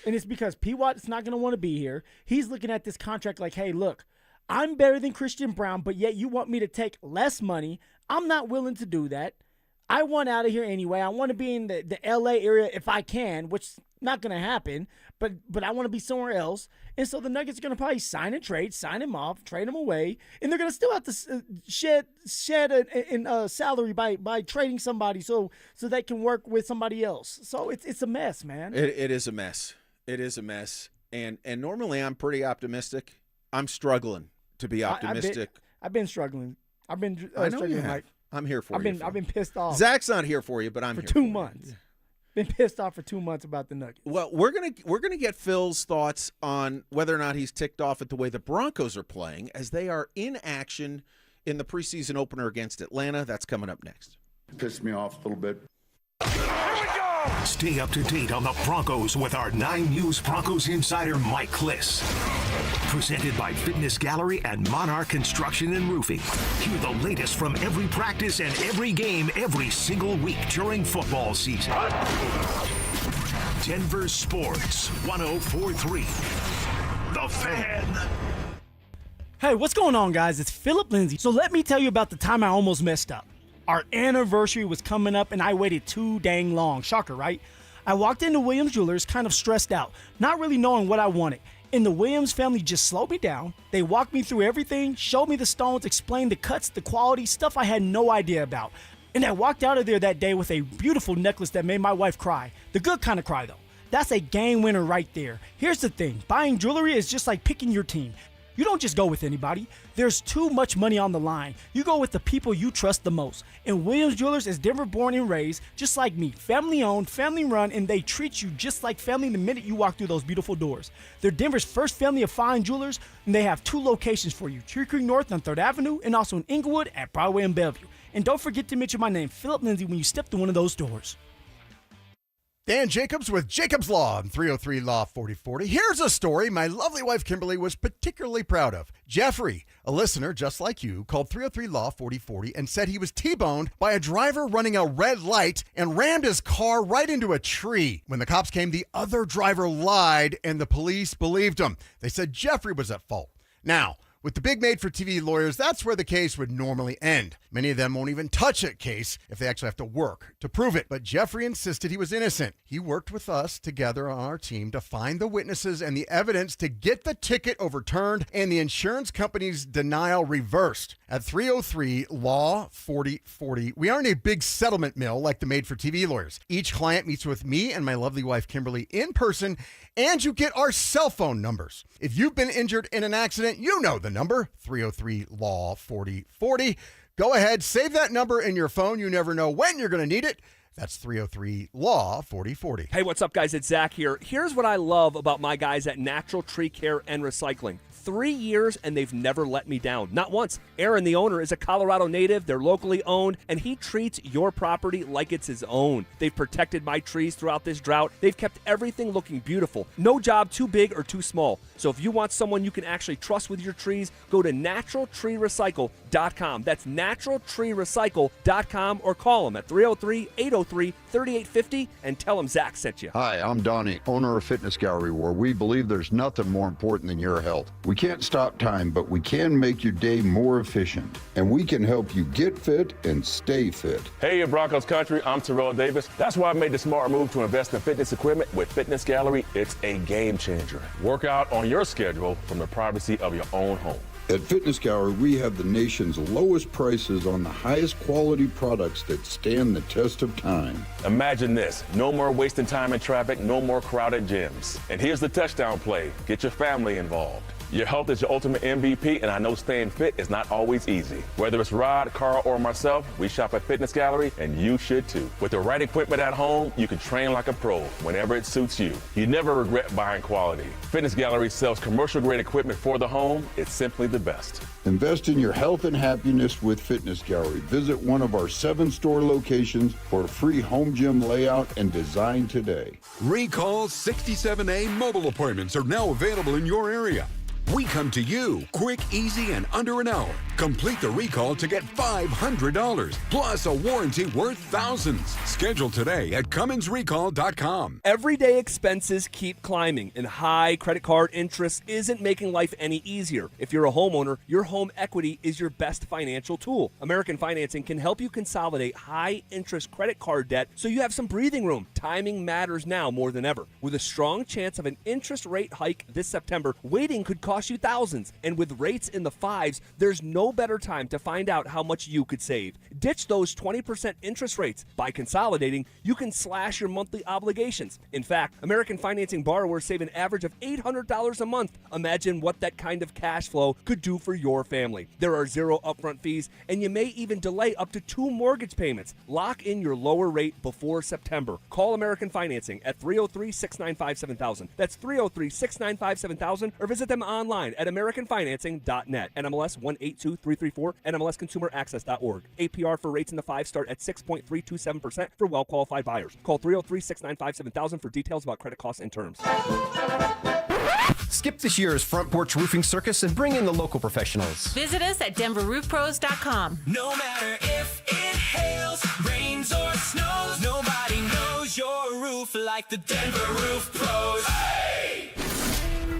And it's because P-Watt is not going to want to be here. He's looking at this contract like, hey, look, I'm better than Christian Brown, but yet you want me to take less money. I'm not willing to do that. I want out of here anyway. I want to be in the L.A. area if I can, which is not going to happen, but I want to be somewhere else. And so the Nuggets are going to probably sign him off, trade him away, and they're going to still have to shed in salary by trading somebody so they can work with somebody else. So it's a mess, man. It is a mess. It is a mess. And normally I'm pretty optimistic. I'm struggling to be optimistic. I've been struggling. I've been I know struggling, you have. Mike. I'm here for you. I've been pissed off. Zach's not here for you, but I'm for here 2 for months. You. Been pissed off for 2 months about the Nuggets. Well, we're gonna get Phil's thoughts on whether or not he's ticked off at the way the Broncos are playing as they are in action in the preseason opener against Atlanta. That's coming up next. Pissed me off a little bit. Stay up to date on the Broncos with our 9 News Broncos insider Mike Kliss. Presented by Fitness Gallery and Monarch Construction and Roofing. Hear the latest from every practice and every game every single week during football season. Denver Sports 104.3. The Fan. Hey, what's going on, guys? It's Phillip Lindsay. So let me tell you about the time I almost messed up. Our anniversary was coming up, and I waited too dang long. Shocker, right? I walked into Williams Jewelers kind of stressed out, not really knowing what I wanted. And the Williams family just slowed me down. They walked me through everything, showed me the stones, explained the cuts, the quality, stuff I had no idea about. And I walked out of there that day with a beautiful necklace that made my wife cry. The good kind of cry, though. That's a game winner right there. Here's the thing. Buying jewelry is just like picking your team. You don't just go with anybody. There's too much money on the line. You go with the people you trust the most. And Williams Jewelers is Denver born and raised, just like me. Family owned, family run, and they treat you just like family the minute you walk through those beautiful doors. They're Denver's first family of fine jewelers, and they have 2 locations for you. Tree Creek North on 3rd Avenue and also in Inglewood at Broadway and Bellevue. And don't forget to mention my name, Phillip Lindsay, when you step through one of those doors. Dan Jacobs with Jacobs Law on 303 Law 4040. Here's a story my lovely wife Kimberly was particularly proud of. Jeffrey, a listener just like you, called 303 Law 4040 and said he was T-boned by a driver running a red light and rammed his car right into a tree. When the cops came, the other driver lied and the police believed him. They said Jeffrey was at fault. Now, with the big made-for-TV lawyers, that's where the case would normally end. Many of them won't even touch a case if they actually have to work to prove it. But Jeffrey insisted he was innocent. He worked with us together on our team to find the witnesses and the evidence to get the ticket overturned and the insurance company's denial reversed. At 303 Law 4040, we aren't a big settlement mill like the made-for-TV lawyers. Each client meets with me and my lovely wife Kimberly in person, and you get our cell phone numbers. If you've been injured in an accident, you know the number, 303 Law 4040. Go ahead, save that number in your phone. You never know when you're going to need it. That's 303 Law 4040. Hey, what's up, guys? It's Zach here. Here's what I love about my guys at Natural Tree Care and Recycling. 3 years, and they've never let me down. Not once. Aaron, the owner, is a Colorado native. They're locally owned, and he treats your property like it's his own. They've protected my trees throughout this drought. They've kept everything looking beautiful. No job too big or too small. So if you want someone you can actually trust with your trees, go to naturaltreerecycle.com. That's naturaltreerecycle.com, or call them at 303-803-3850 and tell them Zach sent you. Hi, I'm Donnie, owner of Fitness Gallery, where we believe there's nothing more important than your health. We can't stop time, but we can make your day more efficient, and we can help you get fit and stay fit. Hey, Broncos country, I'm Terrell Davis. That's why I made the smart move to invest in fitness equipment with Fitness Gallery. It's a game changer. Work out on your schedule from the privacy of your own home. At Fitness Gallery, we have the nation's lowest prices on the highest quality products that stand the test of time. Imagine this: no more wasting time in traffic, no more crowded gyms. And here's the touchdown play: get your family involved. Your health is your ultimate MVP, and I know staying fit is not always easy. Whether it's Rod, Carl, or myself, we shop at Fitness Gallery, and you should too. With the right equipment at home, you can train like a pro whenever it suits you. You never regret buying quality. Fitness Gallery sells commercial-grade equipment for the home. It's simply the best. Invest in your health and happiness with Fitness Gallery. Visit one of our 7 store locations for a free home gym layout and design today. Recall 67A mobile appointments are now available in your area. We come to you quick, easy, and under an hour. Complete the recall to get $500 plus a warranty worth thousands. Schedule today at Cummins.recall.com. Everyday expenses keep climbing, and high credit card interest isn't making life any easier. If you're a homeowner, your home equity is your best financial tool. American Financing can help you consolidate high-interest credit card debt so you have some breathing room. Timing matters now more than ever. With a strong chance of an interest rate hike this September, waiting could cost you thousands. And with rates in the 5s, there's no better time to find out how much you could save. Ditch those 20% interest rates. By consolidating, you can slash your monthly obligations. In fact, American Financing borrowers save an average of $800 a month. Imagine what that kind of cash flow could do for your family. There are 0 upfront fees, and you may even delay up to 2 mortgage payments. Lock in your lower rate before September. Call American Financing at 303-695-7000. That's 303-695-7000, or visit them online at AmericanFinancing.net. NMLS 182334, NMLSConsumerAccess.org. APR for rates in the 5 start at 6.327% for well-qualified buyers. Call 303-695-7000 for details about credit costs and terms. Skip this year's Front Porch Roofing Circus and bring in the local professionals. Visit us at DenverRoofPros.com. No matter if it hails, rains, or snows, nobody knows your roof like the Denver Roof Pros. Hey!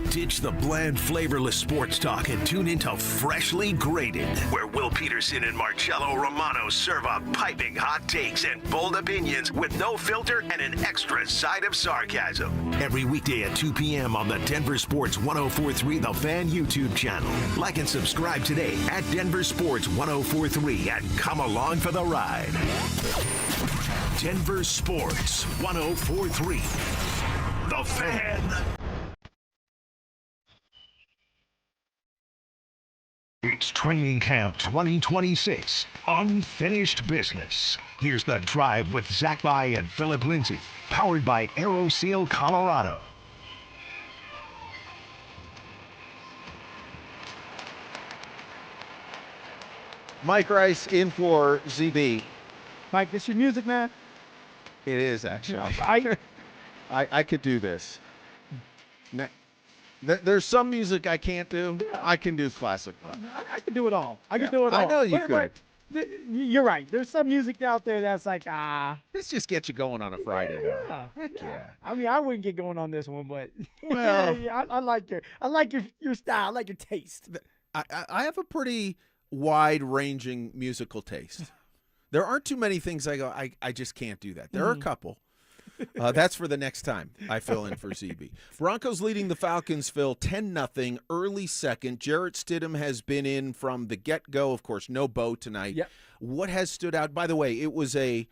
Ditch the bland, flavorless sports talk and tune into Freshly Grated, where Will Peterson and Marcello Romano serve up piping hot takes and bold opinions with no filter and an extra side of sarcasm. Every weekday at 2 p.m. on the Denver Sports 1043 The Fan YouTube channel. Like and subscribe today at Denver Sports 1043 and come along for the ride. Denver Sports 1043. Fan. It's Training Camp 2026, Unfinished Business. Here's The Drive with Zach By and Phillip Lindsay, powered by AeroSeal Colorado. Mike Rice in for ZB. Mike, this your music, man? It is, actually. I could do this. There's some music I can't do. I can do classic. I can do it all. I can do it all. I know you could. You're right. There's some music out there that's like, This just gets you going on a Friday. Yeah. Heck yeah. I mean, I wouldn't get going on this one, but Well, I like your style. I like your taste. I have a pretty wide-ranging musical taste. There aren't too many things I go, I just can't do that. There are a couple. That's for the next time I fill in for ZB. Broncos leading the Falcons, Phil, 10-0, early second. Jarrett Stidham has been in from the get-go. Of course, no Bo tonight. Yep. What has stood out? By the way, it was a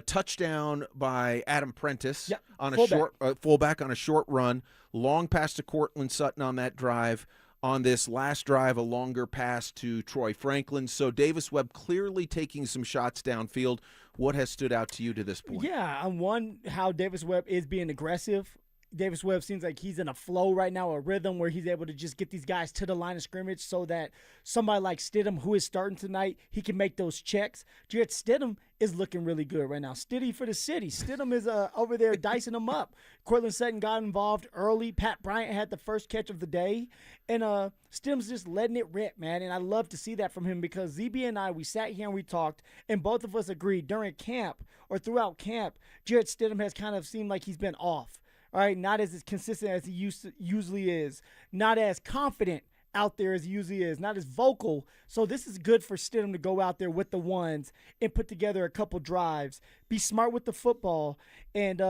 touchdown by Adam Prentice on a fullback on a short run. Long pass to Cortland Sutton on that drive. On this last drive, a longer pass to Troy Franklin. So Davis Webb clearly taking some shots downfield. What has stood out to you to this point? Yeah, one, how Davis Webb is being aggressive. Davis Webb seems like he's in a flow right now, a rhythm where he's able to just get these guys to the line of scrimmage so that somebody like Stidham, who is starting tonight, he can make those checks. Jarrett Stidham is looking really good right now. Stiddy for the city. Stidham is over there dicing them up. Cortland Sutton got involved early. Pat Bryant had the first catch of the day. And Stidham's just letting it rip, man. And I love to see that from him because ZB and I, we sat here and we talked, and both of us agreed during camp or throughout camp, Jarrett Stidham has kind of seemed like he's been off. All right, not as consistent as he usually is, not as confident out there as he usually is, not as vocal. So this is good for Stidham to go out there with the ones and put together a couple drives, be smart with the football, and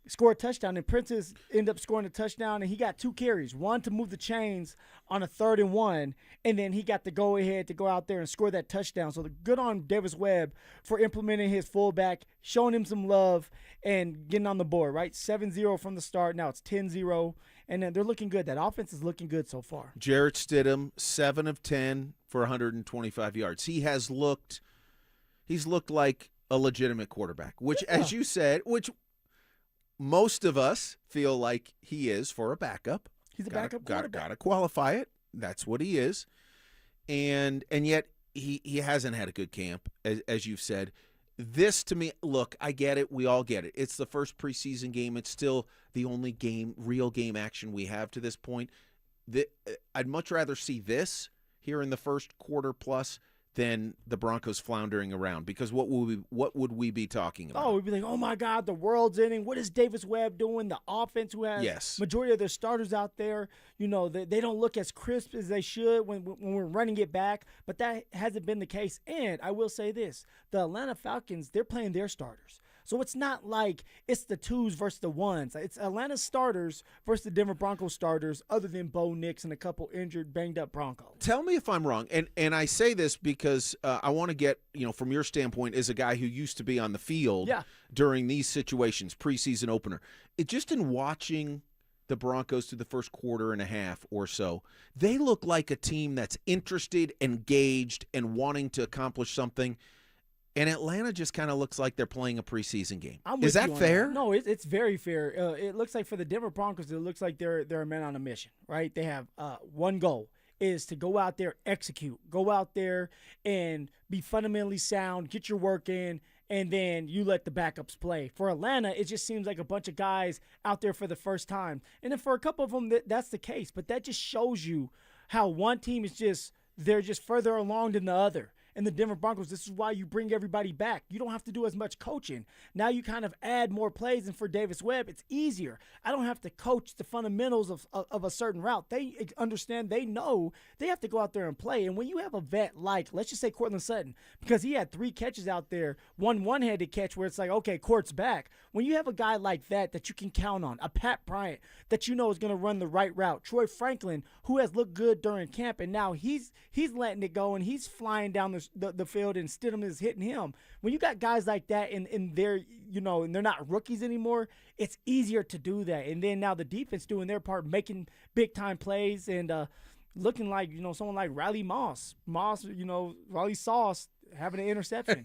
score a touchdown. And Prentice ended up scoring a touchdown, and he got 2 carries, one to move the chains on a 3rd and 1, and then he got the go-ahead to go out there and score that touchdown. So good on Davis Webb for implementing his fullback, showing him some love, and getting on the board, right? 7-0 from the start. Now it's 10-0, and then they're looking good. That offense is looking good so far. Jarrett Stidham, 7 of 10 for 125 yards. He's looked like a legitimate quarterback, which, as you said, which most of us feel like he is for a backup. He's a backup quarterback. Got to qualify it. That's what he is. And yet he hasn't had a good camp, as you've said. This, to me, look, I get it. We all get it. It's the first preseason game. It's still the only real game action we have to this point. I'd much rather see this here in the first quarter plus than the Broncos floundering around, because what would we be talking about? Oh, we'd be like, oh, my God, the world's ending. What is Davis Webb doing? The offense, who has majority of their starters out there, they don't look as crisp as they should when we're running it back, but that hasn't been the case. And I will say this, the Atlanta Falcons, they're playing their starters. So it's not like it's the 2s versus the 1s. It's Atlanta starters versus the Denver Broncos starters, other than Bo Nix and a couple injured, banged-up Broncos. Tell me if I'm wrong, and I say this because I want to get, from your standpoint as a guy who used to be on the field during these situations, preseason opener. Just in watching the Broncos through the first quarter and a half or so, they look like a team that's interested, engaged, and wanting to accomplish something. And Atlanta just kind of looks like they're playing a preseason game. Is that fair? No, it's very fair. It looks like for the Denver Broncos, it looks like they're a man on a mission, right? They have one goal, is to go out there, execute, go out there and be fundamentally sound, get your work in, and then you let the backups play. For Atlanta, it just seems like a bunch of guys out there for the first time. And then for a couple of them, that's the case. But that just shows you how one team is they're just further along than the other. And the Denver Broncos, this is why you bring everybody back. You don't have to do as much coaching. Now you kind of add more plays, and for Davis Webb, it's easier. I don't have to coach the fundamentals of a certain route. They understand, they know they have to go out there and play. And when you have a vet like, let's just say Cortland Sutton, because he had 3 catches out there, one-handed catch where it's like, okay, Cort's back. When you have a guy like that you can count on, a Pat Bryant that you know is going to run the right route, Troy Franklin, who has looked good during camp, and now he's letting it go, and he's flying down the field, and Stidham is hitting him. When you got guys like that and they're and they're not rookies anymore, it's easier to do that. And then now the defense doing their part, making big-time plays and looking like, someone like Riley Moss. Riley Sauce having an interception.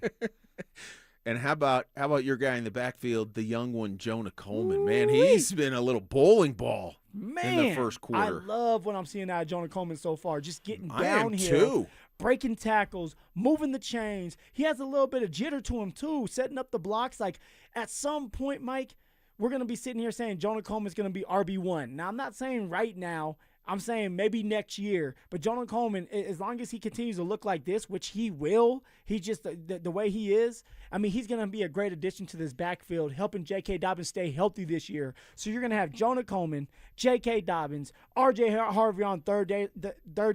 And how about your guy in the backfield, the young one, Jonah Coleman? Man, he's been a little bowling ball in the first quarter. I love what I'm seeing out of Jonah Coleman so far. Just getting downhill, too. Breaking tackles, moving the chains. He has a little bit of jitter to him, too, setting up the blocks. Like, at some point, Mike, we're going to be sitting here saying Jonah Coleman's going to be RB1. Now, I'm not saying right now. I'm saying maybe next year. But Jonah Coleman, as long as he continues to look like this, which he will, he just the way he is, I mean, he's going to be a great addition to this backfield, helping J.K. Dobbins stay healthy this year. So you're going to have Jonah Coleman, J.K. Dobbins, R.J. Harvey on third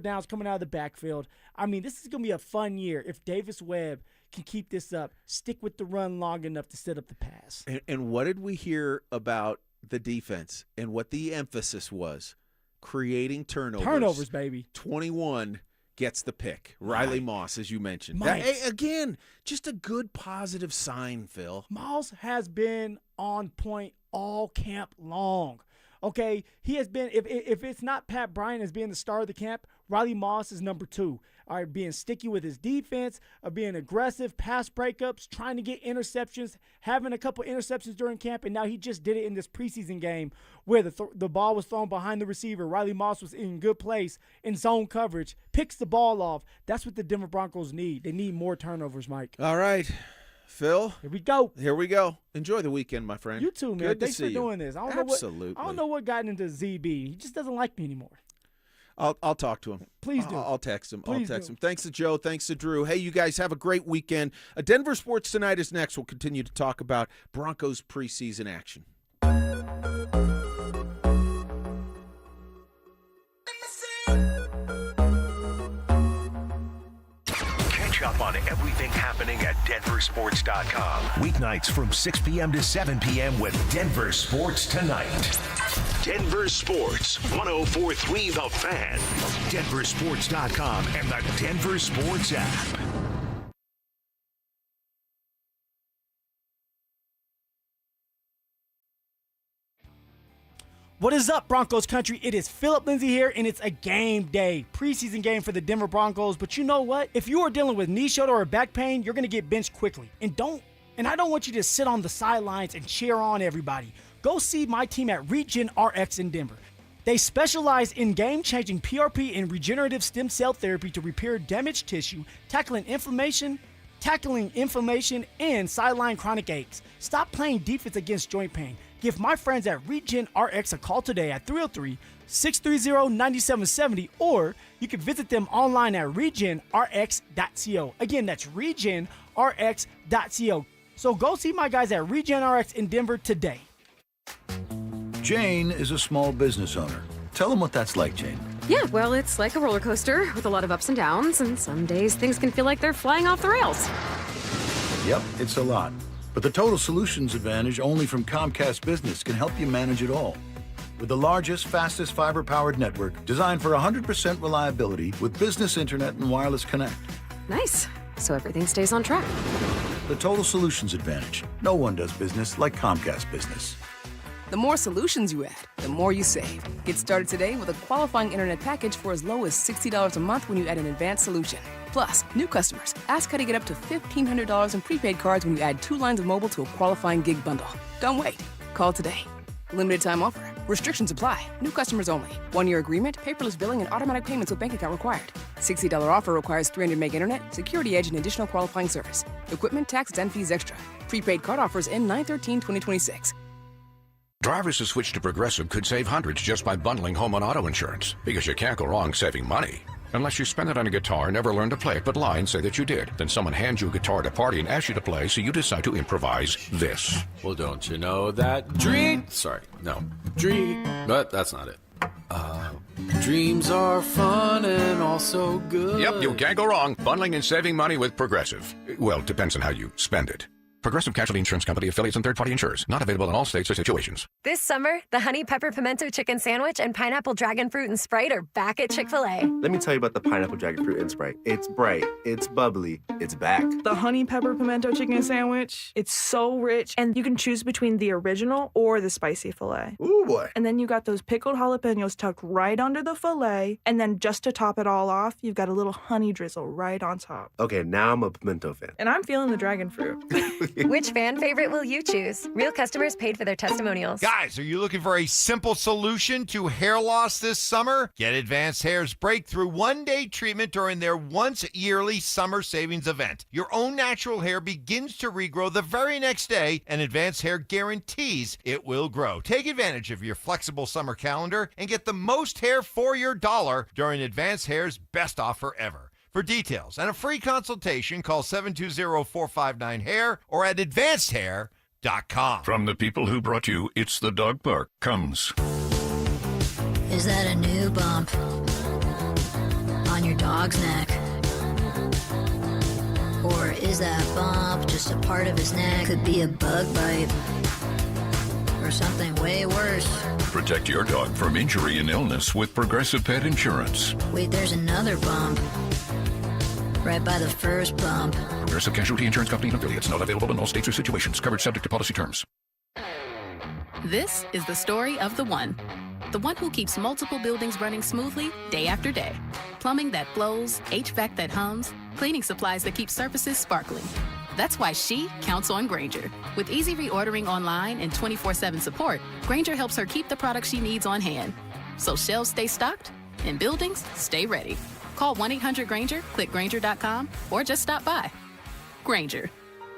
downs coming out of the backfield. I mean, this is going to be a fun year if Davis Webb can keep this up, stick with the run long enough to set up the pass. And what did we hear about the defense and what the emphasis was? Creating turnovers. Turnovers, baby. 21 gets the pick. Riley Moss, as you mentioned. Again, just a good positive sign, Phil. Moss has been on point all camp long. Okay, he has been, if it's not Pat Bryant as being the star of the camp, Riley Moss is number 2. All right, being sticky with his defense, being aggressive, pass breakups, trying to get interceptions, having a couple interceptions during camp, and now he just did it in this preseason game where the ball was thrown behind the receiver. Riley Moss was in good place in zone coverage, picks the ball off. That's what the Denver Broncos need. They need more turnovers, Mike. All right. Phil, here we go. Here we go. Enjoy the weekend, my friend. You too, man. Good Thanks to for see doing you. this. I don't know what got into ZB. He just doesn't like me anymore. I'll talk to him. Please do. I'll text him. Please I'll text do. him. Thanks to Joe. Thanks to Drew. Hey, you guys have a great weekend. Denver Sports Tonight is next. We'll continue to talk about Broncos preseason action. Catch up on everything happening at DenverSports.com. Weeknights from 6 p.m. to 7 p.m. with Denver Sports Tonight. Denver Sports, 104.3 The Fan, DenverSports.com, and the Denver Sports app. What is up, Broncos country? It is Phillip Lindsay here, and it's a game day. Preseason game for the Denver Broncos. But you know what? If you are dealing with knee, shoulder, or back pain, you're going to get benched quickly. And I don't want you to sit on the sidelines and cheer on everybody. Go see my team at Regen RX in Denver. They specialize in game-changing PRP and regenerative stem cell therapy to repair damaged tissue, tackling inflammation, and sideline chronic aches. Stop playing defense against joint pain. Give my friends at Regen RX a call today at 303-630-9770, or you can visit them online at regenrx.co. Again, that's regenrx.co. So go see my guys at Regen RX in Denver today. Jane is a small business owner. Tell them what that's like, Jane. Yeah, well, it's like a roller coaster with a lot of ups and downs, and some days things can feel like they're flying off the rails. Yep, it's a lot. But the Total Solutions Advantage only from Comcast Business can help you manage it all. With the largest, fastest fiber-powered network designed for 100% reliability with business internet and wireless connect. Nice. So everything stays on track. The Total Solutions Advantage. No one does business like Comcast Business. The more solutions you add, the more you save. Get started today with a qualifying internet package for as low as $60 a month when you add an advanced solution. Plus, new customers, ask how to get up to $1,500 in prepaid cards when you add 2 lines of mobile to a qualifying gig bundle. Don't wait. Call today. Limited time offer. Restrictions apply. New customers only. 1-year agreement, paperless billing, and automatic payments with bank account required. $60 offer requires 300 meg internet, security edge, and additional qualifying service. Equipment, tax, and fees extra. Prepaid card offers end 9/13/2026. Drivers who switch to Progressive could save hundreds just by bundling home and auto insurance, because you can't go wrong saving money. Unless you spend it on a guitar, never learn to play it, but lie and say that you did. Then someone hands you a guitar at a party and asks you to play, so you decide to improvise this. Well, don't you know that but that's not it. Dreams are fun and also good. Yep, you can't go wrong bundling and saving money with Progressive. Well, depends on how you spend it. Progressive Casualty Insurance Company, affiliates, and third-party insurers. Not available in all states or situations. This summer, the Honey Pepper Pimento Chicken Sandwich and Pineapple Dragon Fruit and Sprite are back at Chick-fil-A. Let me tell you about the Pineapple Dragon Fruit and Sprite. It's bright, it's bubbly, it's back. The Honey Pepper Pimento Chicken Sandwich, it's so rich, and you can choose between the original or the spicy filet. Ooh, boy. And then you got those pickled jalapenos tucked right under the filet, and then just to top it all off, you've got a little honey drizzle right on top. Okay, now I'm a pimento fan. And I'm feeling the dragon fruit. Which fan favorite will you choose? Real customers paid for their testimonials. Guys, are you looking for a simple solution to hair loss this summer? Get Advanced Hair's breakthrough one-day treatment during their once-yearly summer savings event. Your own natural hair begins to regrow the very next day, and Advanced Hair guarantees it will grow. Take advantage of your flexible summer calendar and get the most hair for your dollar during Advanced Hair's best offer ever. For details and a free consultation, call 720-459-HAIR or at advancedhair.com. From the people who brought you It's the Dog Park comes. Is that a new bump on your dog's neck? Or is that bump just a part of his neck? Could be a bug bite or something way worse. Protect your dog from injury and illness with Progressive Pet Insurance. Wait, there's another bump right by the first bump. Progressive Casualty Insurance Company and affiliates. Not available in all states or situations. Coverage subject to policy terms. This is the story of the one who keeps multiple buildings running smoothly day after day. Plumbing that flows, HVAC that hums, cleaning supplies that keep surfaces sparkling. That's why she counts on Grainger. With easy reordering online and 24/7 support, Grainger helps her keep the products she needs on hand. So shelves stay stocked and buildings stay ready. Call 1-800-GRAINGER, click Grainger.com, or just stop by. Grainger,